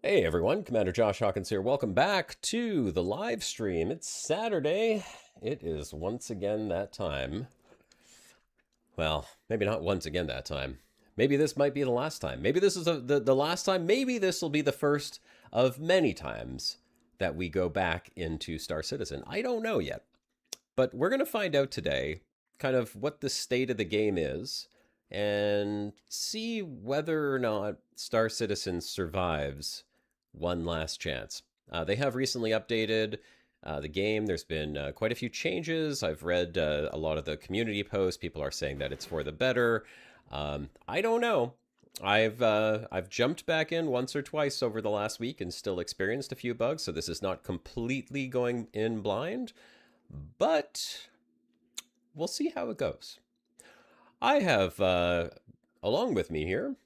Hey everyone, Commander Josh Hawkins here. Welcome back to the live stream. It's Saturday. It is once again that time. Well, maybe not once again that time. Maybe this might be the last time. Maybe this is the last time. Maybe this will be the first of many times that we go back into Star Citizen. I don't know yet. But we're going to find out today kind of what the state of the game is and see whether or not Star Citizen survives one last chance. They have recently updated the game. There's been quite a few changes. I've read a lot of the community posts. People are saying that it's for the better. I don't know. I've jumped back in once or twice over the last week and still experienced a few bugs, so this is not completely going in blind, but we'll see how it goes. I have along with me here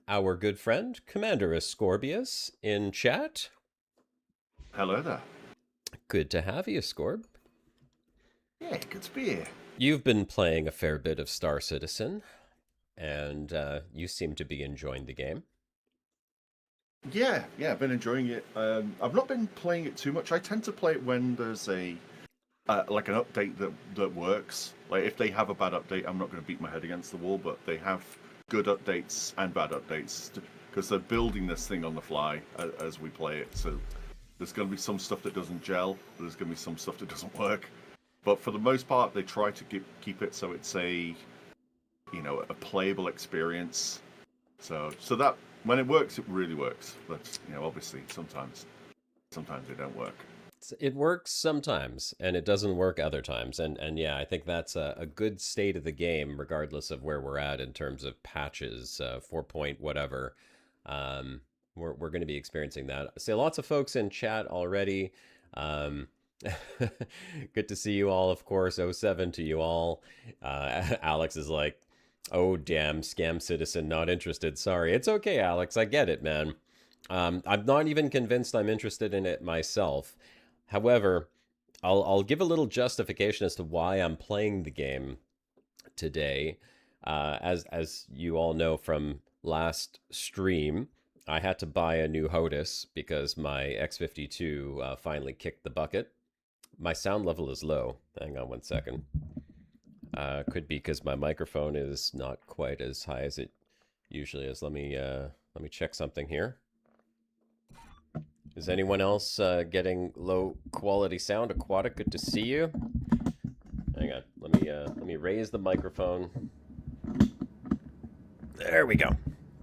our good friend, Commander Ascorbius, in chat. Hello there. Good to have you, Scorb. Yeah, good to be here. You've been playing a fair bit of Star Citizen, and you seem to be enjoying the game. Yeah, I've been enjoying it. I've not been playing it too much. I tend to play it when there's a like an update that works. Like if they have a bad update, I'm not going to beat my head against the wall, but they have good updates and bad updates because they're building this thing on the fly as we play it. So there's going to be some stuff that doesn't gel. There's going to be some stuff that doesn't work. But for the most part, they try to keep it so it's a playable experience. So that when it works, it really works. But obviously sometimes they don't work. It works sometimes, and it doesn't work other times. And yeah, I think that's a good state of the game, regardless of where we're at in terms of patches, 4 point whatever. We're going to be experiencing that. I see lots of folks in chat already. Good to see you all, of course. '07 to you all. Alex is like, oh, damn, scam citizen, not interested. Sorry. It's okay, Alex. I get it, man. I'm not even convinced I'm interested in it myself. However, I'll give a little justification as to why I'm playing the game today. As you all know from last stream, I had to buy a new HOTAS because my X52 finally kicked the bucket. My sound level is low. Hang on one second. Could be because my microphone is not quite as high as it usually is. Let me check something here. Is anyone else getting low quality sound? Aquatic, good to see you. Hang on, let me raise the microphone. There we go.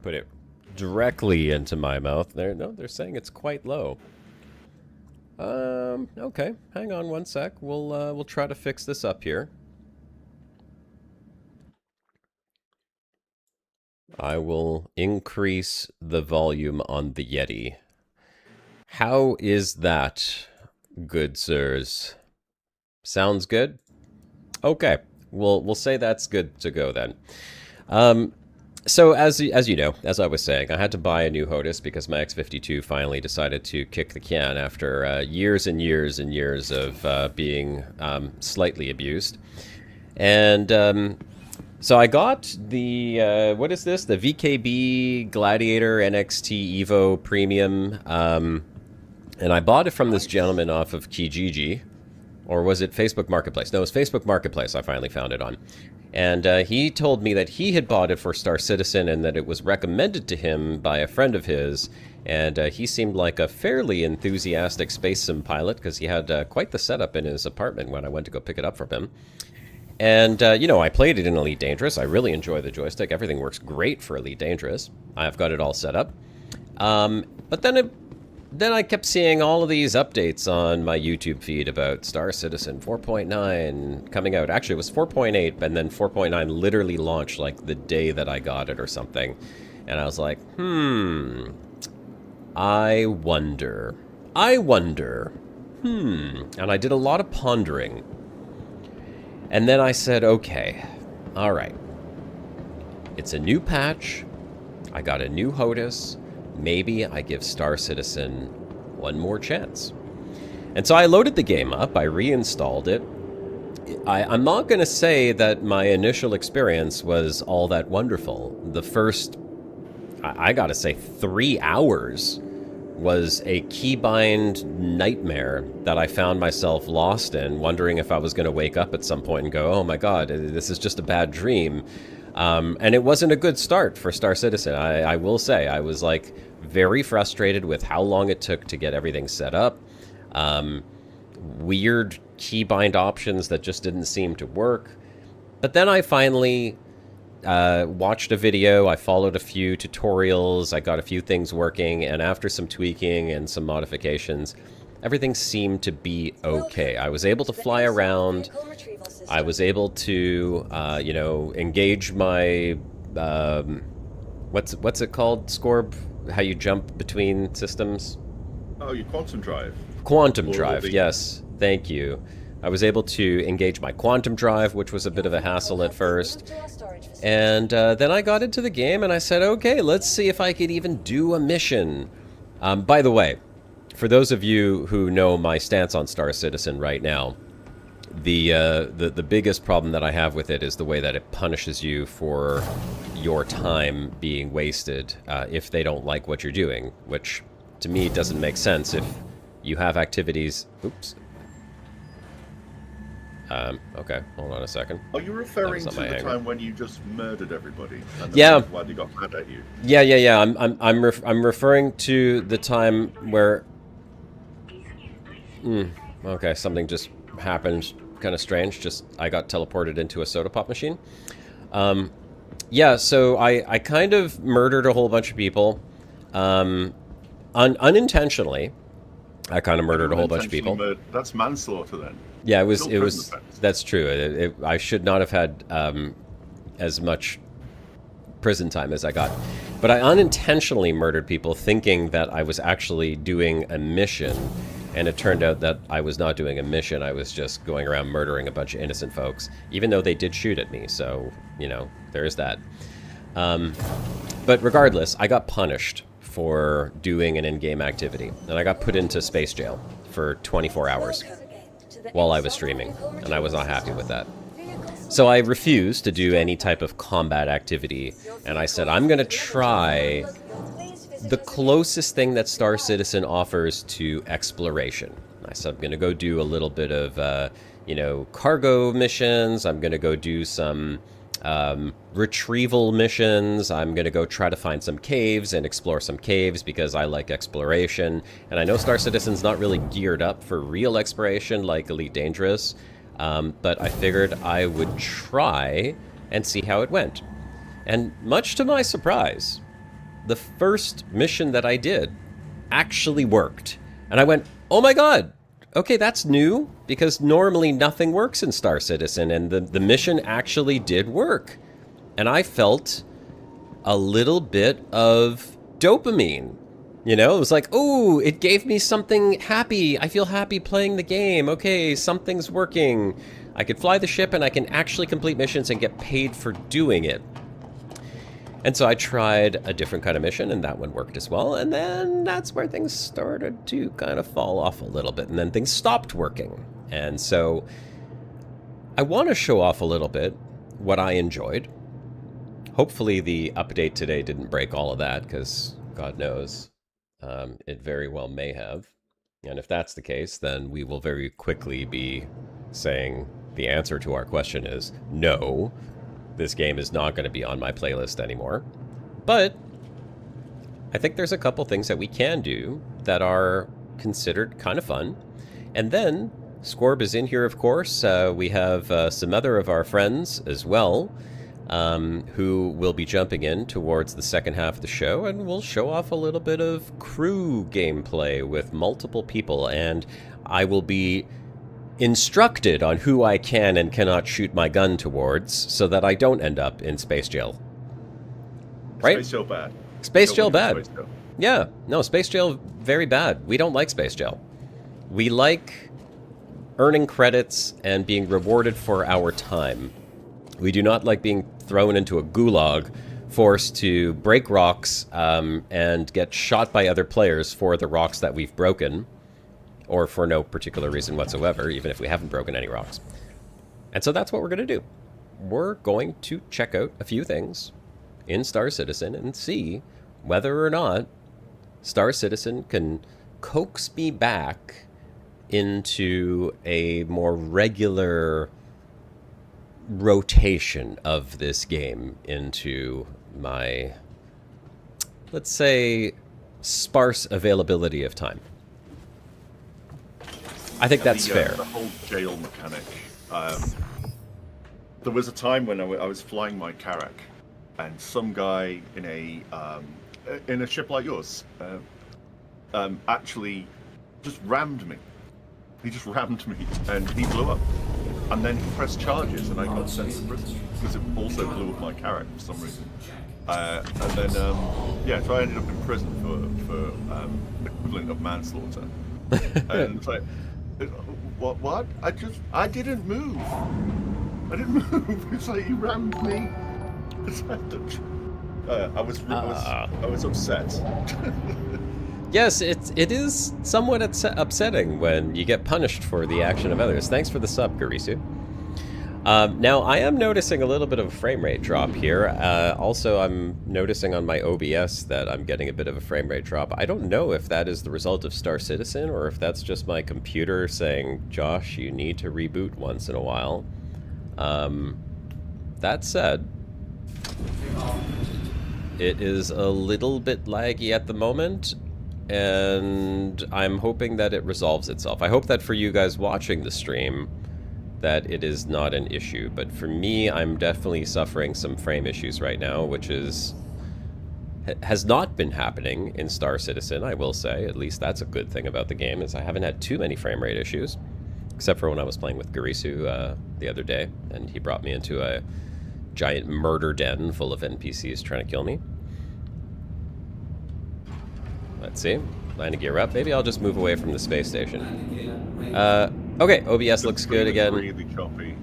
Put it directly into my mouth. There, no, they're saying it's quite low. Okay, hang on one sec. We'll try to fix this up here. I will increase the volume on the Yeti. How is that, good sirs? Sounds good? Okay, we'll say that's good to go then. So as you know, as I was saying, I had to buy a new HOTAS because my X52 finally decided to kick the can after years and years and years of being slightly abused. And so I got the, what is this? The VKB Gladiator NXT Evo Premium. And I bought it from this gentleman off of Kijiji. Or was it Facebook Marketplace? No, it was Facebook Marketplace I finally found it on. And he told me that he had bought it for Star Citizen and that it was recommended to him by a friend of his. And he seemed like a fairly enthusiastic space sim pilot because he had quite the setup in his apartment when I went to go pick it up from him. And, I played it in Elite Dangerous. I really enjoy the joystick. Everything works great for Elite Dangerous. I've got it all set up. But then I kept seeing all of these updates on my YouTube feed about Star Citizen 4.9 coming out. Actually, it was 4.8, and then 4.9 literally launched like the day that I got it or something. And I was like, I wonder. And I did a lot of pondering. And then I said, okay, all right. It's a new patch. I got a new HOTAS. Maybe I give Star Citizen one more chance. And so I loaded the game up, I reinstalled it. I'm not going to say that my initial experience was all that wonderful. The first, I gotta say, 3 hours was a keybind nightmare that I found myself lost in, wondering if I was going to wake up at some point and go, oh my god, this is just a bad dream. And it wasn't a good start for Star Citizen. I will say, I was like very frustrated with how long it took to get everything set up. Weird keybind options that just didn't seem to work. But then I finally watched a video, I followed a few tutorials, I got a few things working, and after some tweaking and some modifications, everything seemed to be okay. I was able to fly around. I was able to, engage my, what's it called, Scorb? How you jump between systems? Oh, your quantum drive. Quantum drive, yes. Thank you. I was able to engage my quantum drive, which was a bit of a hassle at first. And then I got into the game and I said, okay, let's see if I could even do a mission. By the way, for those of you who know my stance on Star Citizen right now, the biggest problem that I have with it is the way that it punishes you for your time being wasted if they don't like what you're doing, which to me doesn't make sense. If you have activities... Oops. Okay, hold on a second. Are you referring to the time when you just murdered everybody? And yeah. Why they got mad at you? Yeah. I'm referring to the time where... okay, something just happened, kind of strange. Just, I got teleported into a soda pop machine. Yeah, so I kind of murdered a whole bunch of people. Unintentionally. I kind of murdered a whole bunch of people. That's manslaughter then. Yeah, it was. That's true. I should not have had as much prison time as I got. But I unintentionally murdered people thinking that I was actually doing a mission. And it turned out that I was not doing a mission. I was just going around murdering a bunch of innocent folks, even though they did shoot at me. So, there is that. But regardless, I got punished for doing an in-game activity. And I got put into space jail for 24 hours while I was streaming. And I was not happy with that. So I refused to do any type of combat activity. And I said, I'm going to try the closest thing that Star Citizen offers to exploration. I said, I'm going to go do a little bit of, cargo missions. I'm going to go do some retrieval missions. I'm going to go try to find some caves and explore some caves because I like exploration. And I know Star Citizen's not really geared up for real exploration like Elite Dangerous, but I figured I would try and see how it went. And much to my surprise, the first mission that I did actually worked. And I went, oh my god, okay, that's new, because normally nothing works in Star Citizen, and the mission actually did work. And I felt a little bit of dopamine. It was like, oh, it gave me something happy. I feel happy playing the game. Okay, something's working. I could fly the ship and I can actually complete missions and get paid for doing it. And so I tried a different kind of mission, and that one worked as well. And then that's where things started to kind of fall off a little bit. And then things stopped working. And so I want to show off a little bit what I enjoyed. Hopefully the update today didn't break all of that, because God knows it very well may have. And if that's the case, then we will very quickly be saying the answer to our question is no. This game is not going to be on my playlist anymore. But I think there's a couple things that we can do that are considered kind of fun. And then Scorb is in here, of course. We have some other of our friends as well, who will be jumping in towards the second half of the show, and we'll show off a little bit of crew gameplay with multiple people. And I will be instructed on who I can and cannot shoot my gun towards so that I don't end up in space jail. Right? Space jail bad. Space jail bad. Yeah. No, space jail very bad. We don't like space jail. We like earning credits and being rewarded for our time. We do not like being thrown into a gulag, forced to break rocks and get shot by other players for the rocks that we've broken. Or for no particular reason whatsoever, even if we haven't broken any rocks. And so that's what we're going to do. We're going to check out a few things in Star Citizen and see whether or not Star Citizen can coax me back into a more regular rotation of this game into my, let's say, sparse availability of time. I think that's fair. The whole jail mechanic. There was a time when I was flying my Carrack, and some guy in a ship like yours actually just rammed me. He just rammed me, and he blew up. And then he pressed charges, and I got sent to prison because it also blew up my Carrack for some reason. And then, so I ended up in prison for equivalent of manslaughter. And it's like, what? I didn't move. I didn't move. It's like he rammed me. I was upset. Yes, it is somewhat upsetting when you get punished for the action of others. Thanks for the sub, Garisu. Now, I am noticing a little bit of a frame rate drop here. Also, I'm noticing on my OBS that I'm getting a bit of a frame rate drop. I don't know if that is the result of Star Citizen or if that's just my computer saying, Josh, you need to reboot once in a while. That said, it is a little bit laggy at the moment, and I'm hoping that it resolves itself. I hope that for you guys watching the stream, that it is not an issue. But for me, I'm definitely suffering some frame issues right now, which has not been happening in Star Citizen, I will say. At least that's a good thing about the game, is I haven't had too many frame rate issues. Except for when I was playing with Garisu the other day, and he brought me into a giant murder den full of NPCs trying to kill me. Let's see. Landing gear up. Maybe I'll just move away from the space station. Okay, OBS looks good again. Really choppy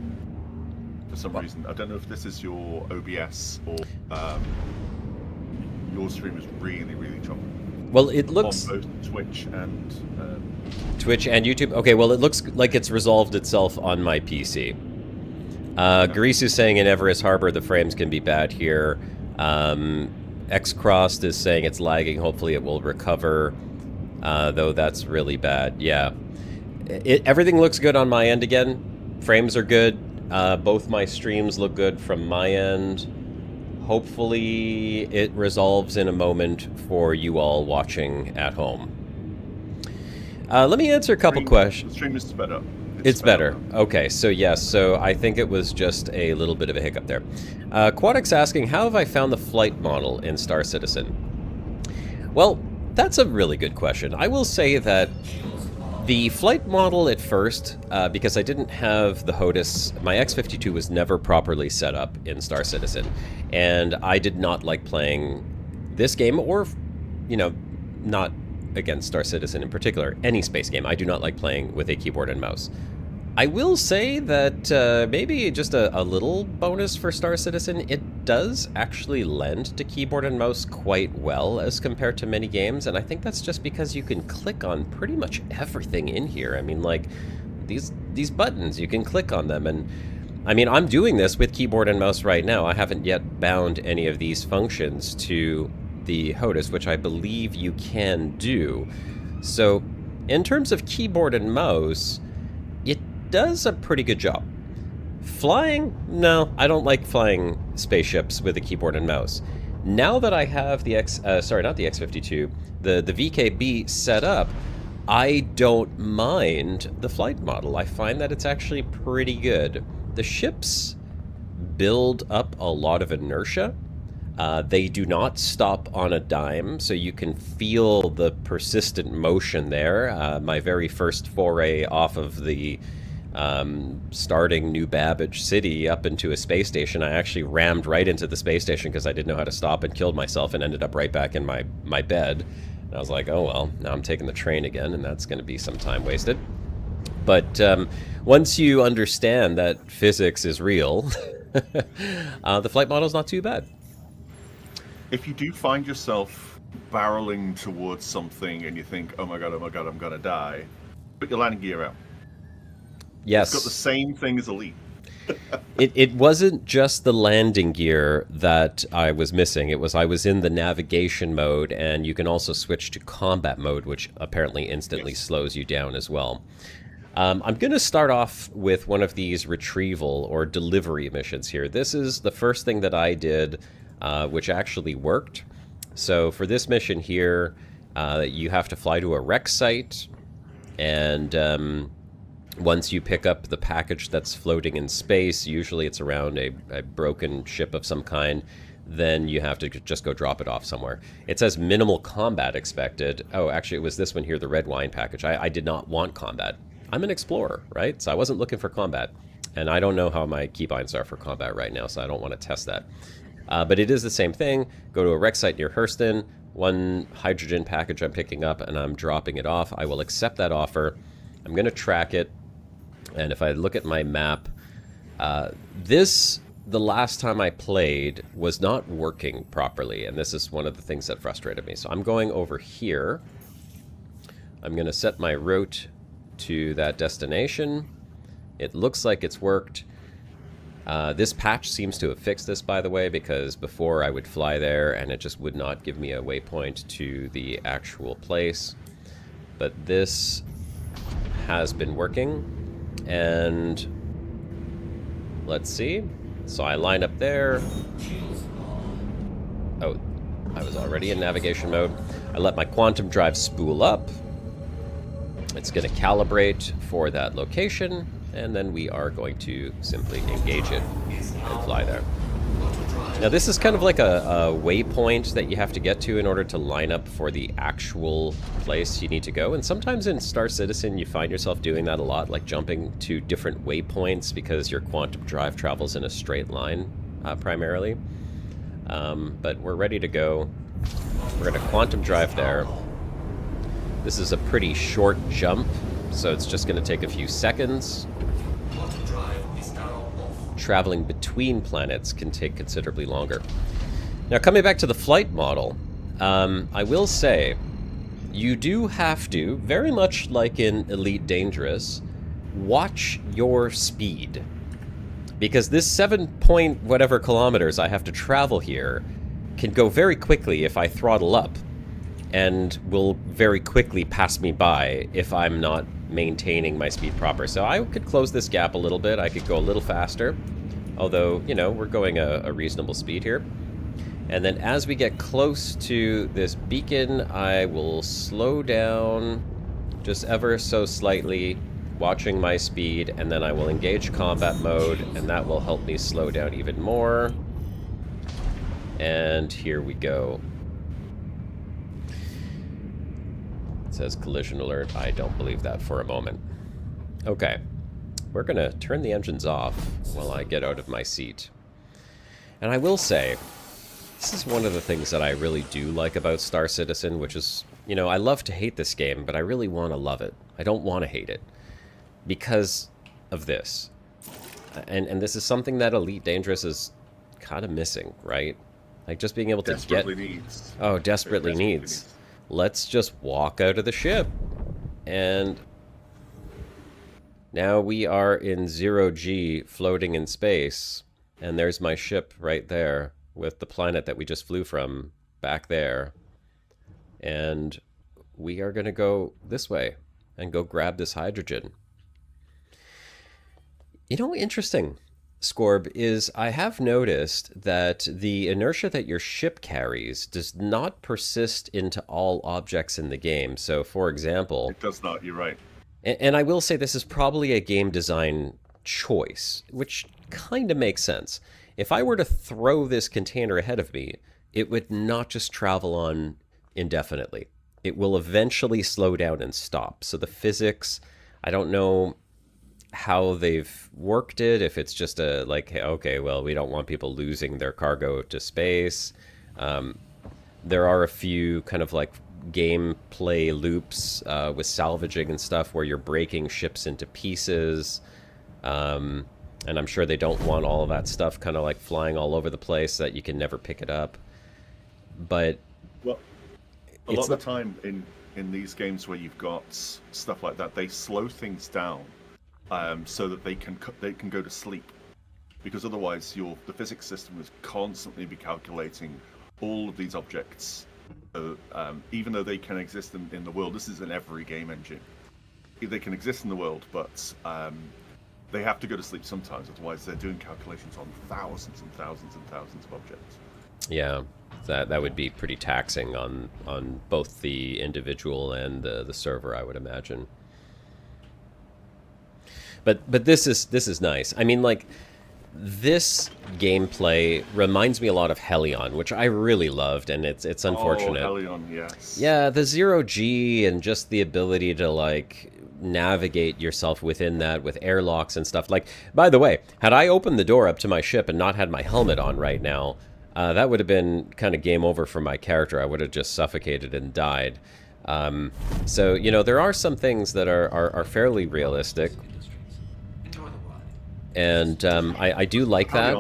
for some reason. I don't know if this is your OBS or your stream is really, really choppy. Well, it looks on both Twitch and YouTube. Okay, well, it looks like it's resolved itself on my PC. Garisu's saying in Everest Harbor the frames can be bad here. X-Crossed is saying it's lagging. Hopefully it will recover, though that's really bad. Yeah. Everything looks good on my end again. Frames are good. Both my streams look good from my end. Hopefully it resolves in a moment for you all watching at home. Let me answer a couple questions. The stream is sped up. It's better. Okay, so yes, so I think it was just a little bit of a hiccup there. Quadix asking, how have I found the flight model in Star Citizen? Well, that's a really good question. I will say that the flight model at first, because I didn't have the HOTAS, my X-52 was never properly set up in Star Citizen, and I did not like playing this game, or, you know, not against Star Citizen in particular, any space game. I do not like playing with a keyboard and mouse. I will say that maybe just a little bonus for Star Citizen, it does actually lend to keyboard and mouse quite well as compared to many games, and I think that's just because you can click on pretty much everything in here. I mean, like, these buttons, you can click on them, and I mean, I'm doing this with keyboard and mouse right now. I haven't yet bound any of these functions to the HOTAS, which I believe you can do. So, in terms of keyboard and mouse, it does a pretty good job. Flying? No, I don't like flying spaceships with a keyboard and mouse. Now that I have the not the X-52, the VKB set up, I don't mind the flight model. I find that it's actually pretty good. The ships build up a lot of inertia. They do not stop on a dime, so you can feel the persistent motion there. My very first foray off of the starting New Babbage City up into a space station, I actually rammed right into the space station because I didn't know how to stop and killed myself and ended up right back in my bed. And I was like, oh well, now I'm taking the train again, and that's going to be some time wasted. But once you understand that physics is real, the flight model's not too bad. If you do find yourself barreling towards something and you think, oh my god, I'm gonna die, put your landing gear out. Yes. It's got the same thing as Elite. It wasn't just the landing gear that I was missing. It was I was in the navigation mode, and you can also switch to combat mode, which apparently instantly Yes. slows you down as well. I'm going to start off with one of these retrieval or delivery missions here. This is the first thing that I did, which actually worked. So for this mission here, you have to fly to a wreck site, and once you pick up the package that's floating in space, usually it's around a broken ship of some kind, then you have to just go drop it off somewhere. It says minimal combat expected. Oh, actually, it was this one here, the red wine package. I did not want combat. I'm an explorer, right? So I wasn't looking for combat. And I don't know how my keybinds are for combat right now, so I don't want to test that. But it is the same thing. Go to a wreck site near Hurston. One hydrogen package I'm picking up, and I'm dropping it off. I will accept that offer. I'm going to track it. And if I look at my map, the last time I played, was not working properly. And this is one of the things that frustrated me. So I'm going over here. I'm going to set my route to that destination. It looks like it's worked. This patch seems to have fixed this, by the way, because before I would fly there and it just would not give me a waypoint to the actual place. But this has been working. And let's see. So I line up there. Oh, I was already in navigation mode. I let my quantum drive spool up. It's going to calibrate for that location, and then we are going to simply engage it and fly there. Now this is kind of like a waypoint that you have to get to in order to line up for the actual place you need to go. And sometimes in Star Citizen you find yourself doing that a lot, like jumping to different waypoints because your quantum drive travels in a straight line primarily. But we're ready to go. We're going to quantum drive there. This is a pretty short jump, so it's just going to take a few seconds. Traveling between planets can take considerably longer. Now, coming back to the flight model, I will say, you do have to, very much like in Elite Dangerous, watch your speed. Because this 7 point whatever kilometers I have to travel here can go very quickly if I throttle up, and will very quickly pass me by if I'm not maintaining my speed proper. So I could close this gap a little bit. I could go a little faster, although, you know, we're going a reasonable speed here. And then as we get close to this beacon, I will slow down just ever so slightly, watching my speed, and then I will engage combat mode, and that will help me slow down even more. And here we go. It says collision alert. I don't believe that for a moment. Okay. We're going to turn the engines off while I get out of my seat. And I will say, this is one of the things that I really do like about Star Citizen, which is, you know, I love to hate this game, but I really want to love it. I don't want to hate it because of this. And this is something that Elite Dangerous is kind of missing, right? Like just being able to Desperately needs. Oh, desperately needs. Let's just walk out of the ship. And now we are in 0G floating in space. And there's my ship right there with the planet that we just flew from back there. And we are going to go this way and go grab this hydrogen. You know, interesting, Scorb, is I have noticed that the inertia that your ship carries does not persist into all objects in the game. So, for example... It does not, you're right. And I will say this is probably a game design choice, which kind of makes sense. If I were to throw this container ahead of me, it would not just travel on indefinitely. It will eventually slow down and stop. So the physics, I don't know how they've worked it, if it's just a, like, okay, well, we don't want people losing their cargo to space. There are a few kind of like gameplay loops with salvaging and stuff where you're breaking ships into pieces. And I'm sure they don't want all of that stuff kind of like flying all over the place so that you can never pick it up. But well, a lot of the time in these games where you've got stuff like that, they slow things down so that they can go to sleep. because otherwise the physics system would constantly be calculating all of these objects, even though they can exist in the world. This is in every game engine. They can exist in the world, but they have to go to sleep sometimes. Otherwise, they're doing calculations on thousands and thousands and thousands of objects. Yeah, that would be pretty taxing on both the individual and the server, I would imagine. But this is nice. I mean, like, this gameplay reminds me a lot of Hellion, which I really loved, and it's unfortunate. Oh, Hellion, yes. Yeah, the zero G and just the ability to, like, navigate yourself within that with airlocks and stuff. Like, by the way, had I opened the door up to my ship and not had my helmet on right now, that would have been kind of game over for my character. I would have just suffocated and died. So, you know, there are some things that are fairly realistic. And I do like that.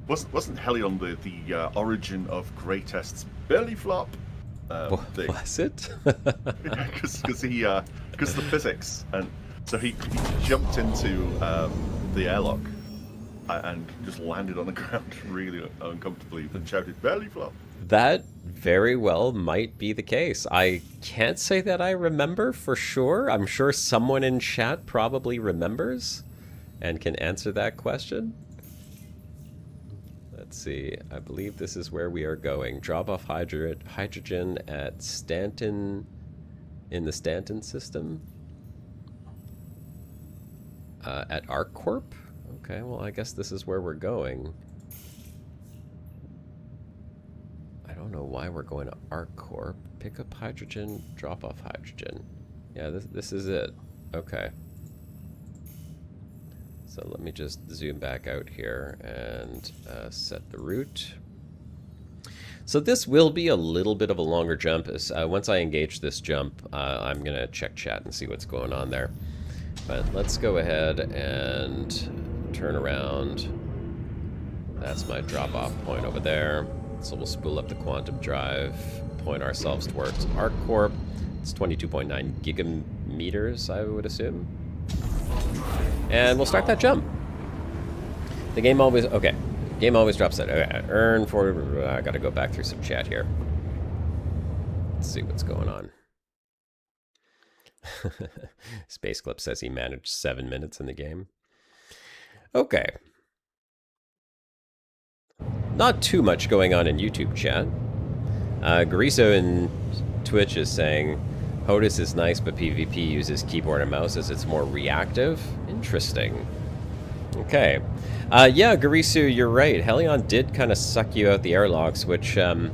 Wasn't Hellion the origin of Greatest's belly flop? Was it? Because the physics, and so he jumped into the airlock and just landed on the ground really uncomfortably and shouted belly flop. That very well might be the case. I can't say that I remember for sure. I'm sure someone in chat probably remembers and can answer that question. Let's see. I believe this is where we are going. Drop off hydrogen at Stanton, in the Stanton system. At ArcCorp? Okay, well, I guess this is where we're going. I don't know why we're going to ArcCorp. Pick up hydrogen, drop off hydrogen. Yeah, this is it. Okay. So let me just zoom back out here and set the route. So this will be a little bit of a longer jump. Once I engage this jump, I'm going to check chat and see what's going on there. But let's go ahead and turn around. That's my drop-off point over there. So we'll spool up the quantum drive, point ourselves towards ArcCorp. It's 22.9 gigameters, I would assume. And we'll start that jump. The game always... Okay. Game always drops that. Okay. Earn for... I gotta go back through some chat here. Let's see what's going on. Space Clip says he managed 7 minutes in the game. Okay. Not too much going on in YouTube chat. Gariso in Twitch is saying, HOTUS is nice, but PvP uses keyboard and mouse as it's more reactive. Interesting. Okay. Yeah, Garisu, you're right. Hellion did kind of suck you out the airlocks, which, you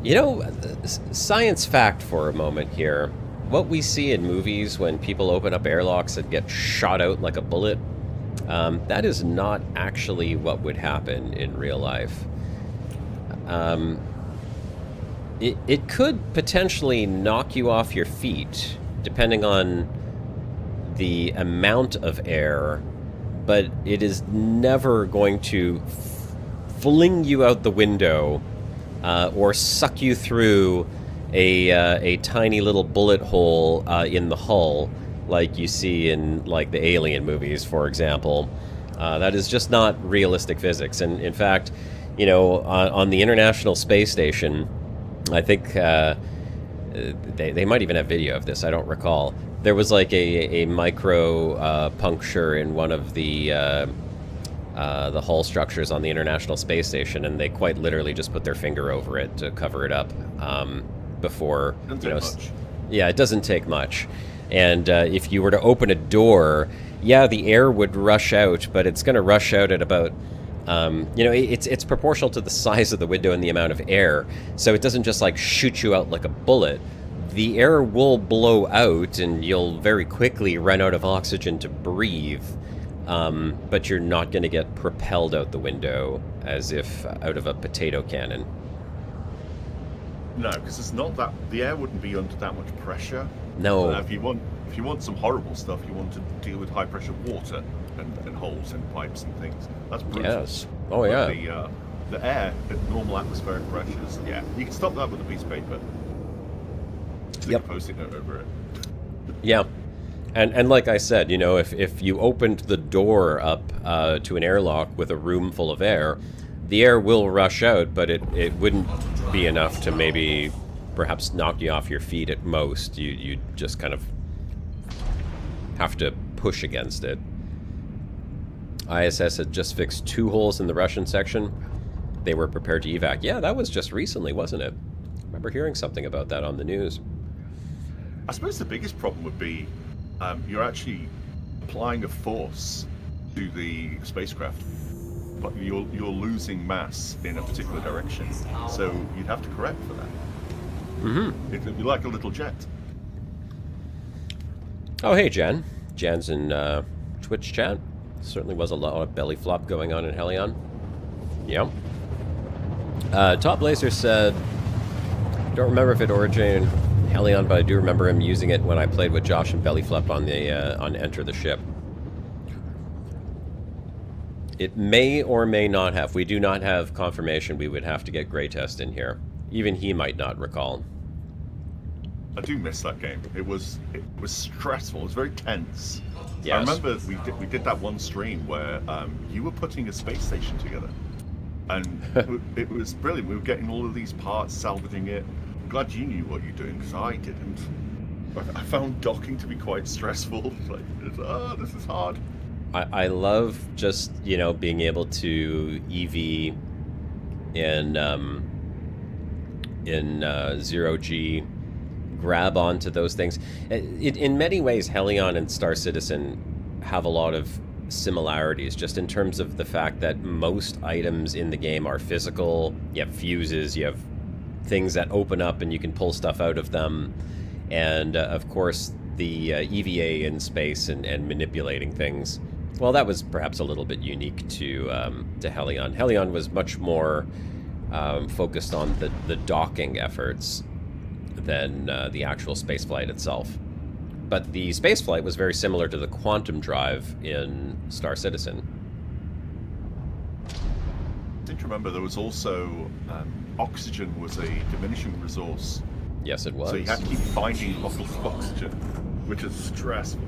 know, science fact for a moment here. What we see in movies when people open up airlocks and get shot out like a bullet, that is not actually what would happen in real life. It could potentially knock you off your feet, depending on the amount of air, but it is never going to fling you out the window or suck you through a tiny little bullet hole in the hull, like you see in like the Alien movies, for example. That is just not realistic physics. And in fact, you know, on the International Space Station, I think they might even have video of this. I don't recall. There was like a micro puncture in one of the hull structures on the International Space Station, and they quite literally just put their finger over it to cover it up before. You know, yeah, it doesn't take much. And if you were to open a door, yeah, the air would rush out, but it's going to rush out at about, you know, it's proportional to the size of the window and the amount of air. So it doesn't just like shoot you out like a bullet. The air will blow out, and you'll very quickly run out of oxygen to breathe. But you're not going to get propelled out the window as if out of a potato cannon. No, because it's not that the air wouldn't be under that much pressure. No. If you want some horrible stuff, you want to deal with high pressure water and holes and pipes and things. That's brutal. Yes. Oh yeah. The air at normal atmospheric pressures. Yeah, you can stop that with a piece of paper. Stick a Post-it note over it. Yeah. And like I said, you know, if you opened the door up to an airlock with a room full of air, the air will rush out, but it wouldn't be enough to maybe perhaps knock you off your feet at most. You just kind of have to push against it. ISS had just fixed 2 holes in the Russian section. They were prepared to evac. Yeah, that was just recently, wasn't it? I remember hearing something about that on the news. I suppose the biggest problem would be you're actually applying a force to the spacecraft, but you're losing mass in a particular direction, so you'd have to correct for that. Mm-hmm. It would be like a little jet. Oh, hey, Jan. Jan's in Twitch chat. Certainly was a lot of belly flop going on in Helion. Yeah. Top Laser said, don't remember if it originated in Helion, but I do remember him using it when I played with Josh and belly flop on the on Enter the Ship. It may or may not have. We do not have confirmation. We would have to get Grey Test in here. Even he might not recall. I do miss that game. It was stressful. It was very tense. Yes. I remember we did that one stream where you were putting a space station together, and it was brilliant. We were getting all of these parts, salvaging it. I'm glad you knew what you're doing, because I didn't. I found docking to be quite stressful. Like, this is hard. I love just, you know, being able to EV in 0G, grab onto those things. In many ways, Helion and Star Citizen have a lot of similarities, just in terms of the fact that most items in the game are physical. You have fuses, you have things that open up and you can pull stuff out of them. And, of course, the EVA in space and manipulating things. Well, that was perhaps a little bit unique to Helion. Helion was much more focused on the docking efforts than the actual spaceflight itself. But the spaceflight was very similar to the quantum drive in Star Citizen. I think remember there was also oxygen was a diminishing resource. Yes, it was. So you had to keep finding bottles of oxygen, which is stressful.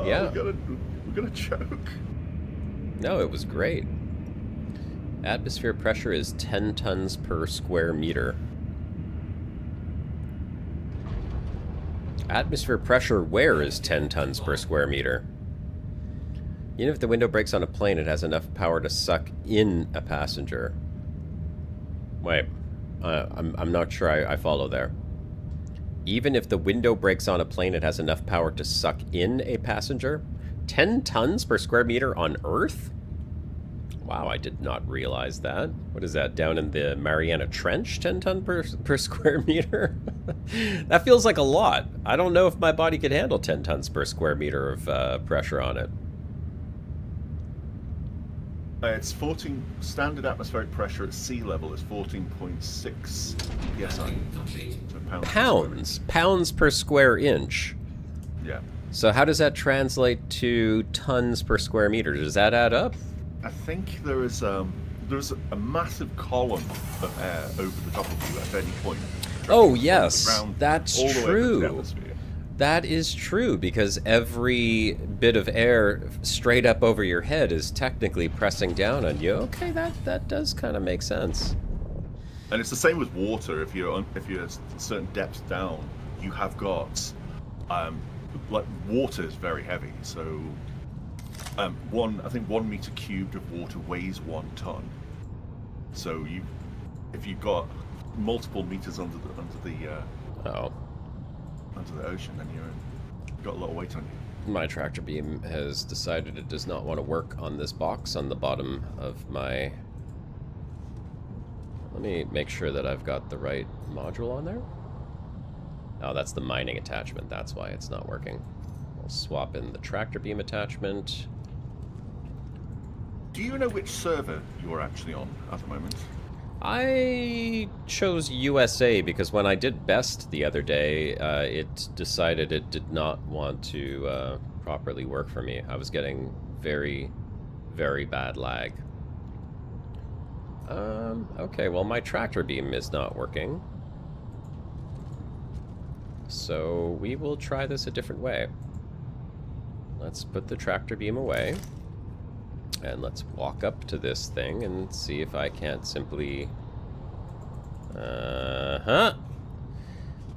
Yeah. We're gonna choke. No, it was great. Atmosphere pressure is 10 tons per square meter. Atmosphere pressure where is 10 tons per square meter? Even if the window breaks on a plane, it has enough power to suck in a passenger. Wait, I'm not sure I follow there. Even if the window breaks on a plane, it has enough power to suck in a passenger? 10 tons per square meter on Earth? Wow, I did not realize that. What is that, down in the Mariana Trench, 10 ton per square meter? That feels like a lot. I don't know if my body could handle 10 tons per square meter of pressure on it. It's 14, standard atmospheric pressure at sea level is 14.6 psi. So Pounds per square inch. Yeah. So how does that translate to tons per square meter? Does that add up? I think there's a massive column of air over the top of you at any point. Oh yes, that's all the way to the true. atmosphere. That is true, because every bit of air straight up over your head is technically pressing down on you. Okay, that does kind of make sense. And it's the same with water. If you're certain depths down, you have got like water is very heavy. So I think 1 meter cubed of water weighs 1 ton. So if you've got multiple meters under the ocean, then you've got a lot of weight on you. My tractor beam has decided it does not want to work on this box on the bottom of my... Let me make sure that I've got the right module on there. Oh, that's the mining attachment. That's why it's not working. I'll swap in the tractor beam attachment. Do you know which server you're actually on at the moment? I chose USA because when I did best the other day, it decided it did not want to properly work for me. I was getting very, very bad lag. Okay, well my tractor beam is not working. So we will try this a different way. let's put the tractor beam away. And let's walk up to this thing and see if I can't simply...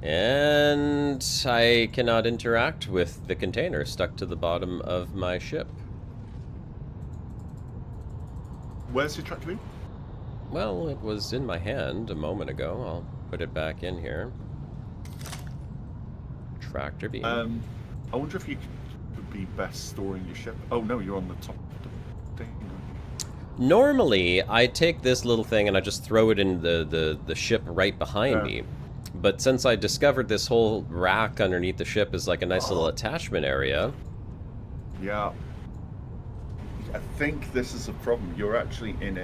And I cannot interact with the container stuck to the bottom of my ship. Where's your tractor beam? Well, it was in my hand a moment ago. I'll put it back in here. Tractor beam. I wonder if you would be best storing your ship. Oh no, you're on the top of the thing. Normally, I take this little thing and I just throw it in the ship right behind me. But since I discovered this whole rack underneath the ship is like a nice little attachment area. Yeah. I think this is a problem. You're actually in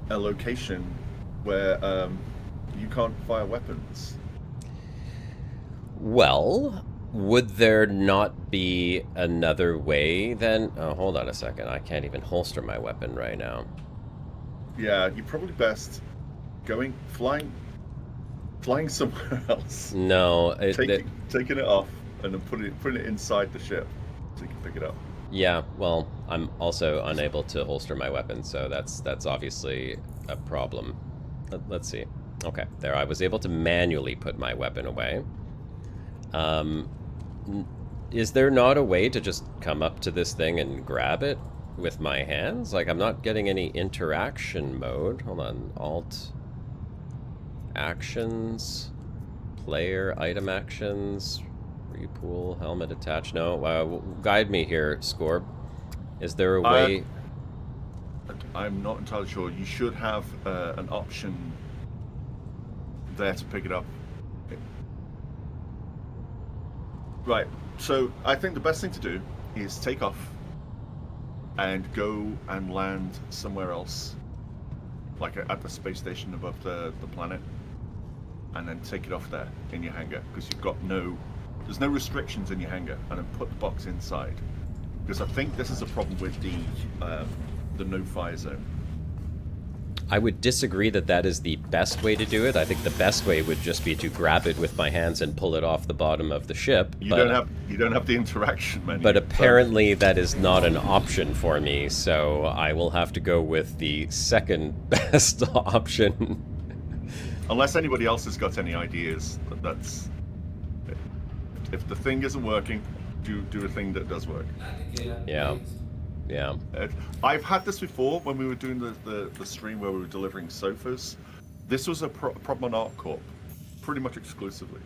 a location where you can't fire weapons. Well, would there not be another way then? Oh, hold on a second. I can't even holster my weapon right now. Yeah, you're probably best flying somewhere else. No, taking it off and then putting it inside the ship so you can pick it up. Yeah, well, I'm also unable to holster my weapon, so that's obviously a problem. Let's see. Okay, there. I was able to manually put my weapon away. Is there not a way to just come up to this thing and grab it with my hands? Like, I'm not getting any interaction mode. Hold on. Alt. Actions. Player. Item actions. Repool. Helmet attached. No. Guide me here, Scorb. Is there a way... I'm not entirely sure. You should have an option there to pick it up. Right, so I think the best thing to do is take off and go and land somewhere else, like at the space station above the planet, and then take it off there in your hangar, because there's no restrictions in your hangar, and then put the box inside. Because I think this is a problem with the no-fire zone. I would disagree that is the best way to do it. I think the best way would just be to grab it with my hands and pull it off the bottom of the ship. You don't have the interaction menu. But apparently that is not an option for me, so I will have to go with the second best option. Unless anybody else has got any ideas, that's... If the thing isn't working, do a thing that does work. Yeah. Yeah. I've had this before when we were doing the stream where we were delivering sofas. This was a problem on ArcCorp, pretty much exclusively.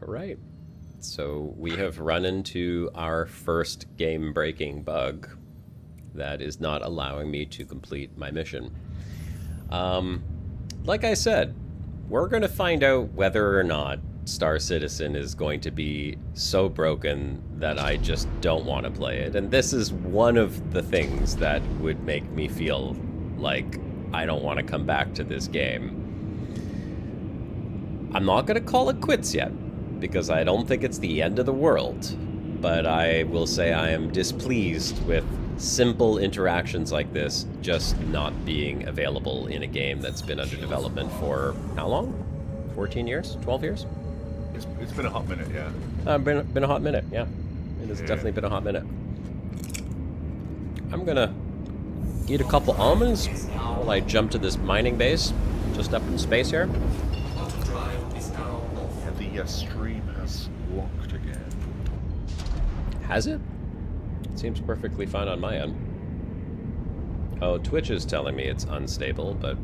All right. So we have run into our first game-breaking bug that is not allowing me to complete my mission. Like I said, we're going to find out whether or not Star Citizen is going to be so broken that I just don't want to play it. And this is one of the things that would make me feel like I don't want to come back to this game. I'm not going to call it quits yet, because I don't think it's the end of the world. But I will say I am displeased with simple interactions like this just not being available in a game that's been under development for how long? 14 years? 12 years? It's been a hot minute, yeah. Been a hot minute, yeah. It has definitely been a hot minute. I'm gonna eat a couple almonds while I jump to this mining base just up in space here. Yeah, the stream has locked again. Has it? It seems perfectly fine on my end. Oh, Twitch is telling me it's unstable, but...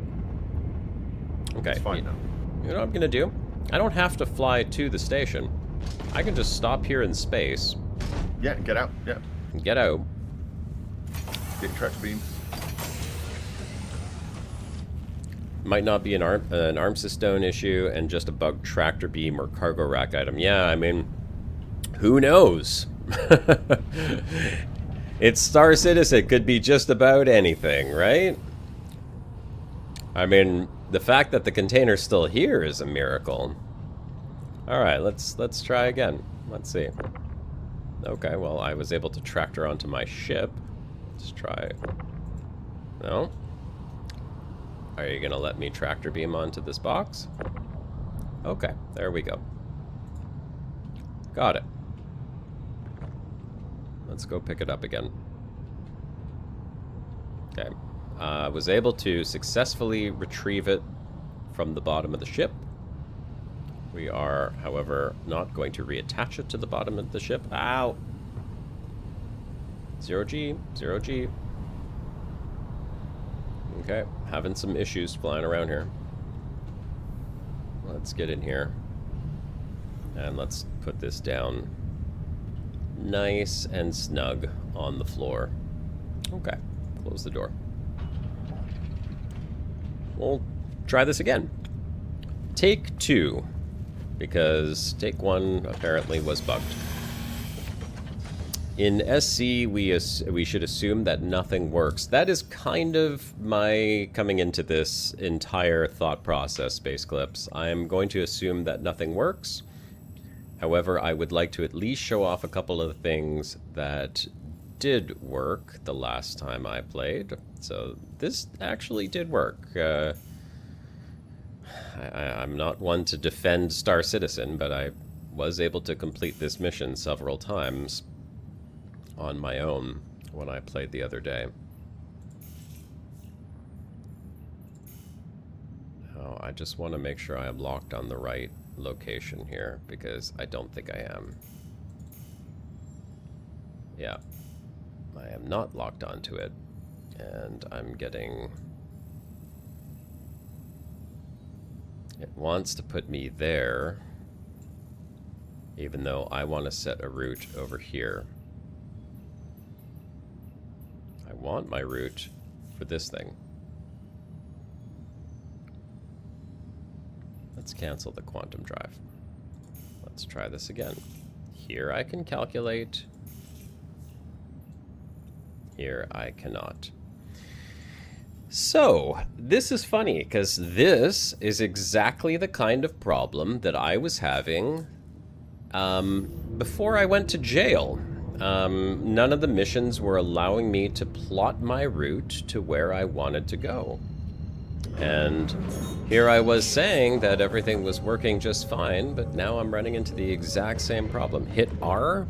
Okay. It's fine now. You know what I'm gonna do? I don't have to fly to the station. I can just stop here in space. Yeah, get out, yeah. Get out. Get tractor beam. Might not be an arms stone issue and just a bug tractor beam or cargo rack item. Yeah, I mean, who knows? It's Star Citizen. It could be just about anything, right? I mean, the fact that the container's still here is a miracle. All right, let's try again. Let's see. Okay, well, I was able to tractor onto my ship. Let's try. No? Are you gonna let me tractor beam onto this box? Okay, there we go. Got it. Let's go pick it up again. Okay. Was able to successfully retrieve it from the bottom of the ship. We are, however, not going to reattach it to the bottom of the ship. Ow! 0G, 0G. Okay, having some issues flying around here. Let's get in here. And let's put this down nice and snug on the floor. Okay, close the door. We'll try this again. Take 2, because take 1 apparently was bugged. In SC, we should assume that nothing works. That is kind of my coming into this entire thought process, Space Clips. I am going to assume that nothing works. However, I would like to at least show off a couple of the things that did work the last time I played. So this actually did work. I'm not one to defend Star Citizen, but I was able to complete this mission several times on my own when I played the other day. Oh, I just want to make sure I am locked on the right location here, because I don't think I am. Yeah, I am not locked onto it, and I'm getting... It wants to put me there, even though I want to set a route over here. I want my route for this thing. Let's cancel the quantum drive. Let's try this again. Here I can calculate. Here I cannot. So, this is funny, because this is exactly the kind of problem that I was having before I went to jail. None of the missions were allowing me to plot my route to where I wanted to go. And here I was saying that everything was working just fine, but now I'm running into the exact same problem. Hit R?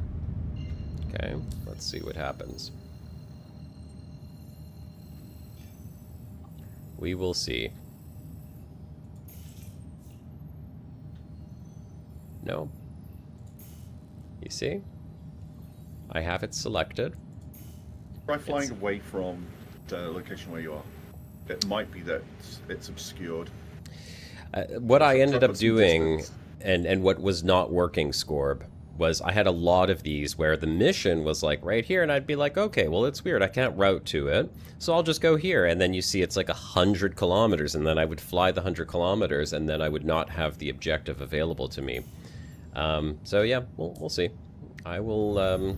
Okay, let's see what happens. We will see. No. You see? I have it selected. Try flying away from the location where you are. It might be that it's obscured. What I ended up doing, and what was not working, Scorb, was I had a lot of these where the mission was like right here, and I'd be like, okay, well, it's weird, I can't route to it, so I'll just go here. And then you see it's like 100 kilometers, and then I would fly the 100 kilometers, and then I would not have the objective available to me. So yeah, we'll see. I will,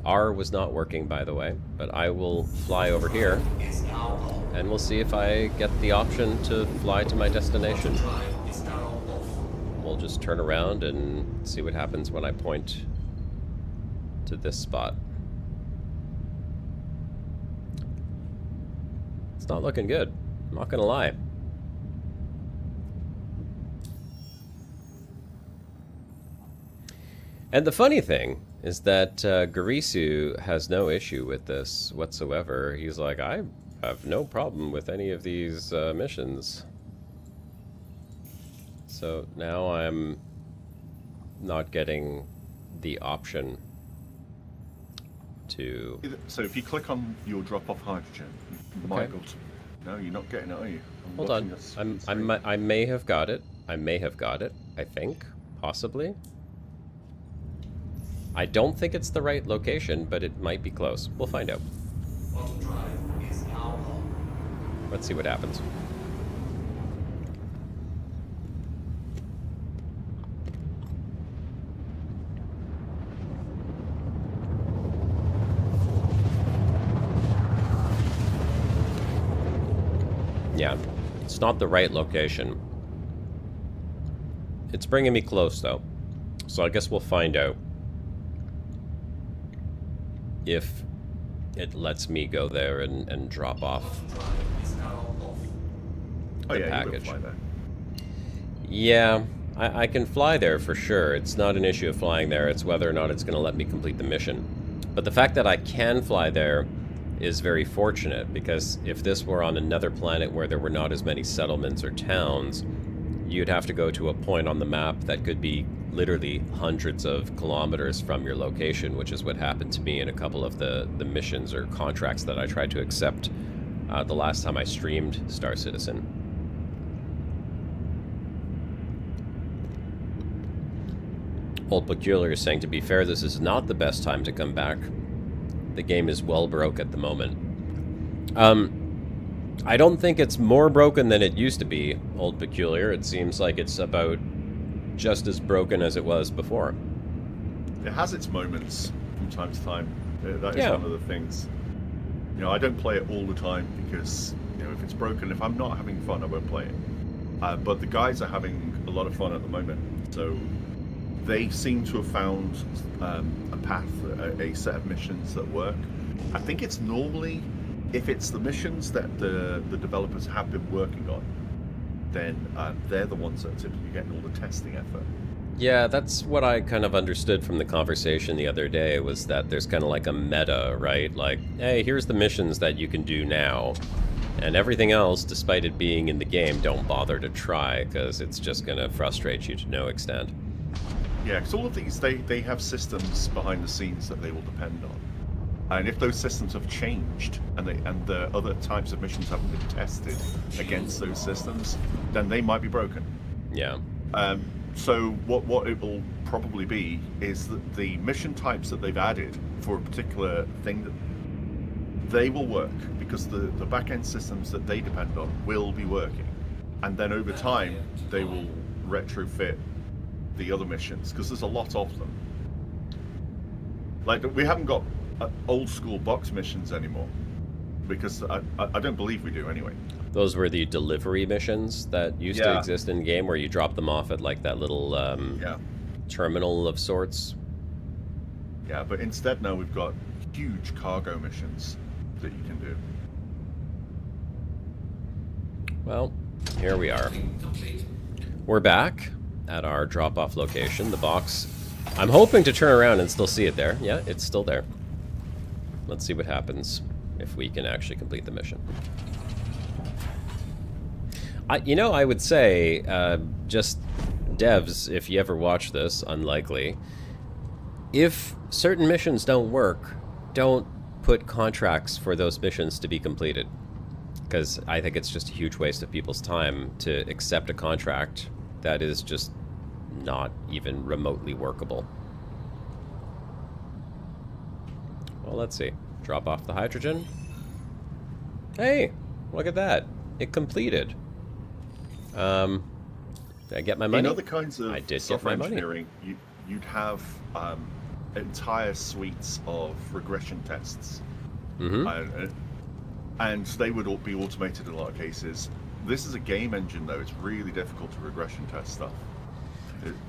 R was not working, by the way, but I will fly over here, and we'll see if I get the option to fly to my destination. We'll just turn around and see what happens when I point to this spot. It's not looking good, I'm not gonna lie. And the funny thing is that Garisu has no issue with this whatsoever. He's like, I have no problem with any of these missions. So now I'm not getting the option to... So if you click on your drop-off hydrogen, you might go to... No, you're not getting it, are you? Hold on. I may have got it. I may have got it, I think. Possibly. I don't think it's the right location, but it might be close. We'll find out. Let's see what happens. Yeah, it's not the right location. It's bringing me close, though. So I guess we'll find out if it lets me go there and drop off the package. You can fly there. Yeah, I can fly there for sure. It's not an issue of flying there. It's whether or not it's going to let me complete the mission. But the fact that I can fly there is very fortunate, because if this were on another planet where there were not as many settlements or towns, you'd have to go to a point on the map that could be literally hundreds of kilometers from your location, which is what happened to me in a couple of the missions or contracts that I tried to accept the last time I streamed Star Citizen. Old Peculiar is saying, to be fair, this is not the best time to come back. The game is well broke at the moment. I don't think it's more broken than it used to be, Old Peculiar. It seems like it's about just as broken as it was before. It has its moments from time to time. That is one of the things. You know, I don't play it all the time because, you know, if it's broken, if I'm not having fun, I won't play it. But the guys are having a lot of fun at the moment. So they seem to have found a path, a set of missions that work. I think it's normally, if it's the missions that the developers have been working on, then they're the ones that are typically getting all the testing effort. Yeah, that's what I kind of understood from the conversation the other day, was that there's kind of like a meta, right? Like, hey, here's the missions that you can do now, and everything else, despite it being in the game, don't bother to try, because it's just going to frustrate you to no extent. Yeah, because all of these, they have systems behind the scenes that they will depend on. And if those systems have changed and the other types of missions haven't been tested against those systems, then they might be broken. Yeah. So what it will probably be is that the mission types that they've added for a particular thing, that they will work because the back-end systems that they depend on will be working. And then over time, they will retrofit the other missions, because there's a lot of them. Like, we haven't got old school box missions anymore, because I don't believe we do anyway. Those were the delivery missions that used to exist in game, where you drop them off at like that little terminal of sorts. Yeah, but instead now we've got huge cargo missions that you can do. Well, here we are. We're back at our drop-off location. The box, I'm hoping to turn around and still see it there. Yeah, it's still there. Let's see what happens if we can actually complete the mission. I would say, just devs, if you ever watch this, unlikely, if certain missions don't work, don't put contracts for those missions to be completed. Because I think it's just a huge waste of people's time to accept a contract that is just not even remotely workable. Well, let's see. Drop off the hydrogen. Hey, look at that. It completed. Did I get my money? In other kinds of I did software get my engineering, you'd have entire suites of regression tests. Mm-hmm. And they would all be automated in a lot of cases. This is a game engine, though. It's really difficult to regression test stuff.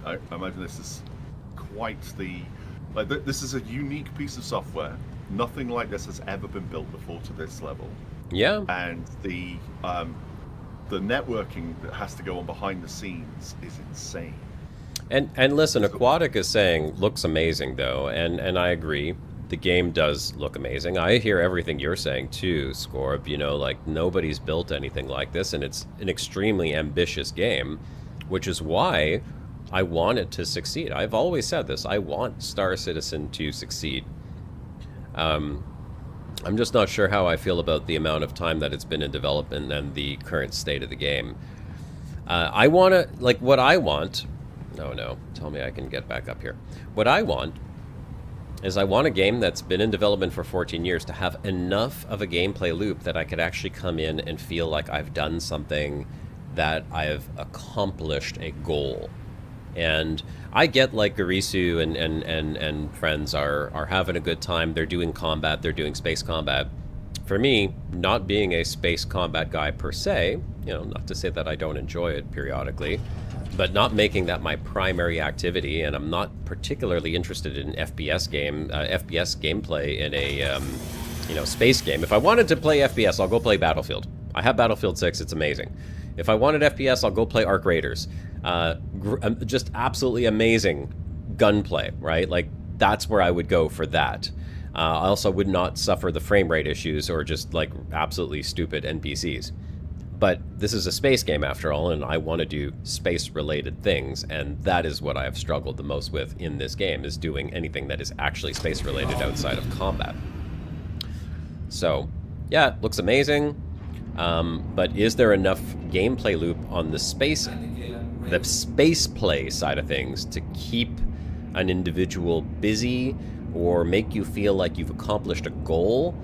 I imagine this is quite the... this is a unique piece of software. Nothing like this has ever been built before to this level. Yeah. And the networking that has to go on behind the scenes is insane. And listen, Aquatic is saying, looks amazing, though, and I agree. The game does look amazing. I hear everything you're saying, too, Scorb. You know, like, nobody's built anything like this, and it's an extremely ambitious game, which is why I want it to succeed. I've always said this. I want Star Citizen to succeed. I'm just not sure how I feel about the amount of time that it's been in development and the current state of the game. I want to, like, what I want... No, tell me I can get back up here. What I want is I want a game that's been in development for 14 years to have enough of a gameplay loop that I could actually come in and feel like I've done something, that I've accomplished a goal. And I get, like, Garisu and friends are having a good time. They're doing combat. They're doing space combat. For me, not being a space combat guy per se, you know, not to say that I don't enjoy it periodically, but not making that my primary activity, and I'm not particularly interested in FPS gameplay in a space game. If I wanted to play FPS, I'll go play Battlefield. I have Battlefield 6. It's amazing. If I wanted FPS, I'll go play Arc Raiders. Just absolutely amazing gunplay, right? Like, that's where I would go for that. I also would not suffer the frame rate issues or just like absolutely stupid NPCs. But this is a space game after all, and I want to do space-related things, and that is what I have struggled the most with in this game, is doing anything that is actually space-related outside of combat. So, yeah, it looks amazing, but is there enough gameplay loop on the space play side of things to keep an individual busy or make you feel like you've accomplished a goal?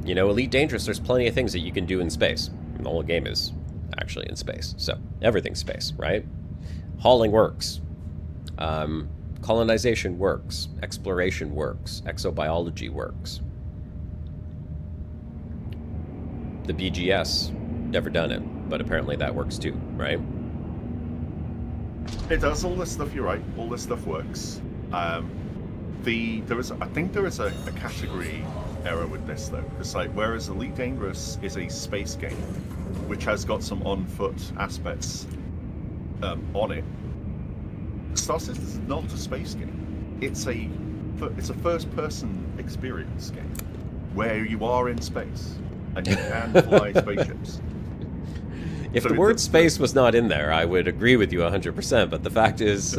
You know, Elite Dangerous, there's plenty of things that you can do in space. The whole game is actually in space, so everything's space, right? Hauling works. Colonization works. Exploration works. Exobiology works. The BGS, never done it, but apparently that works too, right? It does all this stuff, you're right. All this stuff works. I think there is a category error with this though. It's like, whereas Elite Dangerous is a space game, which has got some on-foot aspects on it, Star Citizen is not a space game. It's a first-person experience game where you are in space and you can fly spaceships. If the word space was not in there, I would agree with you 100%. But the fact is,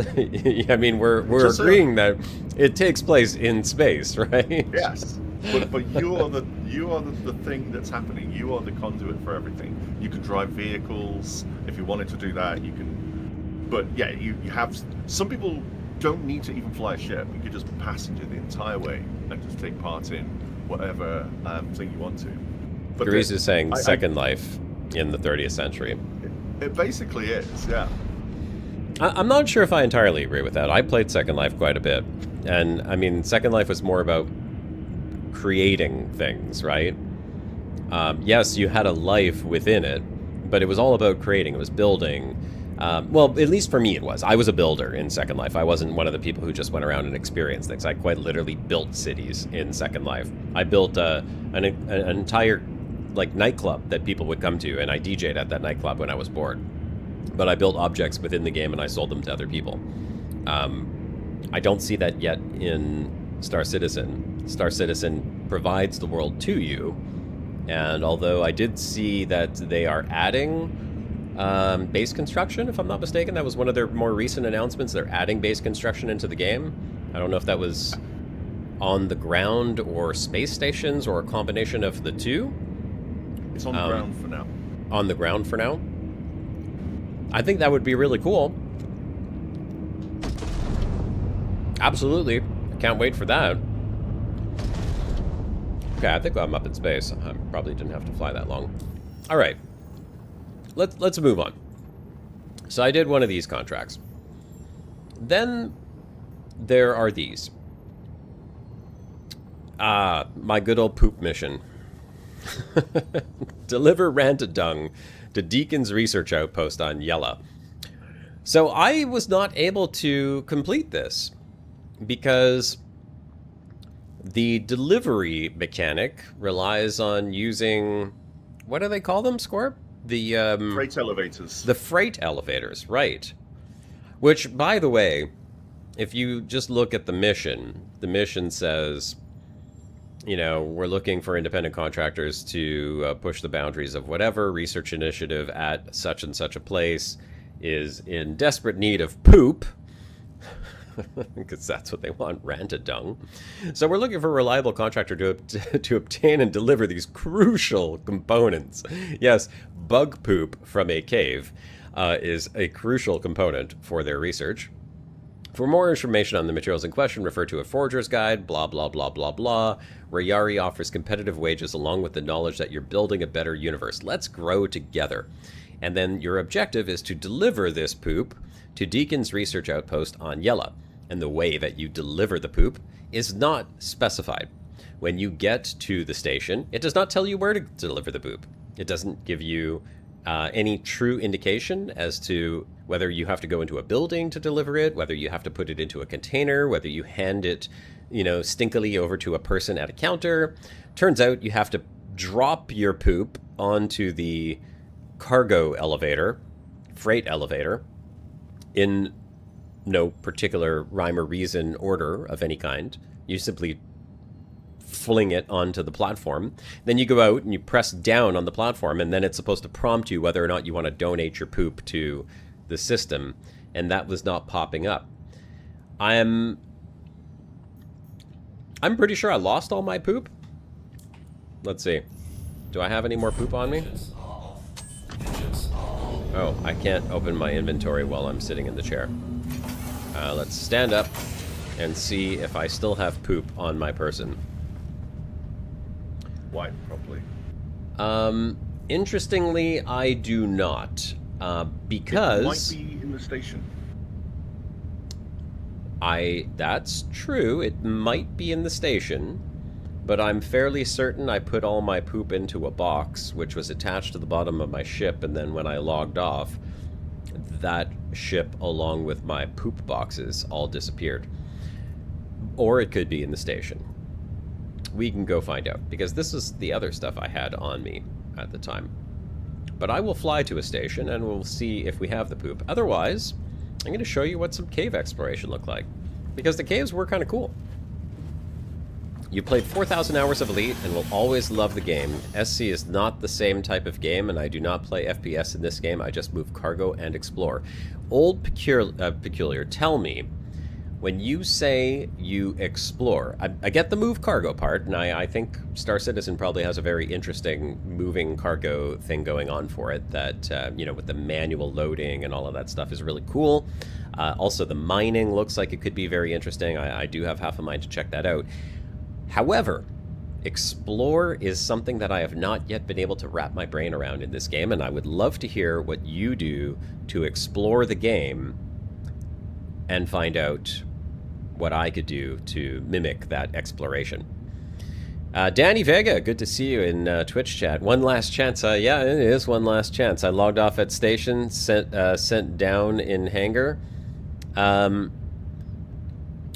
I mean, we're agreeing that it takes place in space, right? Yes, but you are the thing that's happening. You are the conduit for everything. You can drive vehicles if you wanted to do that. You can, but yeah, you have. Some people don't need to even fly a ship. You could just passenger the entire way and just take part in whatever thing you want to. But Grease is saying Second Life in the 30th century. It basically is, yeah. I'm not sure if I entirely agree with that. I played Second Life quite a bit. And, I mean, Second Life was more about creating things, right? Yes, you had a life within it, but it was all about creating. It was building. Well, at least for me it was. I was a builder in Second Life. I wasn't one of the people who just went around and experienced things. I quite literally built cities in Second Life. I built an entire nightclub that people would come to, and I DJ'd at that nightclub when I was bored. But I built objects within the game and I sold them to other people. I don't see that yet in Star Citizen. Star Citizen provides the world to you, and although I did see that they are adding base construction, if I'm not mistaken, that was one of their more recent announcements. They're adding base construction into the game. I don't know if that was on the ground or space stations or a combination of the two. It's on the ground for now. On the ground for now? I think that would be really cool. Absolutely. I can't wait for that. Okay, I think I'm up in space. I probably didn't have to fly that long. All right. Let's move on. So I did one of these contracts. Then there are these. My good old poop mission. Deliver Ranta Dung to Deacon's research outpost on Yella. So I was not able to complete this because the delivery mechanic relies on using, what do they call them, Scorp? The freight elevators. The freight elevators, right. Which, by the way, if you just look at the mission says, you know, we're looking for independent contractors to push the boundaries of whatever research initiative at such and such a place is in desperate need of poop, because that's what they want, Ranta Dung. So we're looking for a reliable contractor to obtain and deliver these crucial components. Yes, bug poop from a cave is a crucial component for their research. For more information on the materials in question, refer to a forger's guide, blah, blah, blah, blah, blah. Rayari offers competitive wages along with the knowledge that you're building a better universe. Let's grow together. And then your objective is to deliver this poop to Deacon's research outpost on Yella. And the way that you deliver the poop is not specified. When you get to the station, it does not tell you where to deliver the poop. It doesn't give you any true indication as to whether you have to go into a building to deliver it, whether you have to put it into a container, whether you hand it, you know, stinkily over to a person at a counter. Turns out you have to drop your poop onto the cargo elevator, freight elevator, in no particular rhyme or reason order of any kind. You simply fling it onto the platform. Then you go out and you press down on the platform, and then it's supposed to prompt you whether or not you want to donate your poop to the system. And that was not popping up. I'm pretty sure I lost all my poop. Let's see. Do I have any more poop on me? Oh, I can't open my inventory while I'm sitting in the chair. Let's stand up and see if I still have poop on my person. Wipe properly. Interestingly, I do not. Because... It might be in the station. That's true. It might be in the station. But I'm fairly certain I put all my poop into a box, which was attached to the bottom of my ship, and then when I logged off, that ship, along with my poop boxes, all disappeared. Or it could be in the station. We can go find out, because this is the other stuff I had on me at the time. But I will fly to a station, and we'll see if we have the poop. Otherwise, I'm going to show you what some cave exploration looked like, because the caves were kind of cool. You played 4,000 hours of Elite and will always love the game. SC is not the same type of game, and I do not play FPS in this game. I just move cargo and explore. Old Peculiar, tell me, when you say you explore, I get the move cargo part, and I think Star Citizen probably has a very interesting moving cargo thing going on for it that, you know, with the manual loading and all of that stuff is really cool. Also, the mining looks like it could be very interesting. I do have half a mind to check that out. However, explore is something that I have not yet been able to wrap my brain around in this game, and I would love to hear what you do to explore the game and find out what I could do to mimic that exploration. Danny Vega, good to see you in Twitch chat. One last chance. Yeah, it is one last chance. I logged off at station, sent down in hangar.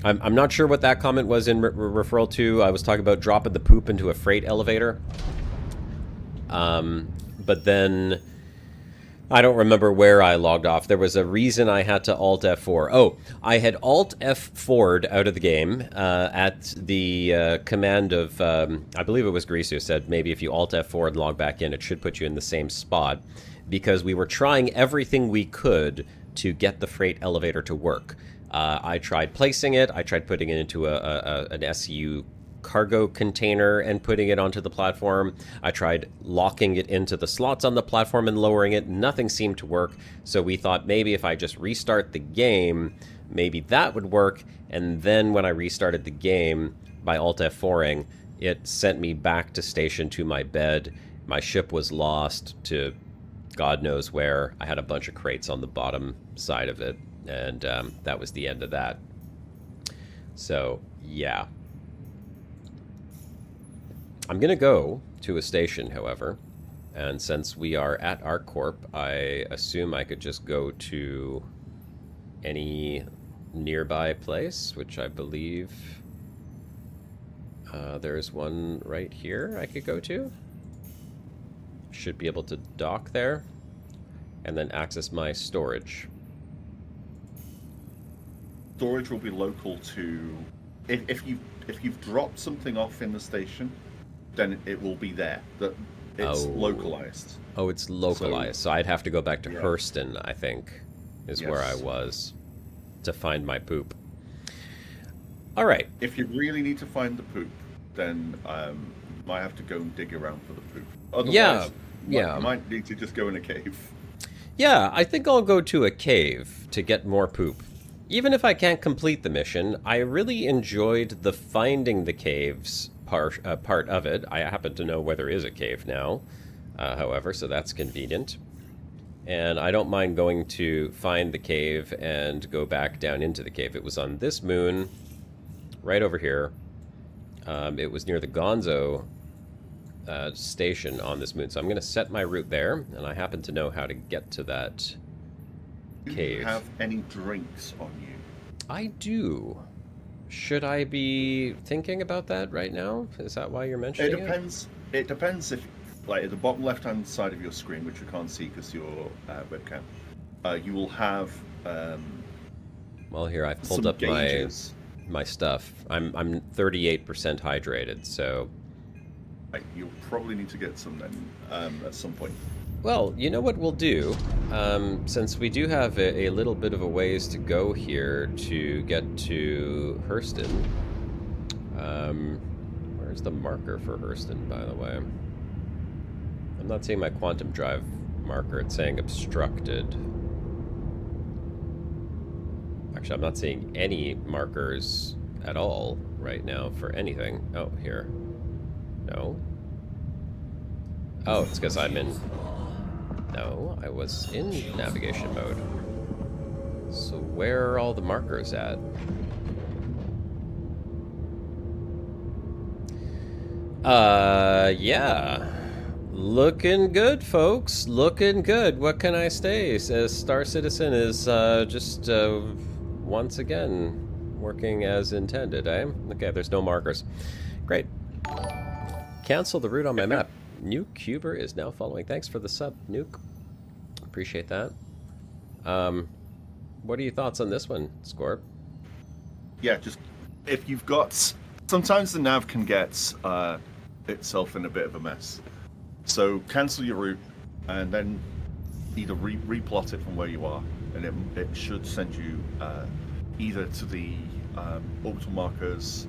I'm not sure what that comment was in referral to. I was talking about dropping the poop into a freight elevator. But then I don't remember where I logged off. There was a reason I had to Alt F4. Oh, I had Alt F4'd out of the game at the command of, I believe it was Grease who said maybe if you Alt F4 and log back in, it should put you in the same spot, because we were trying everything we could to get the freight elevator to work. I tried placing it. I tried putting it into an SU cargo container and putting it onto the platform. I tried locking it into the slots on the platform and lowering it. Nothing seemed to work. So we thought maybe if I just restart the game, maybe that would work. And then when I restarted the game by Alt F4ing, it sent me back to station to my bed. My ship was lost to God knows where. I had a bunch of crates on the bottom side of it. And that was the end of that. So, yeah. I'm going to go to a station, however. And since we are at ArcCorp, I assume I could just go to any nearby place, which I believe there's one right here I could go to. Should be able to dock there. And then access my storage. Storage will be local to... If you've dropped something off in the station, then it will be there. That it's localized. Oh, it's localized. So I'd have to go back to Hurston, I think, is where I was, to find my poop. All right. If you really need to find the poop, then you might have to go and dig around for the poop. Otherwise, you might need to just go in a cave. Yeah, I think I'll go to a cave to get more poop. Even if I can't complete the mission, I really enjoyed the finding the caves part of it. I happen to know where there is a cave now, however, so that's convenient. And I don't mind going to find the cave and go back down into the cave. It was on this moon, right over here. It was near the Gonzo station on this moon. So I'm going to set my route there, and I happen to know how to get to that cave. Do you have any drinks on you? I do. Should I be thinking about that right now? Is that why you're mentioning it? It depends if, like, at the bottom left-hand side of your screen, which you can't see because your webcam, you will have Well, here I've pulled some up my gauges. stuff. I'm 38% hydrated, so. You'll probably need to get some then at some point. Well, you know what we'll do? Since we do have a little bit of a ways to go here to get to Hurston. Where's the marker for Hurston, by the way? I'm not seeing my quantum drive marker. It's saying obstructed. Actually, I'm not seeing any markers at all right now for anything. Oh, here. No. Oh, it's because I'm in... No, I was in navigation mode. So where are all the markers at? Yeah. Looking good, folks. Looking good. What can I say? As Star Citizen is just once again working as intended, eh? Okay, there's no markers. Great. Cancel the route on my map. Nuke Cuber is now following. Thanks for the sub, Nuke. Appreciate that. What are your thoughts on this one, Scorp? Yeah, just if you've got... Sometimes the nav can get itself in a bit of a mess. So cancel your route and then either replot it from where you are, and it should send you either to the orbital markers,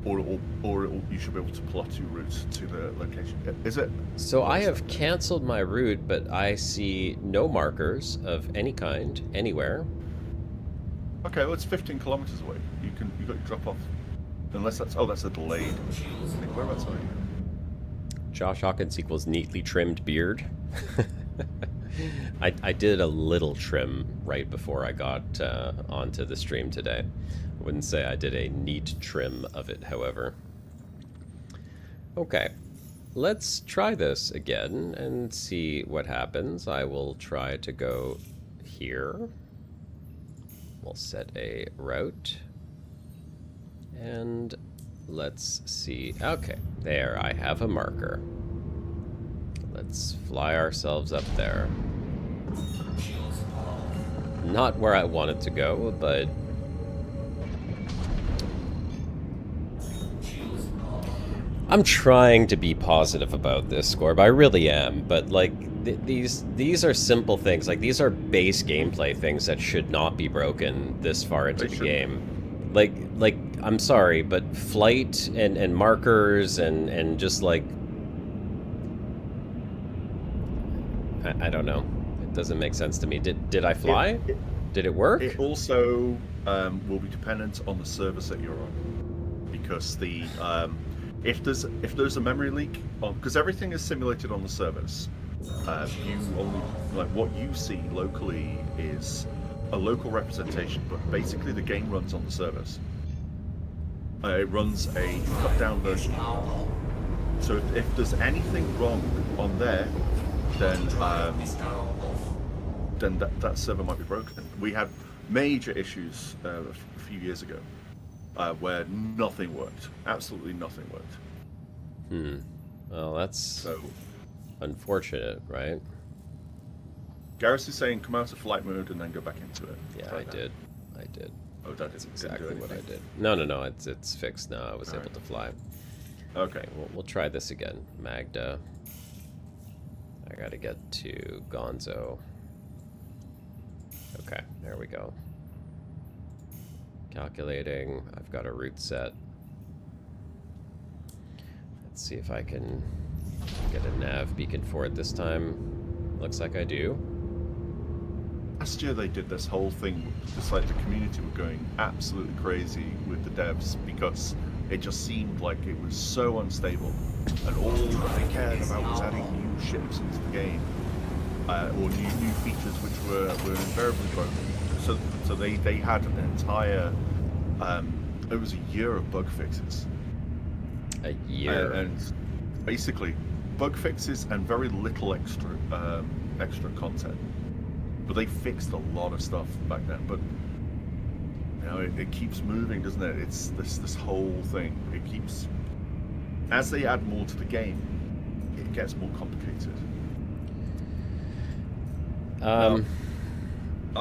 or you should be able to plot your route to the location. Is it? So I have canceled my route, but I see no markers of any kind anywhere. Okay, well it's 15 kilometers away. You got to drop off, unless that's a delayed. Whereabouts are you? Josh Hawkins equals neatly trimmed beard. I did a little trim right before I got onto the stream today. I wouldn't say I did a neat trim of it, however. Okay, let's try this again and see what happens. I will try to go here. We'll set a route. And let's see. Okay, there, I have a marker. Let's fly ourselves up there. Not where I wanted to go, but... I'm trying to be positive about this, Scorb. I really am, but like these are simple things. Like these are base gameplay things that should not be broken this far into the game. Like I'm sorry, but flight and markers and just like I don't know. It doesn't make sense to me. Did I fly? Did it work? It also will be dependent on the service that you're on, because the if there's a memory leak, because everything is simulated on the service, you only what you see locally is a local representation, but basically the game runs on the service. It runs a cut down version. So if there's anything wrong on there, then that server might be broken. We had major issues a few years ago where nothing worked. Absolutely nothing worked. Well, that's so unfortunate, right? Garrus is saying come out of flight mode and then go back into it. Yeah, I did. Oh, that's exactly what I did. No, it's fixed now. I was able to fly. Okay, we'll try this again. Magda. I gotta get to Gonzo. Okay, there we go. Calculating. I've got a route set. Let's see if I can get a nav beacon for it this time. Looks like I do. Last year they did this whole thing, just like the community were going absolutely crazy with the devs because it just seemed like it was so unstable, and all that they cared about was adding new ships into the game, or new features which were invariably broken. So they had an entire it was a year of bug fixes. A year. And basically bug fixes and very little extra content. But they fixed a lot of stuff back then. But you know, it keeps moving, doesn't it? It's this whole thing. It keeps, as they add more to the game, it gets more complicated. I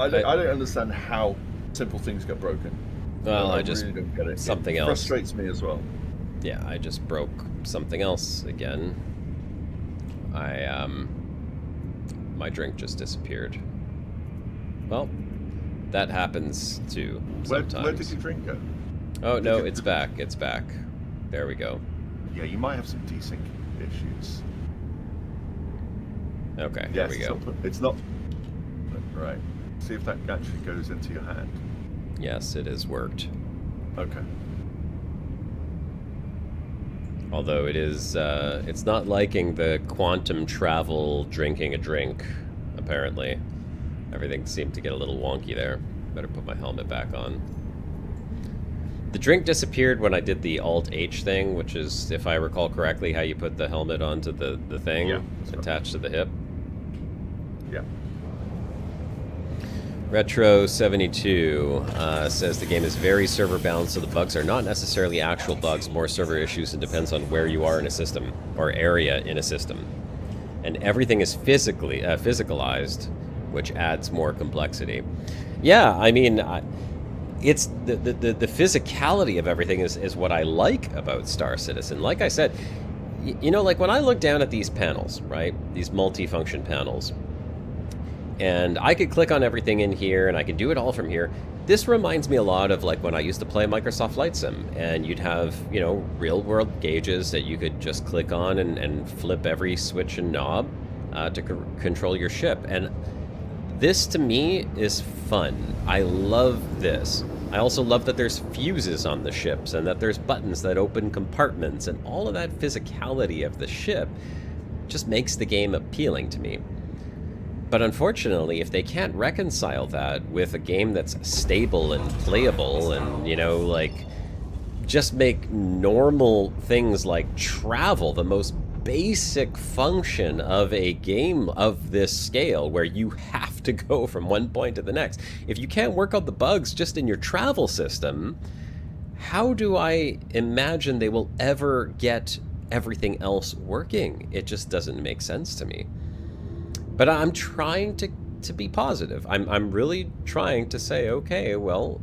don't understand how simple things get broken. Well, I I just really don't get it. something It else. frustrates me as well. Yeah, I just broke something else again. My drink just disappeared. Well, that happens too sometimes. Where did your drink go? Oh no, it's back. It's back. There we go. Yeah, you might have some desync issues. Okay, Yes, here we go. It's not right. See if that actually goes into your hand. Yes, it has worked. Okay. Although it is, it's not liking the quantum travel drinking a drink, apparently. Everything seemed to get a little wonky there. Better put my helmet back on. The drink disappeared when I did the Alt-H thing, which is, if I recall correctly, how you put the helmet onto the thing attached to the hip. Yeah. Retro72 says the game is very server bound, so the bugs are not necessarily actual bugs, more server issues, and depends on where you are in a system, or area in a system. And everything is physicalized, which adds more complexity. Yeah, I mean, it's the physicality of everything is what I like about Star Citizen. Like I said, you know, like when I look down at these panels, right, these multi-function panels, and I could click on everything in here, and I can do it all from here. This reminds me a lot of like when I used to play Microsoft Flight Sim, and you'd have, you know, real-world gauges that you could just click on and flip every switch and knob to control your ship. And this, to me, is fun. I love this. I also love that there's fuses on the ships, and that there's buttons that open compartments, and all of that physicality of the ship just makes the game appealing to me. But unfortunately, if they can't reconcile that with a game that's stable and playable and, you know, like, just make normal things like travel the most basic function of a game of this scale, where you have to go from one point to the next. If you can't work out the bugs just in your travel system, how do I imagine they will ever get everything else working? It just doesn't make sense to me. But I'm trying to be positive. I'm really trying to say, okay, well,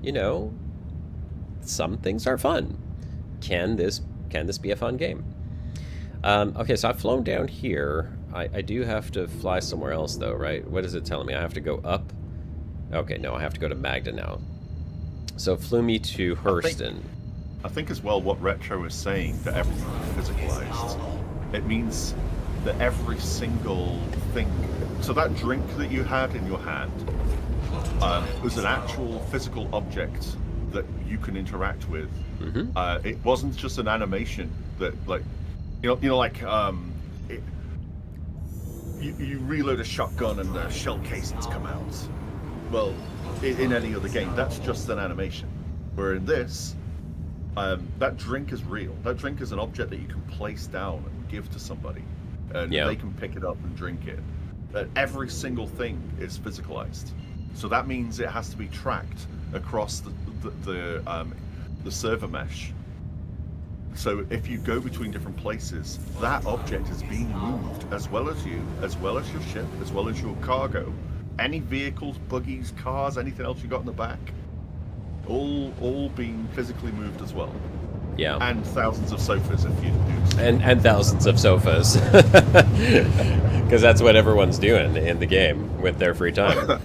you know, some things are fun. Can this be a fun game? Okay, so I've flown down here. I do have to fly somewhere else, though, right? What is it telling me? I have to go up? Okay, no, I have to go to Magda now. So it flew me to Hurston. I think as well what Retro is saying, that everything is physicalized. It means that every single thing... So that drink that you had in your hand was an actual physical object that you can interact with. Mm-hmm. It wasn't just an animation that, like, you know, like you reload a shotgun and the shell casings come out. Well, in any other game, that's just an animation. Where in this, that drink is real. That drink is an object that you can place down and give to somebody, and they can pick it up and drink it. Every single thing is physicalized, so that means it has to be tracked across the server mesh. So if you go between different places, that object is being moved, as well as you, as well as your ship, as well as your cargo, any vehicles, buggies, cars, anything else you got in the back, all being physically moved as well. Yeah. And thousands of sofas if you do. And thousands of sofas. Because that's what everyone's doing in the game with their free time.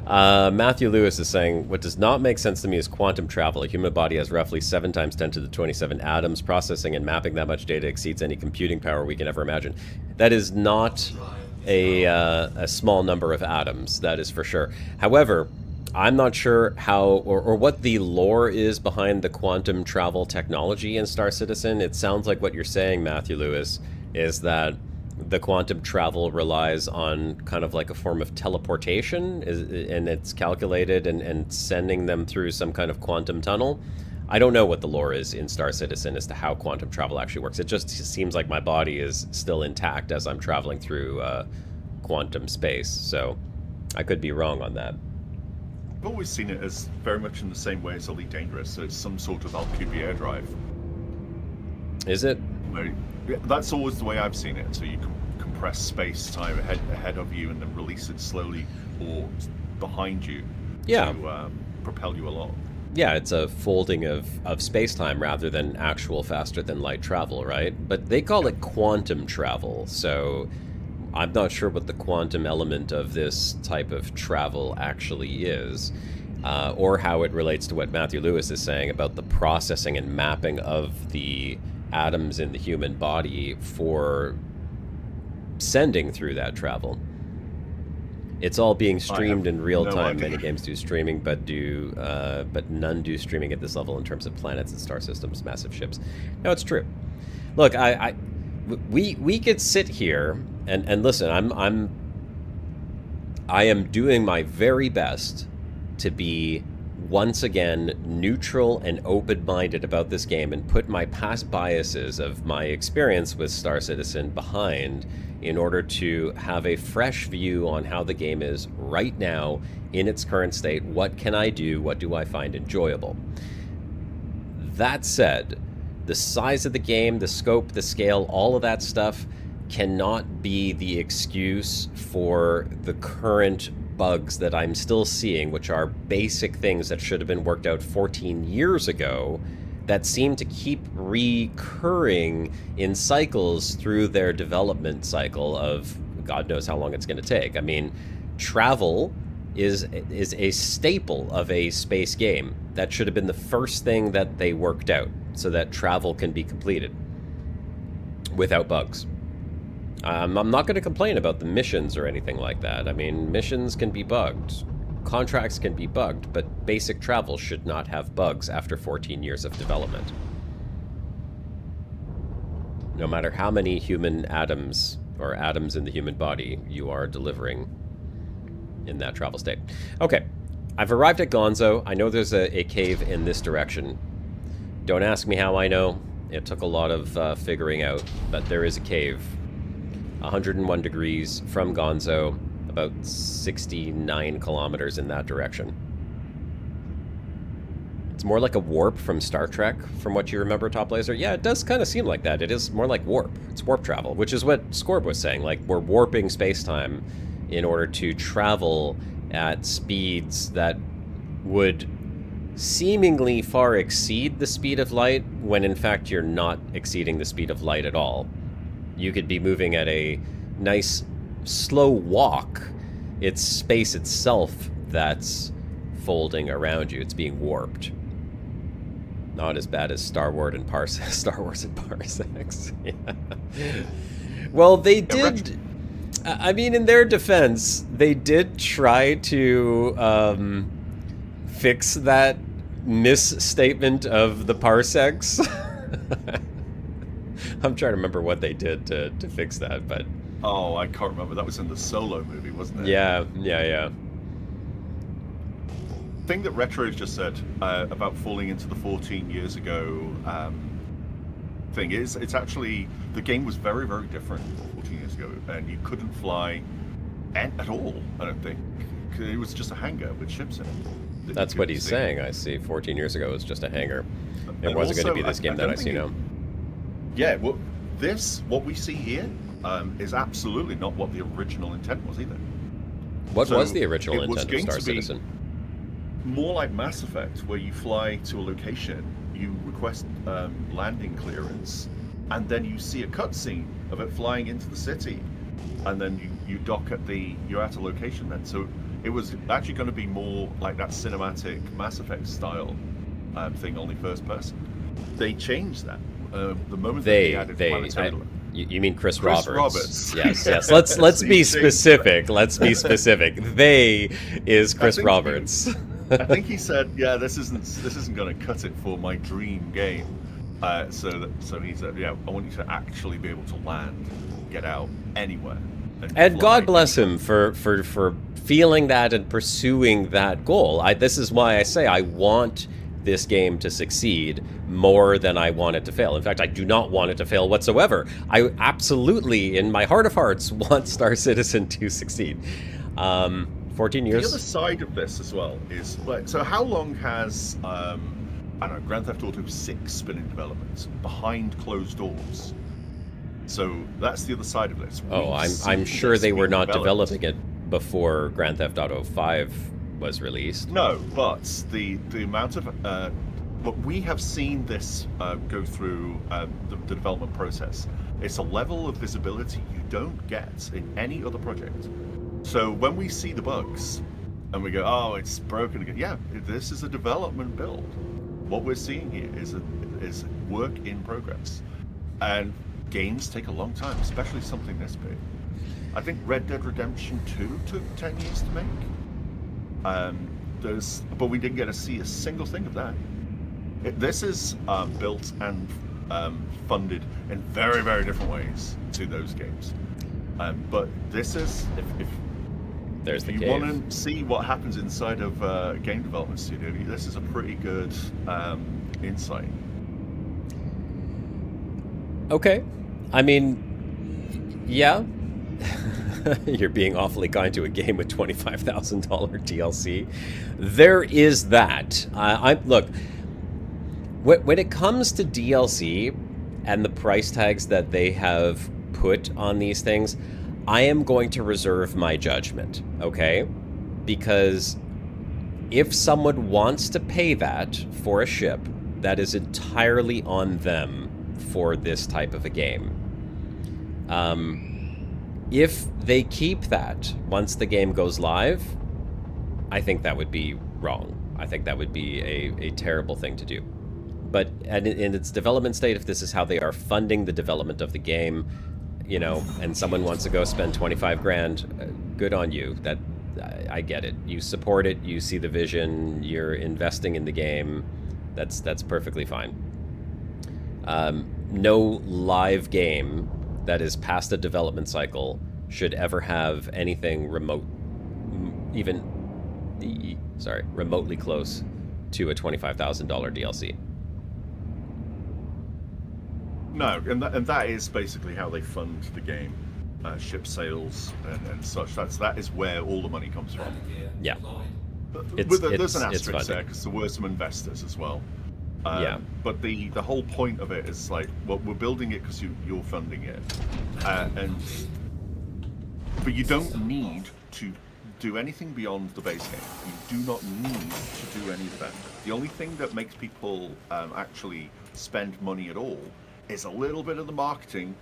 Matthew Lewis is saying, what does not make sense to me is quantum travel. A human body has roughly 7 times 10 to the 27 atoms. Processing and mapping that much data exceeds any computing power we can ever imagine. That is not a small number of atoms, that is for sure. However, I'm not sure how or what the lore is behind the quantum travel technology in Star Citizen. It sounds like what you're saying, Matthew Lewis, is that the quantum travel relies on kind of like a form of teleportation, and it's calculated and sending them through some kind of quantum tunnel. I don't know what the lore is in Star Citizen as to how quantum travel actually works. It just seems like my body is still intact as I'm traveling through quantum space, so I could be wrong on that. I've always seen it as very much in the same way as Elite Dangerous, so it's some sort of Alcubierre drive. Is it? That's always the way I've seen it. So you can compress space-time ahead of you and then release it slowly or behind you. Yeah. propel you along. Yeah, it's a folding of space-time rather than actual faster-than-light travel, right? But they call Yeah. it quantum travel, so I'm not sure what the quantum element of this type of travel actually is, or how it relates to what Matthew Lewis is saying about the processing and mapping of the atoms in the human body for sending through that travel. It's all being streamed in real time. Many games do streaming, but none do streaming at this level in terms of planets and star systems, massive ships. No, it's true. Look, we could sit here and listen. I am doing my very best to be once again neutral and open-minded about this game and put my past biases of my experience with Star Citizen behind in order to have a fresh view on how the game is right now in its current state. What can I do? What do I find enjoyable? That said, the size of the game, the scope, the scale, all of that stuff cannot be the excuse for the current bugs that I'm still seeing, which are basic things that should have been worked out 14 years ago that seem to keep recurring in cycles through their development cycle of God knows how long it's going to take. I mean, travel is a staple of a space game. That should have been the first thing that they worked out so that travel can be completed without bugs. I'm not going to complain about the missions or anything like that. I mean, missions can be bugged. Contracts can be bugged, but basic travel should not have bugs after 14 years of development. No matter how many human atoms or atoms in the human body you are delivering in that travel state. Okay, I've arrived at Gonzo. I know there's a cave in this direction. Don't ask me how I know. It took a lot of figuring out, but there is a cave. 101 degrees from Gonzo, about 69 kilometers in that direction. It's more like a warp from Star Trek, from what you remember, Top Laser. Yeah, it does kind of seem like that. It is more like warp. It's warp travel, which is what Scorb was saying. Like, we're warping space-time in order to travel at speeds that would seemingly far exceed the speed of light, when in fact you're not exceeding the speed of light at all. You could be moving at a nice slow walk. It's space itself that's folding around you. It's being warped. Not as bad as Star Wars and parsecs. Yeah. Well, they did. I mean, in their defense, they did try to fix that misstatement of the parsecs. I'm trying to remember what they did to fix that, but... Oh, I can't remember. That was in the Solo movie, wasn't it? Yeah. Thing that Retro just said about falling into the 14 years ago thing is, it's actually... The game was very, very different 14 years ago, and you couldn't fly at all, I don't think. It was just a hangar with ships in it. That's what he's saying, I see. 14 years ago, it was just a hangar. It wasn't going to be this game that I see now. Yeah, well, what we see here is absolutely not what the original intent was either. What was the original intent of Star Citizen? More like Mass Effect, where you fly to a location, you request landing clearance, and then you see a cutscene of it flying into the city, and then you dock you're at a location then. So it was actually going to be more like that cinematic Mass Effect style thing, only first person. They changed that. The moment they added planetary... You mean Chris Roberts? Yes. Let's be specific. Let's be specific. They is Chris Roberts. I think he said, "Yeah, this isn't going to cut it for my dream game." So he said, "Yeah, I want you to actually be able to land, get out anywhere." And God bless him for feeling that and pursuing that goal. This is why I say I want this game to succeed more than I want it to fail. In fact, I do not want it to fail whatsoever. I absolutely, in my heart of hearts, want Star Citizen to succeed. 14 years. The other side of this as well is, so how long has, I don't know, Grand Theft Auto 6 been in development behind closed doors? So that's the other side of this. I'm sure they were not developing it before Grand Theft Auto 5 was released. No, but the amount of but we have seen this go through the development process. It's a level of visibility you don't get in any other project. So when we see the bugs and we go, "Oh, it's broken again," yeah, this is a development build. What we're seeing here is work in progress, and games take a long time, especially something this big. I think Red Dead Redemption 2 took 10 years to make. But we didn't get to see a single thing of that. This is built and funded in very, very different ways to those games. But this is, if you want to see what happens inside of a game development studio, this is a pretty good insight. Okay. I mean, yeah. You're being awfully kind to a game with $25,000 DLC. There is that. Look, when it comes to DLC and the price tags that they have put on these things, I am going to reserve my judgment, okay? Because if someone wants to pay that for a ship, that is entirely on them for this type of a game. If they keep that once the game goes live, I think that would be wrong. I think that would be a terrible thing to do. But in its development state, if this is how they are funding the development of the game, you know, and someone wants to go spend 25 grand, good on you. That I get it. You support it, you see the vision, you're investing in the game. That's perfectly fine. No live game that is past a development cycle should ever have anything remotely close to a $25,000 DLC. No, and that is basically how they fund the game, ship sales and such. That is where all the money comes from. Yeah, there's an asterisk there because there were some investors as well. Yeah. But the whole point of it is like, well, we're building it because you're funding it, but you don't need to do anything beyond the base game. You do not need to do any of that. The only thing that makes people actually spend money at all is a little bit of the marketing,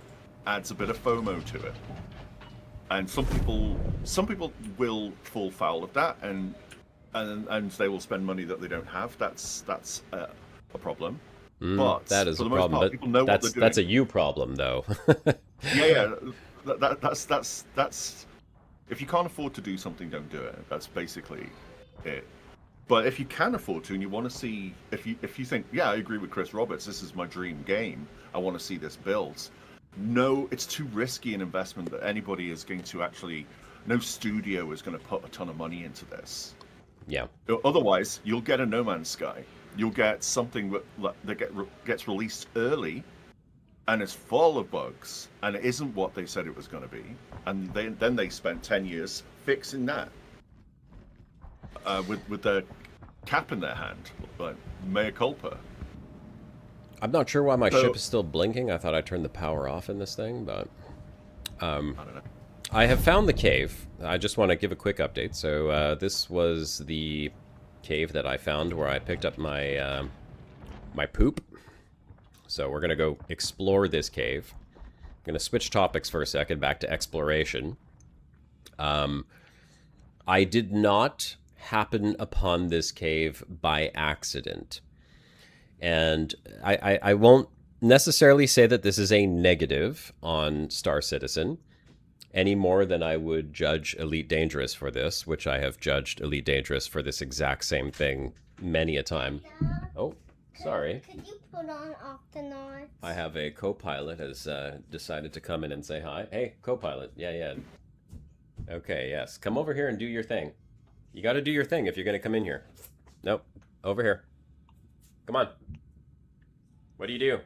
adds a bit of FOMO to it, and some people will fall foul of that, and they will spend money that they don't have. That's a problem. But that is for a the most problem. part, people know what they're doing. That's a you problem, though. Yeah. That's if you can't afford to do something, don't do it. That's basically it. But if you can afford to, and you want to see, if you think, yeah, I agree with Chris Roberts, this is my dream game, I want to see this built. No, it's too risky an investment that anybody is going to actually. No studio is going to put a ton of money into this. Yeah. Otherwise, you'll get a No Man's Sky. You'll get something that gets released early, and it's full of bugs, and it isn't what they said it was going to be. And then they spent 10 years fixing that with their cap in their hand, like mea culpa. I'm not sure why my ship is still blinking. I thought I turned the power off in this thing, but I don't know. I have found the cave. I just want to give a quick update. So this was the cave that I found where I picked up my my poop. So we're going to go explore this cave. I'm going to switch topics for a second, back to exploration. I did not happen upon this cave by accident. And I won't necessarily say that this is a negative on Star Citizen, any more than I would judge Elite Dangerous for this, which I have judged Elite Dangerous for this exact same thing many a time. Oh, sorry. Could you put on Octonauts? I have a co-pilot has decided to come in and say hi. Hey, co-pilot. Yeah. Okay, yes. Come over here and do your thing. You got to do your thing if you're going to come in here. Nope. Over here. Come on. What do you do?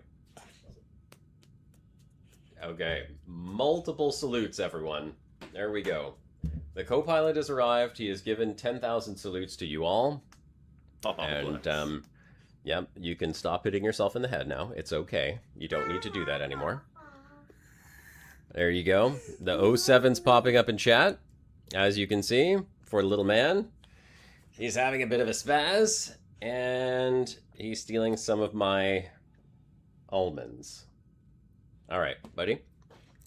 Okay. Multiple salutes, everyone. There we go. The co-pilot has arrived. He has given 10,000 salutes to you all. And, yeah, you can stop hitting yourself in the head now. It's okay. You don't need to do that anymore. There you go. The 07's popping up in chat, as you can see, for little man. He's having a bit of a spaz, and he's stealing some of my almonds. All right, buddy.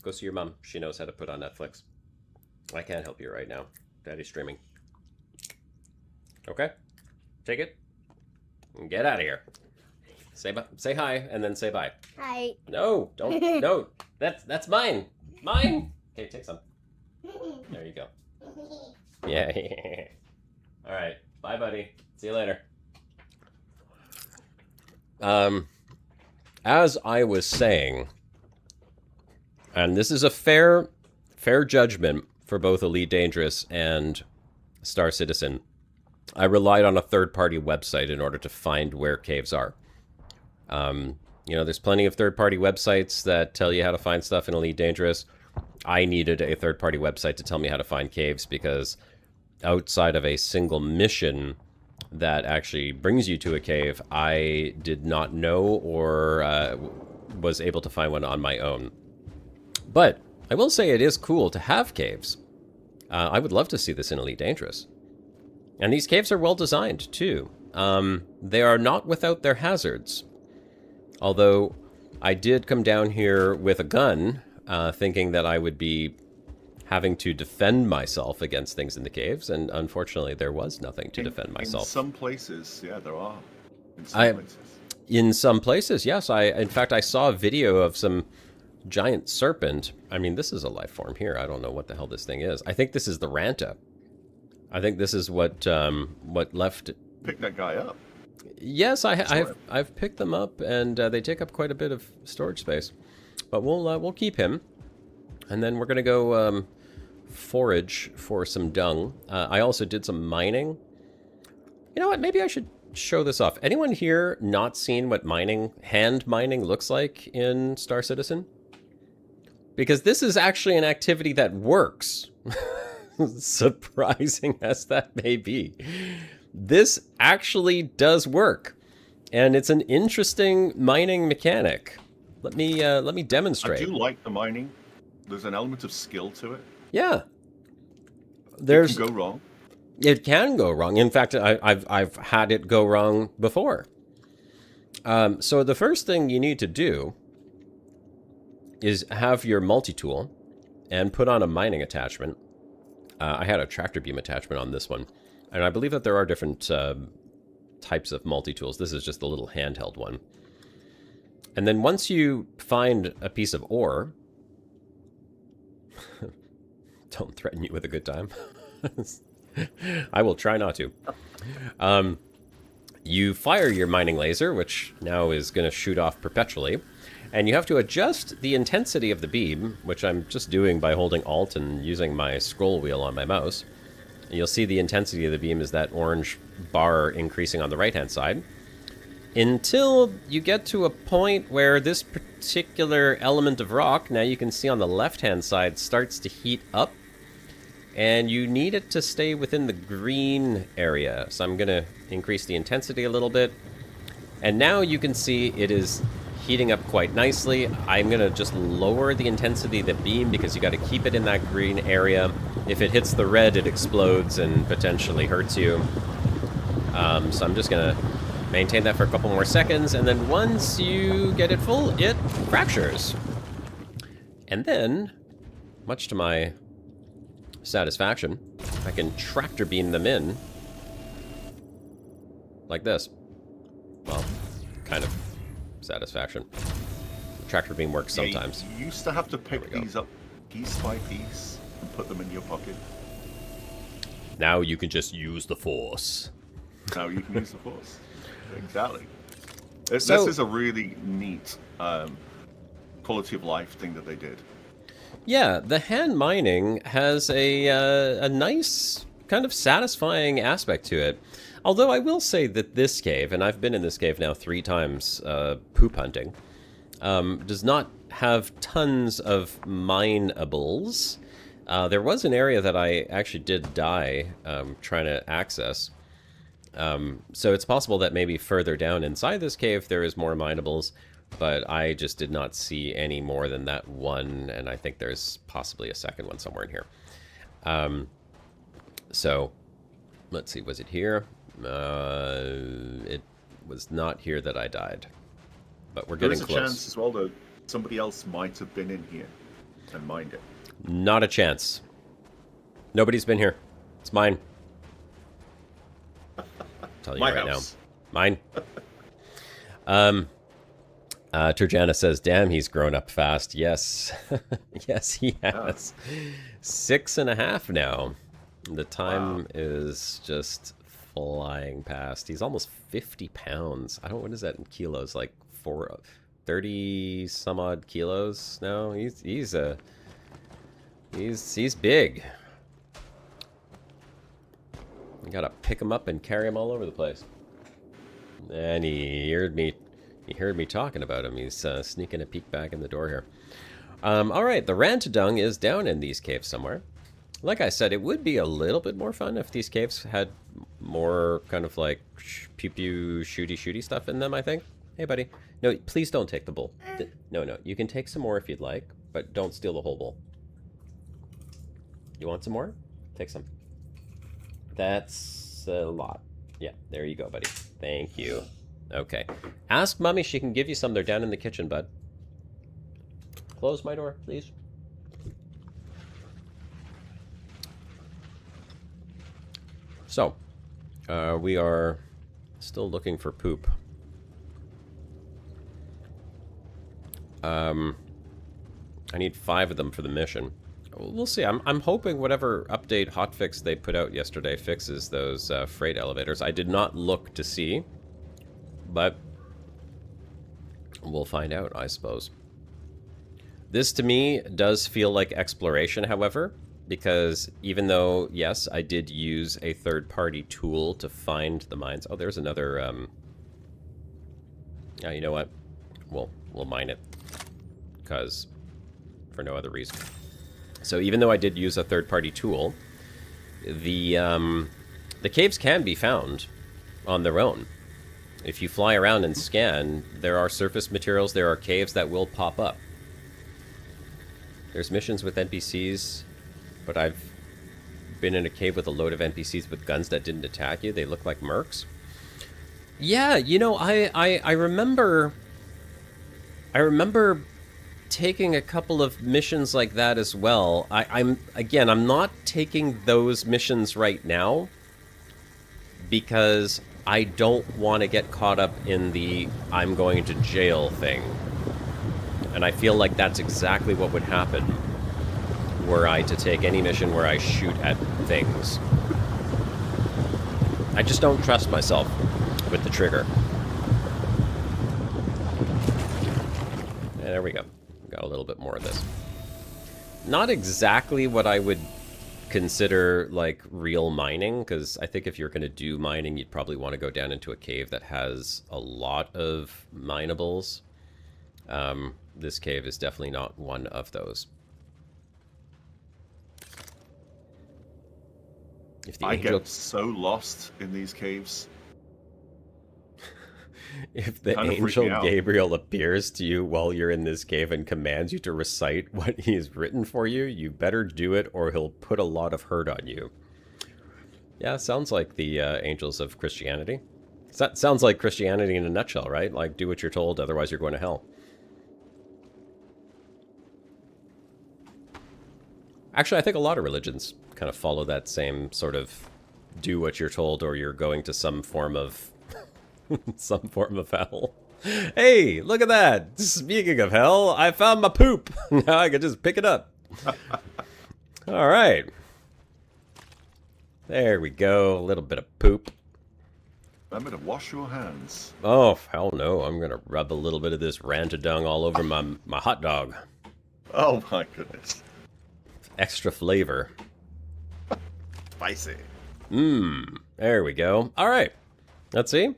Go see your mom. She knows how to put on Netflix. I can't help you right now. Daddy's streaming. Okay? Take it. And get out of here. Say hi, and then say bye. Hi. No, don't. No, that's mine. Mine. Okay, take some. There you go. Yeah. All right. Bye, buddy. See you later. As I was saying, and this is a fair judgment for both Elite Dangerous and Star Citizen, I relied on a third-party website in order to find where caves are. You know, there's plenty of third-party websites that tell you how to find stuff in Elite Dangerous. I needed a third-party website to tell me how to find caves because outside of a single mission that actually brings you to a cave, I did not know or was able to find one on my own. But I will say it is cool to have caves. I would love to see this in Elite Dangerous. And these caves are well designed, too. They are not without their hazards. Although I did come down here with a gun, thinking that I would be having to defend myself against things in the caves, and unfortunately there was nothing to defend myself. In some places, yeah, there are. In some places. In some places, yes. In fact, I saw a video of some giant serpent. I mean, this is a life form here. I don't know what the hell this thing is. I think this is the Ranta. I think this is what left. Pick that guy up. Yes, I've picked them up, and they take up quite a bit of storage space. But we'll keep him, and then we're gonna go forage for some dung. I also did some mining. You know what? Maybe I should show this off. Anyone here not seen what hand mining looks like in Star Citizen? Because this is actually an activity that works. Surprising as that may be. This actually does work. And it's an interesting mining mechanic. Let me demonstrate. I do like the mining. There's an element of skill to it. Yeah. It can go wrong. It can go wrong. In fact, I've had it go wrong before. So the first thing you need to do is have your multi-tool and put on a mining attachment. I had a tractor beam attachment on this one. And I believe that there are different types of multi-tools. This is just the little handheld one. And then once you find a piece of ore... Don't threaten you with a good time. I will try not to. You fire your mining laser, which now is going to shoot off perpetually. And you have to adjust the intensity of the beam, which I'm just doing by holding Alt and using my scroll wheel on my mouse. And you'll see the intensity of the beam is that orange bar increasing on the right-hand side. Until you get to a point where this particular element of rock, now you can see on the left-hand side, starts to heat up. And you need it to stay within the green area. So I'm going to increase the intensity a little bit. And now you can see it is heating up quite nicely. I'm going to just lower the intensity of the beam because you got to keep it in that green area. If it hits the red, it explodes and potentially hurts you. So I'm just going to maintain that for a couple more seconds. And then once you get it full, it fractures. And then, much to my satisfaction, I can tractor beam them in like this. Well, kind of satisfaction. The tractor beam works sometimes. You used to have to pick these up piece by piece and put them in your pocket. Now you can just use the Force. Now you can use the Force. Exactly. This is a really neat quality of life thing that they did. Yeah, the hand mining has a nice, kind of satisfying aspect to it. Although I will say that this cave, and I've been in this cave now 3 times poop hunting, does not have tons of mineables. There was an area that I actually did die trying to access. So it's possible that maybe further down inside this cave there is more mineables. But I just did not see any more than that one, and I think there's possibly a second one somewhere in here. So Let's see, was it here? It was not here that I died. But we're getting close. close. There's a chance as well that somebody else might have been in here and mined it. Not a chance. Nobody's been here. It's mine. I'm telling you My right house. now. Mine. Turjana says, damn, he's grown up fast. Yes. Yes, he has. 6.5 now. The time is just flying past. He's almost 50 pounds. I don't, what is that in kilos? Like 30 some odd kilos now. He's big. You gotta pick him up and carry him all over the place. And he heard me talking about him. He's sneaking a peek back in the door here. All right, the Rantadung is down in these caves somewhere. Like I said, it would be a little bit more fun if these caves had more kind of like pew-pew, shooty stuff in them, I think. Hey, buddy. No, please don't take the bowl. No, you can take some more if you'd like, but don't steal the whole bowl. You want some more? Take some. That's a lot. Yeah, there you go, buddy. Thank you. Okay. Ask Mommy, she can give you some. They're down in the kitchen, bud. Close my door, please. So, we are still looking for poop. I need 5 of them for the mission. We'll see. I'm hoping whatever update hotfix they put out yesterday fixes those freight elevators. I did not look to see, but we'll find out, I suppose. This, to me, does feel like exploration, however, because even though, yes, I did use a third-party tool to find the mines. Oh, there's another, yeah, you know what? We'll mine it, because for no other reason. So even though I did use a third-party tool, the caves can be found on their own. If you fly around and scan, there are surface materials, there are caves that will pop up. There's missions with NPCs, but I've been in a cave with a load of NPCs with guns that didn't attack you. They look like mercs. Yeah, you know, I remember taking a couple of missions like that as well. I'm not taking those missions right now because I don't want to get caught up in the I'm going to jail thing. And I feel like that's exactly what would happen were I to take any mission where I shoot at things. I just don't trust myself with the trigger. And there we go. Got a little bit more of this. Not exactly what I would consider like real mining, because I think if you're going to do mining, you'd probably want to go down into a cave that has a lot of minables. This cave is definitely not one of those. If the I angel... get so lost in these caves. If the Kinda freak angel me out. Gabriel appears to you while you're in this cave and commands you to recite what he's written for you, you better do it or he'll put a lot of hurt on you. Yeah, sounds like the angels of Christianity. Sounds like Christianity in a nutshell, right? Like, do what you're told, otherwise you're going to hell. Actually, I think a lot of religions kind of follow that same sort of do what you're told or you're going to some form of some form of hell. Hey, look at that. Speaking of hell, I found my poop. Now I can just pick it up. All right. There we go. A little bit of poop. Remember to wash your hands. Oh, hell no. I'm going to rub a little bit of this rantadung all over my hot dog. Oh my goodness. Extra flavor. Spicy. There we go. All right. Let's see.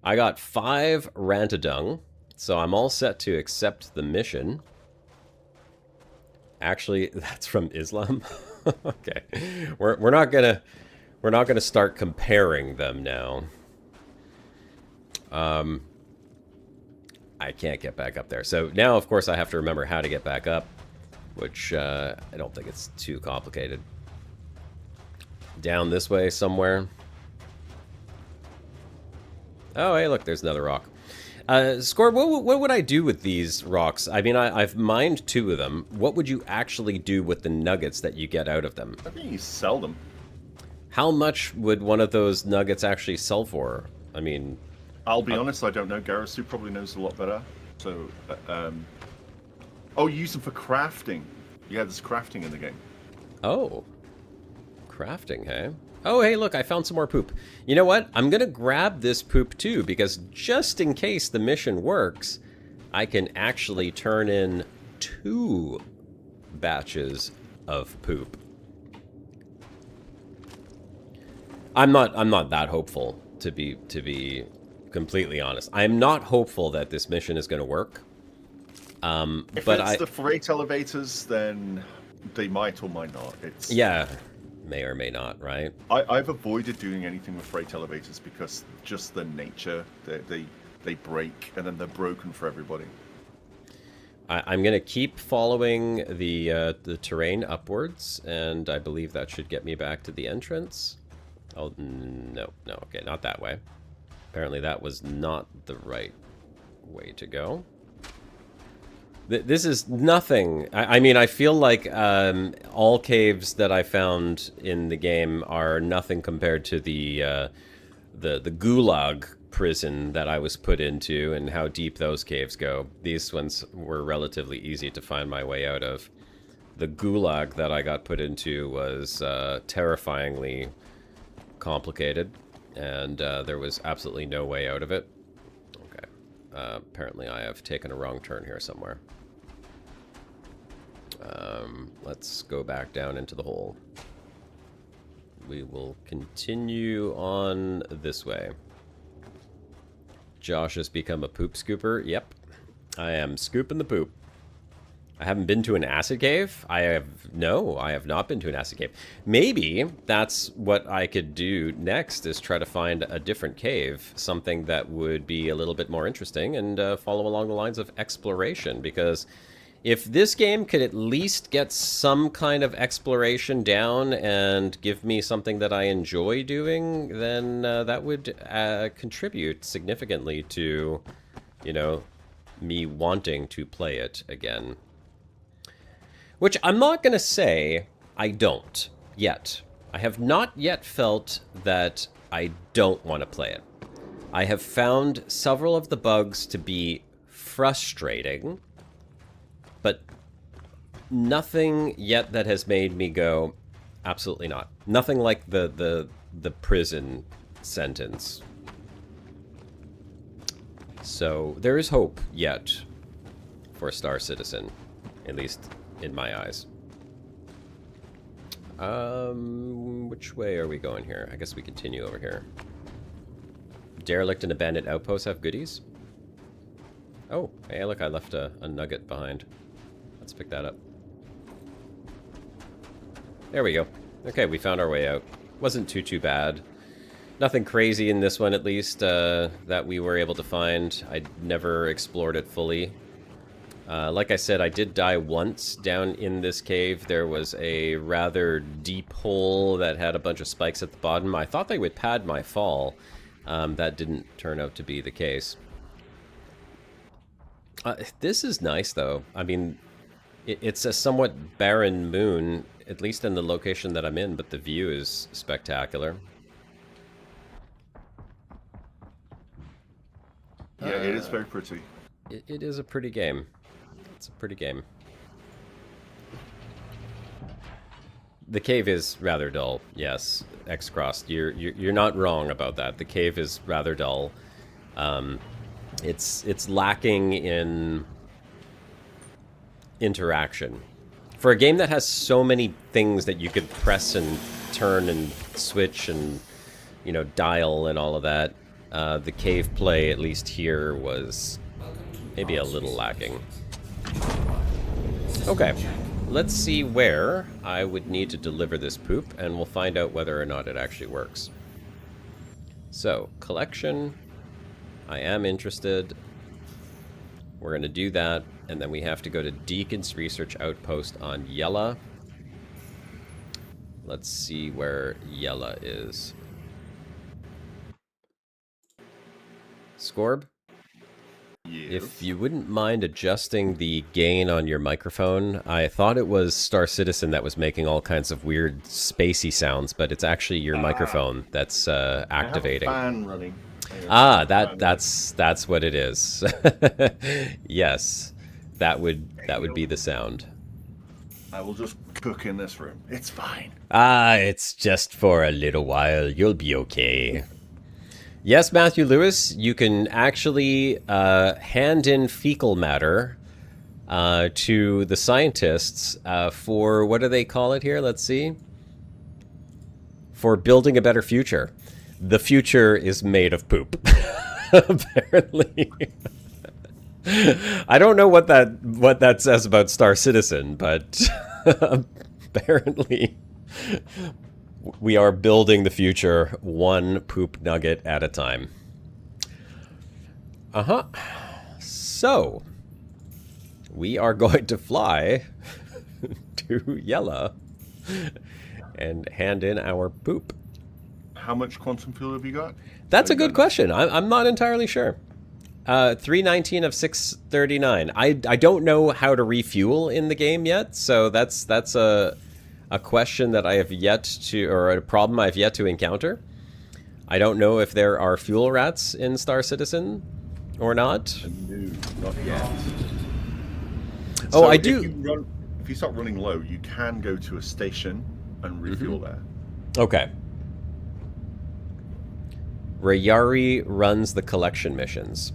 I got 5 rantadung, so I'm all set to accept the mission. Actually, that's from Islam. Okay. We're not gonna start comparing them now. I can't get back up there. So now, of course, I have to remember how to get back up, which I don't think it's too complicated. down this way somewhere. Oh, hey, look, there's another rock. Score, what would I do with these rocks? I mean, I've mined 2 of them. What would you actually do with the nuggets that you get out of them? I think you sell them. How much would one of those nuggets actually sell for? I mean... I'll be honest, I don't know. Garasu probably knows a lot better. So, oh, you use them for crafting. Yeah, there's crafting in the game. Oh. Crafting, hey? Oh, hey, look, I found some more poop. You know what? I'm going to grab this poop, too, because just in case the mission works, I can actually turn in 2 batches of poop. I'm not that hopeful, to be completely honest. I'm not hopeful that this mission is going to work. If but it's the freight elevators, then they might or might not. It's yeah, may or may not, right? I've avoided doing anything with freight elevators because just the nature, they break and then they're broken for everybody. I'm going to keep following the terrain upwards, and I believe that should get me back to the entrance. Oh, no, okay, not that way. Apparently that was not the right way to go. This is nothing. I mean, I feel like all caves that I found in the game are nothing compared to the gulag prison that I was put into and how deep those caves go. These ones were relatively easy to find my way out of. The gulag that I got put into was terrifyingly complicated, and there was absolutely no way out of it. Okay. Apparently I have taken a wrong turn here somewhere. Let's go back down into the hole. We will continue on this way. Josh has become a poop scooper. Yep. I am scooping the poop. I haven't been to an acid cave. I have not been to an acid cave. Maybe that's what I could do next, is try to find a different cave, something that would be a little bit more interesting and follow along the lines of exploration, because if this game could at least get some kind of exploration down and give me something that I enjoy doing, then that would contribute significantly to, you know, me wanting to play it again. Which I'm not going to say I don't yet. I have not yet felt that I don't want to play it. I have found several of the bugs to be frustrating, but nothing yet that has made me go, absolutely not. Nothing like the prison sentence. So there is hope yet for Star Citizen, at least in my eyes. Which way are we going here? I guess we continue over here. Derelict and abandoned outposts have goodies. Oh, hey, look, I left a nugget behind. Let's pick that up. There we go. Okay, we found our way out. Wasn't too bad. Nothing crazy in this one, at least, that we were able to find. I never explored it fully. Like I said, I did die once down in this cave. There was a rather deep hole that had a bunch of spikes at the bottom. I thought they would pad my fall. That didn't turn out to be the case. This is nice, though. I mean, it's a somewhat barren moon, at least in the location that I'm in, but the view is spectacular. Yeah, it is very pretty. It is a pretty game. It's a pretty game. The cave is rather dull, yes. X-Crossed, you're not wrong about that. The cave is rather dull. It's lacking in interaction. For a game that has so many things that you could press and turn and switch and, you know, dial and all of that, the cave play, at least here, was maybe a little lacking. Okay, let's see where I would need to deliver this poop, and we'll find out whether or not it actually works. So, collection. I am interested. We're going to do that, and then we have to go to Deacon's Research Outpost on Yella. Let's see where Yella is. Scorb? Yes. If you wouldn't mind adjusting the gain on your microphone, I thought it was Star Citizen that was making all kinds of weird spacey sounds, but it's actually your microphone that's activating. I have a fan running. That's what it is. Yes, that would be the sound. I will just cook in this room. It's fine. It's just for a little while. You'll be okay. Yes, Matthew Lewis, you can actually hand in fecal matter to the scientists for, what do they call it here? Let's see. For building a better future. The future is made of poop, apparently. I don't know what that says about Star Citizen, but apparently we are building the future one poop nugget at a time. So, we are going to fly to Yella and hand in our poop. How much quantum fuel have you got? That's a good question. I'm not entirely sure. 319 of 639. I don't know how to refuel in the game yet, so that's a question that I have yet to, or a problem I've yet to encounter. I don't know if there are fuel rats in Star Citizen or not. No, not yet. Oh, So I do. If you start running low, you can go to a station and refuel there. Okay. Rayari runs the collection missions.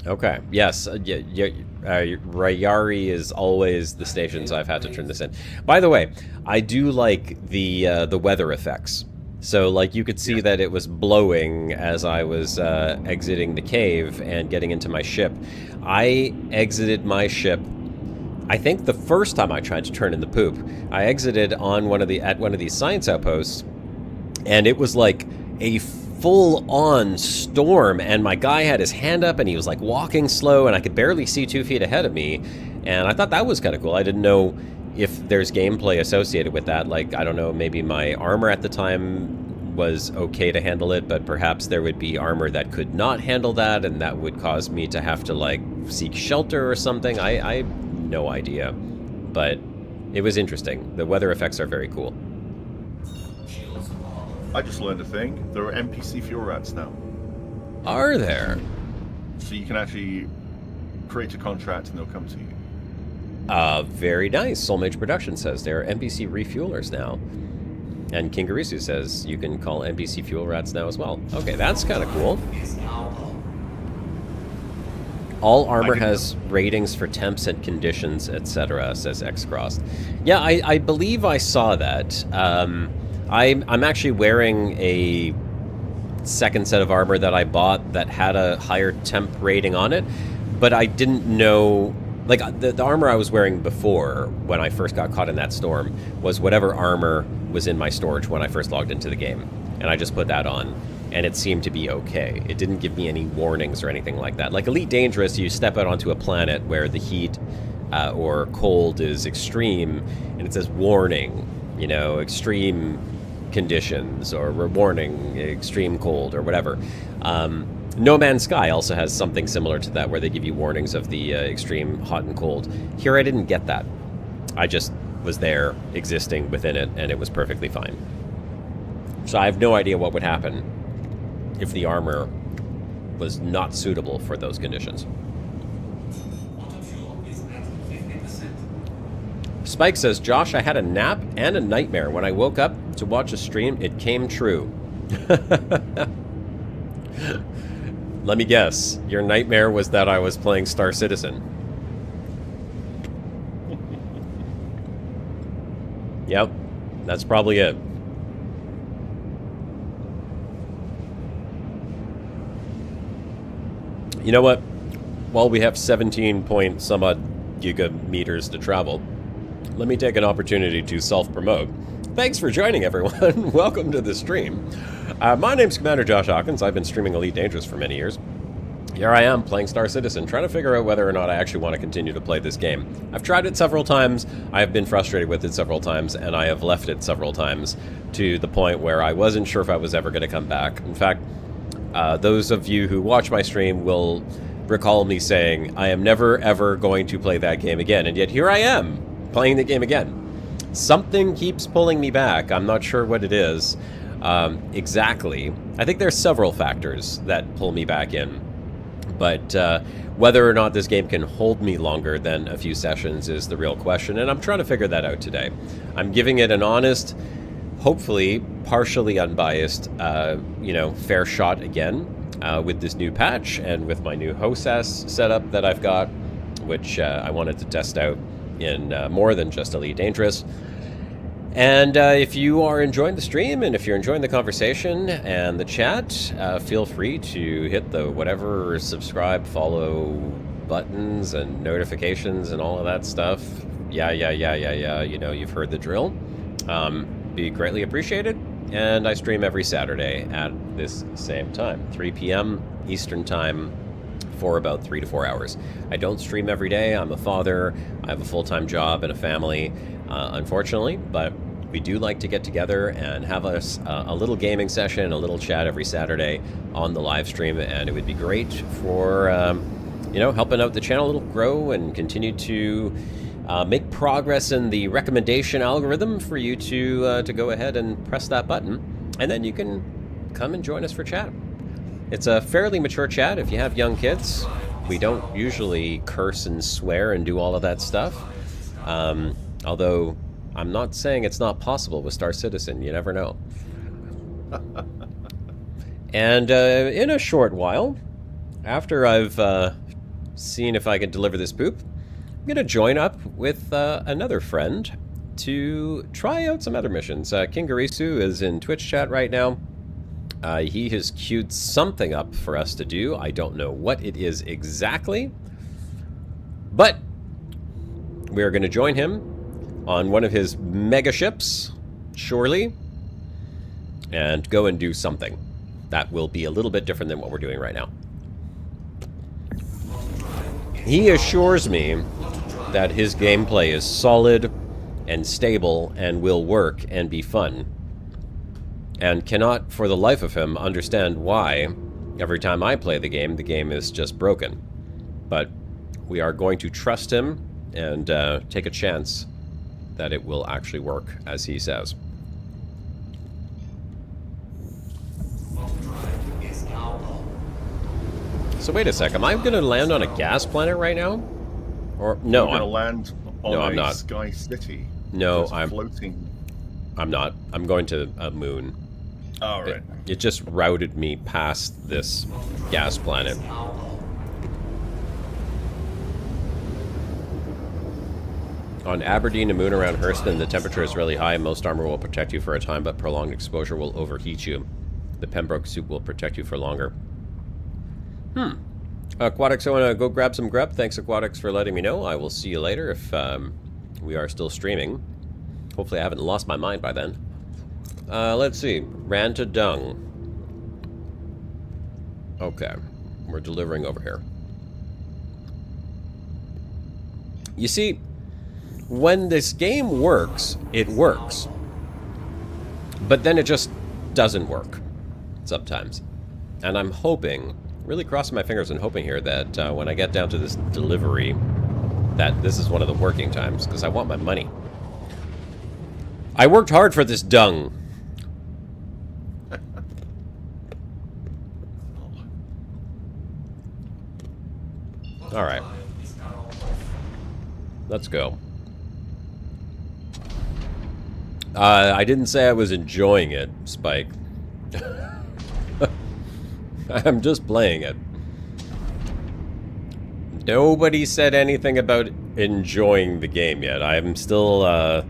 Okay. Yes. Rayari is always the stations I've had to turn this in. By the way, I do like the weather effects. So, like, you could see that it was blowing as I was exiting the cave and getting into my ship. I exited my ship. I think the first time I tried to turn in the poop, I exited on one of these science outposts, and it was like a full-on storm, and my guy had his hand up and he was like walking slow, and I could barely see 2 feet ahead of me, and I thought that was kind of cool. I didn't know if there's gameplay associated with that. Like, I don't know, maybe my armor at the time was okay to handle it, but perhaps there would be armor that could not handle that, and that would cause me to have to, like, seek shelter or something. I have no idea, but it was interesting. The weather effects are very cool. I just learned a thing. There are NPC fuel rats now. Are there? So you can actually create a contract and they'll come to you. Very nice. Soul Mage Production says there are NPC refuelers now. And Kingarusu says you can call NPC fuel rats now as well. Okay, that's kind of cool. All armor has ratings for temps and conditions, etc., says X-Crossed. Yeah, I believe I saw that. I'm actually wearing a second set of armor that I bought that had a higher temp rating on it, but I didn't know... Like, the armor I was wearing before, when I first got caught in that storm, was whatever armor was in my storage when I first logged into the game. And I just put that on, and it seemed to be okay. It didn't give me any warnings or anything like that. Like Elite Dangerous, you step out onto a planet where the heat or cold is extreme, and it says warning, you know, extreme conditions, or warning, extreme cold, or whatever. No Man's Sky also has something similar to that, where they give you warnings of the extreme hot and cold. Here I didn't get that. I just was there, existing within it, and it was perfectly fine. So I have no idea what would happen if the armor was not suitable for those conditions. Spike says, Josh, I had a nap and a nightmare. When I woke up to watch a stream, it came true. Let me guess. Your nightmare was that I was playing Star Citizen. Yep. That's probably it. You know what? While we have 17 point some odd gigameters to travel, let me take an opportunity to self-promote. Thanks for joining, everyone. Welcome to the stream. My name's Commander Josh Hawkins. I've been streaming Elite Dangerous for many years. Here I am playing Star Citizen, trying to figure out whether or not I actually want to continue to play this game. I've tried it several times, I have been frustrated with it several times, and I have left it several times to the point where I wasn't sure if I was ever going to come back. In fact, those of you who watch my stream will recall me saying, I am never ever going to play that game again, and yet here I am, playing the game again. Something keeps pulling me back. I'm not sure what it is exactly. I think there's several factors that pull me back in. But whether or not this game can hold me longer than a few sessions is the real question, and I'm trying to figure that out today. I'm giving it an honest, hopefully partially unbiased, fair shot again with this new patch and with my new hostess setup that I've got, which I wanted to test out in more than just Elite Dangerous. And if you are enjoying the stream and if you're enjoying the conversation and the chat, feel free to hit the whatever subscribe, follow buttons and notifications and all of that stuff. Yeah. You know, you've heard the drill. Be greatly appreciated. And I stream every Saturday at this same time, 3 p.m. Eastern Time, for about 3 to 4 hours. I don't stream every day. I'm a father. I have a full-time job and a family, unfortunately, but we do like to get together and have a little gaming session, a little chat every Saturday on the live stream, and it would be great for helping out the channel a little grow and continue to make progress in the recommendation algorithm for you to go ahead and press that button, and then you can come and join us for chat. It's a fairly mature chat. If you have young kids, we don't usually curse and swear and do all of that stuff. Although I'm not saying it's not possible with Star Citizen. You never know. And in a short while, after I've seen if I can deliver this poop, I'm going to join up with another friend to try out some other missions. Kingarisu is in Twitch chat right now. He has queued something up for us to do. I don't know what it is exactly, but we're going to join him on one of his mega ships, surely, and go and do something that will be a little bit different than what we're doing right now. He assures me that his gameplay is solid and stable and will work and be fun, and cannot for the life of him understand why every time I play the game is just broken. But we are going to trust him and take a chance that it will actually work as he says. So wait a sec, am I going to land on a gas planet right now? Or no, I'm going to land on not. Sky City. No, I'm floating. I'm not. I'm going to a moon. All right. It just routed me past this gas planet. On Aberdeen, a moon around Hurston, the temperature is really high. Most armor will protect you for a time, but prolonged exposure will overheat you. The Pembroke suit will protect you for longer. Aquatics, I want to go grab some grub. Thanks, Aquatics, for letting me know. I will see you later if we are still streaming. Hopefully I haven't lost my mind by then. Let's see. Ran to dung. Okay. We're delivering over here. You see, when this game works, it works. But then it just doesn't work. Sometimes. And I'm hoping, really crossing my fingers and hoping here that when I get down to this delivery, that this is one of the working times, because I want my money. I worked hard for this dung. Alright. Let's go. I didn't say I was enjoying it, Spike. I'm just playing it. Nobody said anything about enjoying the game yet. I'm still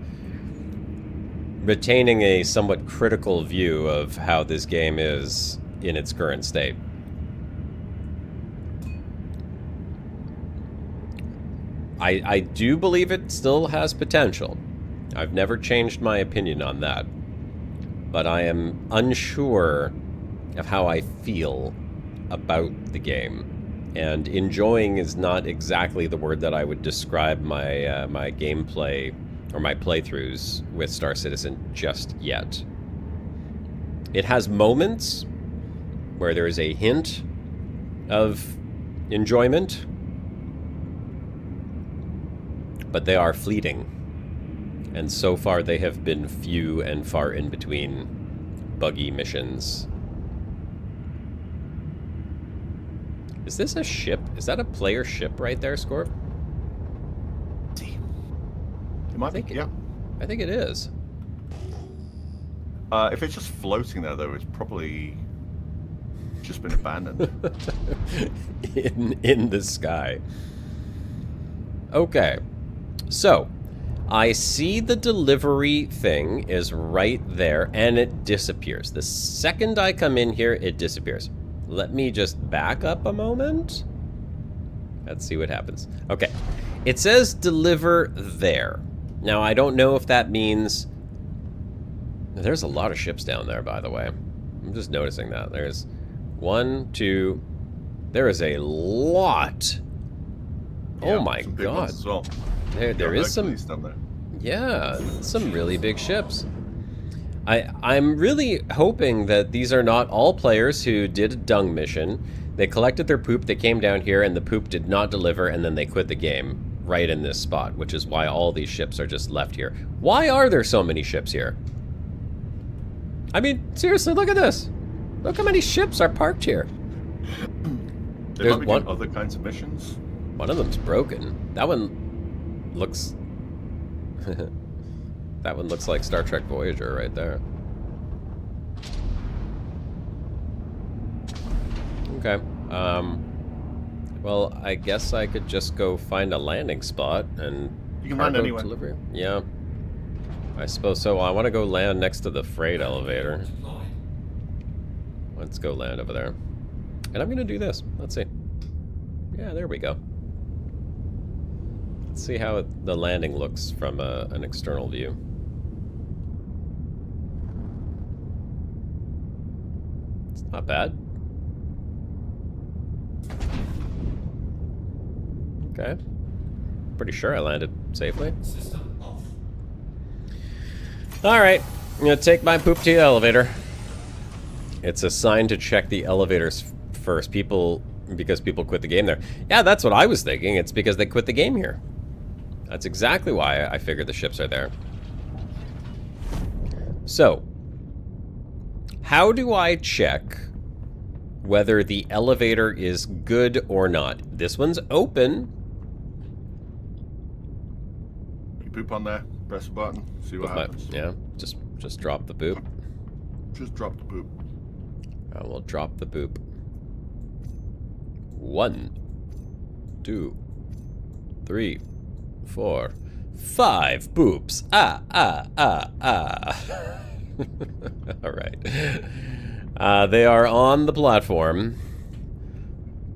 retaining a somewhat critical view of how this game is in its current state. I do believe it still has potential. I've never changed my opinion on that. But I am unsure of how I feel about the game. And enjoying is not exactly the word that I would describe my my gameplay or my playthroughs with Star Citizen just yet. It has moments where there is a hint of enjoyment, but they are fleeting. And so far they have been few and far in between buggy missions. Is this a ship? Is that a player ship right there, Scorp? It might be, yeah. I think it is. If it's just floating there, though, it's probably just been abandoned. in the sky. Okay. So, I see the delivery thing is right there, and it disappears. The second I come in here, it disappears. Let me just back up a moment. Let's see what happens. Okay. It says deliver there. Now, I don't know if that means... There's a lot of ships down there, by the way. I'm just noticing that. There's 1, 2... There is a lot. Yeah, oh my some big god. ones as well. There is some... Down there. Yeah, some really big ships. I'm really hoping that these are not all players who did a dung mission. They collected their poop, they came down here, and the poop did not deliver, and then they quit the game right in this spot, which is why all these ships are just left here. Why are there so many ships here? I mean, seriously, look at this. Look how many ships are parked here. They might be doing other kinds of missions. One of them's broken. That one looks... That one looks like Star Trek Voyager right there. Okay. Well, I guess I could just go find a landing spot and... You can land anywhere. Delivery. Yeah. I suppose so. I want to go land next to the freight elevator. Let's go land over there. And I'm going to do this. Let's see. Yeah, there we go. Let's see how the landing looks from an external view. It's not bad. Okay. Pretty sure I landed safely. Alright, I'm gonna take my poop to the elevator. It's a sign to check the elevators first. Because people quit the game there. Yeah, that's what I was thinking. It's because they quit the game here. That's exactly why I figured the ships are there. So, how do I check whether the elevator is good or not? This one's open. You poop on there, press a button, see what happens. Yeah, just drop the boop. Just drop the poop. I will drop the boop. 1, 2, 3, 4, 5 boops. All right. They are on the platform.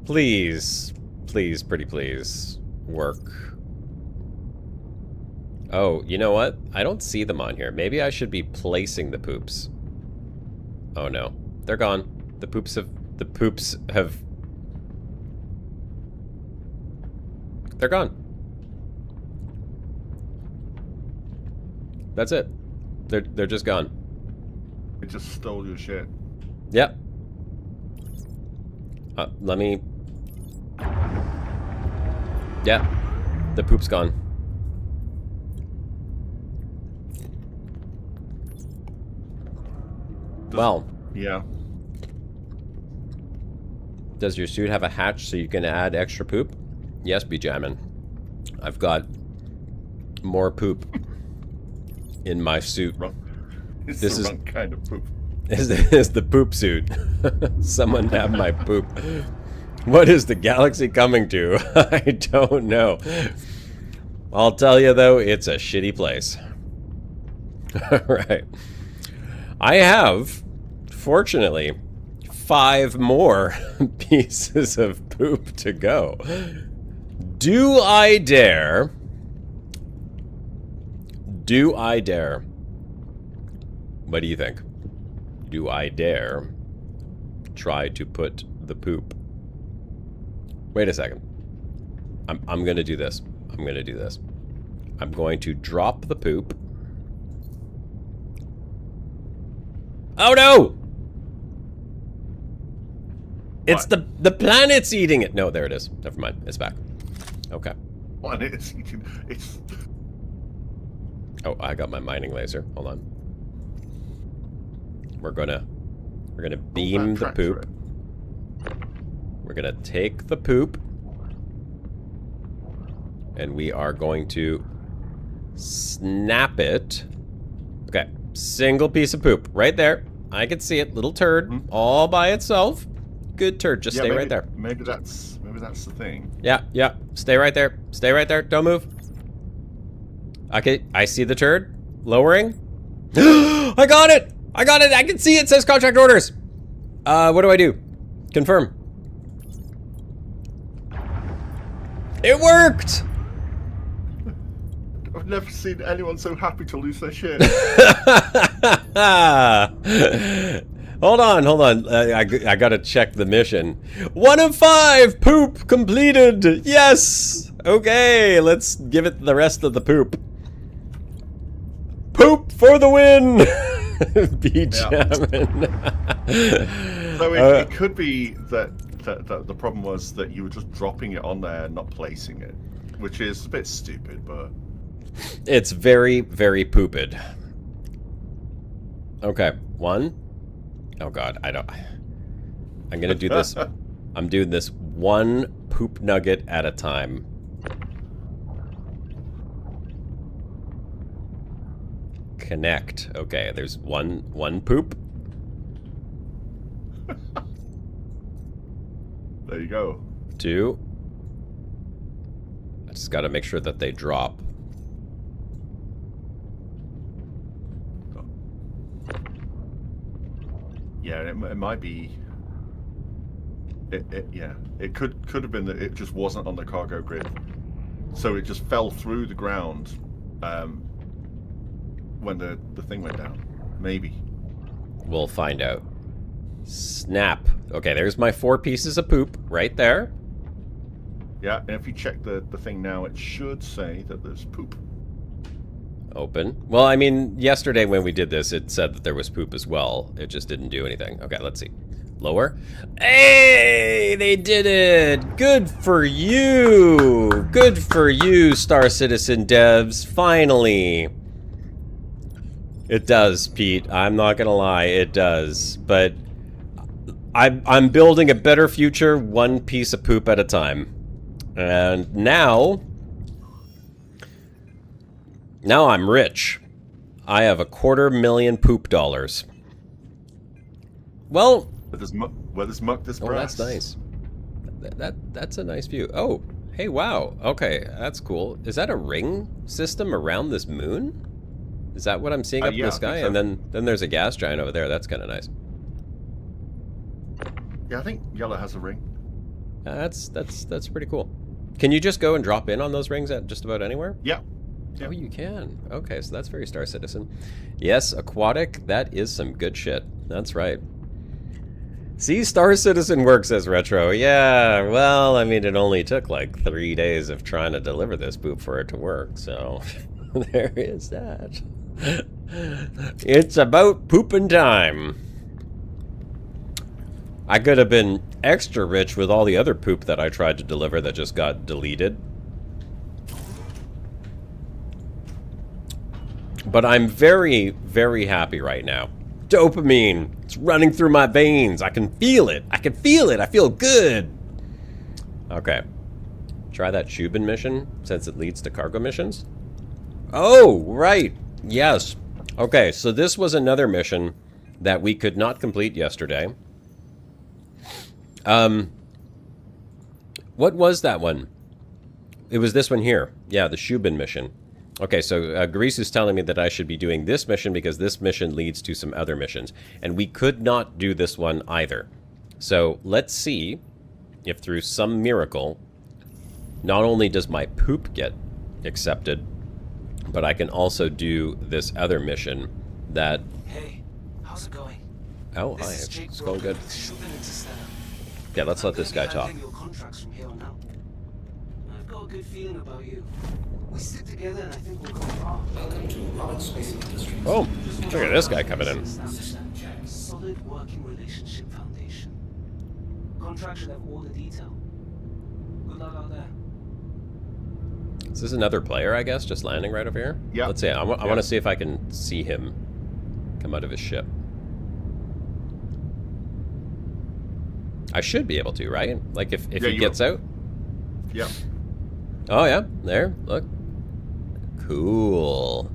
Please, please, pretty please, work. Oh, you know what? I don't see them on here. Maybe I should be placing the poops. Oh no, they're gone. The poops have. They're gone. That's it. They're just gone. It just stole your shit. Yep. Let me... Yeah. The poop's gone. Well. Yeah. Does your suit have a hatch so you can add extra poop? Yes, Bejamin. I've got more poop in my suit. It's this the is wrong kind of poop. Is the poop suit. Someone have my poop. What is the galaxy coming to? I don't know. I'll tell you though, it's a shitty place. Alright. I have, fortunately, 5 more pieces of poop to go. Do I dare? Do I dare? What do you think? Do I dare try to put the poop Wait a second. I'm gonna do this. I'm gonna do this. I'm going to drop the poop. Oh no! It's the planet's eating it. No, there it is. Never mind. It's back. Okay. Planet's eating. It's. Oh, I got my mining laser. Hold on. We're gonna beam the poop. We're gonna take the poop. And we are going to snap it. Okay. Single piece of poop. Right there. I can see it. Little turd. All by itself. Good turd. Just stay right there. Maybe that's the thing. Yeah, yeah. Stay right there. Stay right there. Don't move. Okay, I see the turd. Lowering. I got it! I got it! I can see it. It says contract orders. What do I do? Confirm. It worked! I've never seen anyone so happy to lose their shit. Hold on. I gotta check the mission. 1 of 5! Poop completed! Yes! Okay, let's give it the rest of the poop. Poop for the win! Be jamming. So it could be that the problem was that you were just dropping it on there, not placing it, which is a bit stupid, but... It's very, very pooped. Okay, 1. Oh god, I'm gonna do this. I'm doing this 1 poop nugget at a time. Connect. Okay, there's one poop. There you go. 2. I just gotta make sure that they drop. Yeah, it might be. Yeah, it could have been that it just wasn't on the cargo grid, so it just fell through the ground when the thing went down. Maybe. We'll find out. Snap. Okay, there's my 4 pieces of poop right there. Yeah, and if you check the thing now, it should say that there's poop. Open. Well, I mean, yesterday when we did this, it said that there was poop as well. It just didn't do anything. Okay, let's see. Lower. Hey, they did it! Good for you! Good for you, Star Citizen devs. Finally. It does, Pete. I'm not gonna lie, it does. But I'm building a better future 1 piece of poop at a time. And now I'm rich. I have $250,000 poop dollars. Well, Where there's muck, there's oh, brass. that's nice. That's a nice view. Oh, hey, wow. Okay, that's cool. Is that a ring system around this moon? Is that what I'm seeing up in yeah, the I sky? think so. And then there's a gas giant over there. That's kind of nice. Yeah, I think yellow has a ring. That's pretty cool. Can you just go and drop in on those rings at just about anywhere? Yeah. Oh, you can. Okay, so that's very Star Citizen. Yes, aquatic, that is some good shit. That's right. See, Star Citizen works as Retro. Yeah, well, I mean, it only took like 3 days of trying to deliver this poop for it to work, so there is that. It's about pooping time. I could have been extra rich with all the other poop that I tried to deliver that just got deleted. But I'm very, very happy right now. Dopamine. It's running through my veins. I can feel it. I can feel it. I feel good. Okay. Try that Shubin mission, since it leads to cargo missions. Oh, right. Yes. Okay, so this was another mission that we could not complete yesterday. What was that one? It was this one here. Yeah, the Shubin mission. Okay, so Grease is telling me that I should be doing this mission because this mission leads to some other missions. And we could not do this one either. So let's see if through some miracle, not only does my poop get accepted, but I can also do this other mission that... Hey, how's it going? Oh, This hi. is Jake It's going good. Brogan with Shubin Interstellar. Yeah, let's let this guy talk. Your contracts from here on out. I've got a good feeling about you. We stick together and I think we'll go far. Welcome to Robert Space Industries. Oh, look at this guy coming in. Solid working relationship foundation. Contract should have all the detail. Good luck out there. Is this another player, I guess, just landing right over here? Yeah. Let's see. I want to see if I can see him come out of his ship. I should be able to, right? Like if he gets out? Yeah. Oh, yeah. There. Look. Cool.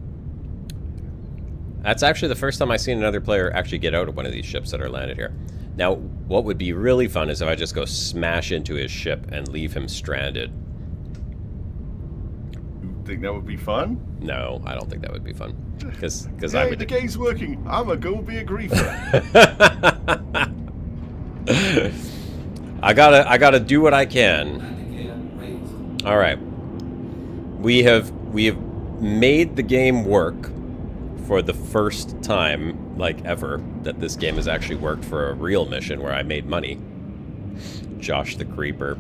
That's actually the first time I've seen another player actually get out of one of these ships that are landed here. Now, what would be really fun is if I just go smash into his ship and leave him stranded. You think that would be fun? No, I don't think that would be fun. Because Hey, I would... the game's working. I'm a go be a griefer. I gotta do what I can. All right. We have made the game work for the first time, like ever, that this game has actually worked for a real mission where I made money. Josh the Creeper.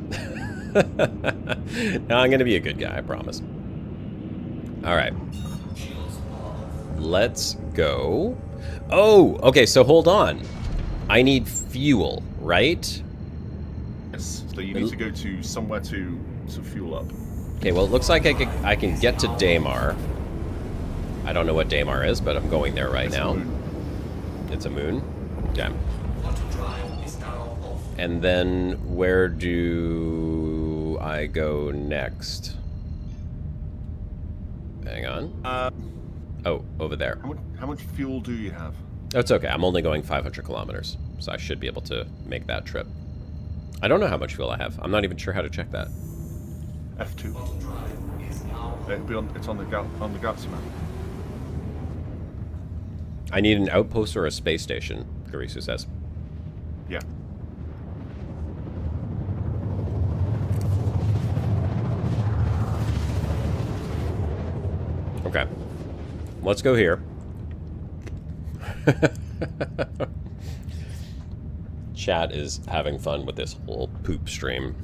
Now I'm gonna be a good guy, I promise. All right. Let's go. Oh, okay. So hold on. I need fuel, right? Yes. So you need to go to somewhere to fuel up. Okay, well, it looks like I can get to Daymar. I don't know what Daymar is, but I'm going there right now. It's a moon? Okay. And then where do I go next? Hang on. Oh, over there. How much fuel do you have? Oh, it's okay. I'm only going 500 kilometers, so I should be able to make that trip. I don't know how much fuel I have. I'm not even sure how to check that. F2. It's on the galaxy map. I need an outpost or a space station, Karisu says. Yeah. Okay. Let's go here. Chat is having fun with this whole poop stream.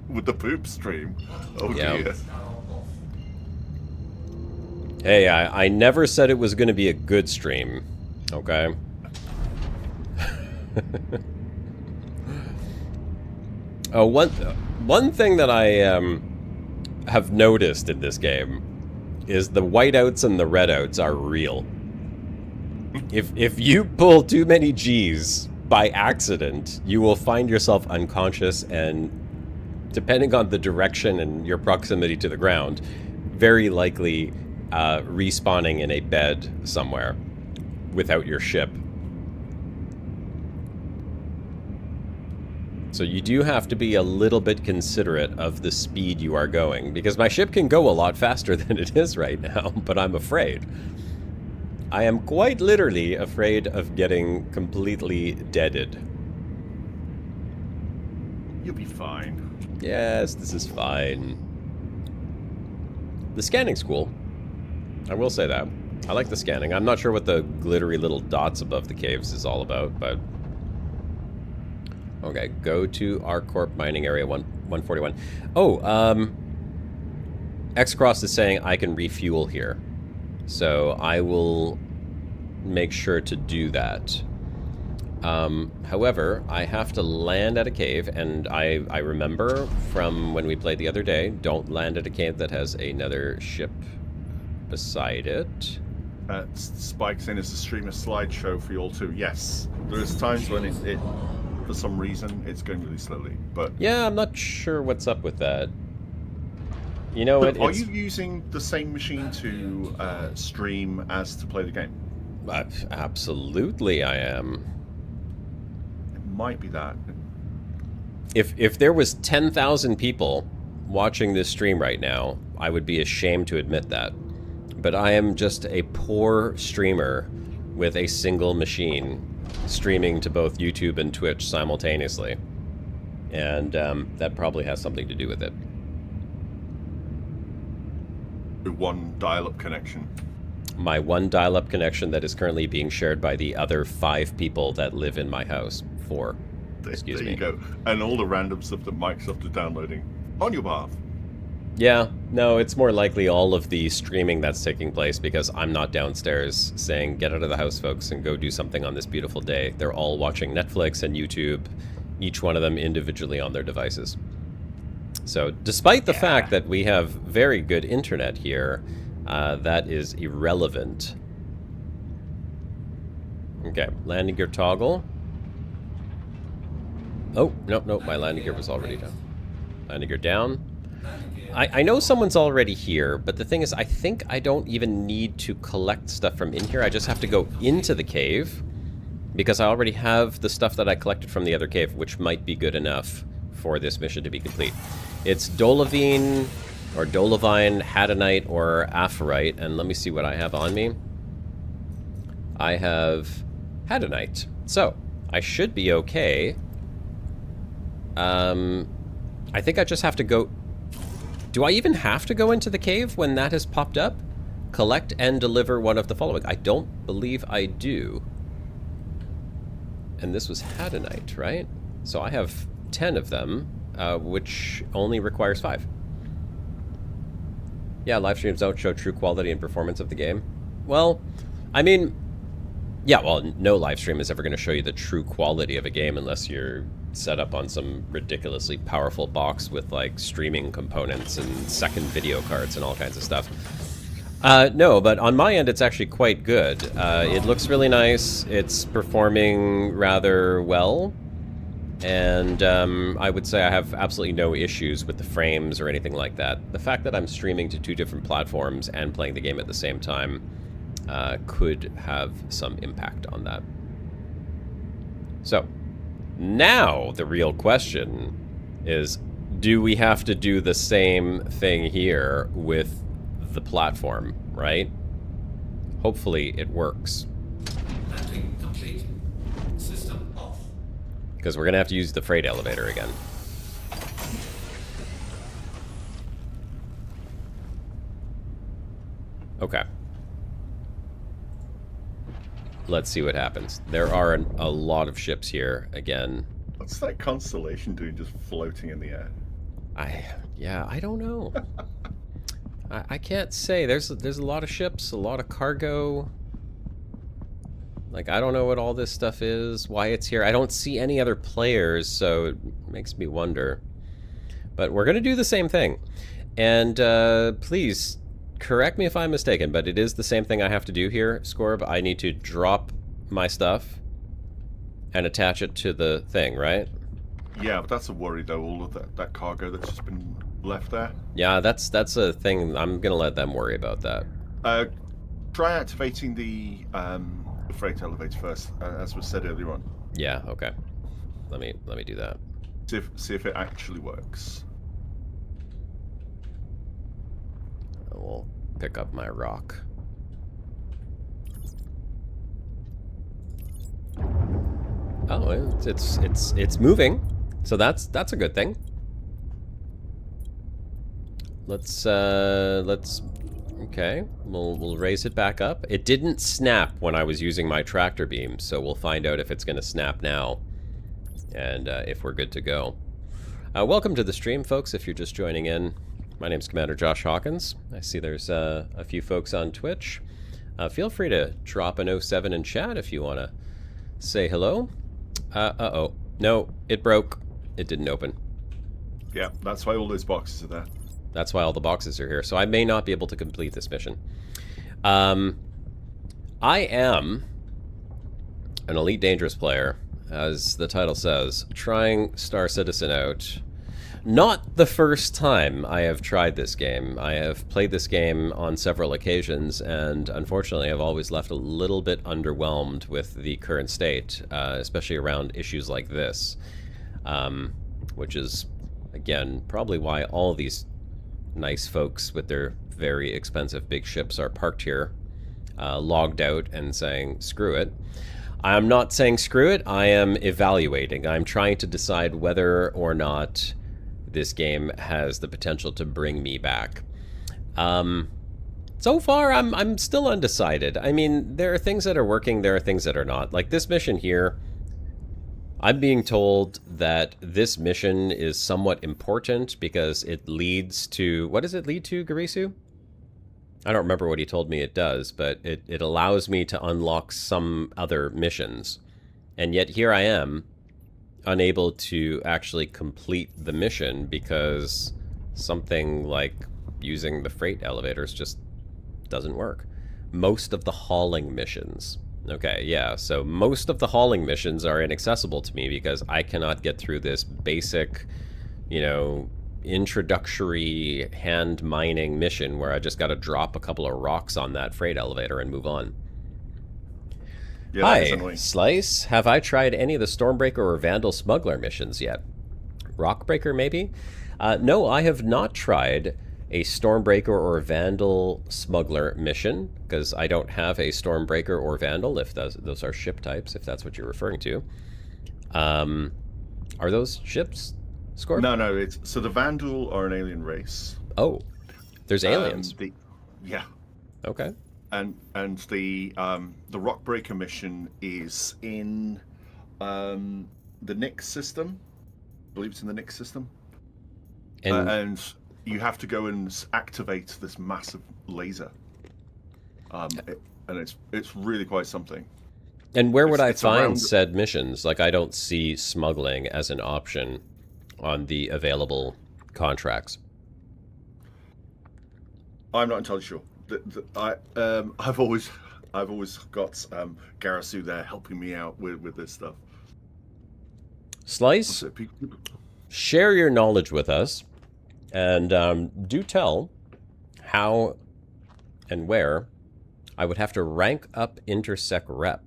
With the poop stream? Oh, Yeah. dear. Hey, I never said it was going to be a good stream, okay? Oh, one thing that I have noticed in this game is the whiteouts and the redouts are real. If you pull too many G's by accident, you will find yourself unconscious and, depending on the direction and your proximity to the ground, very likely respawning in a bed somewhere without your ship. So you do have to be a little bit considerate of the speed you are going, because my ship can go a lot faster than it is right now, but I'm afraid. I am quite literally afraid of getting completely deaded. You'll be fine. Yes, this is fine. The scanning's cool. I will say that. I like the scanning. I'm not sure what the glittery little dots above the caves is all about, but... Okay, go to ArcCorp mining area 141. Oh, X-Cross is saying I can refuel here. So I will make sure to do that. However, I have to land at a cave, and I remember from when we played the other day, don't land at a cave that has another ship beside it. Spike's in as a streamer slideshow for you all too. Yes, there's times when it for some reason it's going really slowly, but Yeah, I'm not sure what's up with that. You know, are you using the same machine to stream as to play the game? Absolutely, I am. It might be that. If there was 10,000 people watching this stream right now, I would be ashamed to admit that. But I am just a poor streamer with a single machine, streaming to both YouTube and Twitch simultaneously. And that probably has something to do with it. One dial-up connection. My one dial-up connection that is currently being shared by the other 5 people that live in my house. 4. Excuse me. There you go. And all the random stuff that Microsoft is downloading on your behalf. Yeah, no, it's more likely all of the streaming that's taking place because I'm not downstairs saying, get out of the house, folks, and go do something on this beautiful day. They're all watching Netflix and YouTube, each one of them individually on their devices. So, despite the fact that we have very good internet here, that is irrelevant. Okay, landing gear toggle. Oh, no, my landing gear was already down. Landing gear down. I know someone's already here, but the thing is, I think I don't even need to collect stuff from in here. I just have to go into the cave, because I already have the stuff that I collected from the other cave, which might be good enough for this mission to be complete. It's Dolavine, or Dolavine, Hadanite, or Aphorite, and let me see what I have on me. I have Hadanite, so I should be okay. I think I just have to go... Do I even have to go into the cave when that has popped up? Collect and deliver one of the following. I don't believe I do. And this was Hadanite, right? So I have 10 of them, which only requires 5. Yeah, live streams don't show true quality and performance of the game. Well, I mean... Yeah, well, no live stream is ever going to show you the true quality of a game unless you're set up on some ridiculously powerful box with, like, streaming components and second video cards and all kinds of stuff. No, but on my end, it's actually quite good. It looks really nice. It's performing rather well. And I would say I have absolutely no issues with the frames or anything like that. The fact that I'm streaming to 2 different platforms and playing the game at the same time could have some impact on that. So, now the real question is, do we have to do the same thing here with the platform, right? Hopefully it works. Landing complete. System off. Because we're going to have to use the freight elevator again. Okay. Let's see what happens. There are a lot of ships here again. What's that constellation doing just floating in the air? I don't know. I can't say. There's a lot of ships, a lot of cargo. Like, I don't know what all this stuff is, why it's here. I don't see any other players, so it makes me wonder. But we're going to do the same thing. And please... correct me if I'm mistaken, but it is the same thing I have to do here, Scorb. I need to drop my stuff and attach it to the thing, right? Yeah, but that's a worry, though, all of that cargo that's just been left there. Yeah, that's a thing. I'm going to let them worry about that. Try activating the freight elevator first, as was said earlier on. Yeah, okay. Let me do that. See if it actually works. We'll pick up my rock. Oh, it's moving, so that's a good thing. Let's okay. We'll raise it back up. It didn't snap when I was using my tractor beam, so we'll find out if it's going to snap now, and if we're good to go. Welcome to the stream, folks. If you're just joining in. My name's Commander Josh Hawkins. I see there's a few folks on Twitch. Feel free to drop an 07 in chat if you want to say hello. Uh-oh. No, it broke. It didn't open. Yeah, that's why all those boxes are there. That's why all the boxes are here. So I may not be able to complete this mission. I am an Elite Dangerous player, as the title says, trying Star Citizen out. Not the first time I have tried this game. I have played this game on several occasions, and unfortunately I've always left a little bit underwhelmed with the current state, especially around issues like this, which is, again, probably why all these nice folks with their very expensive big ships are parked here, logged out and saying, screw it. I'm not saying screw it, I am evaluating. I'm trying to decide whether or not this game has the potential to bring me back. So far, I'm still undecided. I mean, there are things that are working, there are things that are not. Like this mission here, I'm being told that this mission is somewhat important because it leads to... What does it lead to, Garisu? I don't remember what he told me it does, but it allows me to unlock some other missions. And yet here I am, unable to actually complete the mission because something like using the freight elevators just doesn't work. Most of the hauling missions... Okay, yeah, so most of the hauling missions are inaccessible to me because I cannot get through this basic, you know, introductory hand mining mission where I just got to drop a couple of rocks on that freight elevator and move on. Yeah, Hi, Slice. Have I tried any of the Stormbreaker or Vandal Smuggler missions yet? Rockbreaker, maybe? No, I have not tried a Stormbreaker or Vandal Smuggler mission, because I don't have a Stormbreaker or Vandal, if those are ship types, if that's what you're referring to. Are those ships, Scorp? No, so the Vandal are an alien race. Oh, there's aliens. Yeah. Okay. And the Rockbreaker mission is in the Nix system. I believe it's in the Nix system. And you have to go and activate this massive laser. And it's really quite something. And where would I find said missions? Like, I don't see smuggling as an option on the available contracts. I'm not entirely sure. I've always got Garasu there helping me out with this stuff. Slice, share your knowledge with us, and do tell how and where I would have to rank up Intersec Rep.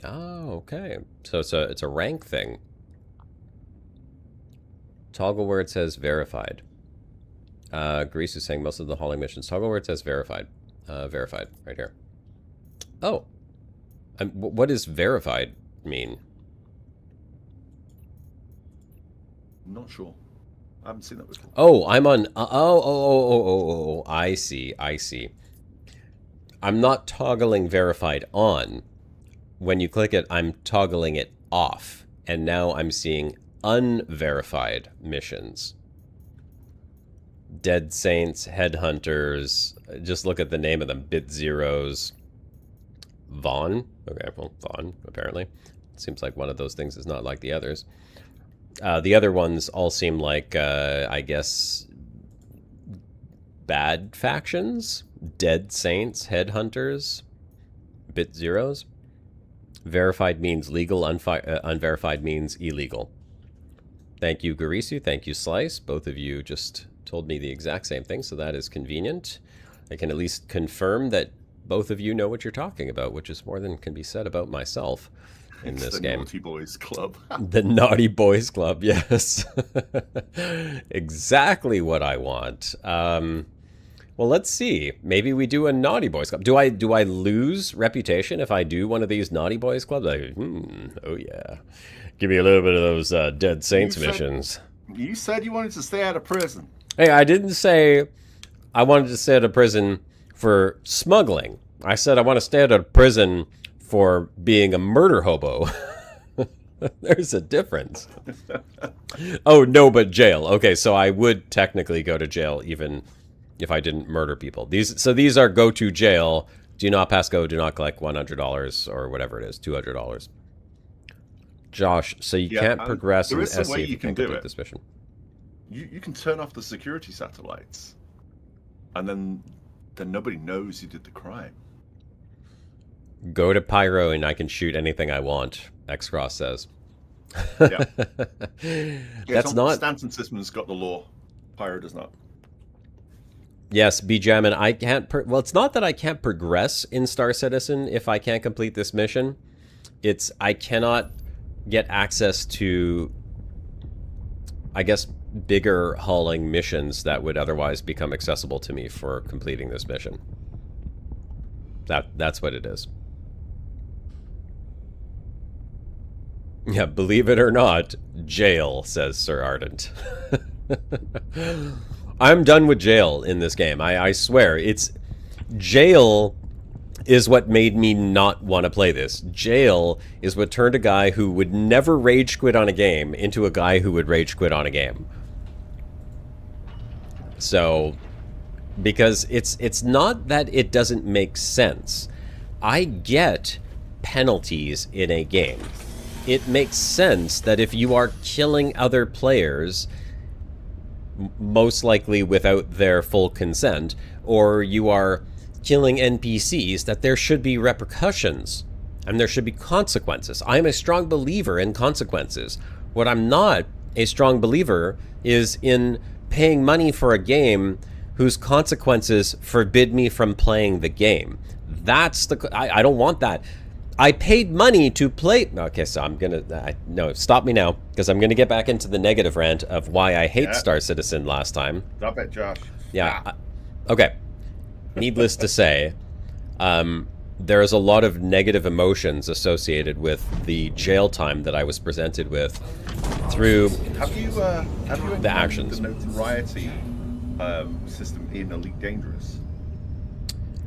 Oh, okay. So it's a rank thing. Toggle where it says verified. Grease is saying most of the hauling missions. Toggle where it says verified. Verified, right here. Oh. What does verified mean? Not sure. I haven't seen that before. Oh, I'm on... Oh, I see. I'm not toggling verified on. When you click it, I'm toggling it off. And now I'm seeing unverified missions. Dead Saints, Headhunters, just look at the name of them. Bit Zeros. Vaughn? Okay, well, Vaughn, apparently. Seems like one of those things is not like the others. The other ones all seem like, I guess, bad factions. Dead Saints, Headhunters, Bit Zeros. Verified means legal, unverified means illegal. Thank you, Garisu. Thank you, Slice. Both of you just told me the exact same thing, so that is convenient. I can at least confirm that both of you know what you're talking about, which is more than can be said about myself in this game. The Naughty Boys Club. The Naughty Boys Club, yes. Exactly what I want. Well, let's see. Maybe we do a Naughty Boys Club. Do I lose reputation if I do one of these Naughty Boys Clubs? Like, oh yeah. Give me a little bit of those Dead Saints missions. You said you wanted to stay out of prison. Hey, I didn't say I wanted to stay out of prison for smuggling. I said I want to stay out of prison for being a murder hobo. There's a difference. Oh, no, but jail. Okay, so I would technically go to jail even if I didn't murder people. These are go to jail. Do not pass go. Do not collect $100 or whatever it is, $200. Josh, so you can't progress in SC if you can complete this mission. You can turn off the security satellites, and then nobody knows you did the crime. Go to Pyro and I can shoot anything I want, X-Cross says. Yeah. That's not... Stanton Systems got the law. Pyro does not. Yes, B-Jammin, I can't... Well, it's not that I can't progress in Star Citizen if I can't complete this mission. It's I cannot get access to, I guess, bigger hauling missions that would otherwise become accessible to me for completing this mission. That's what it is. Yeah, believe it or not, jail, says Sir Ardent. I'm done with jail in this game. I swear. It's jail is what made me not want to play this. Jail is what turned a guy who would never rage quit on a game into a guy who would rage quit on a game. So, because it's not that it doesn't make sense. I get penalties in a game. It makes sense that if you are killing other players, most likely without their full consent, or you are killing NPCs, that there should be repercussions and there should be consequences. I'm a strong believer in consequences. What I'm not a strong believer is in paying money for a game whose consequences forbid me from playing the game. That's the... I don't want that. I paid money to play... Okay, so I'm going to... No, stop me now, because I'm going to get back into the negative rant of why I hate Star Citizen last time. Stop it, Josh. Yeah. Okay. Needless to say, there's a lot of negative emotions associated with the jail time that I was presented with through the actions. The notoriety system in Elite Dangerous?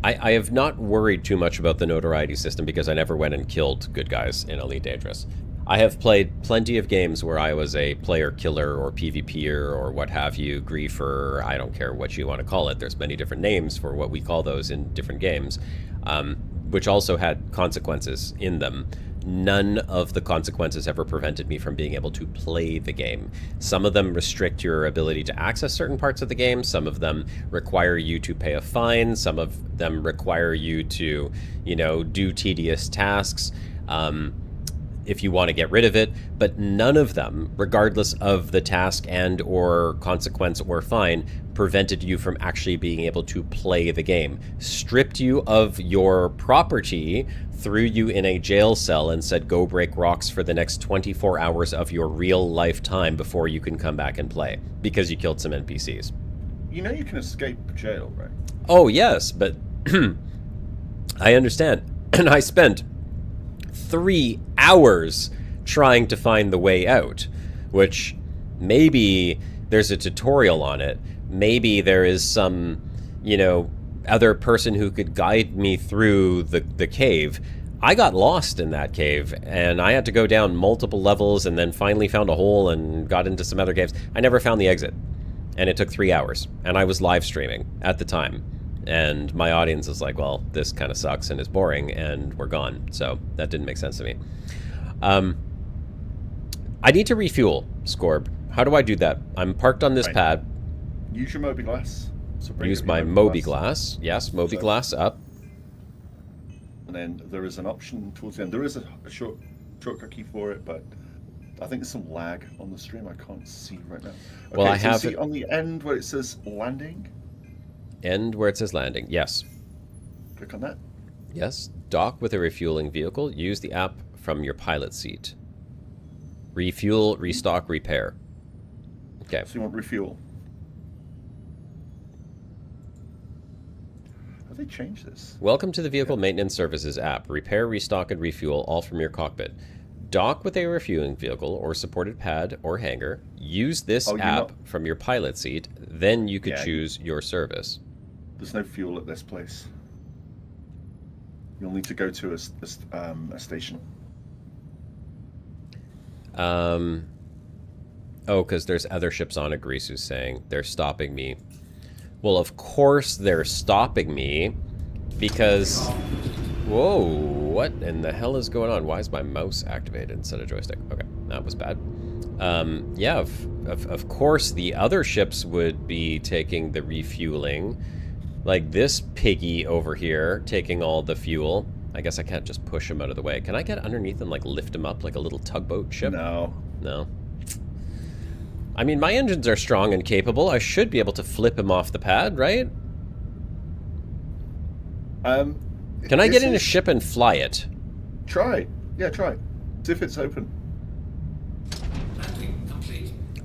I have not worried too much about the notoriety system because I never went and killed good guys in Elite Dangerous. I have played plenty of games where I was a player killer or PvPer or what have you, griefer, I don't care what you want to call it. There's many different names for what we call those in different games, which also had consequences in them. None of the consequences ever prevented me from being able to play the game. Some of them restrict your ability to access certain parts of the game. Some of them require you to pay a fine. Some of them require you to, do tedious tasks. If you want to get rid of it, but none of them, regardless of the task and or consequence or fine, prevented you from actually being able to play the game. Stripped you of your property, threw you in a jail cell and said go break rocks for the next 24 hours of your real life time before you can come back and play, because you killed some NPCs. You know you can escape jail, right? Oh yes, but I understand. And I spent 3 hours trying to find the way out, which maybe there's a tutorial on it. Maybe there is some, other person who could guide me through the cave. I got lost in that cave, and I had to go down multiple levels and then finally found a hole and got into some other caves. I never found the exit, and it took 3 hours, and I was live streaming at the time. And my audience is like, well, this kind of sucks and is boring, and we're gone. So that didn't make sense to me. I need to refuel, Scorb. How do I do that? I'm parked on this pad. Use your Moby Glass. So use my Moby Glass. Yes, Moby Glass up. And then there is an option towards the end. There is a shortcut key for it, but I think there's some lag on the stream. I can't see right now. Okay, well, I so have see it on the end where it says landing. End where it says landing. Yes. Click on that. Yes. Dock with a refueling vehicle. Use the app from your pilot seat. Refuel, restock, repair. Okay. So you want refuel. Have they changed this? Welcome to the Vehicle Maintenance Services app. Repair, restock, and refuel all from your cockpit. Dock with a refueling vehicle or supported pad or hangar. Use this app from your pilot seat. Then you could choose your service. There's no fuel at this place. You'll need to go to a station. Oh, because there's other ships on it, Grisu's saying. They're stopping me. Well, of course they're stopping me. Because... Whoa, what in the hell is going on? Why is my mouse activated instead of joystick? Okay, that was bad. Yeah, of course the other ships would be taking the refueling. Like this piggy over here taking all the fuel. I guess I can't just push him out of the way. Can I get underneath and like lift him up like a little tugboat ship? No. No. I mean, my engines are strong and capable. I should be able to flip him off the pad, right? Can I get in a ship and fly it? Try. Yeah, try. See if it's open.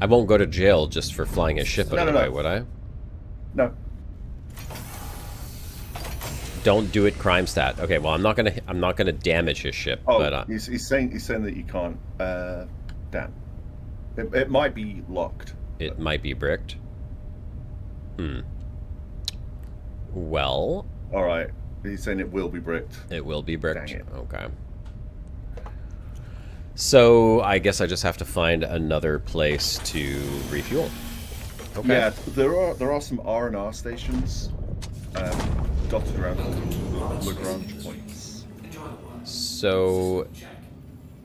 I won't go to jail just for flying a ship out of the way, would I? No. Don't do it, crime stat. Okay, well, I'm not gonna damage his ship. Oh, but, he's saying that you can't. Damn. It might be locked. It might be bricked. Well. All right. He's saying it will be bricked. It will be bricked. Dang it. Okay. So I guess I just have to find another place to refuel. Okay. Yeah, there are some R&R stations dotted around Lagrange points. So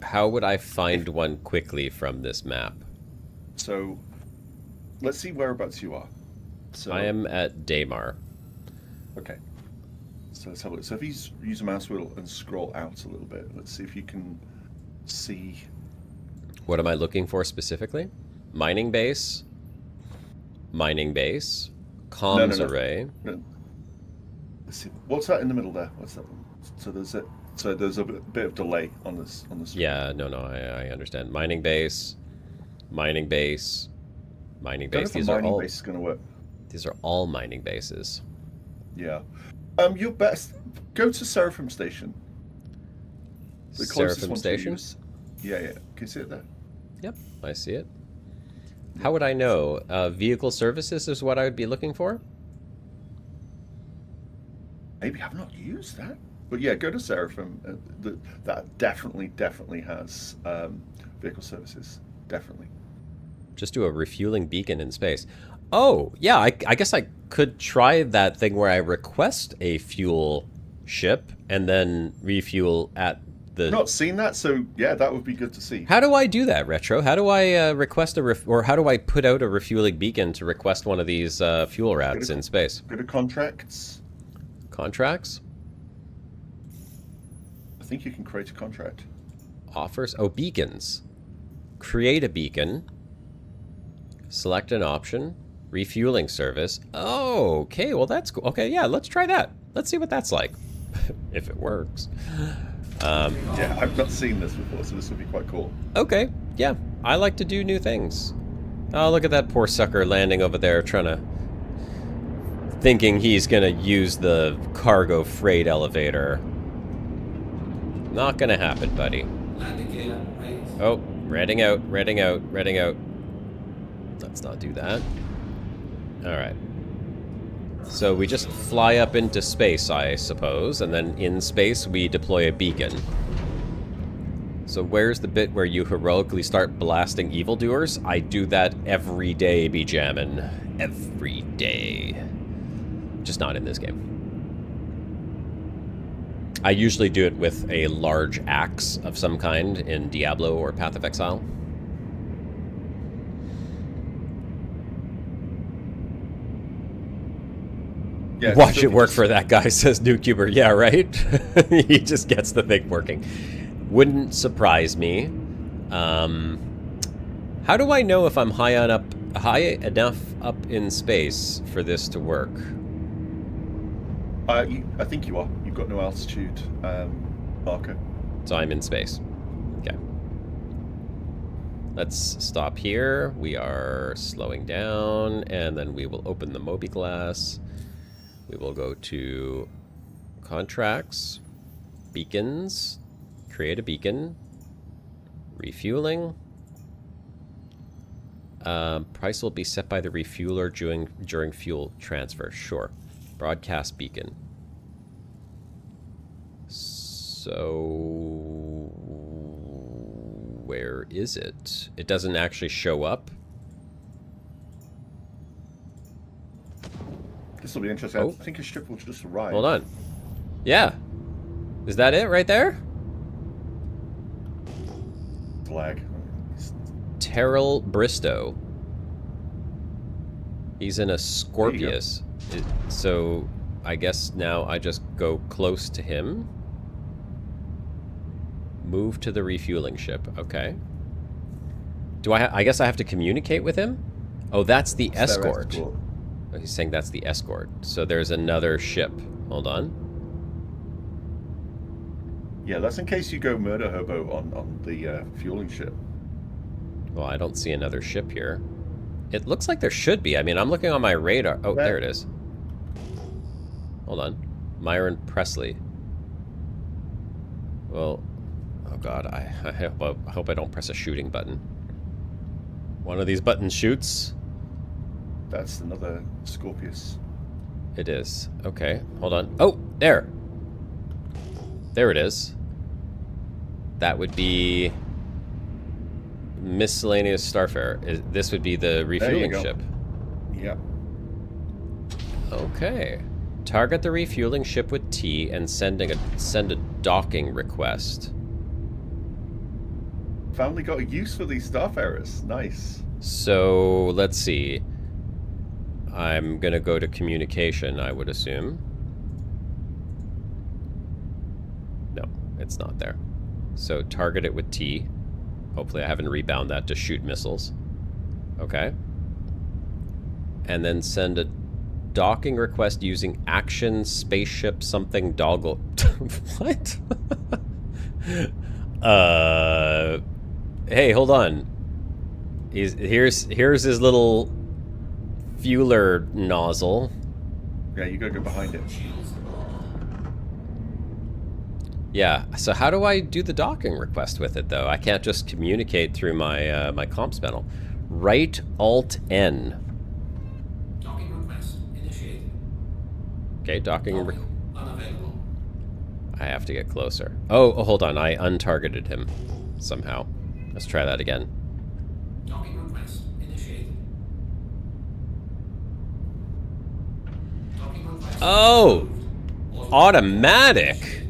how would I find one quickly from this map? So let's see whereabouts you are. So I am at Daymar. Okay. So let's have a look. So if you use a mouse wheel and scroll out a little bit, let's see if you can see. What am I looking for specifically? Mining base. Mining base. Comms array. No. Let's see. What's that in the middle there? What's that? So there's a bit of delay on this screen. Yeah, no, I understand. Mining base. Mining base. Mining base. These mining base is going to work. These are all mining bases. Yeah. You best go to Seraphim Station. The closest Seraphim one Station? to you is, yeah. Can you see it there? Yep, I see it. How would I know? Vehicle services is what I would be looking for? Maybe I've not used that. But yeah, go to Seraphim. That definitely has vehicle services. Definitely. Just do a refueling beacon in space. Oh, yeah, I guess I could try that thing where I request a fuel ship and then refuel at the... I've not seen that, so yeah, that would be good to see. How do I do that, Retro? How do I request or how do I put out a refueling beacon to request one of these fuel rats in space? Go to contracts. Contracts? I think you can create a contract. Offers? Oh, beacons. Create a beacon. Select an option. Refueling service. Oh, okay. Well, that's cool. Okay, yeah, let's try that. Let's see what that's like. If it works. Yeah, I've not seen this before, so this would be quite cool. Okay, yeah. I like to do new things. Oh, look at that poor sucker landing over there thinking he's gonna use the cargo freight elevator. Not gonna happen, buddy. Oh, redding out. Let's not do that. Alright. So we just fly up into space, I suppose, and then in space we deploy a beacon. So where's the bit where you heroically start blasting evildoers? I do that every day, be jammin'. Every day. Just not in this game. I usually do it with a large axe of some kind in Diablo or Path of Exile. Yeah, Watch it work for that guy, says Nukecuber. Yeah, right? He just gets the thing working. Wouldn't surprise me. How do I know if I'm high enough up in space for this to work? I think you are. You've got no altitude marker. So I'm in space. Okay. Let's stop here. We are slowing down, and then we will open the Moby glass. We will go to contracts, beacons, create a beacon, refueling. Price will be set by the refueler during fuel transfer. Sure. Broadcast beacon. So where is it? It doesn't actually show up. This will be interesting. Oh. I think a ship will just arrive. Hold on. Yeah. Is that it right there? Flag. Terrell Bristow. He's in a Scorpius. So I guess now I just go close to him. Move to the refueling ship. Okay. Do I guess I have to communicate with him? Oh, that's the escort. Oh, he's saying that's the escort. So there's another ship. Hold on. Yeah, that's in case you go murder hobo on the fueling ship. Well, I don't see another ship here. It looks like there should be. I mean, I'm looking on my radar. Oh, there it is. Hold on. Myron Presley. Well, oh god, I hope I don't press a shooting button. One of these buttons shoots. That's another Scorpius. It is. Okay, hold on. Oh, there. There it is. That would be miscellaneous starfare. This would be the refueling go. ship. Yep. Okay. Target the refueling ship with T and send a docking request. Finally got a use for these starfarers. Nice. So, let's see. I'm gonna go to communication, I would assume. No, it's not there. So, target it with T. Hopefully I haven't rebound that to shoot missiles. Okay. And then send a docking request using action spaceship something doggle. What? Hey, hold on. Here's his little fueler nozzle. Yeah, you gotta go behind it. Yeah, so how do I do the docking request with it, though? I can't just communicate through my my comps panel. Right Alt N. Docking request initiated. Okay, docking Unavailable. I have to get closer. Oh, hold on. I untargeted him somehow. Let's try that again. Docking request initiated. Docking request. Oh! Automatic!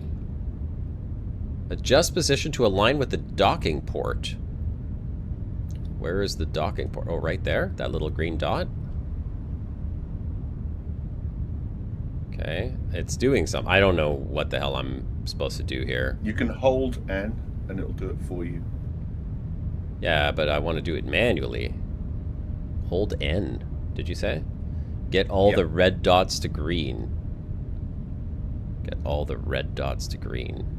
Adjust position to align with the docking port. Where is the docking port? Oh, right there? That little green dot? Okay. It's doing something. I don't know what the hell I'm supposed to do here. You can hold N, and it'll do it for you. Yeah, but I want to do it manually. Hold N, did you say? Get all the red dots to green. Get all the red dots to green.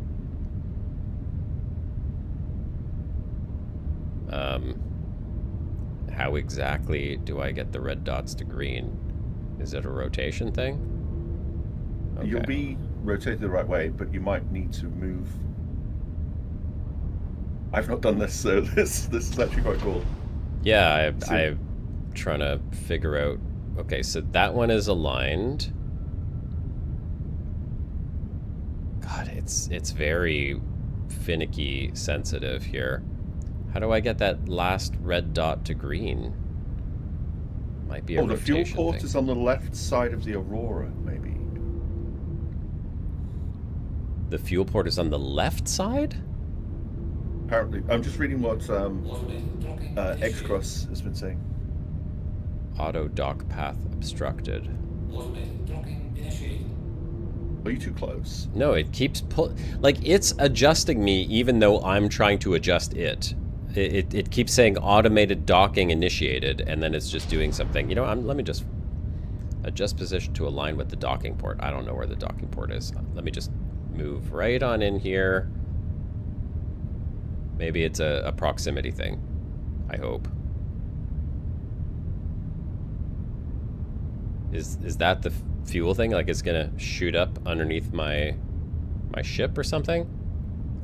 How exactly do I get the red dots to green? Is it a rotation thing? Okay. You'll be rotated the right way, but you might need to move. I've not done this, so this is actually quite cool. Yeah, I'm trying to figure out. Okay, so that one is aligned. God, it's very finicky sensitive here. How do I get that last red dot to green? Might be a the fuel rotation port thing. is on the left side of the Aurora, maybe. The fuel port is on the left side? Apparently, I'm just reading what X-Cross has been saying. Auto dock path obstructed. Automated docking initiated. Are you too close? No, it keeps like it's adjusting me even though I'm trying to adjust it. It keeps saying automated docking initiated, and then it's just doing something. You know, let me just adjust position to align with the docking port. I don't know where the docking port is. Let me just move right on in here. Maybe it's a proximity thing. I hope. Is that the fuel thing? Like it's gonna shoot up underneath my ship or something?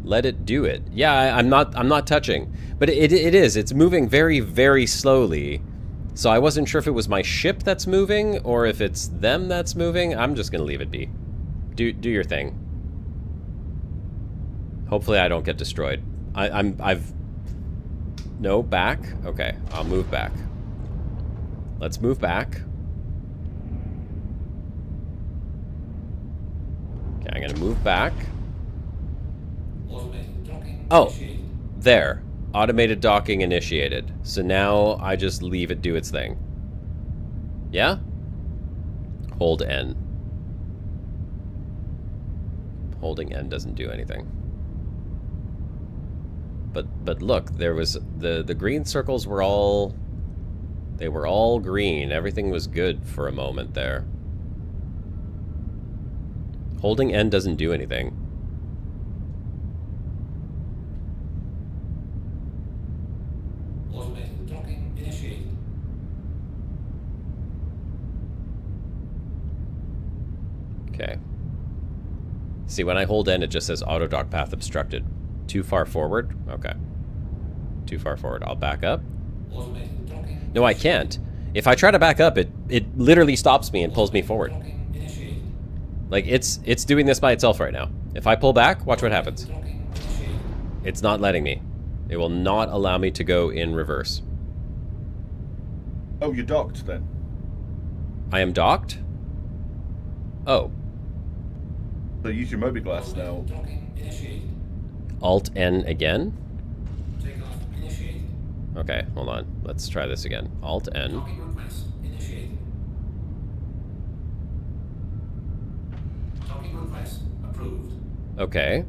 Let it do it. Yeah, I'm not touching. But it is. It's moving very, very slowly. So I wasn't sure if it was my ship that's moving or if it's them that's moving. I'm just gonna leave it be. Do your thing. Hopefully I don't get destroyed. No, back? Okay, I'll move back. Let's move back. Okay, I'm gonna move back. Oh, there. Automated docking initiated. So now I just leave it do its thing. Yeah? Hold N. Holding N doesn't do anything. But look, there was the green circles were all green. Everything was good for a moment there. Holding N doesn't do anything. Automated docking initiated. Okay. See, when I hold N, it just says auto dock path obstructed. Too far forward? Okay. Too far forward. I'll back up. Automated docking. No, I can't. If I try to back up, it literally stops me and pulls me forward. Docking initiated. Like, it's doing this by itself right now. If I pull back, watch what happens. It's not letting me. It will not allow me to go in reverse. Oh, you're docked then. I am docked? Oh. So use your mobi-glass now. Alt-N again? Okay, hold on. Let's try this again. Alt-N. Okay.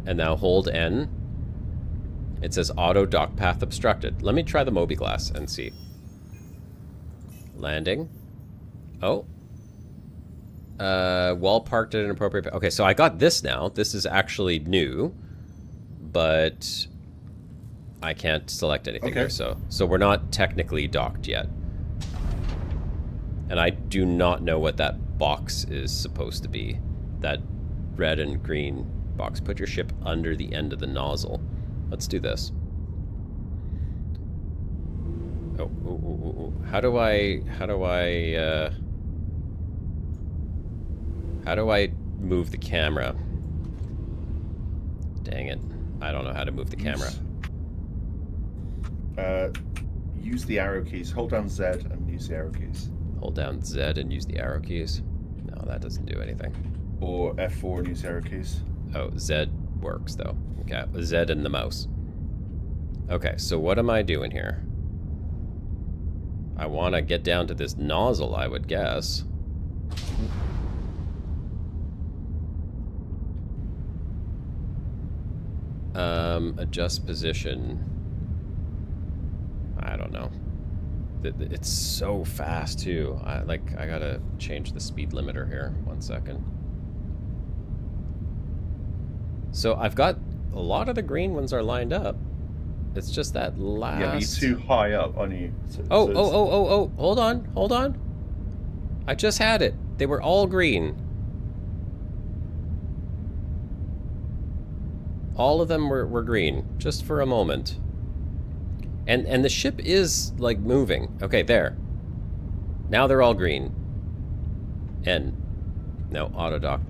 And now hold N. It says auto dock path obstructed. Let me try the mobi-glass and see. Landing. Oh. Wall parked at an appropriate... Okay, so I got this now. This is actually new. But I can't select anything here, so we're not technically docked yet. And I do not know what that box is supposed to be. That red and green box. Put your ship under the end of the nozzle. Let's do this. Oh. How do I move the camera? Dang it. I don't know how to move the camera. Use the arrow keys. Hold down Z and use the arrow keys. Hold down Z and use the arrow keys? No, that doesn't do anything. Or F4 and use arrow keys. Oh, Z works though. Okay, Z and the mouse. Okay, so what am I doing here? I want to get down to this nozzle, I would guess. Adjust position. I don't know. It's so fast too. I gotta change the speed limiter here. 1 second. So I've got a lot of the green ones are lined up. It's just that last... Yeah, but you're too high up on you. Oh, hold on. I just had it. They were all green. All of them were green, just for a moment. And the ship is, like, moving. Okay, there. Now they're all green. N. No, auto dock.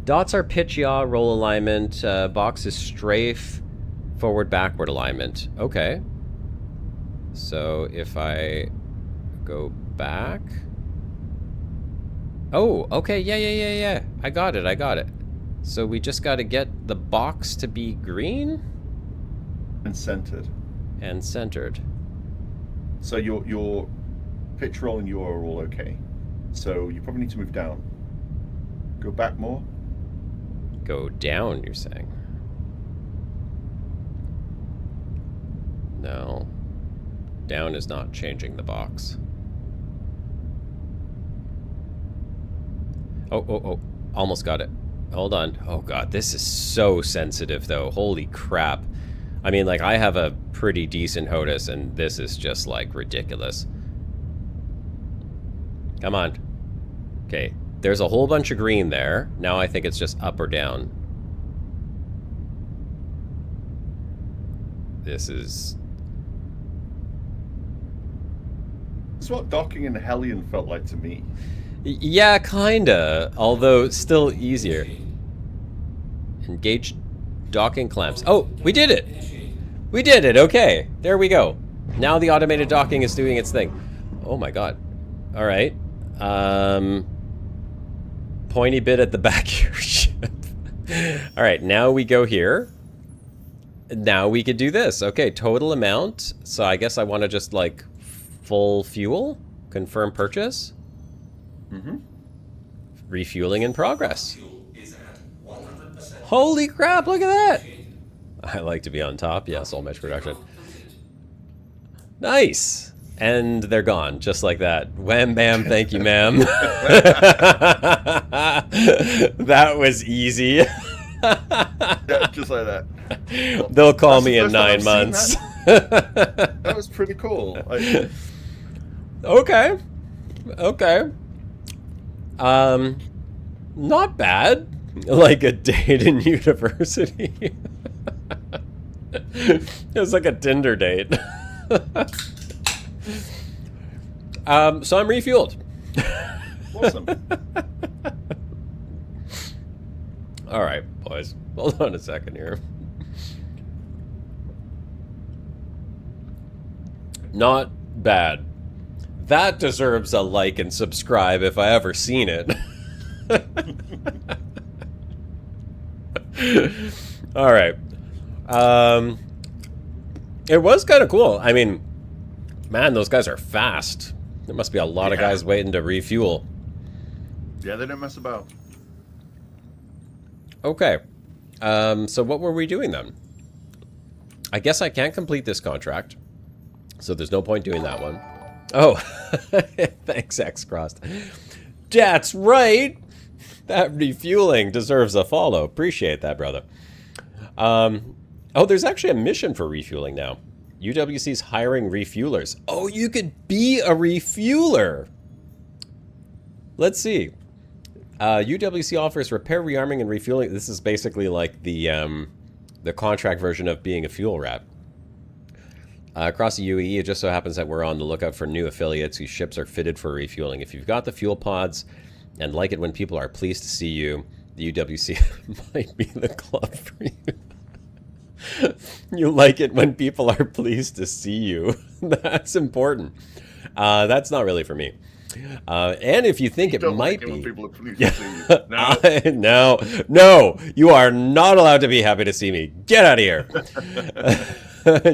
Dots are pitch, yaw, roll alignment. Box is strafe, forward, backward alignment. Okay. So if I go back... Oh, okay, yeah. I got it. So we just got to get the box to be green? And centered. And centered. So your pitch, roll, and yaw are all okay. So you probably need to move down. Go back more. Go down, you're saying? No. Down is not changing the box. Oh. Almost got it. Hold on. Oh god, this is so sensitive though. Holy crap. I mean, like, I have a pretty decent HOTAS and this is just, like, ridiculous. Come on. Okay. There's a whole bunch of green there. Now I think it's just up or down. This is... This is what docking in Hellion felt like to me. Yeah, kinda. Although, still easier. Engage docking clamps. Oh, we did it! We did it, okay. There we go. Now the automated docking is doing its thing. Oh my god. Alright. Pointy bit at the back of your ship. Alright, now we go here. Now we could do this. Okay, total amount. So I guess I want to just, like, full fuel? Confirm purchase? Mm-hmm. Refueling in progress. Holy crap, look at that! I like to be on top. Yes, all mesh production. Nice! And they're gone, just like that. Wham bam, thank you, ma'am. That was easy. Yeah, just like that. They'll call me in the first 9 time I've months. seen that. That was pretty cool. Okay. Not bad. Like a date in university. It was like a Tinder date. So I'm refueled. Awesome. All right, boys. Hold on a second here. Not bad. That deserves a like and subscribe if I ever seen it. All right. It was kind of cool. I mean, man, those guys are fast. There must be a lot of guys waiting to refuel. Yeah, they don't mess about. Okay. So what were we doing then? I guess I can't complete this contract. So there's no point doing that one. Oh, thanks, X-Crossed. That's right. That refueling deserves a follow. Appreciate that, brother. Oh, there's actually a mission for refueling now. UWC's hiring refuelers. Oh, you could be a refueler. Let's see. UWC offers repair, rearming, and refueling. This is basically like the contract version of being a fuel rat. Across the UAE, it just so happens that we're on the lookout for new affiliates whose ships are fitted for refueling. If you've got the fuel pods and like it when people are pleased to see you, the UWC might be the club for you. You like it when people are pleased to see you. That's important. That's not really for me. And if you think it might be... People are pleased to see you. No. No, you are not allowed to be happy to see me. Get out of here.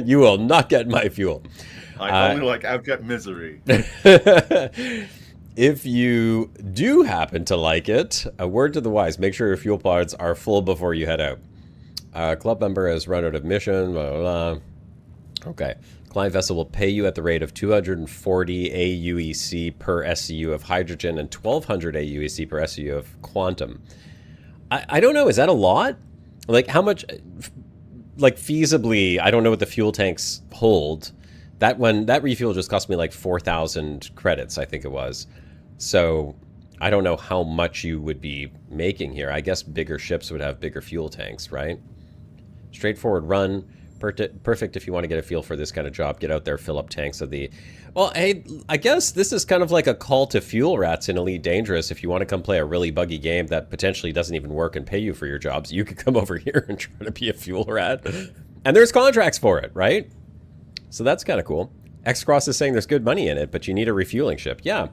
You will not get my fuel. I only like outget misery. If you do happen to like it, a word to the wise, make sure your fuel pods are full before you head out. Club member has run out of mission, blah, blah, blah. Okay. Client vessel will pay you at the rate of 240 AUEC per SCU of hydrogen and 1200 AUEC per SCU of quantum. I don't know, is that a lot? Like, how much... Like, feasibly, I don't know what the fuel tanks hold. That refuel just cost me like 4,000 credits, I think it was. So, I don't know how much you would be making here. I guess bigger ships would have bigger fuel tanks, right? Straightforward run. Perfect if you want to get a feel for this kind of job. Get out there, fill up tanks of the... Well, hey, I guess this is kind of like a call to fuel rats in Elite Dangerous. If you want to come play a really buggy game that potentially doesn't even work and pay you for your jobs, you could come over here and try to be a fuel rat. And there's contracts for it, right? So that's kind of cool. X-Cross is saying there's good money in it, but you need a refueling ship. Yeah.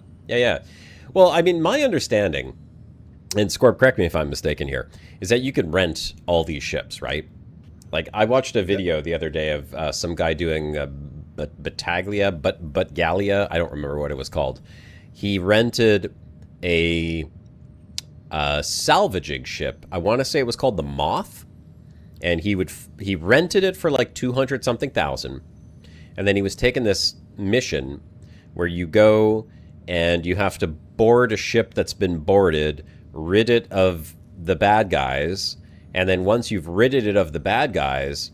Well, I mean, my understanding, and Scorp, correct me if I'm mistaken here, is that you can rent all these ships, right? Like, I watched a video the other day of some guy doing Battaglia, but Gallia, I don't remember what it was called. He rented a salvaging ship. I want to say it was called the Moth, and he rented it for like 200 something thousand, and then he was taking this mission where you go and you have to board a ship that's been boarded, rid it of the bad guys. And then once you've ridded it of the bad guys,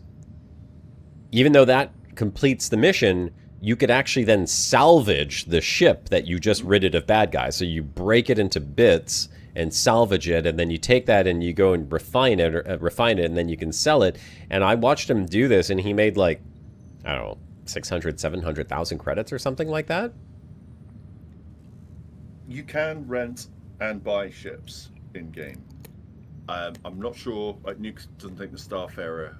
even though that completes the mission, you could actually then salvage the ship that you just ridded of bad guys. So you break it into bits and salvage it, and then you take that and you go and refine it, and then you can sell it. And I watched him do this, and he made like, I don't know, 600, 700,000 credits or something like that. You can rent and buy ships in-game. I'm not sure. Nuke doesn't think the Starfarer,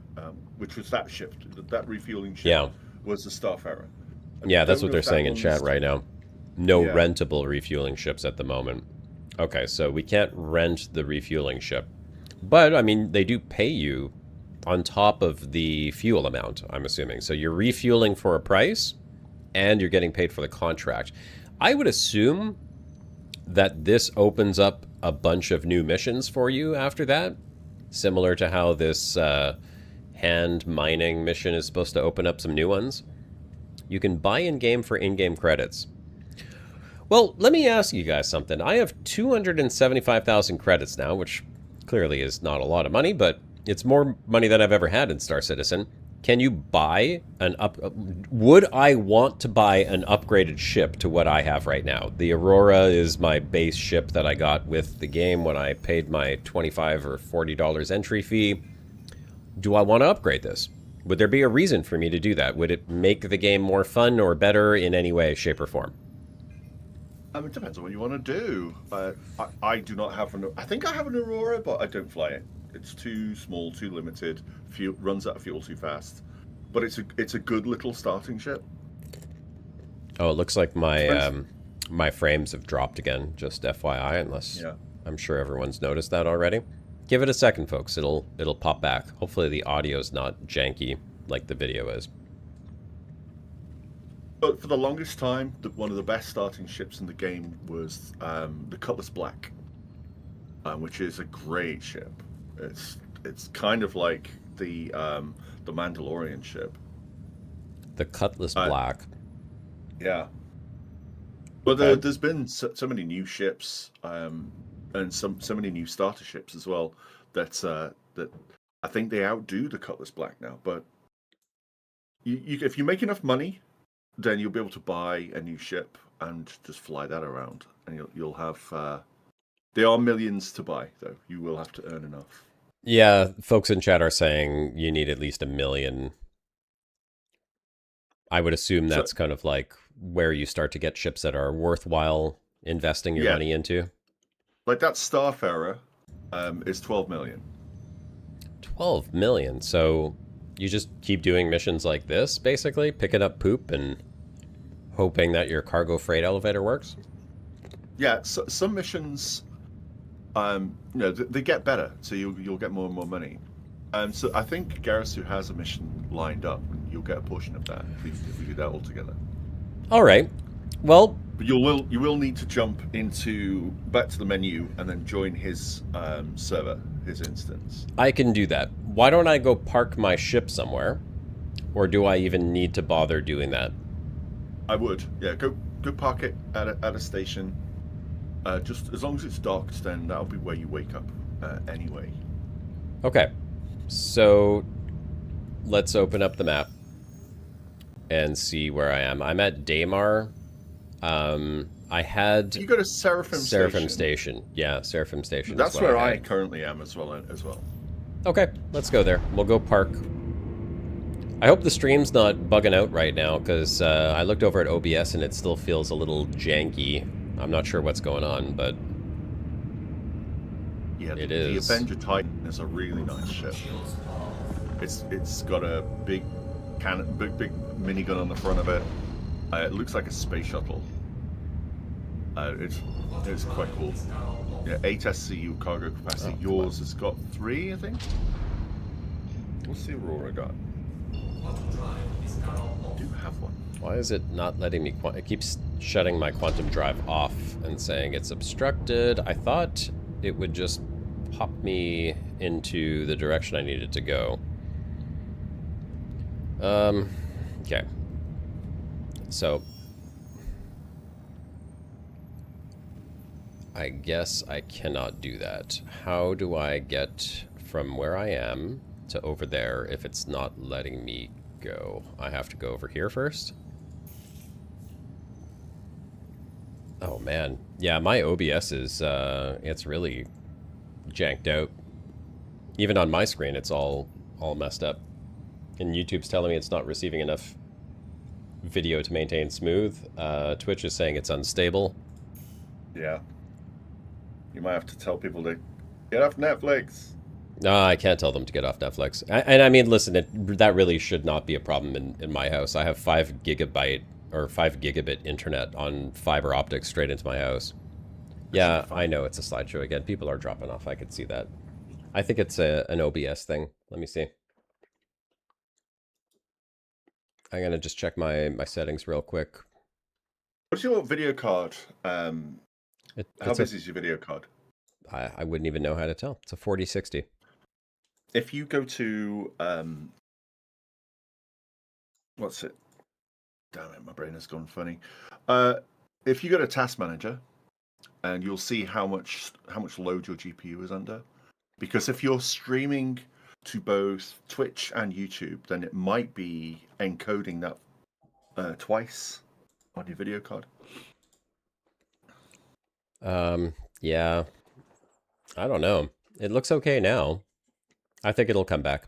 which was that ship, that refueling ship, was the Starfarer. Yeah, that's what they're saying in chat right now. No rentable refueling ships at the moment. Okay, so we can't rent the refueling ship. But, I mean, they do pay you on top of the fuel amount, I'm assuming. So you're refueling for a price, and you're getting paid for the contract. I would assume that this opens up a bunch of new missions for you after that, similar to how this hand mining mission is supposed to open up some new ones. You can buy in-game for in-game credits. Well, let me ask you guys something. I have 275,000 credits now, which clearly is not a lot of money, but it's more money than I've ever had in Star Citizen. Can you buy would I want to buy an upgraded ship to what I have right now? The Aurora is my base ship that I got with the game when I paid my $25 or $40 entry fee. Do I want to upgrade this? Would there be a reason for me to do that? Would it make the game more fun or better in any way, shape, or form? It depends on what you want to do. I do not have I think I have an Aurora, but I don't fly it. It's too small, too limited. Fuel runs out of fuel too fast. But it's a good little starting ship. Oh, it looks like my Depends- my frames have dropped again. Just FYI, unless Yeah. I'm sure everyone's noticed that already. Give it a second, folks. It'll pop back. Hopefully the audio's not janky like the video is. But for the longest time, one of the best starting ships in the game was the Cutlass Black, which is a great ship. It's kind of like the Mandalorian ship. The Cutlass Black. Yeah. But Okay. there's been so many new ships, and so many new starter ships as well that I think they outdo the Cutlass Black now. But if you make enough money, then you'll be able to buy a new ship and just fly that around, and you'll have. There are millions to buy, though. You will have to earn enough. Yeah, folks in chat are saying you need at least 1 million. I would assume that's kind of like where you start to get ships that are worthwhile investing your money into. Like that Starfarer is 12 million. 12 million. So you just keep doing missions like this, basically, picking up poop and hoping that your cargo freight elevator works? Yeah, so, some missions, they get better, so you'll get more and more money. So I think Garasu has a mission lined up, and you'll get a portion of that if we do that all together. All right. Well, but you will need to jump back to the menu and then join his server, his instance. I can do that. Why don't I go park my ship somewhere, or do I even need to bother doing that? I would, yeah. Go park it at a station. Just as long as it's docked, then that'll be where you wake up anyway. Okay, so let's open up the map and see where I am. I'm at Daymar. I had you go to Seraphim Station. Yeah, Seraphim Station. That's where I currently am as well. Okay, let's go there. We'll go park. I hope the stream's not bugging out right now, because I looked over at OBS and it still feels a little janky. I'm not sure what's going on, but yeah, it is. The Avenger Titan is a really nice ship. It's got a big minigun on the front of it. It looks like a space shuttle. It's quite cool. Yeah, 8 SCU cargo capacity. Yours has got 3, I think. What's the Aurora got? I do have one. Why is it not letting me... It keeps shutting my quantum drive off and saying it's obstructed. I thought it would just pop me into the direction I needed to go. Okay. So... I guess I cannot do that. How do I get from where I am to over there if it's not letting me go? I have to go over here first? Oh man. Yeah, my OBS is, it's really janked out. Even on my screen, it's all messed up. And YouTube's telling me it's not receiving enough video to maintain smooth. Twitch is saying it's unstable. Yeah. You might have to tell people to get off Netflix. No, I can't tell them to get off Netflix. And I mean, listen, that really should not be a problem in my house. I have 5 gigabit internet on fiber optics straight into my house. Yeah, I know it's a slideshow again. People are dropping off. I could see that. I think it's an OBS thing. Let me see. I'm going to just check my settings real quick. What's your video card? How busy is your video card? I wouldn't even know how to tell. It's a 4060. If you go to what's it? Damn it, my brain has gone funny. If you go to Task Manager, and you'll see how much load your GPU is under. Because if you're streaming to both Twitch and YouTube, then it might be encoding that twice on your video card. Yeah. I don't know. It looks okay now. I think it'll come back.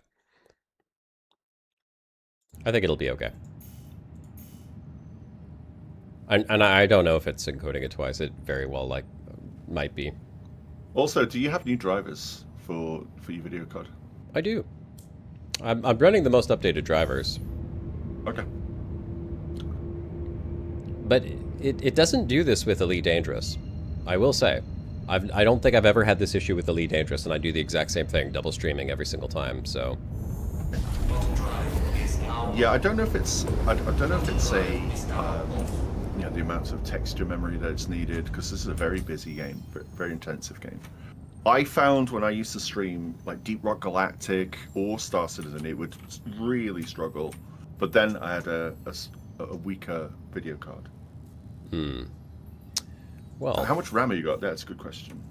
I think it'll be okay. And I don't know if it's encoding it twice. It very well might be. Also, do you have new drivers for your video card? I do. I'm running the most updated drivers. Okay. But it doesn't do this with Elite Dangerous. I will say. I don't think I've ever had this issue with Elite Dangerous, and I do the exact same thing, double streaming every single time, so... Yeah, I don't know if it's a the amount of texture memory that's needed, because this is a very busy game, very intensive game. I found when I used to stream like Deep Rock Galactic or Star Citizen, it would really struggle. But then I had a weaker video card. Well, how much RAM have you got? That's a good question.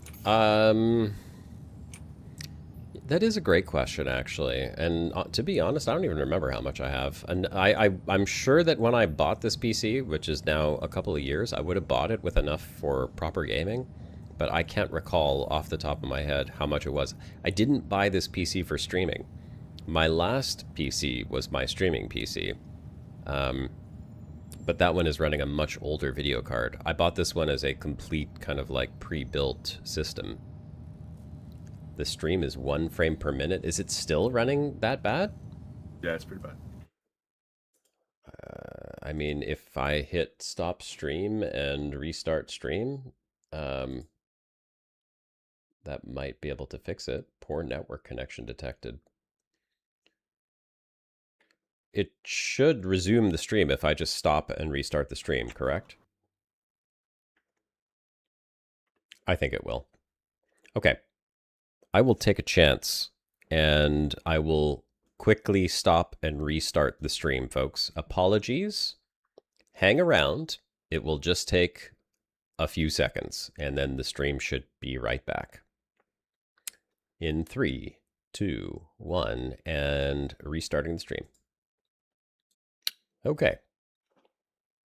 That is a great question, actually. And to be honest, I don't even remember how much I have. And I'm sure that when I bought this PC, which is now a couple of years, I would have bought it with enough for proper gaming. But I can't recall off the top of my head how much it was. I didn't buy this PC for streaming. My last PC was my streaming PC. But that one is running a much older video card. I bought this one as a complete kind of like pre-built system. The stream is 1 frame per minute. Is it still running that bad? Yeah, it's pretty bad. I mean, if I hit stop stream and restart stream, that might be able to fix it. Poor network connection detected. It should resume the stream if I just stop and restart the stream, correct? I think it will. Okay. I will take a chance, and I will quickly stop and restart the stream, folks. Apologies. Hang around. It will just take a few seconds, and then the stream should be right back. In 3, 2, 1, and restarting the stream. Okay.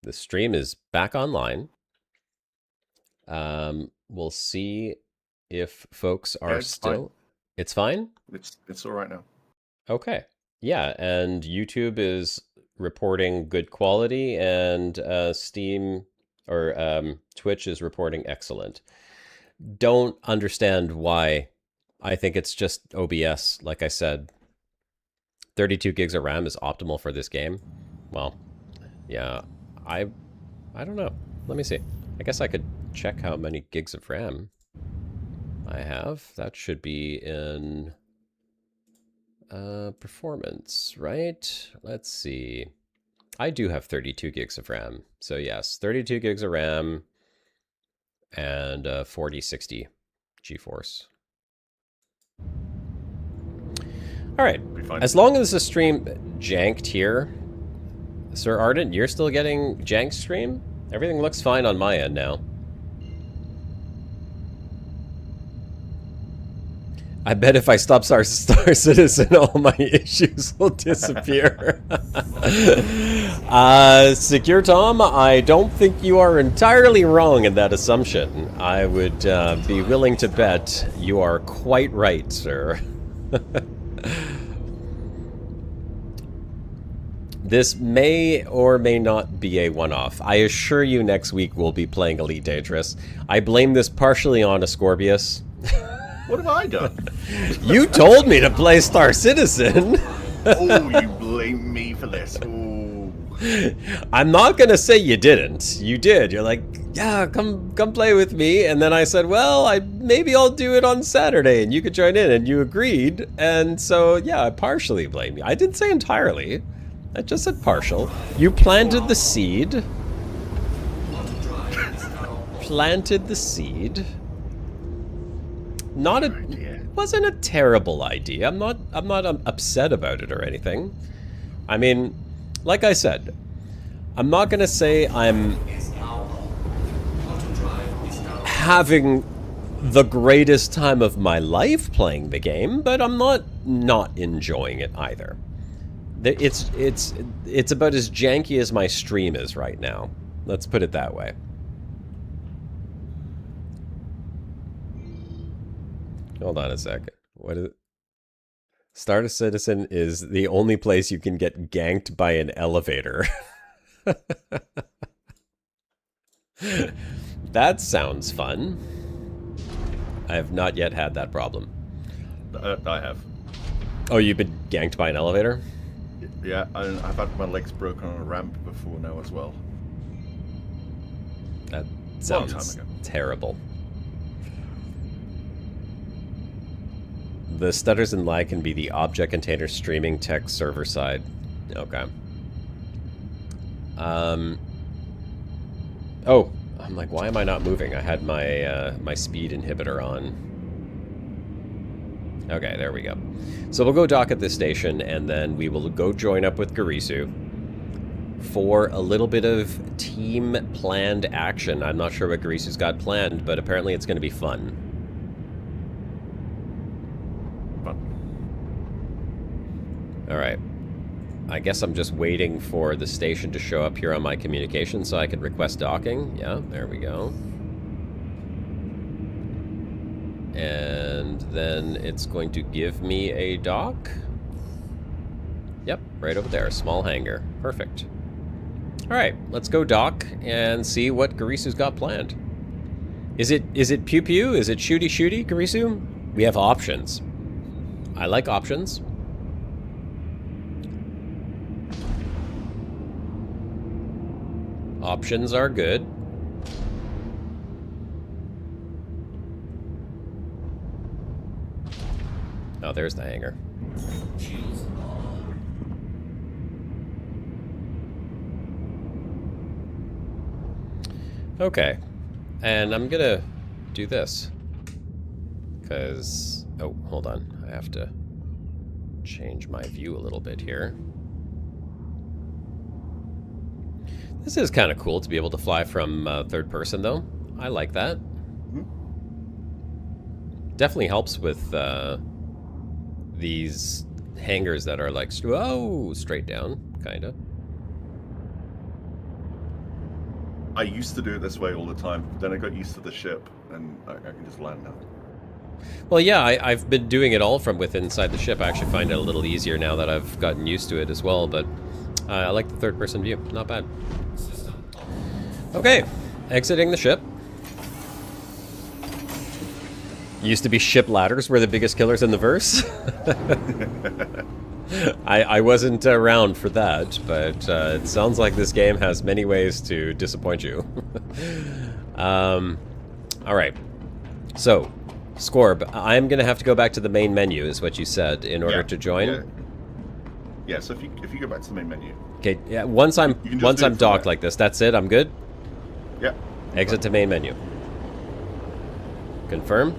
The stream is back online. We'll see if folks are still... It's fine? It's all right now. Okay. Yeah, and YouTube is reporting good quality, and Steam or Twitch is reporting excellent. Don't understand why. I think it's just OBS, like I said. 32 gigs of RAM is optimal for this game. Well, yeah, I don't know. Let me see. I guess I could check how many gigs of RAM I have. That should be in performance, right? Let's see. I do have 32 gigs of RAM. So yes, 32 gigs of RAM and 4060 GeForce. All right. As long as the stream janked here, Sir Ardent, you're still getting jank stream? Everything looks fine on my end now. I bet if I stop Star Citizen, all my issues will disappear. Secure Tom, I don't think you are entirely wrong in that assumption. I would be willing to bet you are quite right, sir. This may or may not be a one-off. I assure you next week we'll be playing Elite Dangerous. I blame this partially on Ascorbius. What have I done? You told me to play Star Citizen. Oh, you blame me for this. Oh. I'm not gonna say you didn't. You did. You're like, yeah, come play with me. And then I said, well, maybe I'll do it on Saturday, and you could join in. And you agreed. And so, yeah, I partially blame you. I didn't say entirely. I just said partial. You planted the seed. Planted the seed. Wasn't a terrible idea. I'm not upset about it or anything. I mean, like I said, I'm not gonna say I'm having the greatest time of my life playing the game, but I'm not enjoying it either. It's about as janky as my stream is right now. Let's put it that way. Hold on a second. What is it? Star Citizen is the only place you can get ganked by an elevator. That sounds fun. I have not yet had that problem. I have. Oh, you've been ganked by an elevator? Yeah, and I've had my legs broken on a ramp before now as well. That Long sounds time ago. terrible. The stutters and lag can be the object container streaming text server side. Okay. Oh, I'm like, why am I not moving? I had my my speed inhibitor on. Okay, there we go. So we'll go dock at this station, and then we will go join up with Garisu for a little bit of team planned action. I'm not sure what Garisu's got planned, but apparently it's going to be fun. All right. I guess I'm just waiting for the station to show up here on my communication so I can request docking. Yeah, there we go. And then it's going to give me a dock. Yep, right over there, small hangar. Perfect. All right, let's go dock and see what Garisu's got planned. Is it pew pew? Is it shooty shooty, Garisu? We have options. I like options. Options are good. Oh, there's the hangar. Okay. And I'm gonna do this. Because... Oh, hold on. I have to change my view a little bit here. This is kind of cool to be able to fly from third person, though. I like that. Mm-hmm. Definitely helps with these hangars that are like, oh, straight down, kind of. I used to do it this way all the time. Then I got used to the ship, and I can just land now. Well, yeah, I've been doing it all from within inside the ship. I actually find it a little easier now that I've gotten used to it as well, but I like the third-person view. Not bad. Okay, exiting the ship. Used to be ship ladders were the biggest killers in the verse. I wasn't around for that, but it sounds like this game has many ways to disappoint you. Alright. So, Scorb, I'm going to have to go back to the main menu, is what you said, in order to join. Yeah, so if you go back to the main menu. Okay, yeah, once I'm docked like this, that's it, I'm good? Yeah. Exit to main menu. Confirm.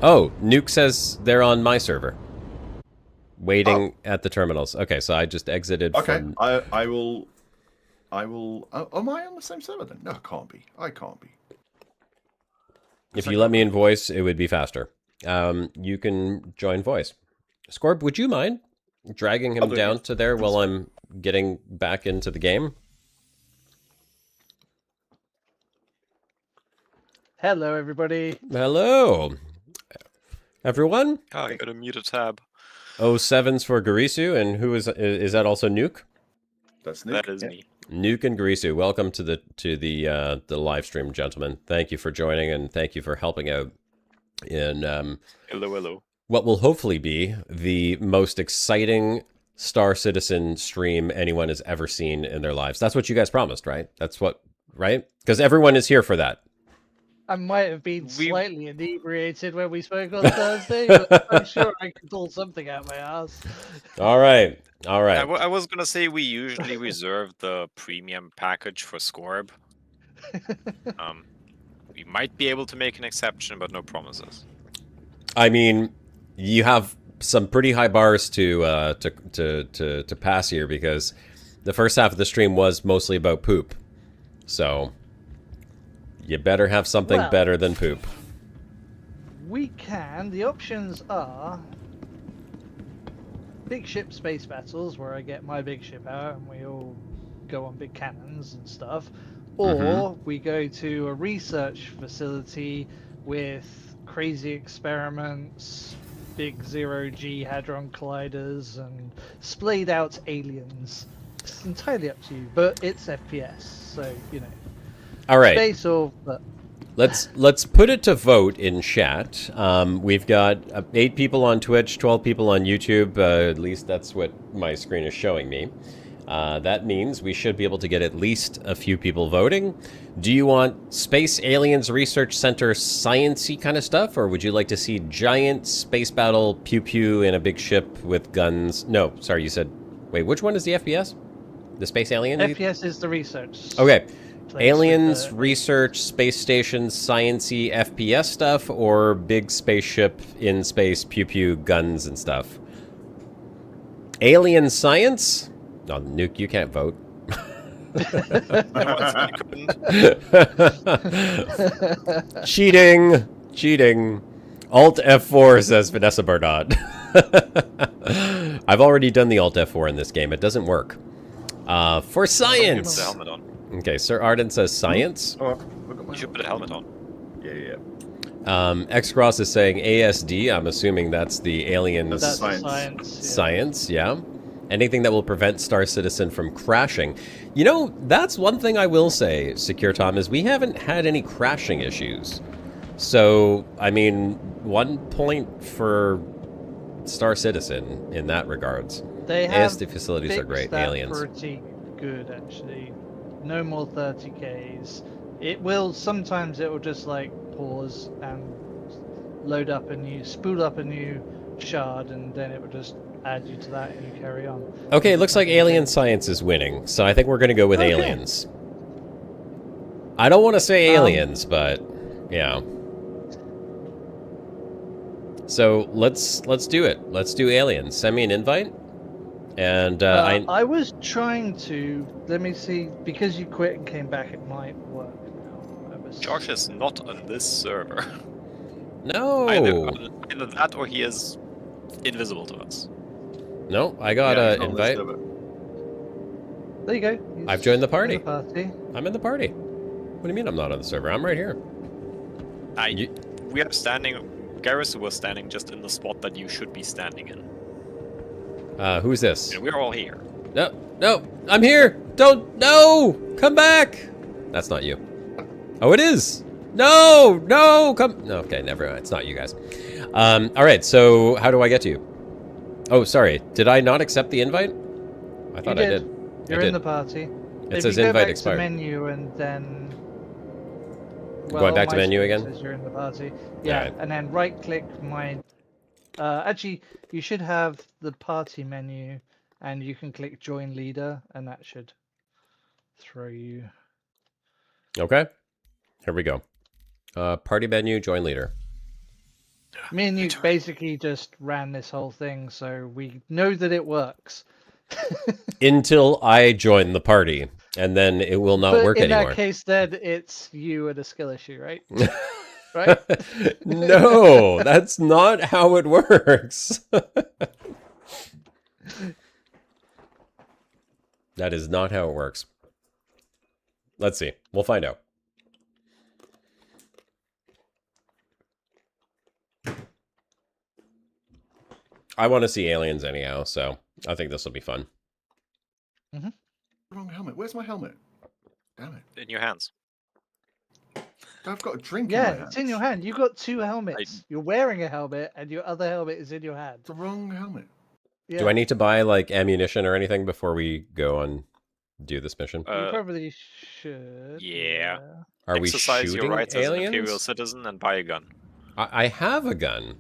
Oh, Nuke says they're on my server. Waiting at the terminals. Okay, so I just exited from... I will... am I on the same server then? No, I can't be. I can't be. If you let me in voice, it would be faster. You can join voice. Scorb, would you mind dragging him down to there while I'm getting back into the game? Hello, everybody. Hello, everyone. Oh, I got a muted tab. 07's for Garisu, and who is that also Nuke? That's Nuke. That is me. Nuke and Garisu, welcome to the live stream, gentlemen. Thank you for joining, and thank you for helping out in Hello. what will hopefully be the most exciting Star Citizen stream anyone has ever seen in their lives. That's what you guys promised, right? That's what, right? Because everyone is here for that. I might have been slightly inebriated when we spoke on Thursday, but I'm sure I can pull something out my ass. All right. I was gonna say we usually reserve the premium package for Scorb. We might be able to make an exception, but no promises. I mean, you have some pretty high bars to pass here, because the first half of the stream was mostly about poop. So you better have something better than poop. We can. The options are big ship space battles, where I get my big ship out and we all go on big cannons and stuff. Or we go to a research facility with crazy experiments, big zero-G hadron colliders, and splayed out aliens. It's entirely up to you, but it's FPS, so, you know. All right. Space or... Let's put it to vote in chat. We've got 8 people on Twitch, 12 people on YouTube. At least that's what my screen is showing me. That means we should be able to get at least a few people voting. Do you want Space Aliens Research Center science-y kind of stuff, or would you like to see giant space battle pew-pew in a big ship with guns? No, sorry, you said... Wait, which one is the FPS? The Space Alien? FPS is the research. Okay. place Aliens, with the- research, space station, science-y FPS stuff, or big spaceship in space, pew-pew, guns and stuff? Alien science? No, Nuke, you can't vote. Cheating! Cheating. Alt F4, says Vanessa Bardot. I've already done the Alt F4 in this game. It doesn't work. For Put the science! helmet on. Okay, Sir Arden says science. Oh, I've got my You should put a helmet on. Yeah. X-Cross is saying ASD. I'm assuming that's the aliens That's Science. science. yeah. Anything that will prevent Star Citizen from crashing. You know, that's one thing I will say, Secure Tom, is we haven't had any crashing issues. So, I mean, 1 point for Star Citizen in that regards. They have ASD facilities are great. fixed that Aliens. pretty good, actually. No more 30Ks. It will, sometimes it will just like pause and load up a new, spool up a new shard, and then it will just add you to that and you carry on. Okay, it looks like alien science is winning, so I think we're gonna go with Okay. aliens. I don't want to say aliens, but yeah. So let's do it. Let's do aliens. Send me an invite, and I was trying to, let me see, because you quit and came back, it might work now. I was, Josh is not on this server. no, Either that or he is invisible to us. no, I got Yeah, an he's on the invite. server. there you go. He's I've joined the in party. party. I'm in the party. What do you mean I'm not on the server? I'm right here. You- We are standing. Garrus was standing just in the spot that you should be standing in. Who's this? And we're all here. No, no, I'm here. Don't, no, come back. That's not you. Oh, it is. No, no, come. No, okay, never mind. It's not you guys. All right. So how do I get to you? Oh, sorry. Did I not accept the invite? I thought I did. You're I in did. the party. It If says you go invite back expired. to menu and then. Going back to my menu screen again? says you're in the party. Yeah, Alright. and then right-click my. Actually, you should have the party menu, and you can click join leader, and that should throw you. Okay. Here we go. Party menu, join leader. Me and you basically just ran this whole thing, so we know that it works. Until I join the party, and then it will not But work in anymore. that case, then it's you and a skill issue, right? Right? No, that's not how it works. That is not how it works. Let's see. We'll find out. I want to see aliens anyhow, so I think this will be fun. Wrong helmet. Where's my helmet? Damn it. In your hands. I've got a drink in Yeah, my it's in hands. your hand. You've got two helmets. You're wearing a helmet, and your other helmet is in your hand. It's the wrong helmet. Yeah. Do I need to buy like ammunition or anything before we go and do this mission? You probably should. yeah. Are we Exercise shooting your rights as an Imperial aliens? citizen and buy a gun. I have a gun.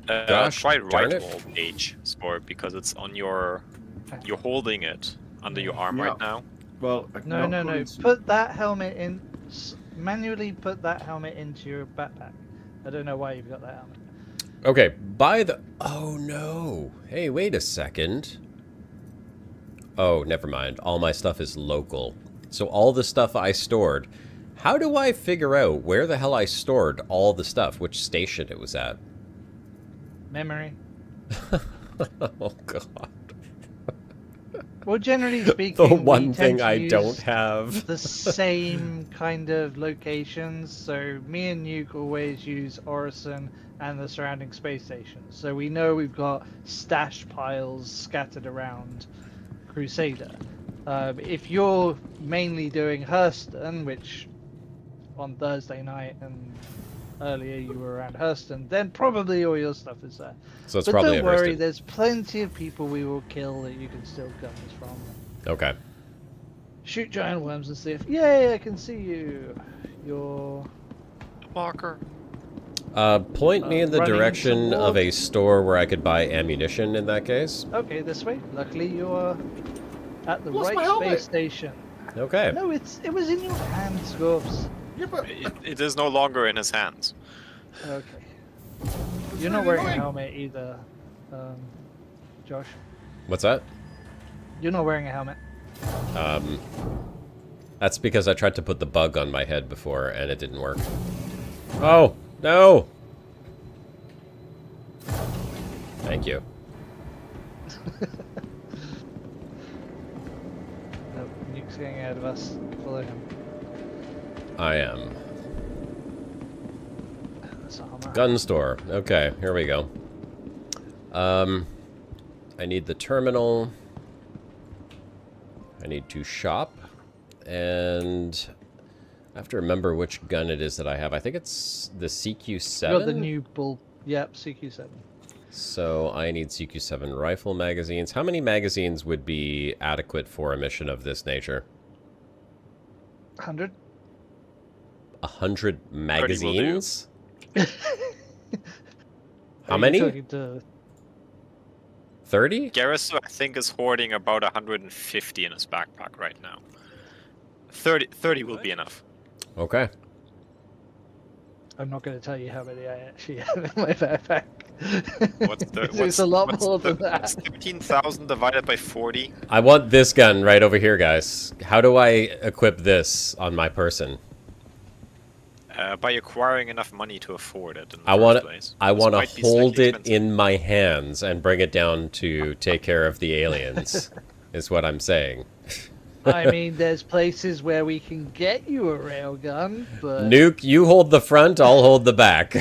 Gosh, Try darn right it. wall H score because it's on your. You're holding it under your arm right Yeah. now. Well, No. Put that helmet in. Manually put that helmet into your backpack. I don't know why you've got that helmet. Okay, buy the... Oh, no. Hey, wait a second. Oh, never mind. All my stuff is local. So all the stuff I stored... How do I figure out where the hell I stored all the stuff? Which station it was at? Memory. Oh, God. Well, generally speaking, The we one tend thing to I use don't have. the same kind of locations. So me and Nuke always use Orison and the surrounding space stations. So we know we've got stash piles scattered around Crusader. If you're mainly doing Hurston, which on Thursday night and earlier you were around Hurston, then probably all your stuff is there. So it's But probably don't at worry, Hurston. there's plenty of people we will kill that you can steal guns from. Okay. Shoot giant worms and see if... Yay, I can see you. You're... Marker. Point me in the running direction of toward- a store where I could buy ammunition in that case. Okay, this way. Luckily you're at the Lost my right helmet. space station. Okay. No, it was in your hands, Gorbs. Yeah, but It is no longer in his hands. Okay. You're not really wearing a annoying. helmet either, Josh. What's that? You're not wearing a helmet. That's because I tried to put the bug on my head before and it didn't work. Oh, no! Thank you. No, Nuke's getting out of us. Follow him. I am. That's armor. Gun store. Okay, here we go. I need the terminal. I need to shop. And I have to remember which gun it is that I have. I think it's the CQ7. You got the new bull. Yep, CQ7. So I need CQ7 rifle magazines. How many magazines would be adequate for a mission of this nature? 100. 100 will do. magazines? Are How you many? talking to- 30? Garrus, I think, is hoarding about 150 in his backpack right now. 30 will be enough. Okay. I'm not going to tell you how many I actually have in my backpack. What's a lot what's more the- than that. what's 13,000 divided by 40? I want this gun right over here, guys. How do I equip this on my person? By acquiring enough money to afford it in the I first want place. I This want might to be hold slightly it expensive. in my hands and bring it down to take care of the aliens. Is what I'm saying. I mean, there's places where we can get you a railgun, but... Nuke, you hold the front, I'll hold the back.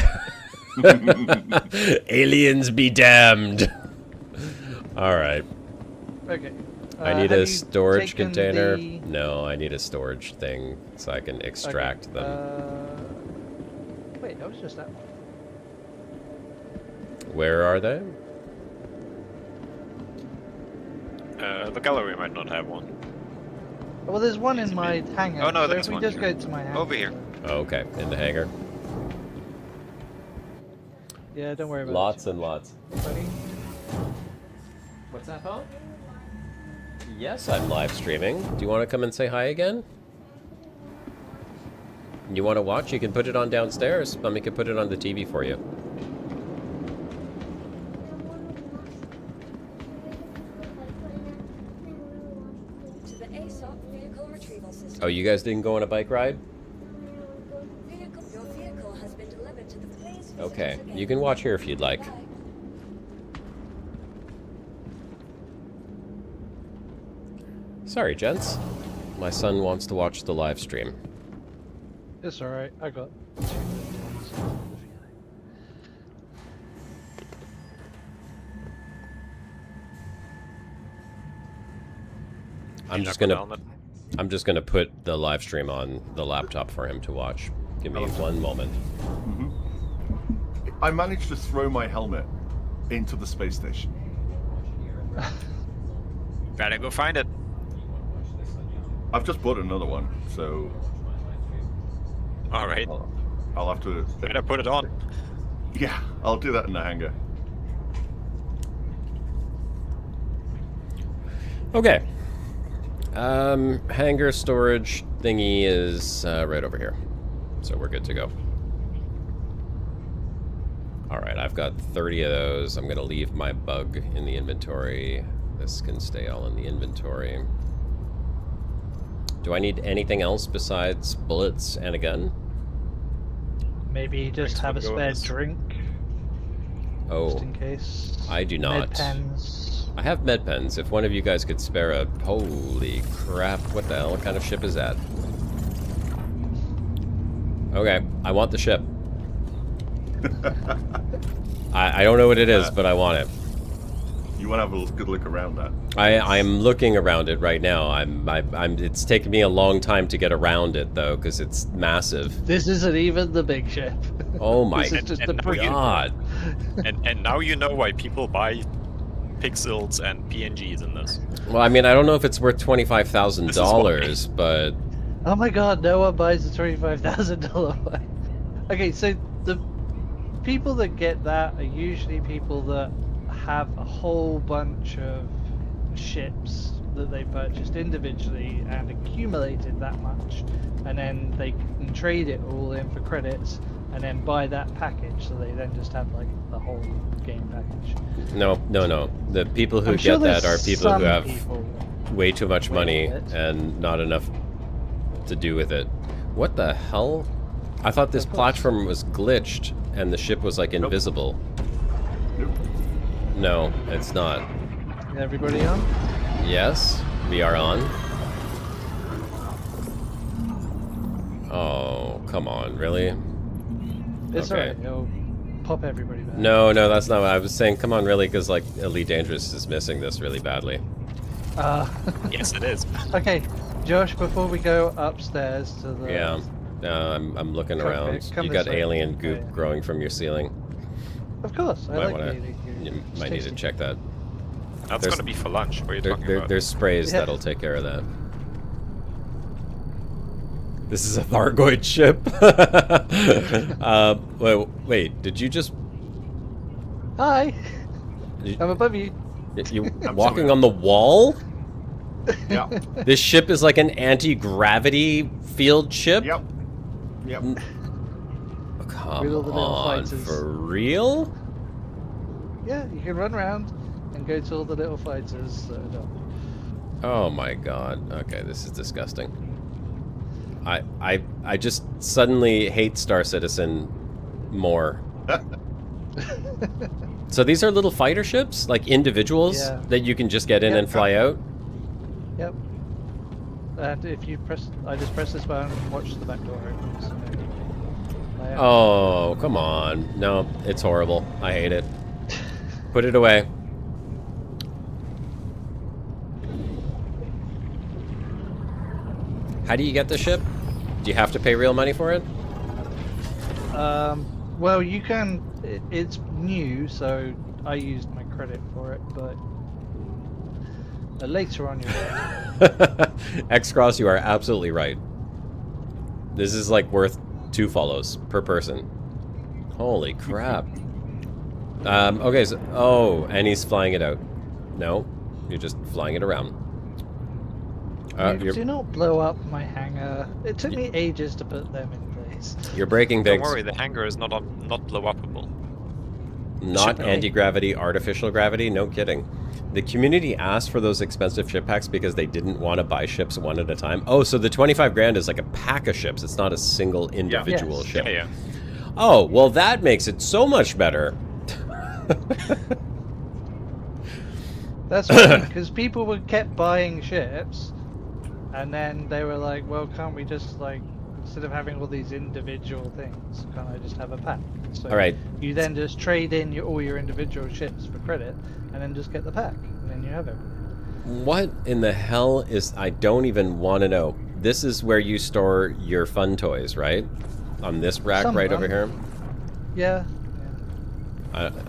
Aliens be damned. All right. Okay. I need have a you storage taken container. the- No, I need a storage thing so I can extract them. Wait, that was just that one. Where are they? The gallery might not have one. Well, there's one in my hangar. Oh, no, so there's if we one just here. go to my hangar. Over here. Oh, okay, in the hangar. Yeah, don't worry about Lots it. and lots. What's that, huh? Yes, I'm live streaming. Do you want to come and say hi again? You want to watch? You can put it on downstairs. Mummy can put it on the TV for you. To the ASOP vehicle retrieval system. Oh, you guys didn't go on a bike ride? Your vehicle has been delivered to the place. Okay, you can watch here if you'd like. Sorry, gents. My son wants to watch the live stream. It's alright, I got two little ones. I'm just gonna put the live stream on the laptop for him to watch. Give me one moment. I managed to throw my helmet into the space station. Gotta go find it. I've just bought another one, so All right. I'll have to. Gotta put it on. Yeah, I'll do that in the hangar. Okay. Hangar storage thingy is right over here. So we're good to go. Alright, I've got 30 of those. I'm going to leave my bug in the inventory. This can stay all in the inventory. Do I need anything else besides bullets and a gun? Maybe just Drinks have a would go with spare this. drink, just Oh, in case. I do not. Med pens. I have med pens. If one of you guys could spare a... Holy crap, what the hell? What kind of ship is that? Okay, I want the ship. I don't know what it is, but I want it. You want to have a good look around that. I'm looking around it right now. It's taken me a long time to get around it though, because it's massive. This isn't even the big ship. Oh my This is just and the now you- god! And now you know why people buy pixels and PNGs in this. Well, I mean, I don't know if it's worth $25,000, This is but Oh my god, no one buys the $25,000 one. Okay, so the people that get that are usually people that have a whole bunch of ships that they purchased individually and accumulated that much, and then they can trade it all in for credits and then buy that package, so they then just have like the whole game package. no. The people who I'm sure get that there's are people who some have people way too much money with it. and not enough to do with it. What the hell? I thought this Of course. platform was glitched and the ship was like invisible. Nope. No, it's not. Everybody on? Yes, we are on. Oh, come on, really? It's Okay. alright, it'll pop everybody back. No, that's not what I was saying. Come on, really, because like Elite Dangerous is missing this really badly. Yes, it is. Okay, Josh, before we go upstairs to the... Yeah, I'm looking Cockpit, around. come You this got way. alien goop Oh, yeah. growing from your ceiling. Of course, I Might like wanna- the alien You goop. It's might need to tasty. check that. That's There's- gonna be for lunch. What are you talking about? There's sprays Yeah. that'll take care of that. This is a Thargoid ship. Wait, did you just... Hi! You- I'm above you. You I'm walking sorry. on the wall? Yeah. This ship is like an anti-gravity field ship? Yep. Yep. Come With all the little on, fighters. for real? Yeah, you can run around and go to all the little fighters that are done. Oh my god. Okay, this is disgusting. I just suddenly hate Star Citizen more. So these are little fighter ships? Like individuals Yeah. that you can just get in Yep. and fly out? Yep. And if you press... I just press this button and watch the back door open. So fly out. Oh, come on. No, it's horrible. I hate it. Put it away. How do you get the ship? Do you have to pay real money for it? Well, you can... It's new, so I used my credit for it, but... later on you will. X-Cross, you are absolutely right. This is like worth 2 follows per person. Holy crap. Okay, so... Oh, and he's flying it out. No, you're just flying it around. Do not blow up my hangar. It took me ages to put them in place. You're breaking Don't things. worry, the hangar is not blow upable. Not Ship- anti-gravity, artificial gravity? No kidding. The community asked for those expensive ship packs because they didn't want to buy ships one at a time. Oh, so the 25 grand is like a pack of ships. It's not a single individual Yes. ship. Yeah. Oh, well that makes it so much better. That's right, because people were kept buying ships, and then they were like, well, can't we just, like, instead of having all these individual things, can't I just have a pack? So All right. you then just trade in all your individual ships for credit, and then just get the pack, and then you have it. What in the hell is... I don't even want to know. This is where you store your fun toys, right? On this rack Some right of over them. here? Yeah.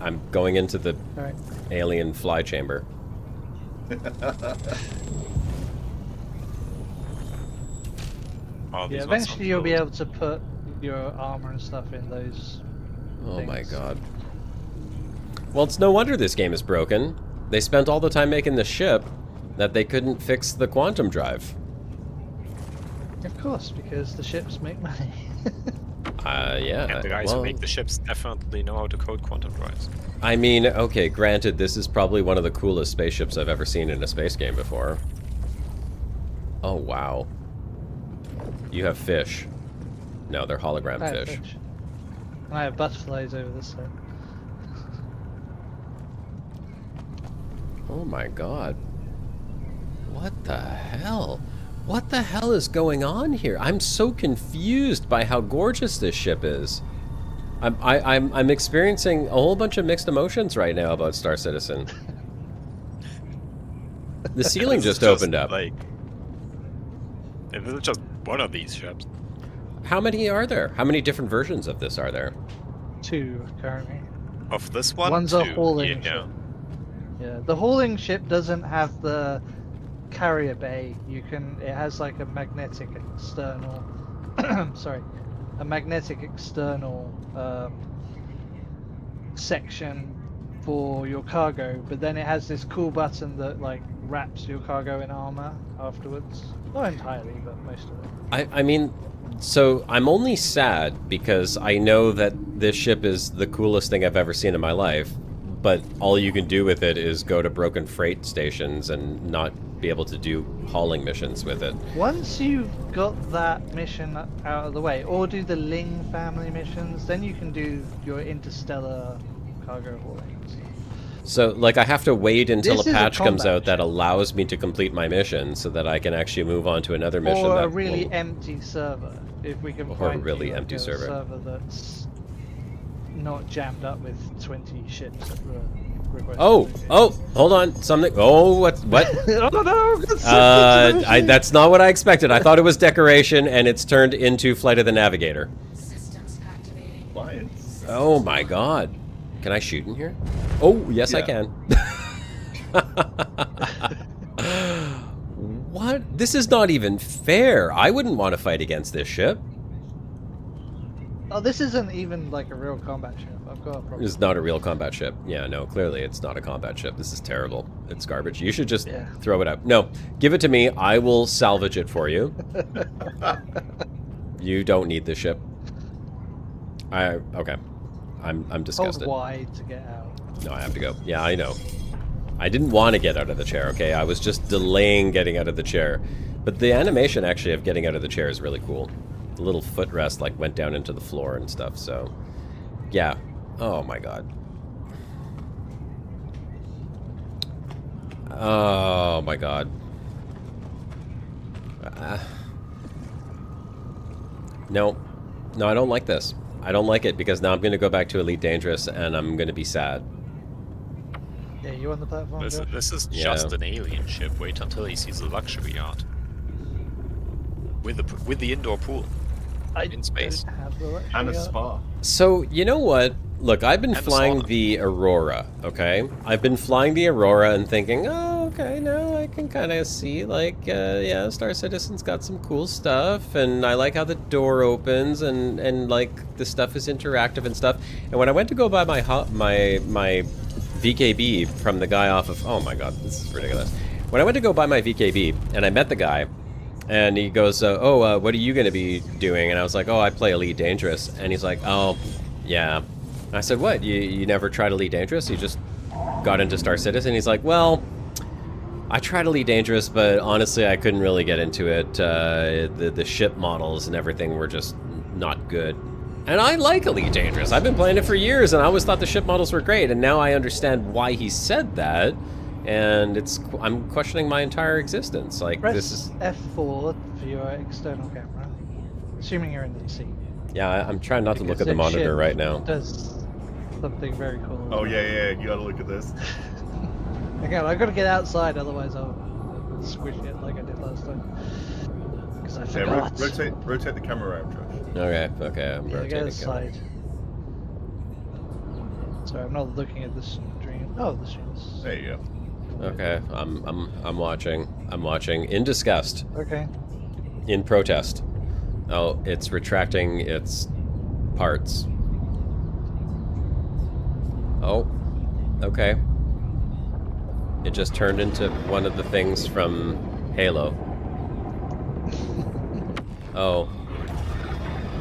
I'm going into the All right. alien fly chamber. Oh, Yeah, these ones eventually sound you'll be cool. able to put your armor and stuff in those. Oh my things. god. Well, it's no wonder this game is broken. They spent all the time making the ship that they couldn't fix the quantum drive. Of course, because the ships make money. Yeah. And the guys well, who make the ships definitely know how to code quantum drives. I mean, okay, granted, this is probably one of the coolest spaceships I've ever seen in a space game before. Oh, wow. You have fish. No, they're hologram I have fish. fish. And I have butterflies over this side. Oh my god. What the hell? What the hell is going on here? I'm so confused by how gorgeous this ship is. I'm experiencing a whole bunch of mixed emotions right now about Star Citizen. The ceiling This is just opened up. Like, and this is just one of these ships. How many are there? How many different versions of this are there? 2 currently. Of this one, One's a 2, hauling yeah. ship. Yeah, the hauling ship doesn't have the carrier bay. It has like a magnetic external. Sorry, a magnetic external section for your cargo, but then it has this cool button that like wraps your cargo in armor afterwards. Not entirely, but most of it. I mean, so I'm only sad because I know that this ship is the coolest thing I've ever seen in my life, but all you can do with it is go to broken freight stations and not be able to do hauling missions with it. Once you've got that mission out of the way, or do the Ling family missions, then you can do your interstellar cargo hauling. So, like, I have to wait until This a is a patch comes combat out that allows me to complete my mission so that I can actually move on to another mission. Or that a really will... empty server, if we can Or a find really you, like, empty a server. that's not jammed up with 20 ships at the request. Oh, hold on, something. Oh, what? Oh no! That's not what I expected. I thought it was decoration, and it's turned into Flight of the Navigator. Systems activating. Lions. Oh my God! Can I shoot in here? Oh, yes, I Yeah. can. What? This is not even fair. I wouldn't want to fight against this ship. Oh, this isn't even like a real combat ship. I've got a problem. It's not a real combat ship. Yeah, no, clearly it's not a combat ship. This is terrible. It's garbage. You should just throw it out. No, give it to me. I will salvage it for you. You don't need this ship. Okay. I'm disgusted. Hold wide to get out. No, I have to go. Yeah, I know. I didn't want to get out of the chair, okay? I was just delaying getting out of the chair. But the animation, actually, of getting out of the chair is really cool. The little footrest, like, went down into the floor and stuff, so... Yeah. Oh, my God. Oh, my God. No. No, I don't like this. I don't like it, because now I'm going to go back to Elite Dangerous, and I'm going to be sad. Yeah, you on the platform? This is Yeah. just an alien ship. Wait until he sees the luxury yacht. With the indoor pool. In space. don't have the luxury And a yacht. spa. So, you know what? Look, I've been And a flying sauna. the Aurora, okay? I've been flying the Aurora and thinking, oh, okay, now I can kind of see, like, yeah, Star Citizen's got some cool stuff, and I like how the door opens, and like, the stuff is interactive and stuff. And when I went to go buy my VKB from the guy off of... Oh my god, this is ridiculous. When I went to go buy my VKB, and I met the guy, and he goes, what are you going to be doing? And I was like, oh, I play Elite Dangerous. And he's like, oh, yeah. And I said, what? You never tried Elite Dangerous? You just got into Star Citizen? He's like, well, I tried Elite Dangerous, but honestly, I couldn't really get into it. The ship models and everything were just not good. And I like Elite Dangerous. I've been playing it for years, and I always thought the ship models were great. And now I understand why he said that. And I'm questioning my entire existence. Like, Press this is... F4 for your external camera, assuming you're in the seat. Yeah, I'm trying not to look Because at the this monitor ship right now. Does something very cool. Oh yeah, you gotta look at this. Again, I've got to get outside, otherwise I'll squish it like I did last time. Because I Yeah, forgot. rotate the camera around, Josh. Okay, I'm Yeah, go rotating. outside. Sorry, I'm not looking at the stream. Oh, the stream's... There you go. Okay, I'm watching. I'm watching in disgust, Okay. in protest. Oh, it's retracting its parts. Oh, okay. It just turned into one of the things from Halo. Oh,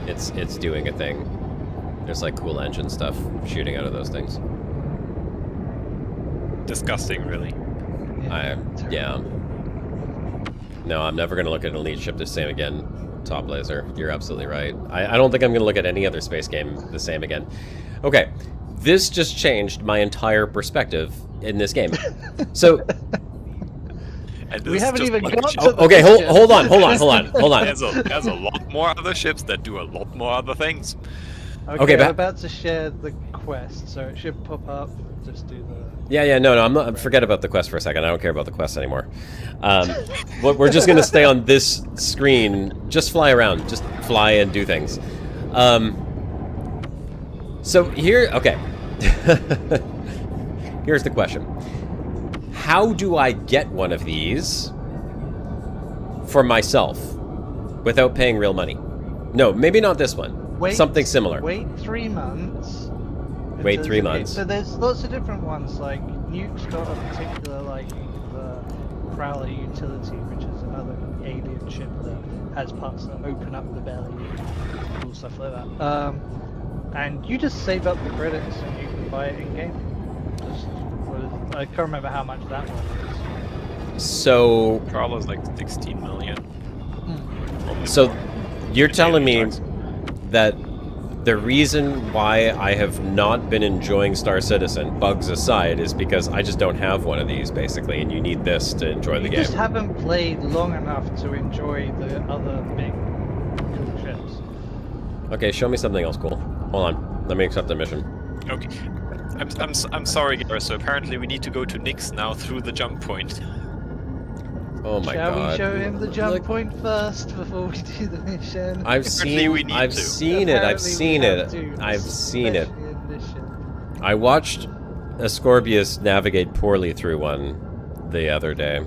it's doing a thing. There's like cool engine stuff shooting out of those things. Disgusting, really. Yeah. No, I'm never gonna look at an Elite ship the same again, Top Laser. You're absolutely right. I don't think I'm gonna look at any other space game the same again. Okay, this just changed my entire perspective in this game. So, And We this is haven't just even one got ship. to the okay, hold mission. on. There's a lot more other ships that do a lot more other things. Okay, but- I'm about to share the quest, so it should pop up. Just do the Yeah, no, I'm not. Forget about the quest for a second. I don't care about the quest anymore. We're just gonna stay on this screen. Just fly around. Just fly and do things. So here, okay. Here's the question. How do I get one of these for myself without paying real money? No, maybe not this one. Something similar. Wait 3 months. Wait 3 months. So there's lots of different ones. Like Nuke's got a particular like the Prowler utility, which is another alien ship that has parts that open up the belly, cool stuff like that. And you just save up the credits and you can buy it in game. I can't remember how much that one is. So Prowler's like 16 million. Probably So more. you're telling me Tax. that the reason why I have not been enjoying Star Citizen, bugs aside, is because I just don't have one of these, basically, and you need this to enjoy the You game. just haven't played long enough to enjoy the other big cool ships. Okay, show me something else cool. Hold on. Let me accept the mission. Okay. I'm sorry, Gareth. So apparently we need to go to Nyx now through the jump point. Oh my Shall god. we show him the jump Look, point first before we do the mission? I've Apparently we seen need I've to. seen it. I've Apparently we seen have it. to. I've This is seen it. especially in mission. I watched Ascorbius navigate poorly through one the other day.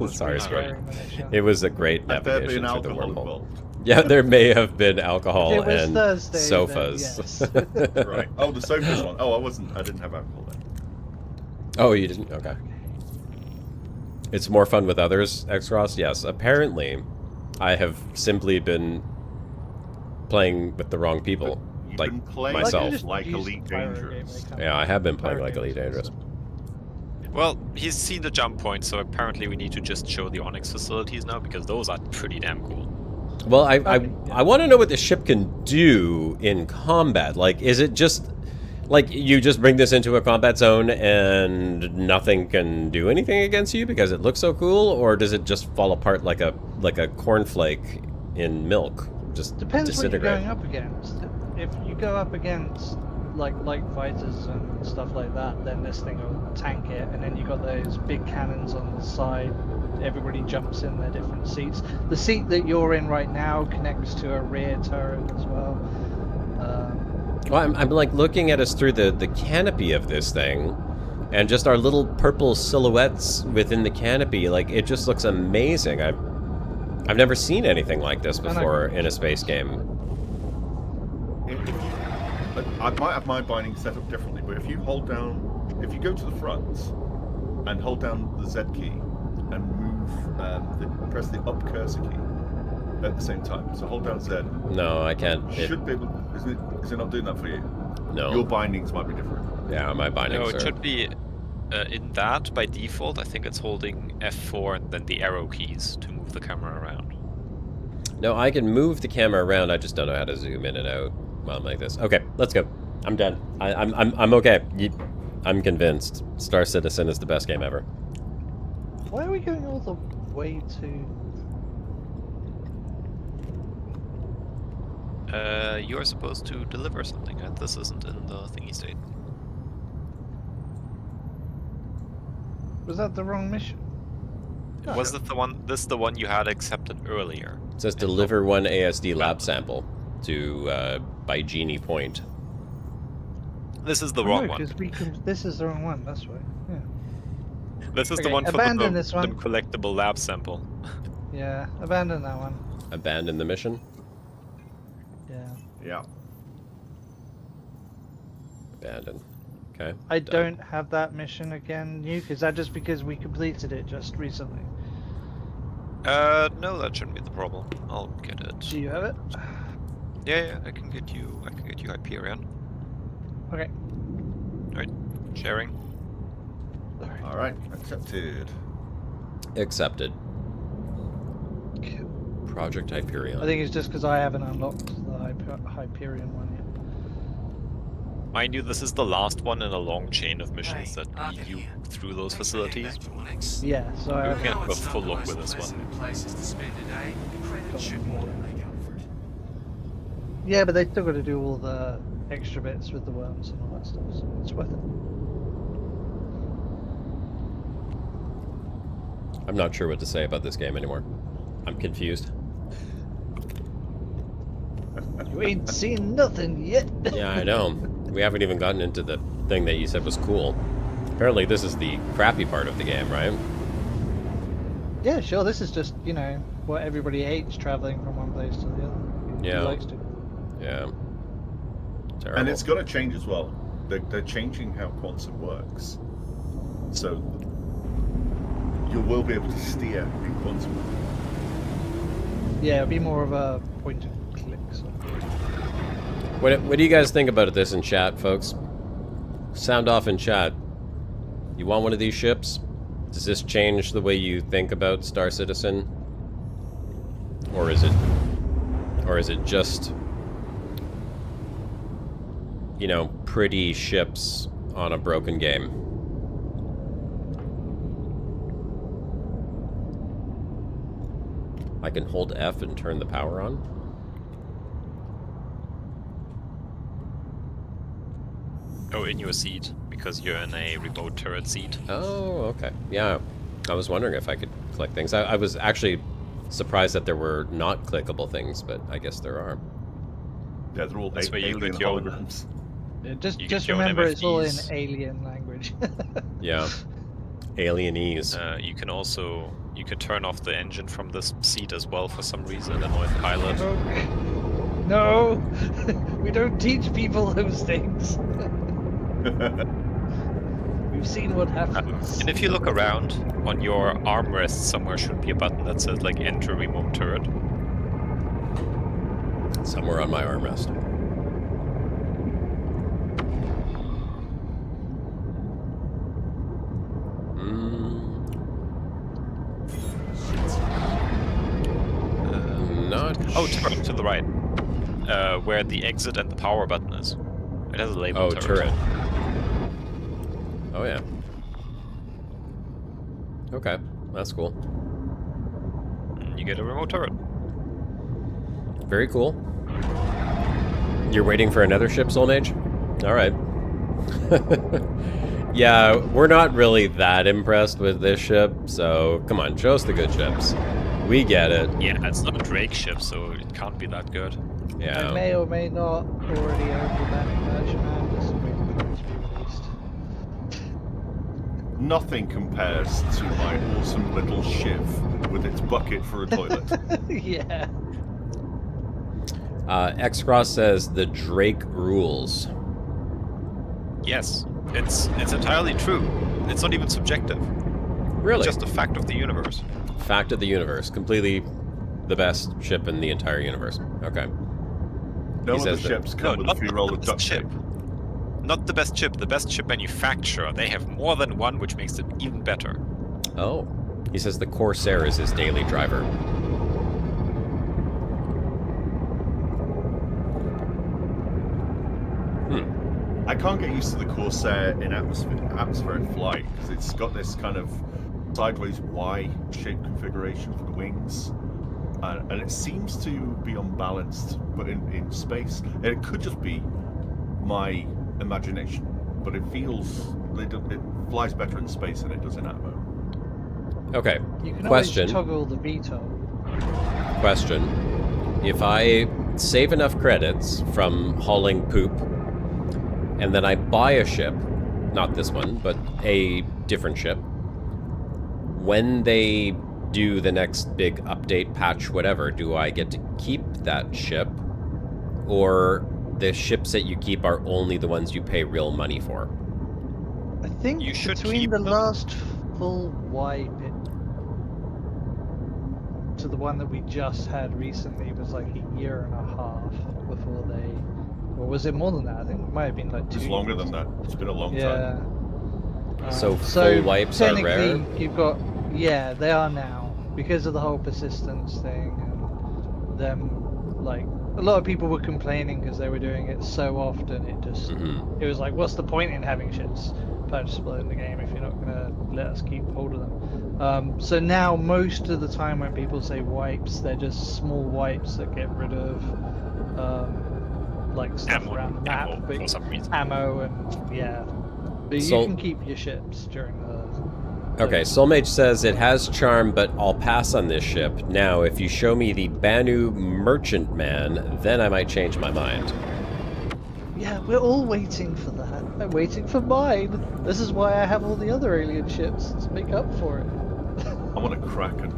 Sorry, Ascorbius. It was a great Had there navigation been through the alcohol wormhole. involved? Yeah, there may have been alcohol If it was and Thursday, then sofas. yes. Right. Oh, the sofas one. Oh, I didn't have alcohol then. Oh, you didn't? Okay. It's more fun with others, X-Ross? Yes. Apparently, I have simply been playing with the wrong people. You've Like been playing myself. like Use Elite Pyro Dangerous. Gateway, Yeah, I have been playing Pyro like Elite Gateway Dangerous. stuff. Well, he's seen the jump point, so apparently we need to just show the Onyx facilities now, because those are pretty damn cool. Well, I Okay, yeah. want to know what the ship can do in combat. Like, is it just... Like, you just bring this into a combat zone and nothing can do anything against you because it looks so cool? Or does it just fall apart like a cornflake in milk? Just Depends what you're disintegrate? going up against. If you go up against like light fighters and stuff like that, then this thing will tank it. And then you got those big cannons on the side. Everybody jumps in their different seats. The seat that you're in right now connects to a rear turret as well. Well, I'm like looking at us through the canopy of this thing, and just our little purple silhouettes within the canopy. Like, it just looks amazing. I've never seen anything like this before in a space game. I might have my binding set up differently, but if you go to the front and hold down the Z key and move, press the up cursor key at the same time. So hold down Z. No, I can't. Should be able. Is it not doing that for you? No. Your bindings might be different. Yeah, my bindings No, are... it should be in that by default. I think it's holding F4 and then the arrow keys to move the camera around. No, I can move the camera around. I just don't know how to zoom in and out while I'm like this. Okay, let's go. I'm done. I'm okay. I'm convinced. Star Citizen is the best game ever. Why are we going all the way to? You're supposed to deliver something, and this isn't in the thingy state. Was that the wrong mission? Was it the one? This the one you had accepted earlier? It says deliver one ASD lab sample to by Genie Point. This is the Oh, wrong no, one. 'cause this is the wrong one. That's why. Yeah. This is the Okay, one for abandon the this one. collectible lab sample. Yeah. Abandon that one. Abandon the mission. Yeah. Yeah. Abandon. Okay. I done. don't have that mission again, Nuke. Is that just because we completed it just recently? No, that shouldn't be the problem. I'll get it. Do you have it? Yeah, I can get you Hyperion. Okay. Alright, sharing. All right. Accepted. Accepted. Project Hyperion. I think it's just because I haven't unlocked the Hyperion one yet. Mind you, this is the last one in a long chain of missions that lead you through those facilities. Yeah, so I You haven't. can't have a full look with this one. Yeah, but they still got to do all the extra bits with the worms and all that stuff, so it's worth it. I'm not sure what to say about this game anymore. I'm confused. You ain't seen nothing yet. Yeah, I know. We haven't even gotten into the thing that you said was cool. Apparently this is the crappy part of the game, right? Yeah, sure. This is just, you know, what everybody hates, traveling from one place to the other. Yeah. Who likes to? Yeah. Terrible. And it's got to change as well. They're changing how quantum works. So you will be able to steer in quantum. Yeah, it'll be more of a point and click. So. What do you guys think about this in chat, folks? Sound off in chat. You want one of these ships? Does this change the way you think about Star Citizen? Or is it just, you know, pretty ships on a broken game? I can hold F and turn the power on? Oh, in your seat, because you're in a remote turret seat. Oh, okay. Yeah. I was wondering if I could click things. I was actually surprised that there were not clickable things, but I guess there are. Yeah, they're all That's where you alien put your- holograms. Yeah, You just get your remember it's all in MFEs. alien language. Yeah. Alienese. You can turn off the engine from this seat as well for some reason, annoy the pilot. No, we don't teach people those things. We've seen what happens. And if you look around, on your armrest somewhere should be a button that says like enter remote turret. Somewhere on my armrest. Not. Oh, to the right. Where the exit and the power button is. It has a label. Oh, turret. Oh yeah. Okay, that's cool. And you get a remote turret. Very cool. You're waiting for another ship, Soul Mage? Alright. Yeah, we're not really that impressed with this ship, so come on, show us the good ships. We get it. Yeah, it's not a Drake ship, so it can't be that good. I Yeah. may or may not already own the Banning Merchantman, just waiting for it to be released. Nothing compares to my awesome little shiv with its bucket for a toilet. Yeah. X-Cross says the Drake rules. Yes, it's entirely true. It's not even subjective. Really? It's just a fact of the universe. Fact of the universe. Completely the best ship in the entire universe. Okay. No He other says that- ships come with a few roll of best duct ship. tape. Not the best chip, the best chip manufacturer. They have more than one, which makes it even better. Oh. He says the Corsair is his daily driver. I can't get used to the Corsair in atmospheric flight because it's got this kind of sideways Y-shaped configuration for the wings, and it seems to be unbalanced, but in space. And it could just be my imagination, but it flies better in space than it does in atmo. Okay. You can Question. always toggle the VTOL. Question. If I save enough credits from hauling poop, and then I buy a ship, not this one, but a different ship, when they do the next big update, patch, whatever, do I get to keep that ship? Or the ships that you keep are only the ones you pay real money for? I think You should between keep the them. last full wipe to the one that we just had recently was like a year and a half before they... Or was it more than that? I think it might have been like 2 It's longer years. than that. It's been a long Yeah. time. So full wipes are technically, rare? You've got... Yeah, they are now. Because of the whole persistence thing and them, like... A lot of people were complaining because they were doing it so often, it just... Mm-hmm. It was like, what's the point in having ships purchasable in the game if you're not going to let us keep hold of them? So now, most of the time when people say wipes, they're just small wipes that get rid of like stuff Ammo- around the map, ammo but for some reason. ammo and yeah. But So- you can keep your ships during the. Okay, Soulmage says it has charm, but I'll pass on this ship. Now, if you show me the Banu Merchantman, then I might change my mind. Yeah, we're all waiting for that. I'm waiting for mine. This is why I have all the other alien ships to make up for it. I want a Kraken.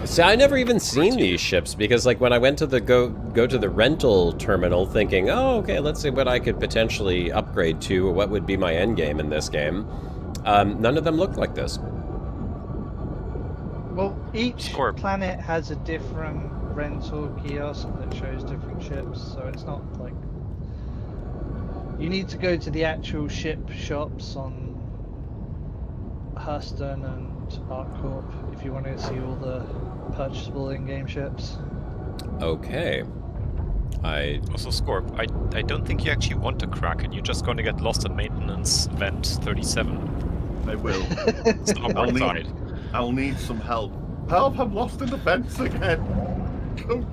See, I never even seen these ships because, like, when I went to the go to the rental terminal, thinking, "Oh, okay, let's see what I could potentially upgrade to, or what would be my end game in this game." None of them looked like this. Well, each Scorp. planet has a different rental kiosk that shows different ships, so it's not like you need to go to the actual ship shops on Hurston and ArcCorp if you want to see all the purchasable in-game ships. Okay. Also, Scorp, I don't think you actually want a Kraken. You're just going to get lost in maintenance vent 37. I will. Stop I'll need- outside. I'll need some help. Help! I'm lost in the vents again. Oh,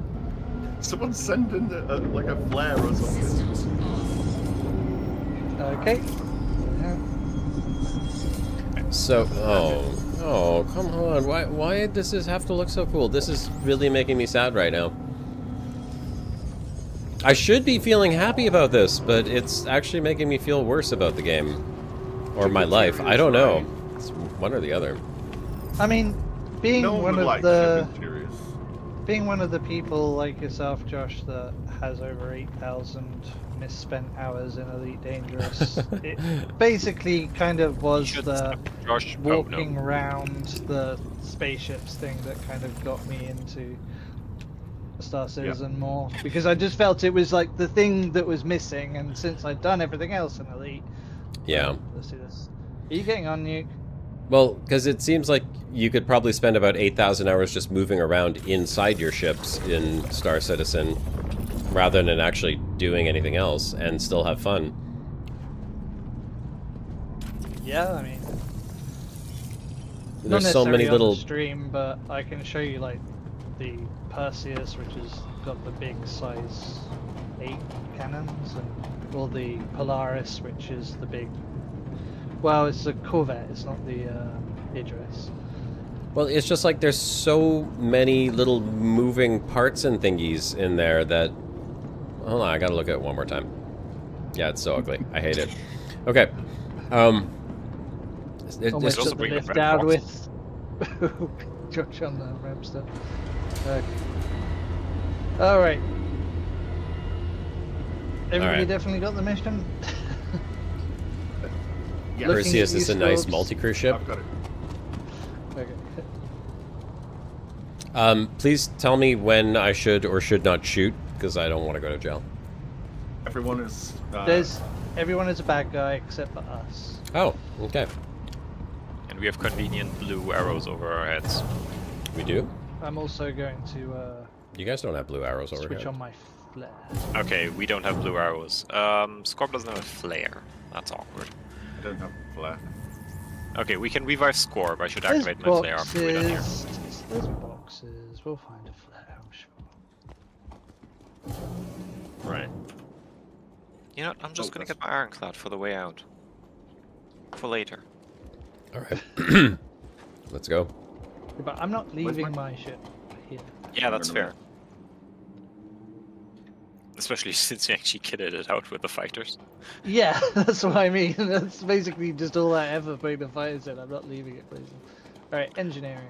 someone send in like a flare or something. Okay. So, oh, come on. Why does this have to look so cool? This is really making me sad right now. I should be feeling happy about this, but it's actually making me feel worse about the game. Or my life. I don't know. It's one or the other. I mean, being No one one would of like the Ship Interiors. being one of the people like yourself, Josh, that has over 8,000 misspent hours in Elite Dangerous, it basically kind of was should the stop, Josh. walking around the spaceships thing that kind of got me into Star Citizen more, because I just felt it was like the thing that was missing, and since I'd done everything else in Elite, Yeah. let's do this. Are you getting on, Nuke? Well, because it seems like you could probably spend about 8,000 hours just moving around inside your ships in Star Citizen, rather than actually doing anything else, and still have fun. Yeah, I mean, not There's so many necessarily on little... the stream, but I can show you like the Perseus, which has got the big size 8 cannons, and or the Polaris, which is the big. Well, it's a Corvette. It's not the Idris. Well, it's just like there's so many little moving parts and thingies in there that... Hold on, I gotta look at it one more time. Yeah, it's so ugly. I hate it. Okay. Almost also took the bring the lift red down box. with Josh on the ramp stuff. Okay. All right. Everybody right. definitely got the mission. Yeah, Looking Perseus at is a these nice scopes. multi-crew ship. I've got it. Okay. Please tell me when I should or should not shoot, because I don't want to go to jail. Everyone is. Everyone is a bad guy except for us. Oh, okay. And we have convenient blue arrows over our heads. We do? I'm also going to You guys don't have blue arrows over switch here. on my flare. Okay, we don't have blue arrows. Scorp doesn't have a flare. That's awkward. I don't have flare. Okay, we can revive Scorp. I should There's activate my flare after we're done here. boxes. There's boxes. We'll find a flare, I'm sure. Right. You know what? I'm just Oh, gonna that's- get my ironclad for the way out. For later. Alright. Let's go. But I'm not Where's leaving my- my ship here. Yeah, that's no, fair. Especially since you actually kitted it out with the fighters. Yeah, that's what I mean. That's basically just all I ever played the fighters in. I'm not leaving it, please. Alright, engineering.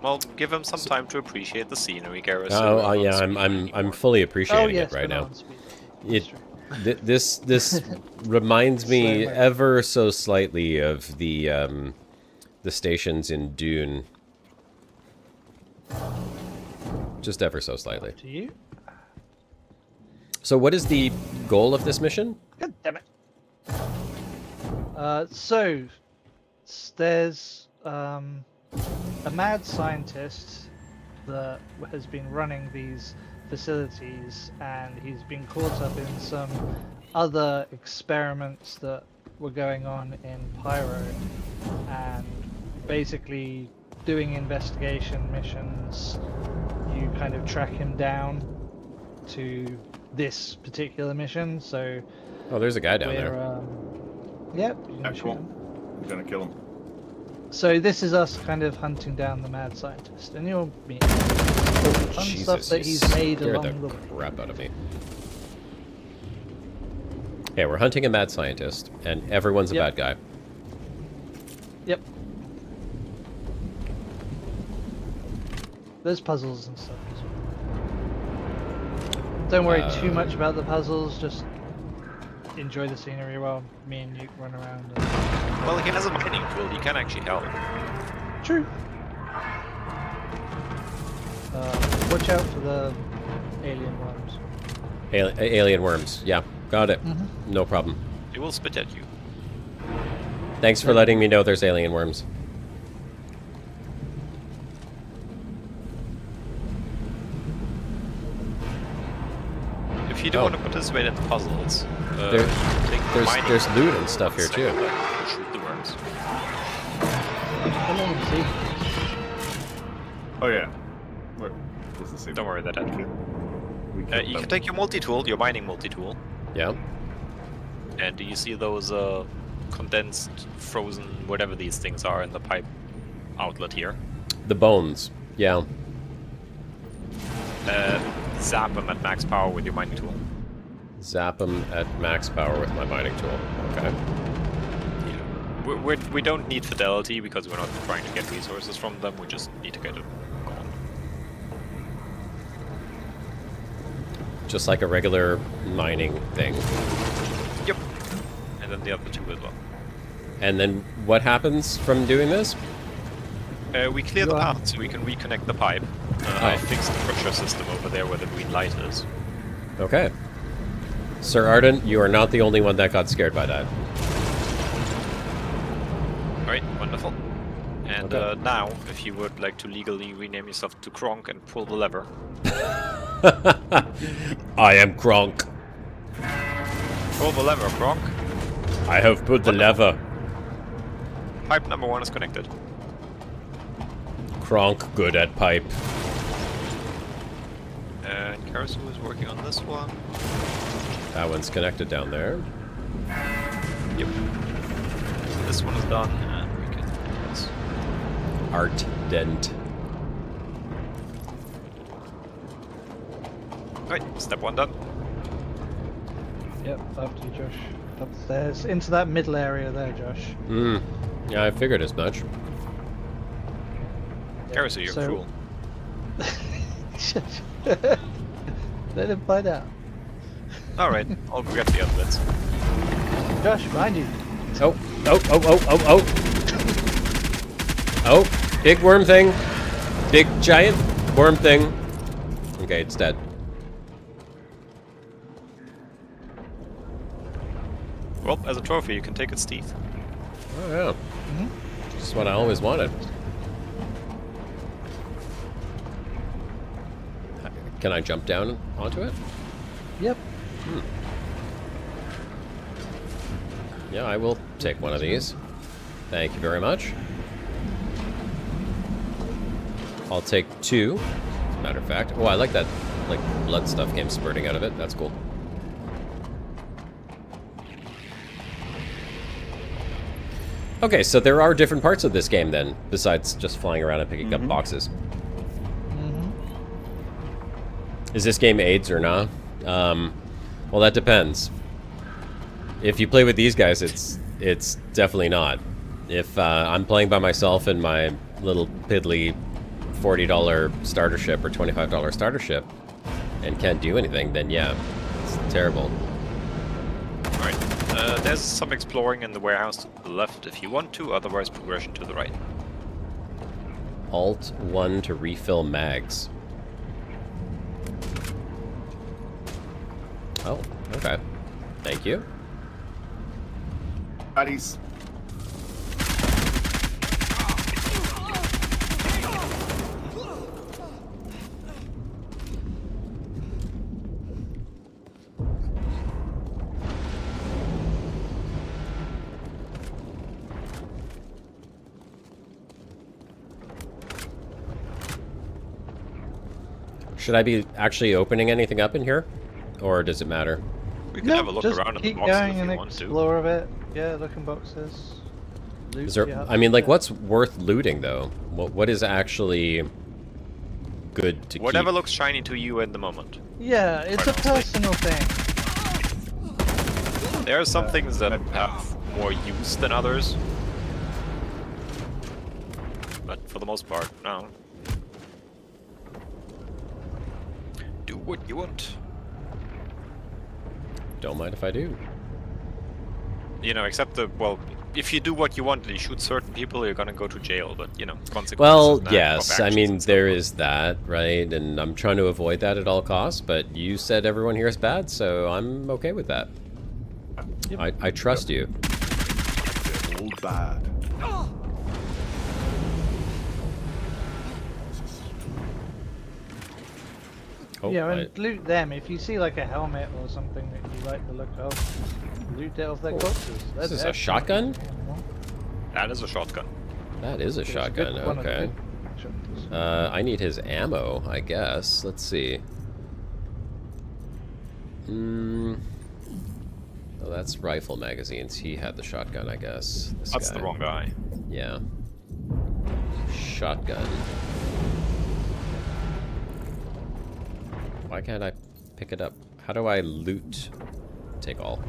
Well, give him some time to appreciate the scenery, Garrus. Oh, yeah, I'm fully appreciating Oh yes, it right but not now. on speed. It That's true. this reminds me Slow mo. ever so slightly of the stations in Dune. Just ever so slightly. To you? So what is the goal of this mission? God damn it. There's a mad scientist that has been running these facilities, and he's been caught up in some other experiments that were going on in Pyro, and basically doing investigation missions you kind of track him down to this particular mission. So Oh, there's a guy down we're there. yep, you Yeah, can shoot cool. him. I'm gonna kill him. So this is us kind of hunting down the mad scientist, and you'll meet all the fun stuff Jesus, that you he's made scared along the the way. crap out of me. Okay, we're hunting a mad scientist, and everyone's a Yep. bad guy. Yep. There's puzzles and stuff as well. Don't worry too much about the puzzles, just enjoy the scenery while me and you run around. Well, he has a mining tool. He can actually help. True. Watch out for the alien worms. Alien worms. Yeah, got it. Mm-hmm. No problem. He will spit at you. Thanks for letting me know there's alien worms. If you don't want to participate in the puzzles, take the mining There's tool loot and stuff here too. and shoot the worms. Come on, see. Oh yeah. Where? Does it say Don't worry, that we had killed You them. can take your multi-tool, your mining multi-tool, Yeah. and do you see those condensed, frozen, whatever these things are in the pipe outlet here? The bones. Yeah. Zap them at max power with your mining tool. Zap them at max power with my mining tool. Okay. We don't need fidelity because we're not trying to get resources from them, we just need to get it gone. Just like a regular mining thing. Yep. And then the other two as well. And then what happens from doing this? We clear the path so we can reconnect the pipe. I fixed the pressure system over there where the green light is. Okay. Sir Arden, you are not the only one that got scared by that. Alright, wonderful. And Okay. now, if you would like to legally rename yourself to Kronk and pull the lever. I am Kronk. Pull the lever, Kronk. I have put the lever. Pipe number 1 is connected. Kronk good at pipe. And Karasu is working on this one. That one's connected down there. Yep. So this one is done, and we can do this. Art dent. Alright, step 1 done. Yep, after you, Josh. Upstairs, into that middle area there, Josh. Yeah, I figured as much. Karasu, you're So- cruel. Let him find out. Alright, I'll grab the other bits. Josh, behind you. Oh, oh, oh, oh, oh, oh. Oh, big worm thing. Big giant worm thing. Okay, it's dead. Well, as a trophy, you can take its teeth. Oh, yeah. Just what I always wanted. Can I jump down onto it? Yep. Yeah, I will take one of these. Thank you very much. I'll take 2, as a matter of fact. Oh, I like that, like, blood stuff came spurting out of it. That's cool. Okay, so there are different parts of this game then, besides just flying around and picking up boxes. Is this game AIDS or not? Well, that depends. If you play with these guys, it's definitely not. If I'm playing by myself in my little piddly $40 starter ship or $25 starter ship and can't do anything, then yeah, it's terrible. Alright, there's some exploring in the warehouse to the left if you want to, otherwise progression to the right. Alt 1 to refill mags. Oh, okay. Thank you. Baddies. Should I be actually opening anything up in here? Or does it matter? We can No, have a look just around in the keep boxes going if and you want to. explore a bit. Yeah, look in boxes. Loot, Is there, yeah, I mean, like, yeah. what's worth looting, though? What is actually good to Whatever keep? looks shiny to you at the moment. Yeah, it's a Quite honestly. personal thing. There are some things that have more use than others. But for the most part, no. Do what you want. Don't mind if I do. You know, except well, if you do what you want and you shoot certain people, you're gonna go to jail, but, you know, consequences Well, of yes, I actions mean, and stuff. there is that, right? And I'm trying to avoid that at all costs, but you said everyone here is bad, so I'm okay with that. Yep. I trust you. All bad. Oh, Yeah, and loot them. If you see like a helmet or something that you like the look of, loot it off their corpses. This is a shotgun? That is a shotgun. That is a shotgun, okay. I need his ammo, I guess. Let's see. Oh, that's rifle magazines. He had the shotgun, I guess. This That's guy. the wrong guy. Yeah. Shotgun. Why can't I pick it up? How do I loot? Take all.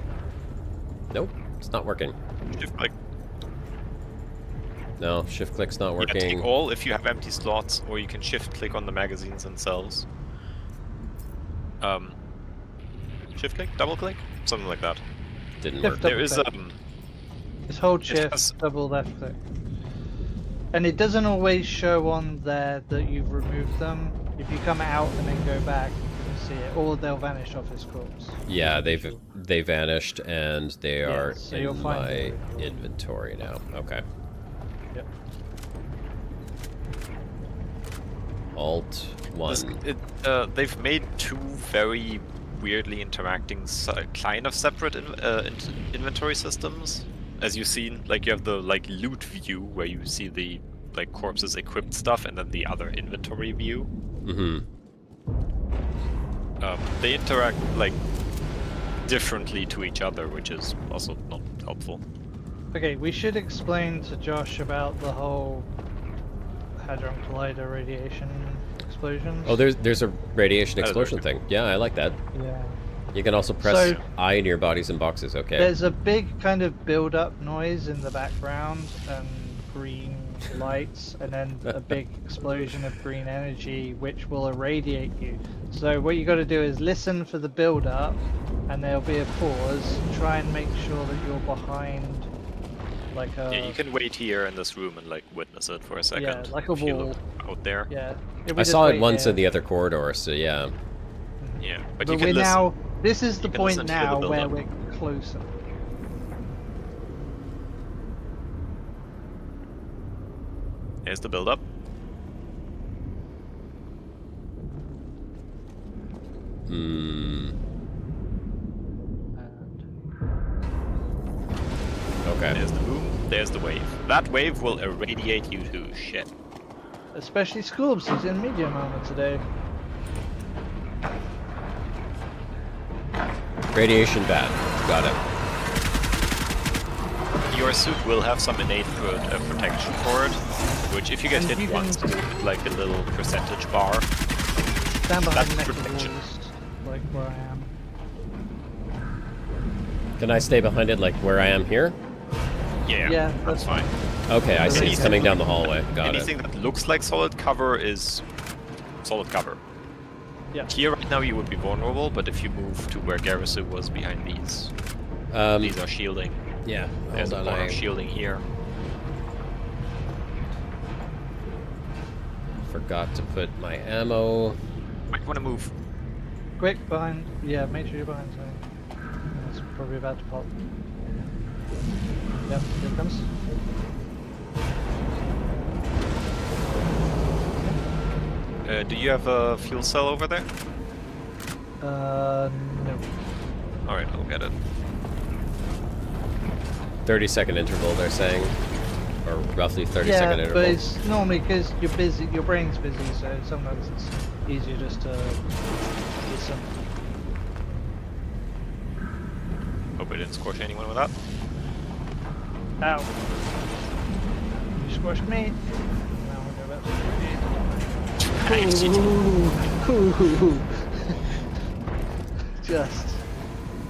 Nope, it's not working. Shift click. No, shift click's not Yeah, working. take all if you have empty slots, or you can shift click on the magazines themselves. Shift click, double click, something like that. Didn't Shift work. double There is click. Just hold shift, has- double left click. And it doesn't always show on there that you've removed them. If you come out and then go back, you can see it, or they'll vanish off his corpse. Yeah, they vanished and they are so you'll in find my them if you want. inventory now. Okay. Yep. Alt 1. They've made two very weirdly interacting, kind of separate inventory systems. As you've seen, like you have the loot view where you see the corpses equipped stuff, and then the other inventory view. Mm-hmm. They interact differently to each other, which is also not helpful. Okay, we should explain to Josh about the whole Hadron Collider radiation explosions. Oh, there's a radiation That is explosion very thing. Yeah, I like that. Yeah. You can also press So- I near bodies and boxes. Okay. There's a big kind of build-up noise in the background and green lights, and then a big explosion of green energy which will irradiate you. So what you got to do is listen for the build-up, and there'll be a pause. Try and make sure that you're behind, like a Yeah, you can wait here in this room and witness it for a second. Yeah, like a if you wall. look out there. yeah. If I we just saw it wait once here. in the other corridor, so yeah. Yeah, but But you can we're listen. now. This is the You can listen point to hear the now where build-up. we're closer. Here's the build-up. Hmm. And Okay. There's the boom. There's the wave. That wave will irradiate you to shit. especially Scoobs, who's in medium armor today. Radiation bad. Got it. Your suit will have some innate protection for it, which if you get And hit you can- once, like a little percentage bar. Stand behind That's metal protection. walls, like where I am. Can I stay behind it like where I am here? Yeah, Yeah, that's fine. Okay, I see. It's Anything- coming down the hallway. Got Anything it. that looks like solid cover is solid cover. Yeah. Here right now you would be vulnerable, but if you move to where Garrison was behind these are shielding. Yeah. There's Hold a on. corner I shielding here. forgot to put my ammo. Might want to move. Quick, behind. Yeah, make sure you're behind something. It's probably about to pop. Yep, here it comes. Do you have a fuel cell over there? No. Alright, I'll get it. 30-second interval, they're saying. or roughly 30 Yeah, second but interval. it's normally because you're busy, your brain's busy, so sometimes it's easier just to listen. Hope I didn't squash anyone with that. Ow. You squashed me. Now we'll go back to Ooh. Just.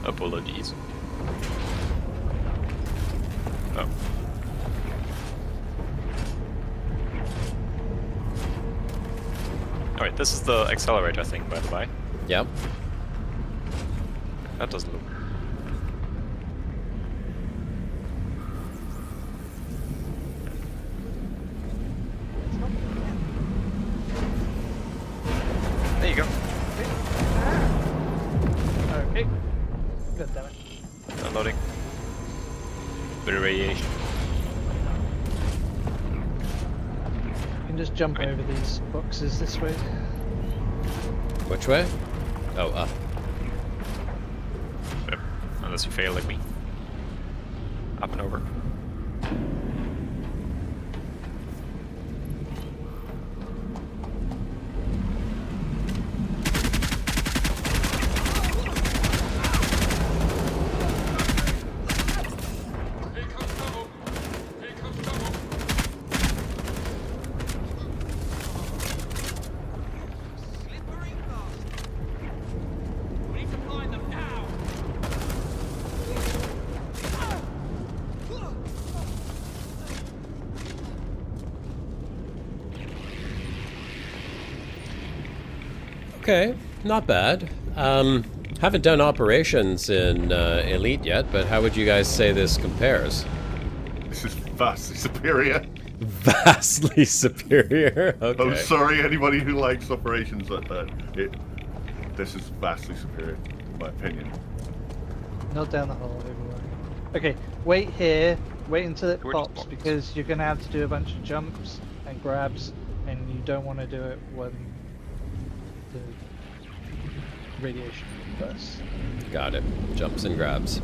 Apologies. Oh. Alright, this is the accelerator thing, by the way. Yep. That doesn't look... There you go. Okay. God damn it. Unloading. Bit of radiation. You can just jump Right. over these boxes this way. Which way? Oh, up. Yep. Unless you fail like me. Up and over. Okay, not bad. Haven't done operations in Elite yet, but how would you guys say this compares? This is vastly superior. Vastly superior. Okay. I'm sorry, anybody who likes operations like that. This is vastly superior, in my opinion. Not down the hole, everyone. Okay, wait here. Wait until it Where does pops it pop? because you're gonna have to do a bunch of jumps and grabs, and you don't want to do it when the radiation bursts. Got it. Jumps and grabs.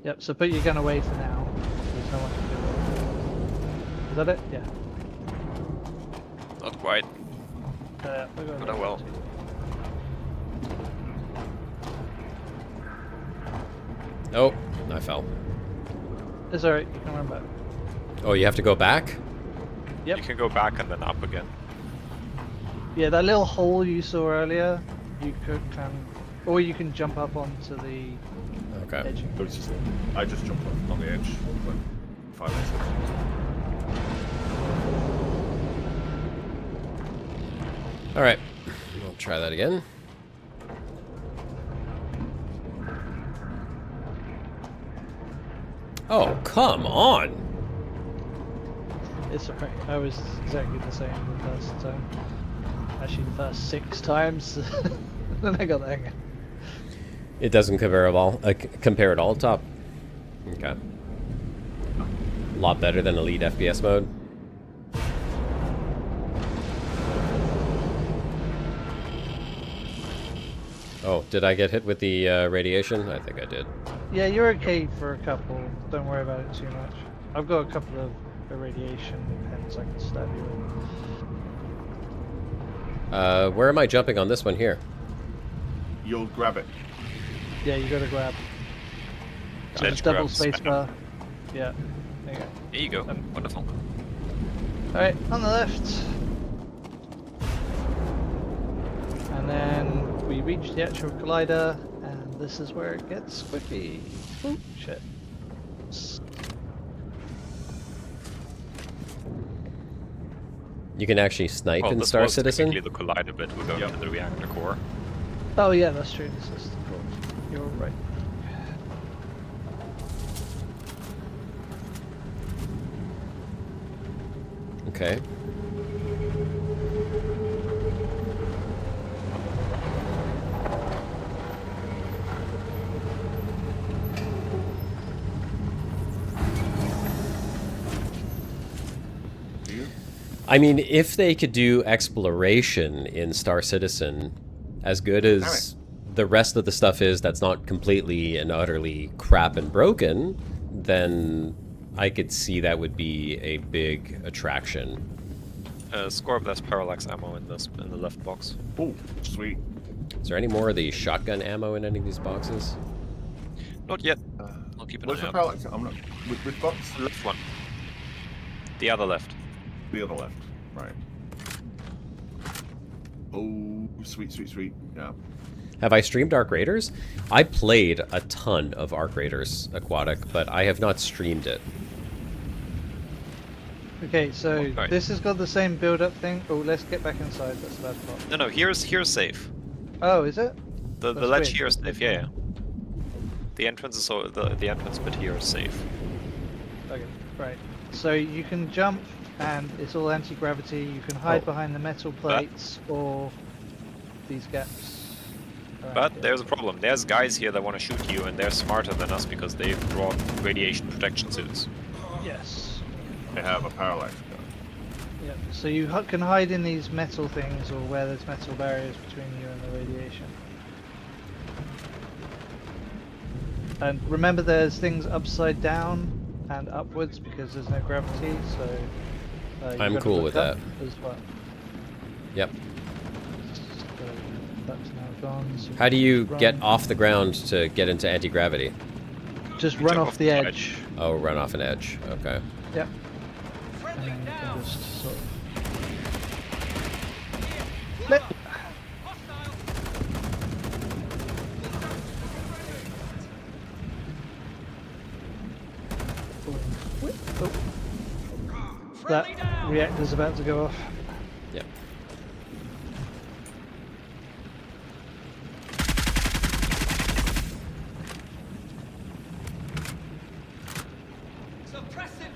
Yep. So put your gun away for now. There's no one to do it. Is that it? Yeah. Not quite. We're going But oh well. Oh, I fell. It's alright. You can run back. Oh, you have to go back? Yep. You can go back and then up again. Yeah, that little hole you saw earlier, you could or you can jump up onto the Okay. edge. I just jumped on the edge like 5 minutes ago. All right. We'll try that again. Oh, come on. It's alright. I was exactly the same the first time. Actually, the first 6 times. Then I got the hang of it. It doesn't compare at all. Compare at all. Top. Okay. A lot better than Elite FPS mode. Oh, did I get hit with the radiation? I think I did. Yeah, you're okay for a couple. Don't worry about it too much. I've got a couple of irradiation pens I can stab you with. Where am I jumping on this one here? You'll grab it. Yeah, you gotta grab. So Edge just double grabs. spacebar. Yeah. There you go. There you go. Wonderful. Alright, on the left. And then we reach the actual collider, and this is where it gets squiffy. Oh, shit. You can actually snipe Well, in this Star was Citizen. technically the collider bit. We're going Yep. to the reactor core. Oh yeah, that's true. This is cool. You're right. Okay. Do you? I mean, if they could do exploration in Star Citizen as good as the rest of the stuff is that's not completely and utterly crap and broken, then I could see that would be a big attraction. Scorp, there's parallax ammo in the left box. Oh, sweet. Is there any more of the shotgun ammo in any of these boxes? Not yet. I'll keep an Where's eye the out. parallax? I'm not. Which box? The left one. The other left. The other left. Right. Oh, sweet, sweet, sweet. Yeah. Have I streamed Arc Raiders? I played a ton of Arc Raiders Aquatic, but I have not streamed it. Okay, so Right. this has got the same build-up thing. Oh, let's get back inside. That's the bad part. No, here's safe. Oh, is it? The That's ledge weird. here is safe. Yeah. The entrance is the entrance bit here is safe. Okay, right. So you can jump, and it's all anti-gravity. You can hide behind the metal plates or these gaps. around But here. there's a problem. There's guys here that want to shoot you, and they're smarter than us because they've brought radiation protection suits. Yes. They have a parallax gun. Yep. So you can hide in these metal things or where there's metal barriers between you and the radiation. And remember, there's things upside down and upwards because there's no gravity. So you've I'm got to cool look with up that. as well. Yep. So that's now gone. So How do you run. get off the ground to get into anti-gravity? Just You run jump off off the the side. edge. Oh, run off an edge. Okay. Yep. And then you can just sort of flip. Oh. That reactor's about to go off. Yep.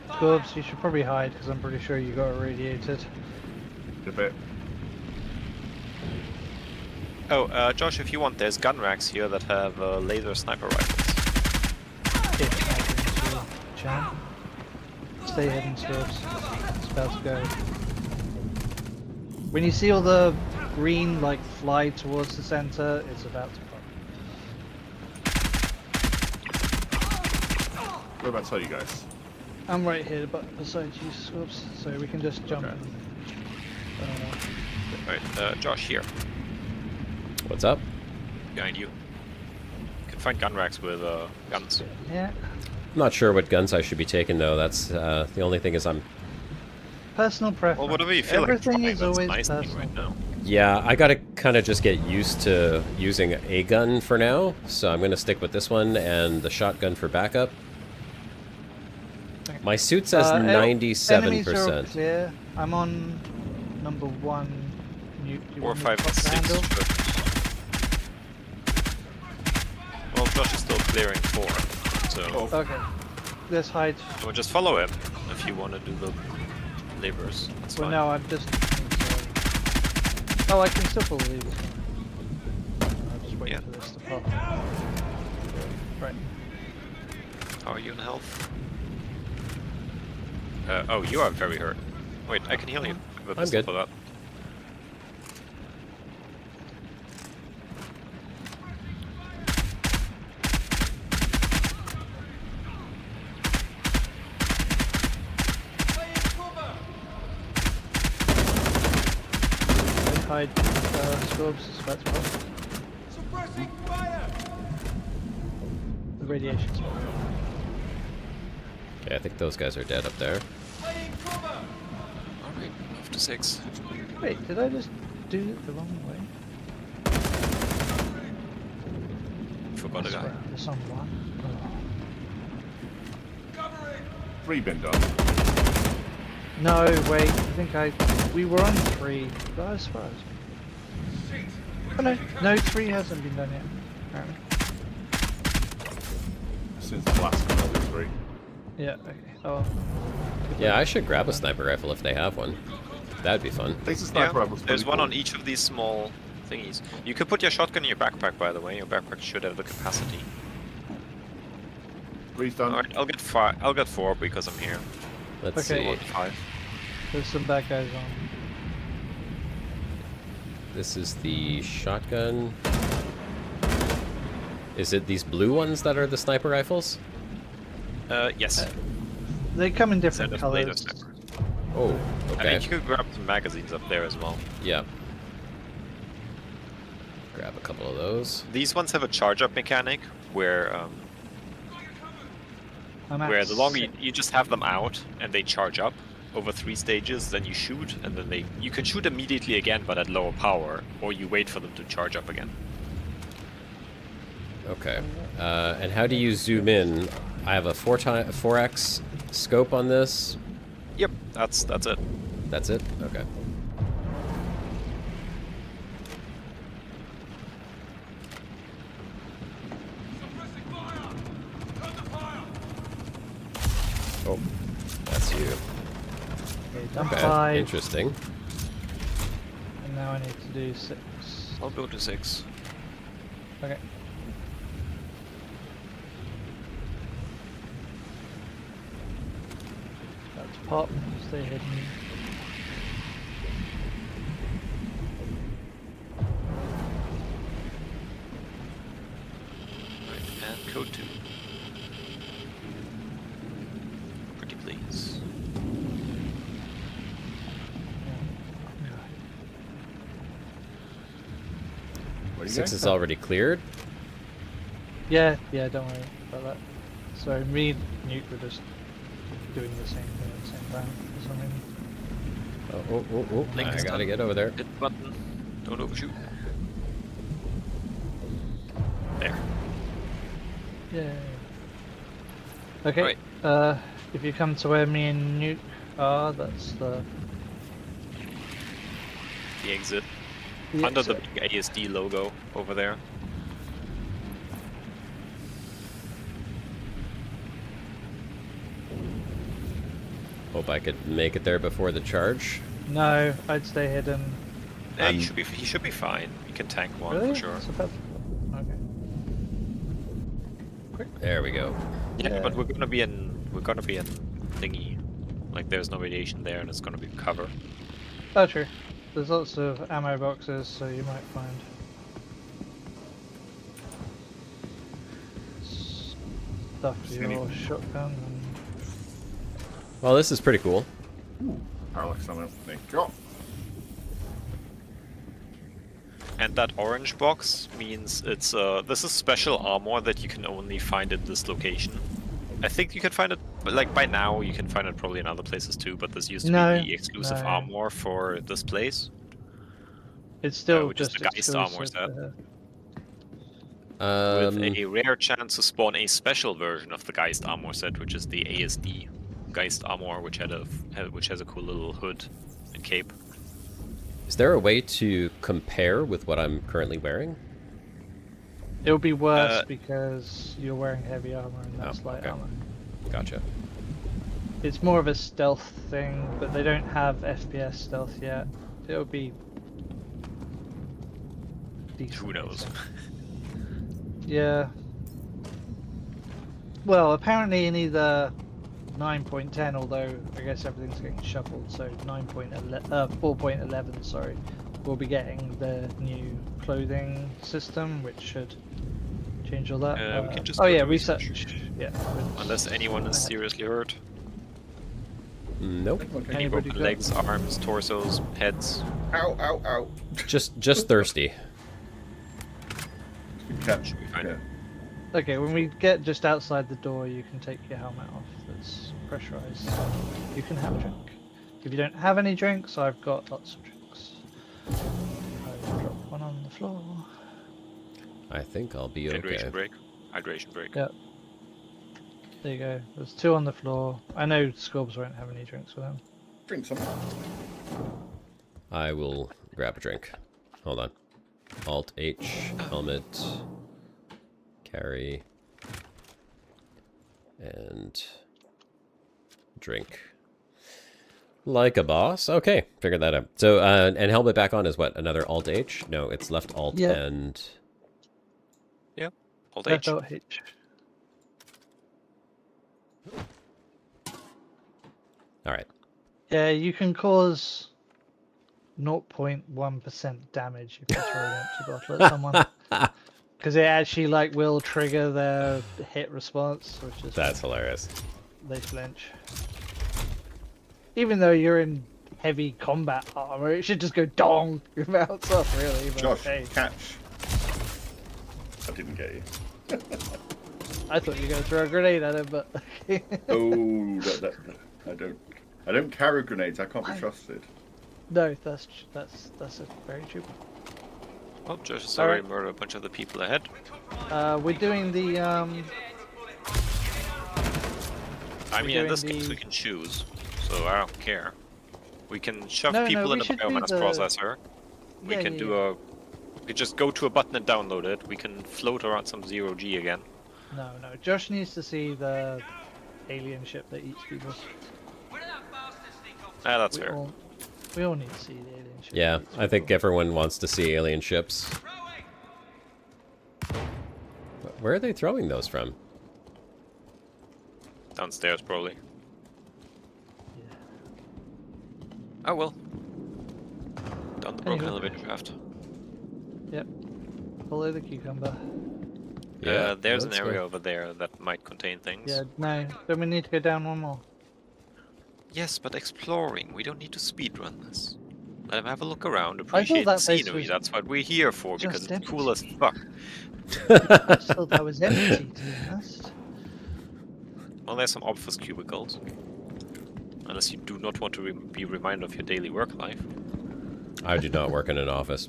Gorbs, you should probably hide because I'm pretty sure you got irradiated. A bit. Oh, Josh, if you want, there's gun racks here that have laser sniper rifles. Hit into Chan. Stay hidden, Gorbs. It's about to go. When you see all the green like fly towards the center, it's about to pop. What about tell you guys? I'm right here, but beside you, Scorps, so we can just jump. Okay. Alright, Josh, here. What's up? Behind you. You can find gun racks with guns. Yeah. I'm not sure what guns I should be taking, though. That's the only thing is I'm... Personal preference. Well, whatever you feel Everything like is trying, that's always nice thing personal. right now. Yeah, I gotta kind of just get used to using a gun for now, so I'm gonna stick with this one and the shotgun for backup. My suit says Enemies are all 97%. clear. I'm on number 1. You 4, want me 5, to pop the 6. handle? Well, Josh is still clearing 4, so Okay. Let's hide. well, just follow him if you want to do the levers. It's Well, fine. no, I'm just. Oh, I can still pull the levers. I'll just wait Yeah. for this to pop. Right. How are you in health? Oh, you are very hurt. Wait, I can heal you. But I'm good. For that. Hide Scorps is about to pop. The radiation spot. Okay, I think those guys are dead up there. Alright, off to 6. Wait, did I just do it the wrong way? Forgot a I guy. swear, it's on 1. 3 been done. No, wait, I think we were on 3, but as far as... Oh no, 3 hasn't been done yet, apparently. Since the last one, I'll do 3. Yeah, okay. Oh. Yeah, I should grab a sniper rifle if they have one. That'd be fun. Laser Yeah, sniper rifle's there's pretty one cool. on each of these small thingies. You could put your shotgun in your backpack, by the way. Your backpack should have the capacity. 3's done. Alright, I'll get 5. I'll get 4 because I'm here. Let's Okay. see. What, 5? There's some bad guys on. This is the shotgun. Is it these blue ones that are the sniper rifles? Yes. They come in Instead different of laser colors. snipers. Oh, I okay. think you could grab some magazines up there as well. Yeah. Grab a couple of those. These ones have a charge up mechanic where the longer you just have them out and they charge up over 3 stages, then you shoot, and then you can shoot immediately again but at lower power, or you wait for them to charge up again. Okay. And how do you zoom in? I have a 4x scope on this. Yep, that's it. That's it? Okay. Oh, that's you. Okay, done Okay, 5. interesting. And now I need to do 6. I'll go to 6. Okay. That's pop. Stay hidden. Right, and code 2. Pretty please. Where are you 6 going? is already cleared. Yeah, don't worry about that. So me and Newt were just doing the same thing at the same time for some reason. Oh. Link I is gotta done. get over there. Hit button. Don't overshoot. There. Yeah. Okay. Right. If you come to where me and Newt are, that's the The exit. the Under the exit. big ASD logo over there. Hope I could make it there before the charge. No, I'd stay hidden. Yeah, he should be fine. You can tank one Really? for sure. So okay. There we go. Yeah, but we're gonna be in thingy. Like there's no radiation there, and it's gonna be cover. Oh, true. There's lots of ammo boxes, so you might find stuff for your shotgun. And... Well, this is pretty cool. Parallax ammo. There you go. And that orange box means it's this is special armor that you can only find in this location. I think you can find it, but like by now you can find it probably in other places too. But this used to be the exclusive armor for this place. It's still which is just the Geist armor set. With a rare chance to spawn a special version of the Geist armor set, which is the ASD Geist armor, which has a cool little hood and cape. Is there a way to compare with what I'm currently wearing? It'll be worse because you're wearing heavy armor and that's light okay. armor. Gotcha. It's more of a stealth thing, but they don't have FPS stealth yet. It'll be decent. Who knows? Yeah. Well, apparently in either 9.10, although I guess everything's getting shuffled, so 4.11, sorry, we'll be getting the new clothing system, which should change all that. We can just oh go yeah, to research. Yeah. Unless anyone is seriously hurt. Nope. Any Anybody broken legs, arms, torsos, heads. Ow, ow, ow. Just thirsty. Catch. Should be fine. Yeah. Okay, when we get just outside the door, you can take your helmet off. That's pressurized. So you can have a drink. If you don't have any drinks, I've got lots of drinks. I will drop one on the floor. I think I'll be okay. Hydration break. Hydration break. Yep. There you go. There's 2 on the floor. I know Scorbs won't have any drinks with them. Drink some. I will grab a drink. Hold on. Alt H, helmet, carry, and drink. Like a boss. Okay, figured that out. So, and helmet back on is what? Another Alt H? No, it's left Alt and... Yeah, Alt Left H. Alt H. Alright. Yeah, you can cause 0.1% damage if you throw an empty bottle at someone. Because it actually will trigger their hit response, which is That's hilarious. they flinch. Even though you're in heavy combat armor, it should just go dong your mouth's off, really. But Josh, hey, catch. I didn't get you. I thought you were going to throw a grenade at him, but Oh, I don't carry grenades. I can't be trusted. no, that's a very true. Oh, Josh has Alright. already murdered a bunch of the people ahead. We're doing the I We're mean, in doing this case, the- we can choose, so I don't care. We can shove No, no, people in we the should do biomass the- processor. We Yeah, can yeah, do yeah. we can just go to a button and download it. We can float around some zero G again. No, Josh needs to see the alien ship that eats people. Ah, that's We fair. all need to see the alien ship. Yeah, that eats I think people. everyone wants to see alien ships. Where are they throwing those from? Downstairs, probably. Yeah. Oh well. Down the broken Anyway. elevator shaft. Yep. Follow the cucumber. There's an let's area go. over there that might contain things. Yeah, no. Then we need to go down one more. Yes, but exploring. We don't need to speedrun this. Let him have a look around, thought appreciate the that place scenery. was That's what we're here for, because just it's cool as empty. fuck. I just thought that was empty, to be honest. Well, there's some obvious cubicles. Unless you do not want to be reminded of your daily work life. I do not work in an office.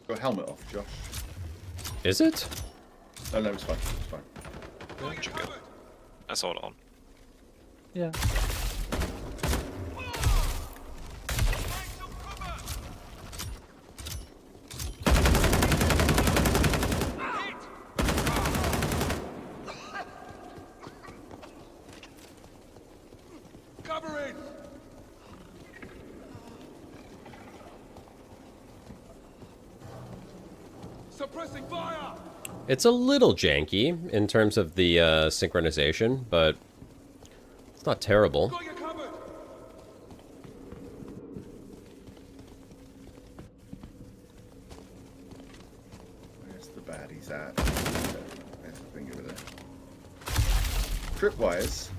Got a helmet off, Josh. Is it? Oh no, it's fine. It's fine. There you go. I saw it on. Yeah. Cover it! Suppressing fire! It's a little janky in terms of the synchronization, but it's not terrible. Got you covered! Where's the baddies at? There's the thing over there. Tripwires.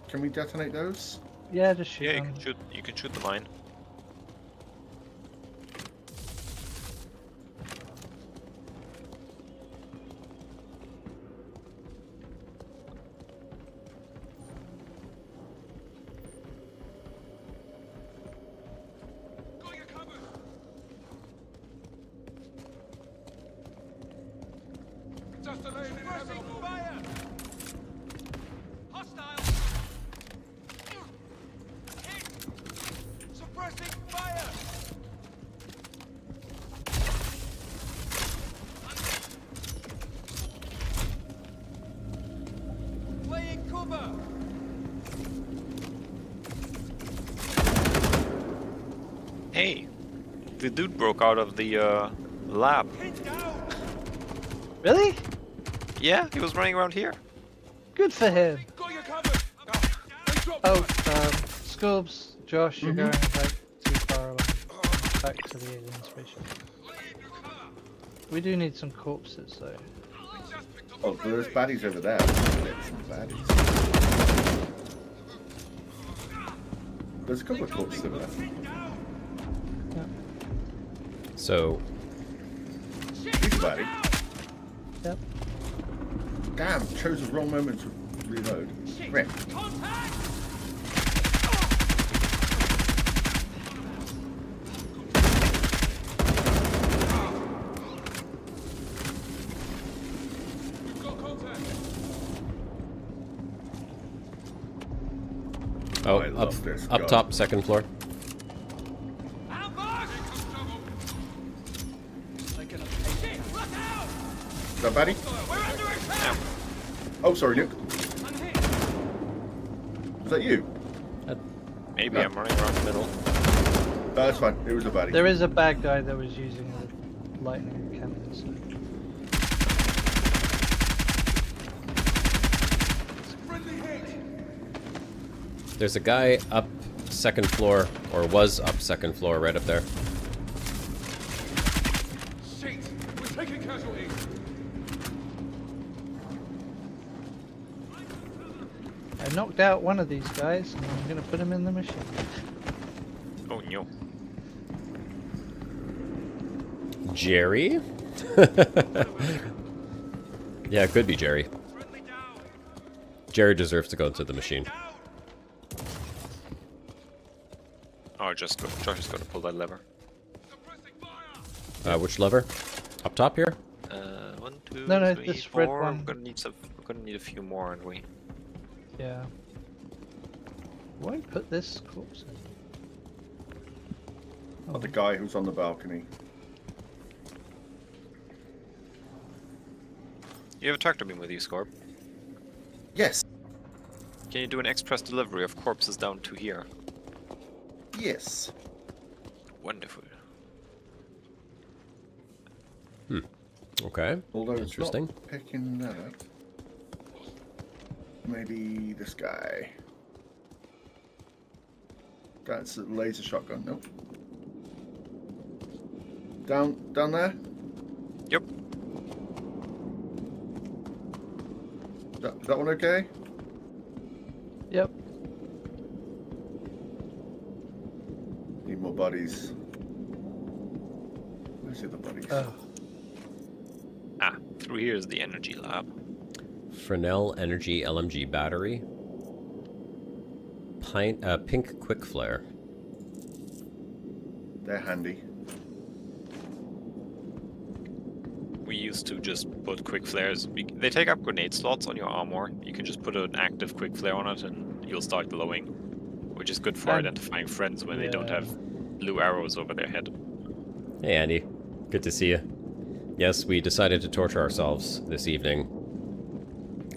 Can we detonate those? Yeah, just shoot Yeah, them. you can shoot the mine. Got you covered! Just delaying inevitable. Fire! Hostile! Hit! Suppressing fire! Playing cover! Hey, the dude broke out of the lab. Hit down! Really? Yeah, he was running around here. Good for him. Got you covered! They dropped Oh, one. Scoobs, Josh, you're going like too far along. Back to the alien spaceship. We do need some corpses though. Oh, there's baddies over there. There's some baddies. There's a couple of corpses over there. So, He's a baddie. Yep. Damn, chose the wrong moment to reload. Come here. Got contact! oh, I up, love this up gun. top, second floor. Ambush! Here comes trouble! Shit, look out! Is that baddie? We're under attack! Oh, sorry, Nuke. I'm hit! Was that you? Maybe No. I'm running around the middle. That's fine. It was a baddie. There is a bad guy that was using the lightning cannons. So. There's a guy up second floor, or was up second floor, right up there. Shit! We're taking casualties! I knocked out one of these guys, and I'm gonna put him in the machine. Oh no. Jerry? Yeah, it could be Jerry. Friendly down! Jerry deserves to go into the machine. Down! Oh, Josh is gonna pull that lever. Suppressing fire! Which lever? Up top here? 1, 2, No, 3, this red 4. one. We're gonna need a few more, aren't we? Yeah. Why put this corpse in? Not the guy who's on the balcony. You have a tractor beam with you, Scorp. Yes. Can you do an express delivery of corpses down to here? Yes. Wonderful. Okay. Although it's Interesting. not picking that up. Maybe this guy. That's a laser shotgun. Nope. Down there. Yep. That one okay? Yep. Need more buddies. Where's the other buddies? Oh. Ah, through here is the energy lab. Fresnel Energy LMG battery. Pink quick flare. They're handy. We used to just put quick flares. They take up grenade slots on your armor. You can just put an active quick flare on it and you'll start glowing. Which is good for identifying friends when they don't have blue arrows over their head. Hey Andy, good to see you. Yes, we decided to torture ourselves this evening.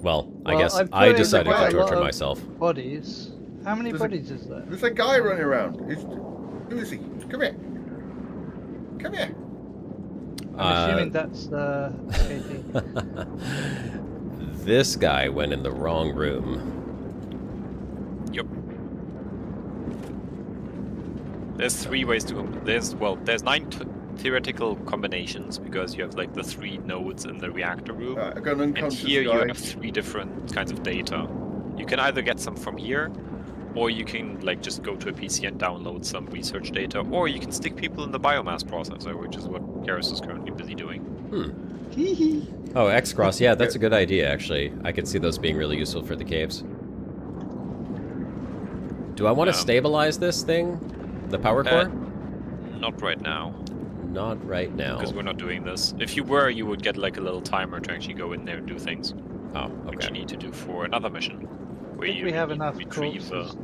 Well, I guess I've I put in decided quite to a lot torture of myself. Bodies. How many There's a- bodies is there? There's a guy running around. Who is he? Come here. Come here. I'm assuming that's the KP. This guy went in the wrong room. Yep. There's 3 ways to go. There's 9 theoretical combinations because you have like the 3 nodes in the reactor room. Right, I got an And unconscious here you guy. have 3 different kinds of data. You can either get some from here, or you can like just go to a PC and download some research data, or you can stick people in the biomass processor, which is what Garrus is currently busy doing. Oh, X-Cross, yeah, that's a good idea, actually. I could see those being really useful for the caves. Do I want to stabilize this thing? The power core? Not right now, Not right now. because we're not doing this. If you were, you would get like a little timer to actually go in there and do things, Oh, which you okay. need to do for another mission, I where think you we have re- enough retrieve corpses.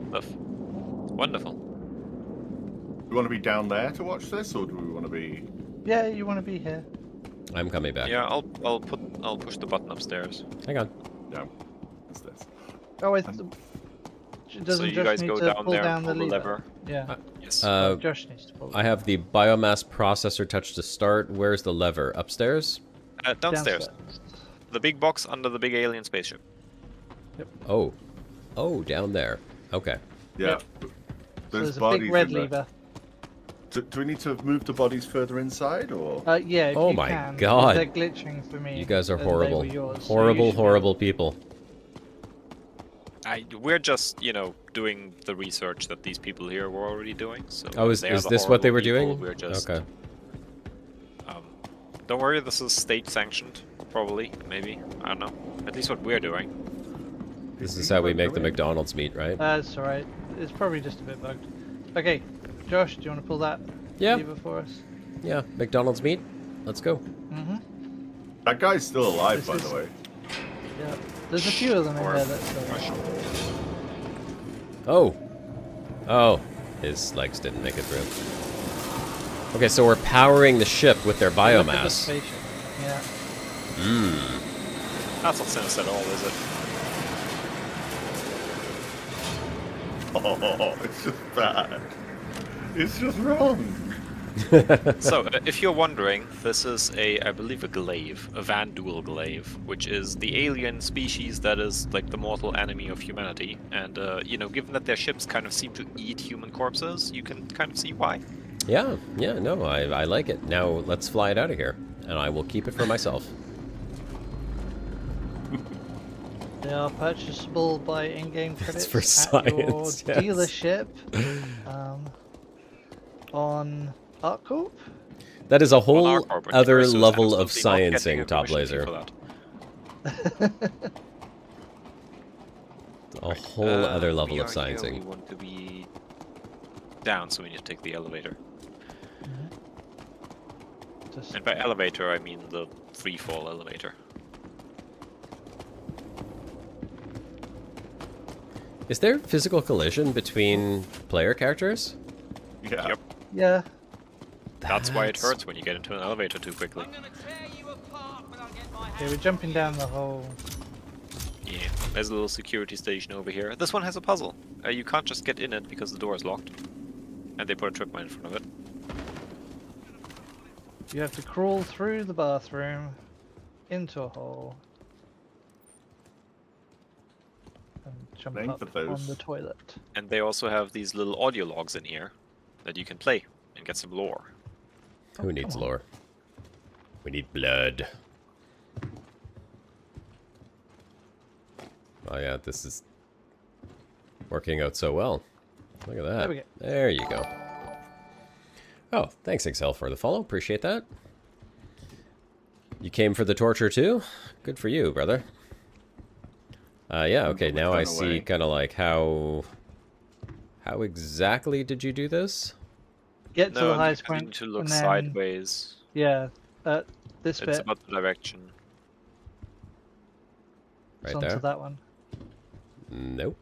stuff. Wonderful. Do we want to be down there to watch this, or do we want to be? Yeah, you want to be here. I'm coming back. Yeah, I'll push the button upstairs. Hang on. No. What's this? Oh, it So doesn't you Josh guys need go to down pull there, down pull the the lever? lever. Yeah. Yes. Josh needs to pull. I have the biomass processor touch to start. Where's the lever? Upstairs? Downstairs. The big box under the big alien spaceship. Oh. Oh, down there. Okay. Yeah. So There's there's a bodies big red in there. lever. Do we need to move the bodies further inside, or? Yeah, if Oh you my can. God. They're glitching for me. You guys are and they were horrible. yours, so you Horrible, should go. horrible people. We're just, doing the research that these people here were already doing. So Oh, is they're the this what they horrible were people, doing? We're just, Okay. Don't worry, this is state sanctioned, probably, maybe. I don't know. At least what we're doing. This is how we make the McDonald's meat, right? That's alright. It's probably just a bit bugged. Okay, Josh, do you want to pull that Yeah. lever for us? Yeah, McDonald's meat. Let's go. Mm-hmm. That guy's still alive, This by is- the way. Yeah. There's a few of them in Or- there that's Oh. Oh. His legs didn't make it through. Okay, so we're powering the ship with their Look at the biomass. spaceship. Yeah. That's not sinister at all, is it? Oh, it's just bad. It's just wrong. So, if you're wondering, this is I believe, a glaive, a Vanduul glaive, which is the alien species that is like the mortal enemy of humanity. And, you know, given that their ships kind of seem to eat human corpses, you can kind of see why. Yeah, no, I like it. Now let's fly it out of here, and I will keep it for myself. They are purchasable by in-game credits for at science, your yes. dealership on ArtCorp. That is a On whole Arcorp, but other Universo is level of absolutely not getting sciencing, a Top commission fee Blazer. for that. A whole other level we of are here, sciencing. We want to be down, so we need to take the elevator. Just And by elevator, I mean the free-fall elevator. Is there physical collision between player characters? Yeah. Yep. yeah. That's why it hurts when you get into an elevator too quickly. I'm gonna tear you apart when I get my Okay, hands. we're jumping down the whole. Yeah, there's a little security station over here. This one has a puzzle. You can't just get in it because the door is locked. And they put a tripwire in front of it. You have to crawl through the bathroom into a hole and jump Length up of those. on the toilet. And they also have these little audio logs in here that you can play and get some lore. Who needs come on. lore? We need blood. Oh yeah, this is working out so well. Look at that. There we go. There you go. Oh, thanks Excel for the follow. Appreciate that. You came for the torture too? Good for you, brother. Yeah, okay, now I see kind of like how exactly did you do this? Get to No, the you highest need point to look and then, sideways. Yeah, this It's bit. about the direction. Right onto there? that one. Nope.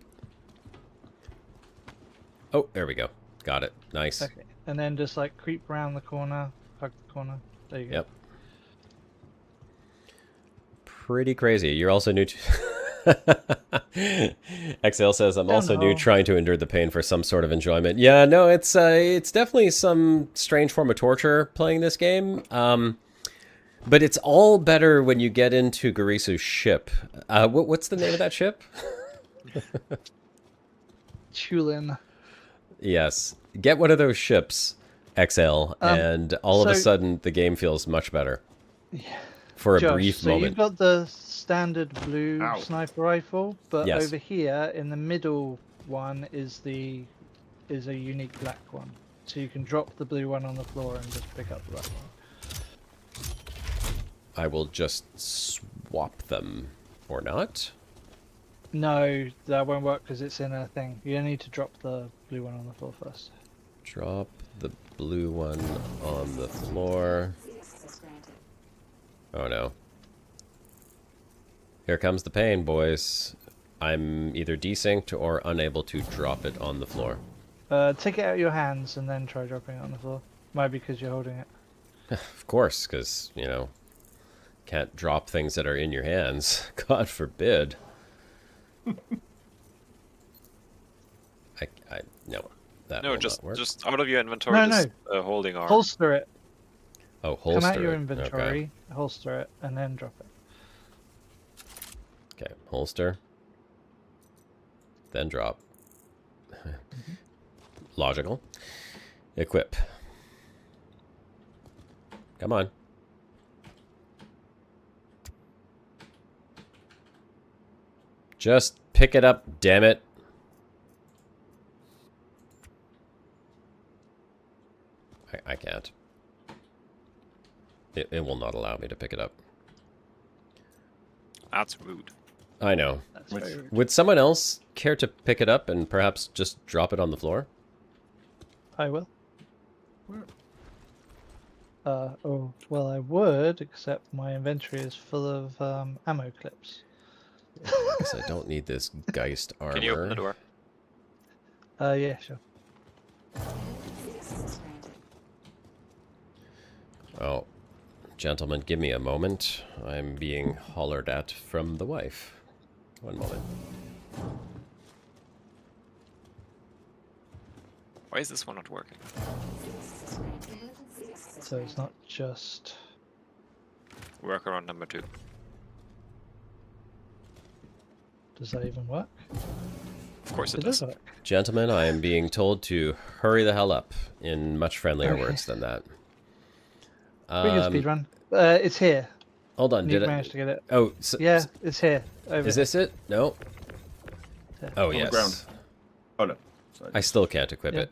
Oh, there we go. Got it. Nice. Okay, and then just like creep around the corner, hug the corner. There you go. Yep. Pretty crazy. You're also new to... XL says, I'm also new, trying to endure the pain for some sort of enjoyment. Yeah, no, it's definitely some strange form of torture playing this game. But it's all better when you get into Garisu's ship. What's the name of that ship? Chulin. Yes. Get one of those ships, XL, and all of a so- sudden the game feels much better. Yeah. For a Josh, brief so moment. you've got the standard blue Ow. sniper rifle, but Yes. over here in the middle one is a unique black one. So you can drop the blue one on the floor and just pick up the black one. I will just swap them. Or not? No, that won't work because it's in a thing. You need to drop the blue one on the floor first. Drop the blue one on the floor. Oh no. Here comes the pain, boys. I'm either desynced or unable to drop it on the floor. Take it out of your hands and then try dropping it on the floor. Might be because you're holding it. Of course, because, you know, can't drop things that are in your hands. God forbid. No. That No, will just not work. just out of your inventory, No, just holding R. Holster it. Oh, holster Come out your it. inventory, holster it, and then drop it. Okay, holster. Then drop. Logical. Equip. Come on. Just pick it up, damn it. I can't. It will not allow me to pick it up. That's rude. I know. That's very rude. Would someone else care to pick it up and perhaps just drop it on the floor? I will. Oh, well, I would, except my inventory is full of ammo clips. Guess I don't need this Geist armor. Can you open the door? Yeah, sure. Oh, gentlemen, give me a moment. I'm being hollered at from the wife. One moment. Why is this one not working? So it's not just... Workaround number 2. Does that even work? Of course it It does does. work. Gentlemen, I am being told to hurry the hell up in much friendlier words than that. We can speedrun. It's here. Hold on, You did managed it? to get it. Oh, Yeah, it's here. Over is here. this it? No. Oh, the yes. ground. Oh no. Sorry. I still can't equip Yeah.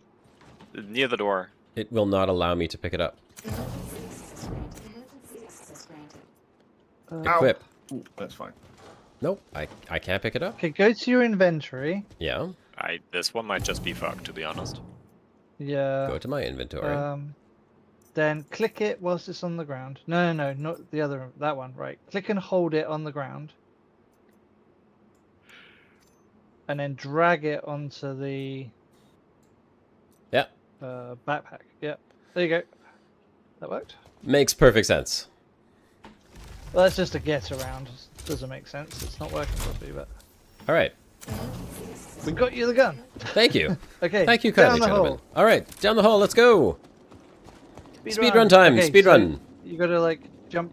it. Near the door. It will not allow me to pick it up. Ow. Equip. Ooh, that's fine. Nope, I can't pick it up. Okay, go to your inventory. Yeah, This one might just be fucked, to be honest. Yeah. go to my inventory. Then click it whilst it's on the ground. No, not the other. That one. Right. Click and hold it on the ground. And then drag it onto the Yeah, backpack. Yep. There you go. That worked. makes perfect sense. Well, that's just a get around. Doesn't make sense. It's not working properly, but All right, we got you the gun. thank you. Okay. Thank you down kindly, the gentlemen. hole. All right, down the hole, let's go. Speed Speedrun time, Okay, speedrun. so you gotta like jump.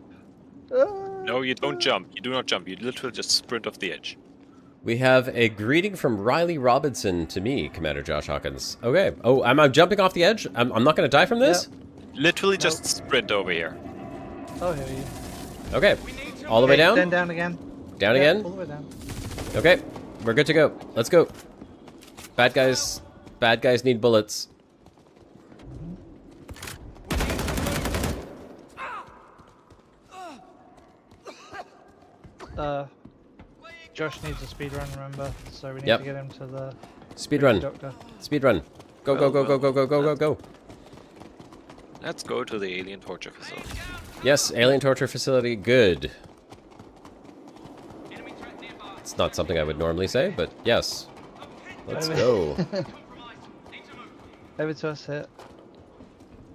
No, you don't jump. You do not jump. You literally just sprint off the edge. We have a greeting from Riley Robinson to me, Commander Josh Hawkins. Okay. Oh, I'm jumping off the edge? I'm not going to die from this? Literally just sprint over here. I'll hear you. Okay. All the way Okay, down? Then down again. Down Yeah, again? All the way down. Okay. We're good to go. Let's go. Bad guys need bullets. Josh needs a speed run, remember? So we need Yep. to get him to the Speedrun. doctor. Speedrun. Go, go, go, go, go, go, go, go, go. Let's go to the alien torture facility. Yes, alien torture facility. Good. Enemy threat nearby. It's not something I would normally say, but yes. Let's Over. go. Compromised. Need to move. Over to us here.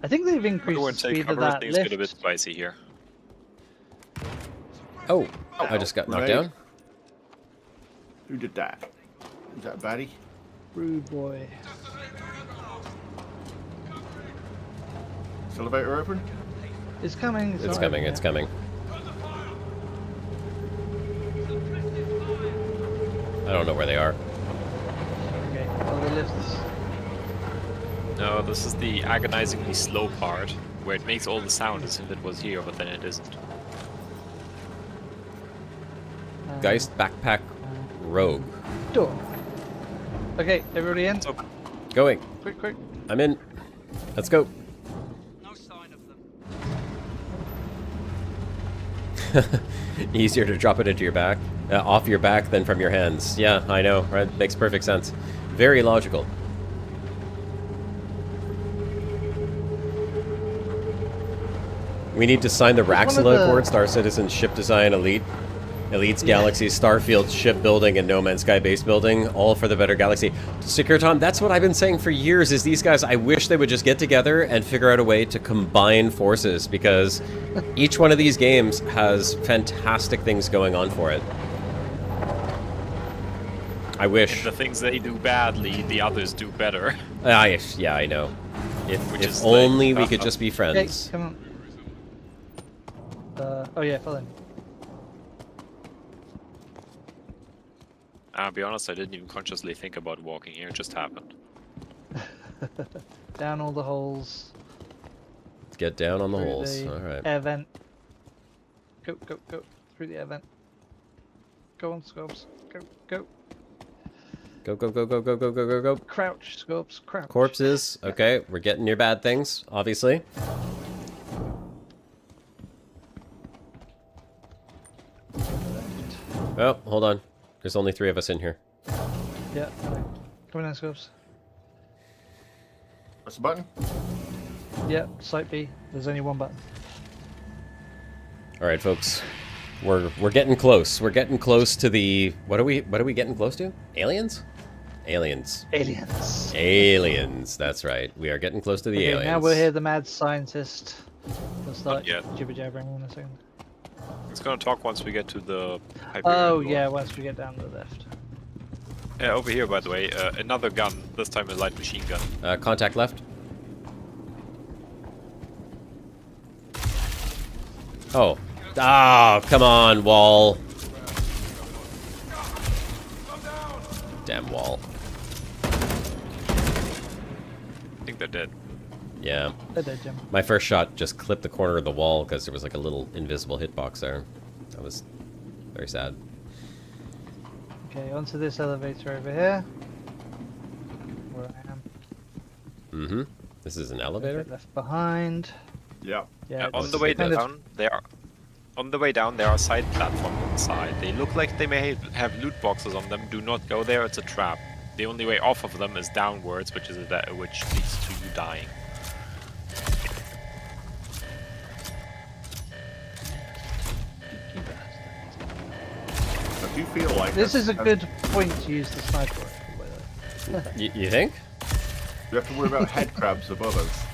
I think they've increased Everyone the take speed of cover. that Things get a bit lift. spicy here. Oh, I just got knocked Grenade. down. Who did that? Is that a baddie? Rude boy. Is the elevator open? It's coming. It's not coming, over it's yet. coming. I don't know where they are. Okay. Well, the lifts. No, this is the agonizingly slow part, where it makes all the sound as if it was here, but then it isn't. Geist backpack rogue. Door. Okay, everybody in? It's open. Going. Quick, quick. I'm in. Let's go. No sign of them. Easier to drop it into your back, off your back than from your hands. Yeah, I know, right? Makes perfect sense. Very logical. We need to sign the one of Raxilla the- Accord, Star Citizen Ship Design Elite, Elite's Galaxy, Starfield shipbuilding, and No Man's Sky base building, all for the better galaxy. Securiton, that's what I've been saying for years, is these guys, I wish they would just get together and figure out a way to combine forces, because each one of these games has fantastic things going on for it. I wish. The things they do badly, the others do better. Yeah, I know. Which If is only like, we could just be Okay, friends. come on. Oh yeah, follow in. I'll be honest, I didn't even consciously think about walking here, it just happened. Down all the holes. Let's get down on the through holes. the All right. Air vent. Go, go, go. Through the air vent. Go on, Scorps. Go, go. Go, go, go, go, go, go, go, go, go. Crouch, Scorps. Crouch. Corpses. Okay, we're getting near bad things, obviously. Oh, hold on. There's only 3 of us in here. Yeah. Come on, Scorps. Press the button. Yeah, site B. There's only one button. All right, folks. We're getting close. We're getting close to the what are we getting close to? Aliens? Aliens. Aliens. Aliens. That's right. We are getting close to the Okay, aliens. now we'll hear the mad scientist. We'll start yet. jibber jabbering in a second. It's gonna talk once we get to the Hyperion Oh door. yeah, once we get down to the left. Over here, by the way, another gun, this time a light machine gun. Contact left. Oh. Ah, come on, wall. Damn wall. I think they're dead. Yeah. They're dead, Jim. My first shot just clipped the corner of the wall because there was like a little invisible hitbox there. That was very sad. Okay, onto this elevator over here. Where I am. Mm-hmm. This is an elevator? Left behind. Yeah. Yeah. On it's the way kind of- down, there are side platforms inside. They look like they may have loot boxes on them. Do not go there; it's a trap. The only way off of them is downwards, which leads to you dying. I do feel like This is a I've- good point to use the sniper rifle, by the way. You think? We have to worry about head crabs above us.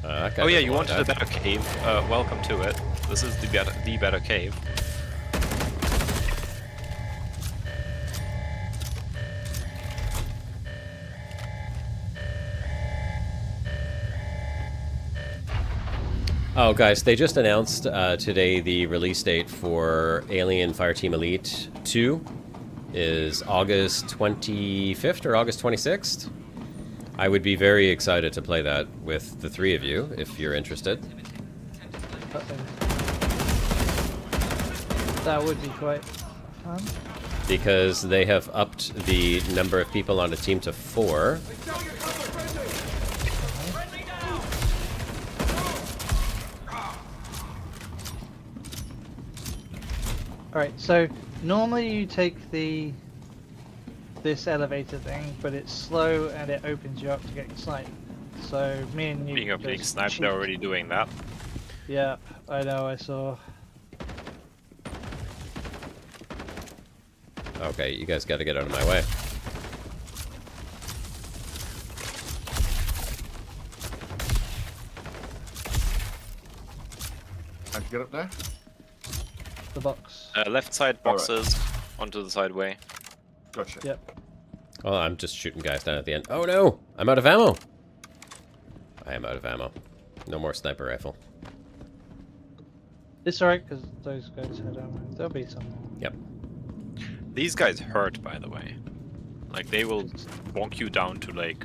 That guy Oh yeah, doesn't you want wanted a that. better cave. Welcome to it. This is the better cave. Oh, guys, they just announced today the release date for Alien Fireteam Elite 2 is August 25th or August 26th. I would be very excited to play that with the three of you, if you're interested. That would be quite fun. Because they have upped the number of people on a team to 4. Alright, so normally you take this elevator thing, but it's slow and it opens you up to get sniped. So me and you Being a big just sniper, cheat. they're already doing that. Yeah, I know, I saw. Okay, you guys gotta get out of my way. How'd you get up there? The box. Left side All right. boxes onto the sideway. Gotcha. Yep. Oh, I'm just shooting guys down at the end. Oh no! I'm out of ammo! I am out of ammo. No more sniper rifle. It's alright, because those guys had ammo. There'll be some more. Yep. These guys hurt, by the way. Like they will bonk you down to like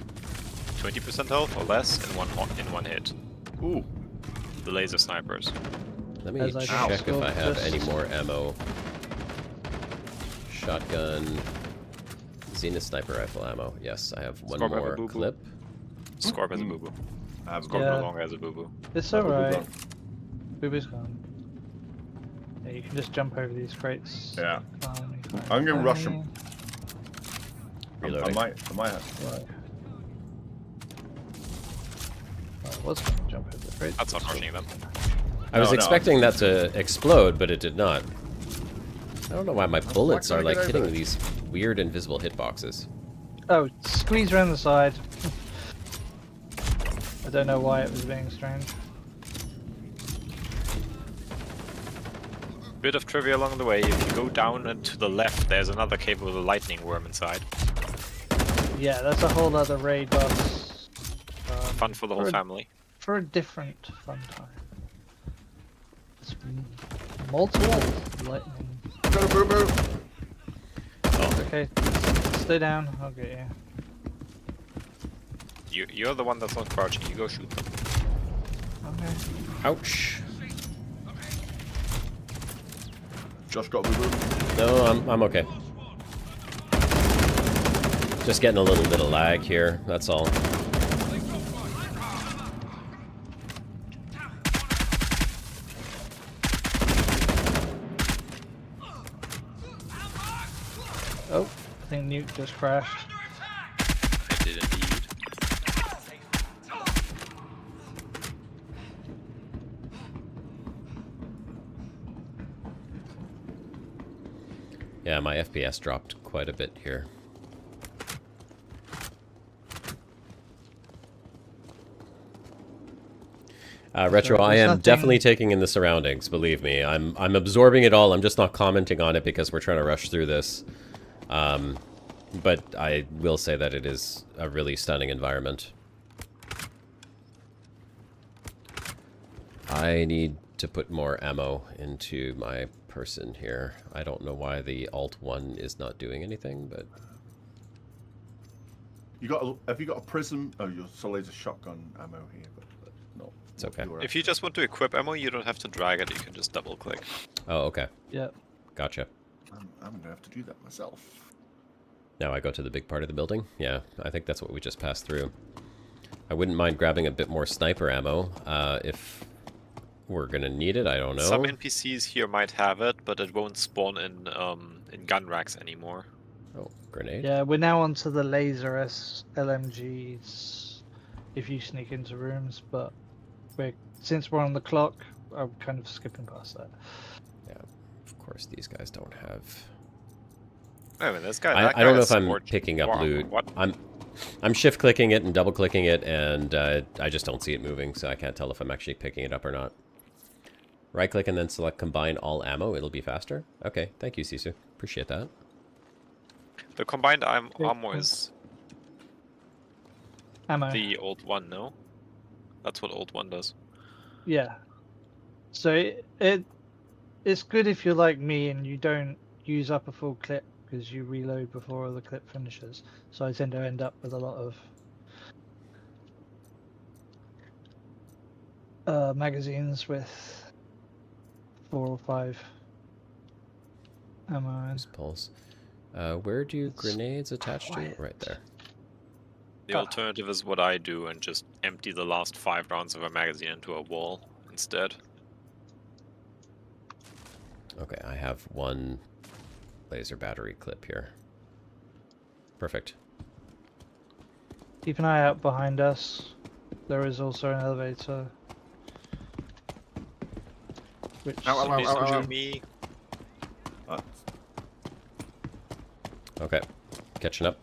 20% health or less in one hit. Ooh. The laser snipers. Let me As I check if just I have just- any more ammo. Shotgun. Zenith sniper rifle ammo. Yes, I have one Scorp have a more boo-boo. clip. Scorp as a boo boo. I have Scorp Yeah. no longer has a boo boo. It's Boo-boo alright. gone. Boo-boo's gone. Yeah, you can just jump over these crates. Yeah. Fine, I'm gonna rush fine. 'em. I Reloading. might have. Right. I was going to jump over the crates. That's not rushing them. I was No, no. expecting that to explode, but it did not. I don't know why my bullets gonna are like get over hitting it. these weird invisible hitboxes. Oh, squeeze around the side. I don't know why it was being strange. Bit of trivia along the way. If you go down and to the left, there's another cave with a lightning worm inside. Yeah, that's a whole other raid boss. Fun for the whole for a- family. For a different fun time. It's multiple lightning. Got a boo-boo! Okay, stay down. I'll get you. You're the one that's not crouching. You go shoot them. Okay. Ouch. Josh got a boo-boo. No, I'm okay. Just getting a little bit of lag here, that's all. Oh, I think Nuke just crashed. I did indeed. Yeah, my FPS dropped quite a bit here. Retro, So I there's am nothing- definitely taking in the surroundings, believe me. I'm absorbing it all. I'm just not commenting on it because we're trying to rush through this. But I will say that it is a really stunning environment. I need to put more ammo into my person here. I don't know why the Alt-1 is not doing anything, but... Have you got a prism? Oh, your laser shotgun ammo here, but no. It's okay. If you just want to equip ammo, you don't have to drag it. You can just double click. Oh, okay. Yep. Gotcha. I'm gonna have to do that myself. Now I go to the big part of the building? Yeah, I think that's what we just passed through. I wouldn't mind grabbing a bit more sniper ammo if we're gonna need it. I don't know. Some NPCs here might have it, but it won't spawn in gun racks anymore. Oh, grenade? Yeah, we're now onto the laser LMGs if you sneak into rooms, but since we're on the clock, I'm kind of skipping past that. Yeah, of course these guys don't have... I mean, this guy. I don't know if I'm picking up loot. What? I'm shift clicking it and double clicking it, and I just don't see it moving, so I can't tell if I'm actually picking it up or not. Right click and then select combine all ammo. It'll be faster. Okay, thank you, Sisu. Appreciate that. The combined armor is Ammo. the old one, no? That's what old one does. Yeah. So it's good if you're like me and you don't use up a full clip because you reload before the clip finishes. So I tend to end up with a lot of magazines with 4 or 5 ammo in. Pulse. Where do It's grenades attach quiet. to? Right there. The alternative is what I do and just empty the last 5 rounds of a magazine into a wall instead. Okay, I have 1 laser battery clip here. Perfect. Keep an eye out behind us. There is also an elevator. Which Please don't shoot me. Okay, catching up.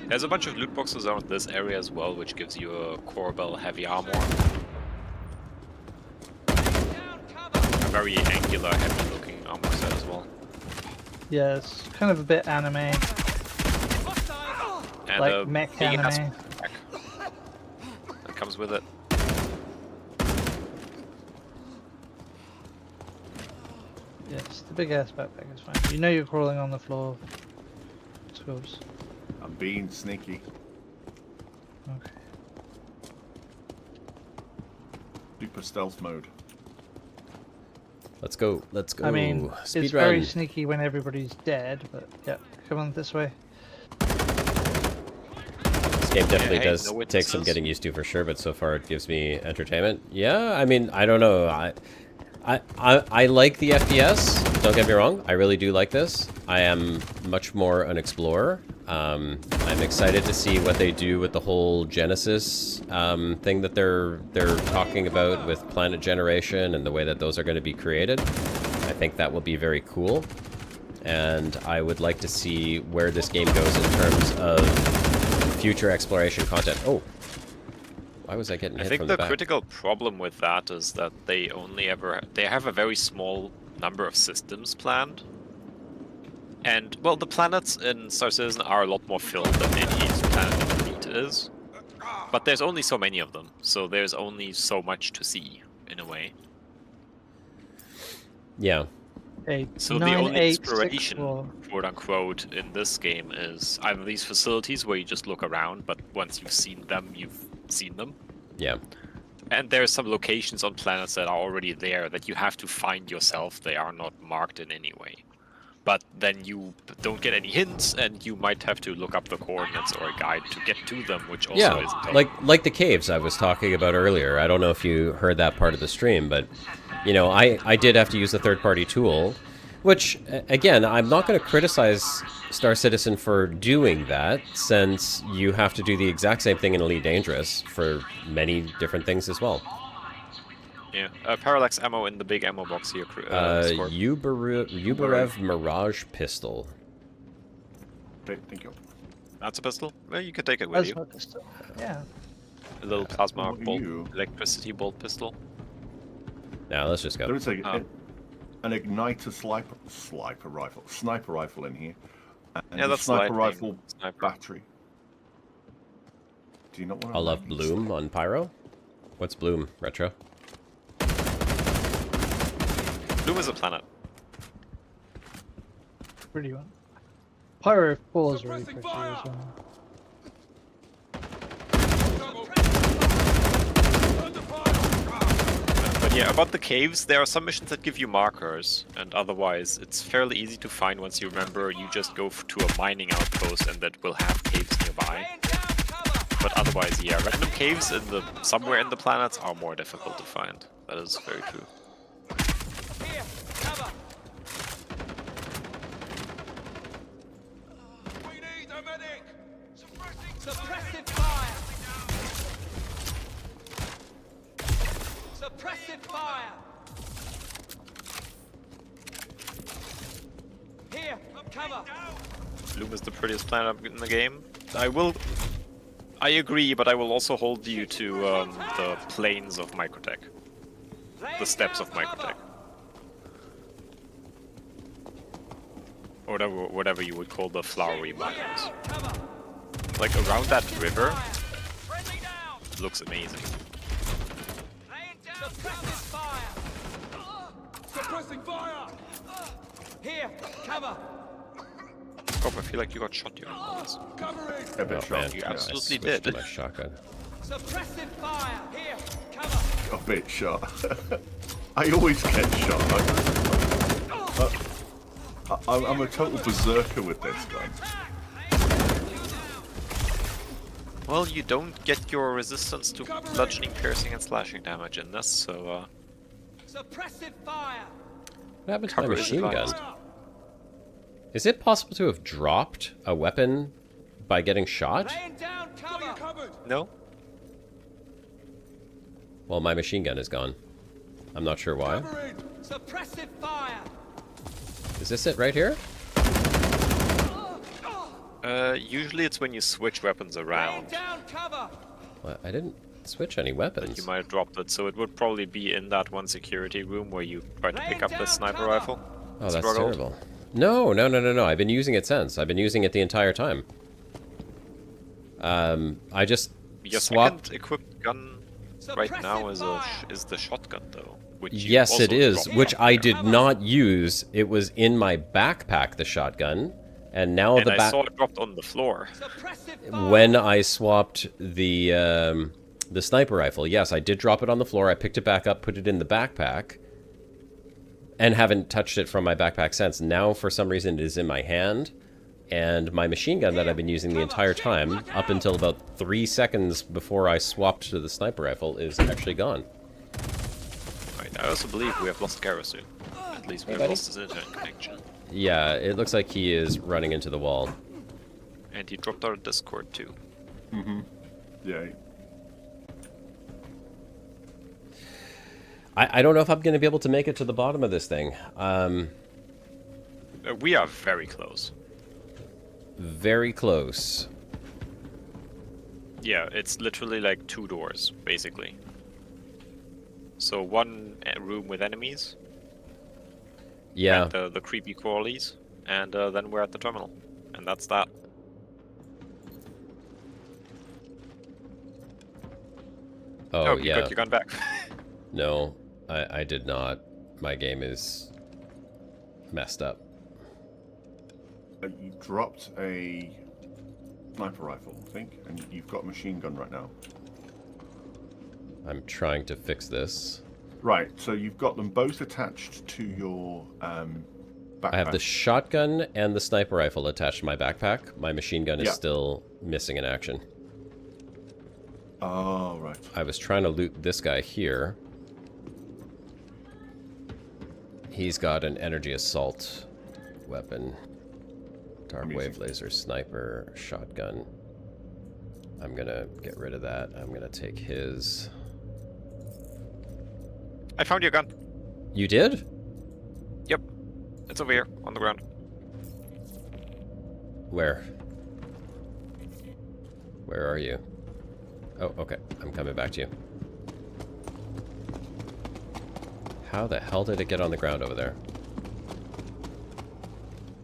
There's a bunch of loot boxes around this area as well, which gives you a Corbel heavy armor. A very angular, heavy-looking armor set as well. yeah, it's kind of a bit anime, And like mech big ass anime. backpack that comes with it. Yes, the big ass backpack is fine. You know you're crawling on the floor. Scopes. I'm being sneaky. Okay. Super stealth mode. Let's go. Let's go. I mean, Speed it's run. very sneaky when everybody's dead, but yeah, come on this way. This game definitely hey, does no take some witnesses. getting used to for sure, but so far it gives me entertainment. Yeah, I mean, I don't know. I like the FPS. Don't get me wrong. I really do like this. I am much more an explorer. I'm excited to see what they do with the whole Genesis thing that they're talking about with planet generation and the way that those are going to be created. I think that will be very cool. And I would like to see where this game goes in terms of future exploration content. Oh, why was I getting hit I think from the the back? critical problem with that is that they have a very small number of systems planned. And, well, the planets in Star Citizen are a lot more filled than any planet in Fleet is. But there's only so many of them, so there's only so much to see, in a way. Yeah. So the only 9864. exploration, quote-unquote, in this game is either these facilities where you just look around, but once you've seen them, you've seen them. Yeah. And there's some locations on planets that are already there that you have to find yourself. They are not marked in any way. But then you don't get any hints, and you might have to look up the coordinates or a guide to get to them, which also Yeah, isn't like the caves I was talking about earlier. I don't know if you heard that part of the stream, but you know, I did have to use a third-party tool, which again, I'm not going to criticize Star Citizen for doing that, since you have to do the exact same thing in Elite Dangerous for many different things as well. Yeah, parallax ammo in the big ammo box here. Scorp. Uberev Mirage Pistol. Thank you. That's a pistol? Well, you could take it with That's you. what this stuff. Yeah. A little plasma What are bolt, you? electricity bolt pistol. Now let's just go. There is an igniter sniper rifle in here. And Yeah, a that's sniper lightning. rifle Sniper. battery. Do you not want I love Bloom on Pyro. What's Bloom, Retro? Bloom is a planet. Pretty one. Pyro 4 is really pretty as well. But yeah, about the caves, there are some missions that give you markers, and otherwise it's fairly easy to find once you remember you just go to a mining outpost and that will have caves nearby. But otherwise, yeah, random caves somewhere in the planets are more difficult to find. That is very true. Here, cover. We need a medic. Suppressive fire. Suppressive fire. Here, cover. Bloom is the prettiest planet in the game. I agree, but I will also hold you to the plains of Microtech. The steps of Microtech. Or whatever you would call the flowery mountains. Like around that river, Friendly down. it looks amazing. Laying down suppressive fire. Suppressing fire. Here, cover. Rob, I feel like you got shot during all this. Covering. A bit Oh, shot. man. You I absolutely switched to did. my shotgun. Suppressive fire. Here, cover. A bit shot. I always get shot. I'm a total berserker with this gun. Well, you don't get your resistance to bludgeoning, piercing, and slashing damage in this, so Suppressive fire. What happened to my Cover is machine gun? advised. Is it possible to have dropped a weapon by getting shot? Laying down cover. no. Well, my machine gun is gone. I'm not sure why. Suppressive fire. Is this it right here? Usually it's when you switch weapons Laying around. down cover. Well, I didn't switch any weapons. You might have dropped it, so it would probably be in that one security room where you tried to pick up the sniper rifle. Oh, that's Struggled. terrible. No. I've been using it since. I've been using it the entire time. I just Your swapped. second equipped gun right now is the shotgun, though. Which you Yes, also it is, dropped. which I did not use. It was in my backpack, the shotgun, and now And the I saw it dropped on the floor. Suppressive fire. When I swapped the sniper rifle, yes, I did drop it on the floor. I picked it back up, put it in the backpack, and haven't touched it from my backpack since. Now, for some reason, it is in my hand, and my machine gun that I've been using the entire time, up until about 3 seconds before I swapped to the sniper rifle, is actually gone. Right, I also believe we have lost Garrow soon. At least we Hey, have buddy. lost his internet connection. Yeah, it looks like he is running into the wall. And he dropped our Discord too. Yeah. I don't know if I'm going to be able to make it to the bottom of this thing. We are very close. Very close. Yeah, it's literally like 2 doors, basically. So one room with enemies, Yeah. and the creepy crawlies, and then we're at the terminal. And that's that. Oh, you yeah. got your gun back. No, I did not. My game is messed up. You dropped a sniper rifle, I think, and you've got a machine gun right now. I'm trying to fix this. Right, so you've got them both attached to your backpack. I have the shotgun and the sniper rifle attached to my backpack. My machine gun is Yeah. still missing in action. Oh, right. I was trying to loot this guy here. He's got an energy assault weapon. Dark Amazing. wave laser sniper shotgun. I'm gonna get rid of that. I'm gonna take his. I found your gun. You did? Yep. It's over here, on the ground. Where? Where are you? Oh, okay. I'm coming back to you. How the hell did it get on the ground over there?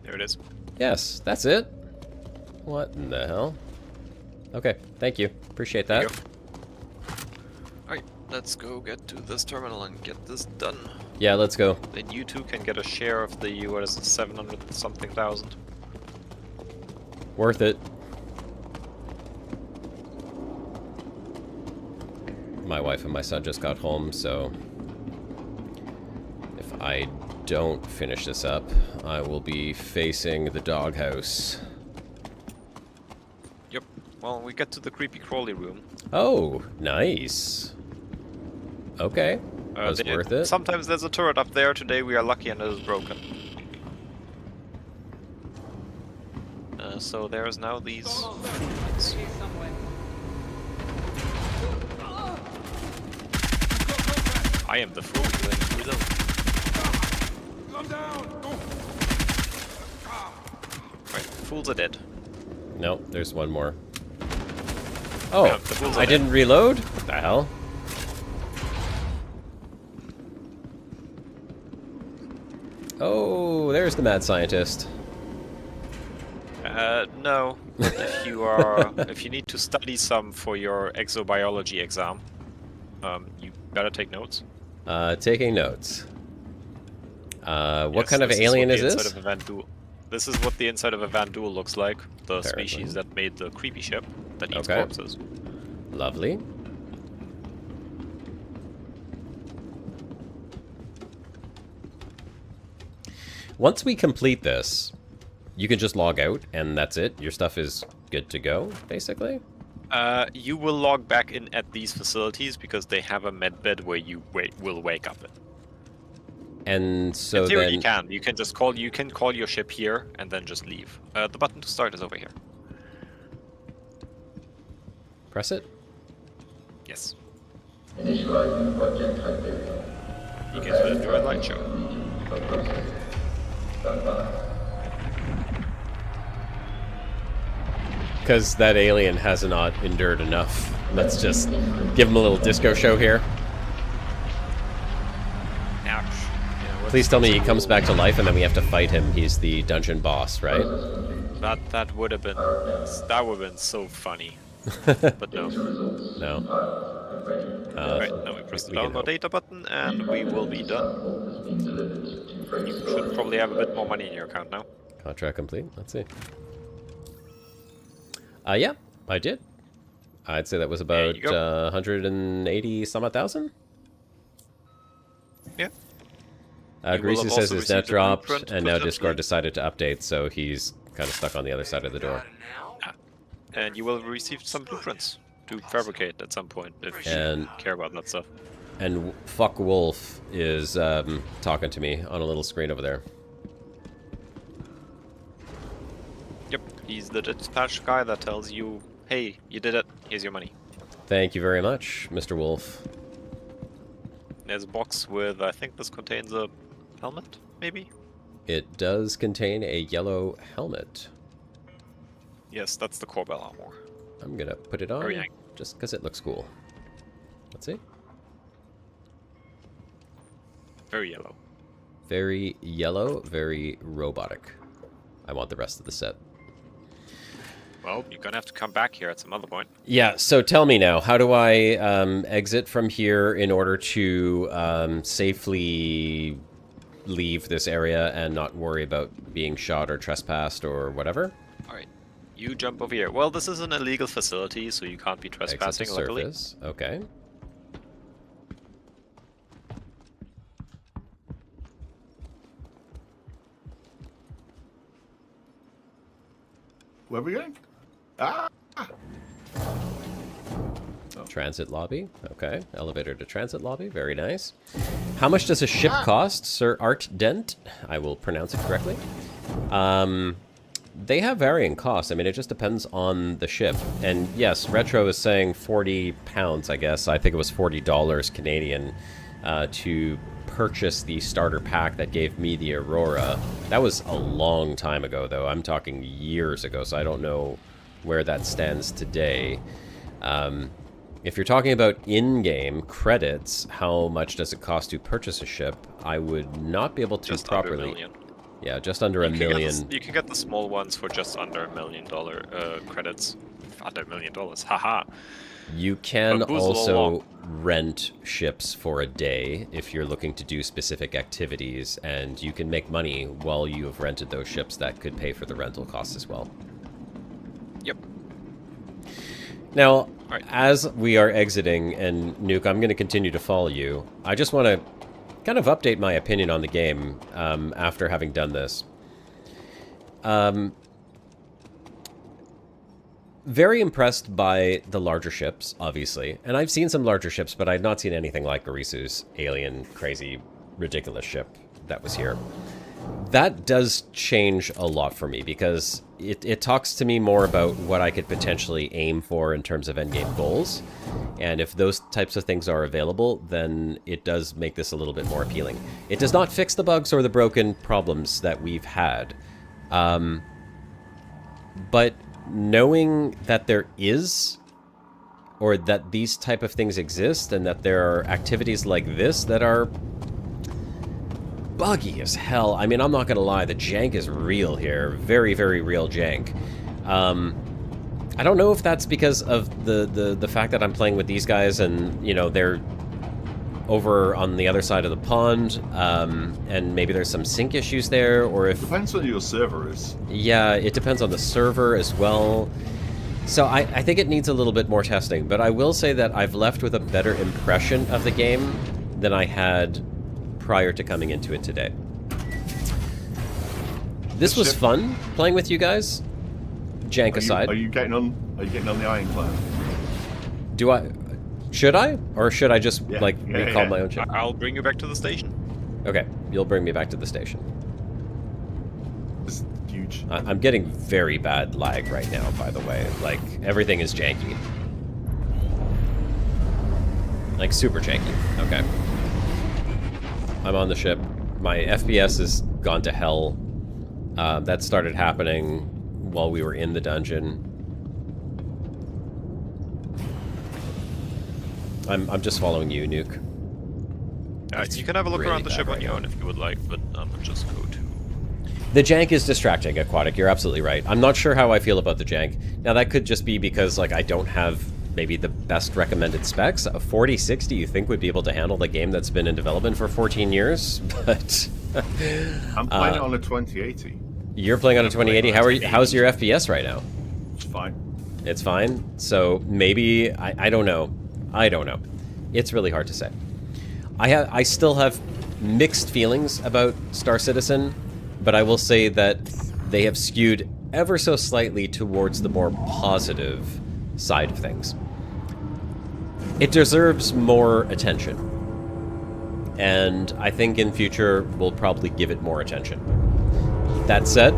There it is. Yes, that's it. What in the hell? Okay, thank you. Appreciate There that. you go. Alright. Let's go get to this terminal and get this done. Yeah, let's go. Then you two can get a share of the, what is it, 700 something thousand. Worth it. My wife and my son just got home, so if I don't finish this up, I will be facing the doghouse. Yep. Well, we get to the creepy crawly room. Oh, nice. Okay, was worth it. Sometimes there's a turret up there. Today we are lucky and it is broken. So there is now these fools. I am the fool. You then Calm down. Right, fools are dead. No, there's one more. Oh, Yeah, the fools are I dead. didn't reload? What the hell? Oh, there's the mad scientist. No. If you are, if you need to study some for your exobiology exam, you better take notes. Taking notes. What Yes, kind of this alien is is what the this? inside of a Vanduul. This is what the inside of a Vanduul looks like. The Apparently. species that made the creepy ship that eats Okay. corpses. Lovely. Once we complete this, you can just log out and that's it. Your stuff is good to go, basically. You will log back in at these facilities because they have a medbed where you will wake up in. And so In theory, then you can. You can just call. You can call your ship here and then just leave. The button to start is over here. press it. Yes. You can split your light show. Because that alien has not endured enough. Let's just give him a little disco show here. Ouch. Yeah, Please tell me he comes back to life and then we have to fight him. He's the dungeon boss, right? That would have been so funny. But no. No. Right, now we press the download data button and we will be done. You should probably have a bit more money in your account now. Contract complete. Let's see. Yeah, I did. I'd say that was about you go. 180 some odd thousand. Yeah. Greasy You will have says also his net received a dropped, blueprint, and now potentially. Discord decided to update, so he's kind of stuck on the other side of the door. And you will receive some blueprints to fabricate at some point if And- you care about that stuff. And Fuck Wolf is talking to me on a little screen over there. Yep, he's the dispatch guy that tells you, hey, you did it, here's your money. Thank you very much, Mr. Wolf. There's a box with, I think this contains a helmet, maybe? It does contain a yellow helmet. Yes, that's the Corbel armor. I'm gonna put it on Very nice. just because it looks cool. Let's see. Very yellow. Very yellow, very robotic. I want the rest of the set. Well, you're gonna have to come back here at some other point. Yeah, so tell me now, how do I exit from here in order to safely leave this area and not worry about being shot or trespassed or whatever? Alright, you jump over here. Well, this is an illegal facility, so you can't be Exit to trespassing, luckily. surface. Okay. Where are we going? Ah! Transit lobby. Okay. Elevator to transit lobby. Very nice. How much does a ship cost, Sir Art Dent? I will pronounce it correctly. They have varying costs. I mean, it just depends on the ship. And yes, Retro is saying £40, I guess. I think it was $40 Canadian to purchase the starter pack that gave me the Aurora. That was a long time ago, though. I'm talking years ago, so I don't know where that stands today. If you're talking about in-game credits, how much does it cost to purchase a ship? I would not be able to Just under a properly... million. Yeah, just under a million. You can get the small ones for just under $1 million credits. Under $1 million, haha. You can Bamboozle also along. rent ships for a day if you're looking to do specific activities, and you can make money while you have rented those ships. That could pay for the rental costs as well. Yep. Now, Right. as we are exiting, and Nuke, I'm going to continue to follow you, I just want to kind of update my opinion on the game after having done this. Very impressed by the larger ships, obviously. And I've seen some larger ships, but I've not seen anything like Garisu's alien, crazy, ridiculous ship that was here. That does change a lot for me, because it talks to me more about what I could potentially aim for in terms of endgame goals. And if those types of things are available, then it does make this a little bit more appealing. It does not fix the bugs or the broken problems that we've had. But knowing that there is, or that these type of things exist, and that there are activities like this that are buggy as hell. I mean, I'm not gonna lie, the jank is real here. Very, very real jank. I don't know if that's because of the fact that I'm playing with these guys and, you know, they're over on the other side of the pond, and maybe there's some sync issues there, or if... Depends on your server is. Yeah, it depends on the server as well. So I think it needs a little bit more testing, but I will say that I've left with a better impression of the game than I had prior to coming into it today. This was fun playing with you guys. Jank aside. Are you getting on the Ironclad? Do I? Should I? Or should I just recall my own ship? I'll bring you back to the station. Okay, you'll bring me back to the station. It's huge. I'm getting very bad lag right now, by the way. Like, everything is janky. Like, super janky. Okay. I'm on the ship. My FPS has gone to hell. That started happening while we were in the dungeon. I'm just following you, Nuke. You can have a look really around the bad ship right on your now. own if you would like, but just go to... The jank is distracting, Aquatic. You're absolutely right. I'm not sure how I feel about the jank. Now, that could just be because, like, I don't have maybe the best recommended specs. A 4060 you think would be able to handle the game that's been in development for 14 years, but... I'm playing it on a 2080. You're playing on a 2080. How's your FPS right now? It's fine. It's fine? So maybe... I don't know. I don't know. It's really hard to say. I still have mixed feelings about Star Citizen, but I will say that they have skewed ever so slightly towards the more positive side of things. It deserves more attention, and I think in future we'll probably give it more attention. That said,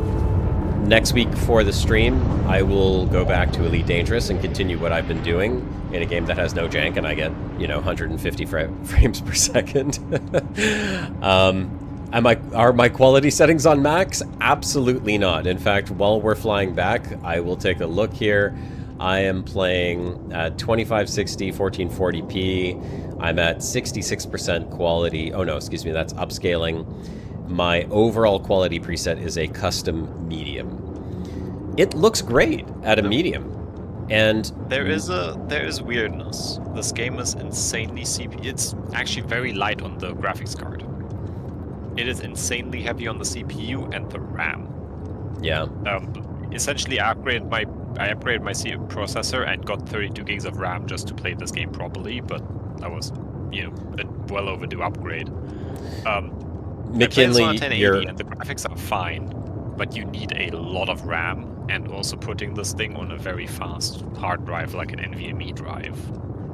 next week for the stream, I will go back to Elite Dangerous and continue what I've been doing in a game that has no jank, and I get, you know, 150 frames per second. Are my quality settings on max? Absolutely not. In fact, while we're flying back, I will take a look here. I am playing at 2560, 1440p. I'm at 66% quality. Oh no, excuse me, that's upscaling. My overall quality preset is a custom medium. It looks great at a medium. And there is weirdness. This game is insanely CPU. It's actually very light on the graphics card. It is insanely heavy on the CPU and the RAM. Yeah. Essentially, I upgraded my processor and got 32 gigs of RAM just to play this game properly, but that was, you know, a well overdue upgrade. McKinley, on 1080 and the graphics are fine, but you need a lot of RAM, and also putting this thing on a very fast hard drive like an NVMe drive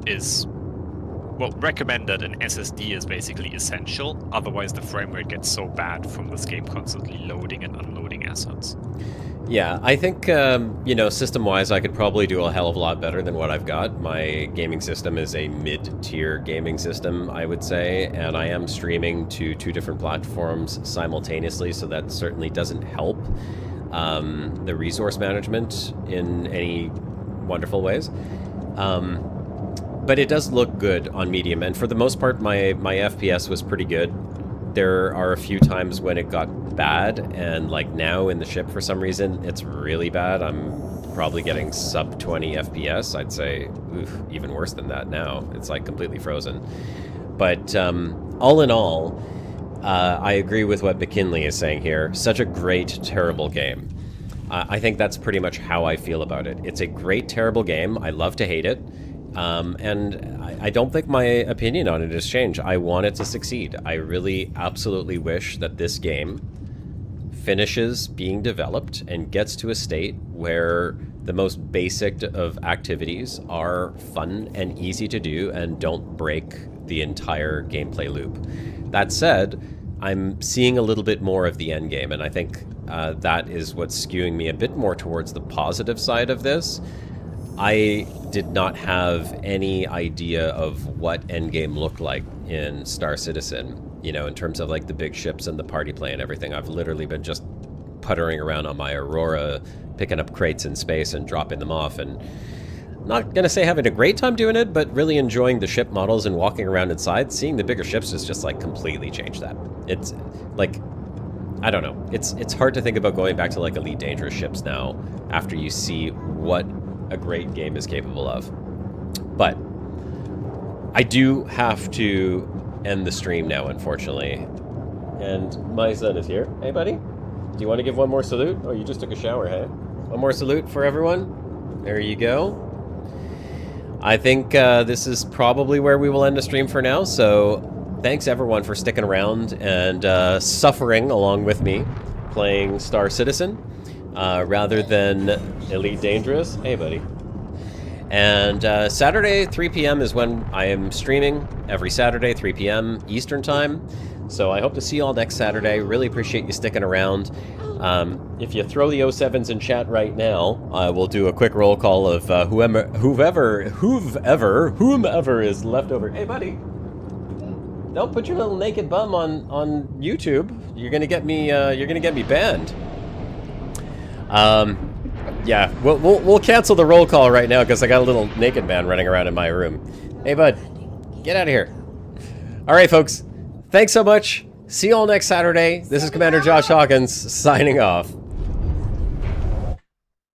is, well, recommended. An SSD is basically essential, otherwise the frame rate gets so bad from this game constantly loading and unloading assets. Yeah, I think, you know, system-wise, I could probably do a hell of a lot better than what I've got. My gaming system is a mid-tier gaming system, I would say, and I am streaming to 2 different platforms simultaneously, so that certainly doesn't help the resource management in any wonderful ways. But it does look good on medium, and for the most part, my FPS was pretty good. there are a few times when it got bad, and like now in the ship for some reason it's really bad. I'm probably getting sub 20 FPS. I'd say even worse than that now. It's like completely frozen. But all in all, I agree with what McKinley is saying here. Such a great, terrible game. I think that's pretty much how I feel about it. It's a great, terrible game. I love to hate it. And I don't think my opinion on it has changed. I want it to succeed. I really absolutely wish that this game finishes being developed and gets to a state where the most basic of activities are fun and easy to do and don't break the entire gameplay loop. That said, I'm seeing a little bit more of the end game, and I think that is what's skewing me a bit more towards the positive side of this. I did not have any idea of what endgame looked like in Star Citizen, you know, in terms of like the big ships and the party play and everything. I've literally been just puttering around on my Aurora, picking up crates in space and dropping them off, and not gonna say having a great time doing it, but really enjoying the ship models and walking around inside. Seeing the bigger ships has just like completely changed that. It's like, I don't know. It's hard to think about going back to like Elite Dangerous ships now after you see what a great game is capable of. But I do have to end the stream now, unfortunately. And my son is here. Hey, buddy. Do you want to give one more salute? Oh, you just took a shower, hey? One more salute for everyone. There you go. I think this is probably where we will end the stream for now. So thanks everyone for sticking around and suffering along with me playing Star Citizen. Rather than Elite Dangerous. Hey, buddy. And Saturday, 3 p.m. is when I am streaming. Every Saturday, 3 p.m. Eastern Time. So I hope to see you all next Saturday. Really appreciate you sticking around. If you throw the 07s in chat right now, we'll do a quick roll call of whomever is left over. Hey, buddy. Don't put your little naked bum on YouTube. You're gonna get me. You're gonna get me banned. Yeah, we'll cancel the roll call right now because I got a little naked man running around in my room. Hey, bud, get out of here. All right, folks. Thanks so much. See you all next Saturday. This is Commander Josh Hawkins signing off.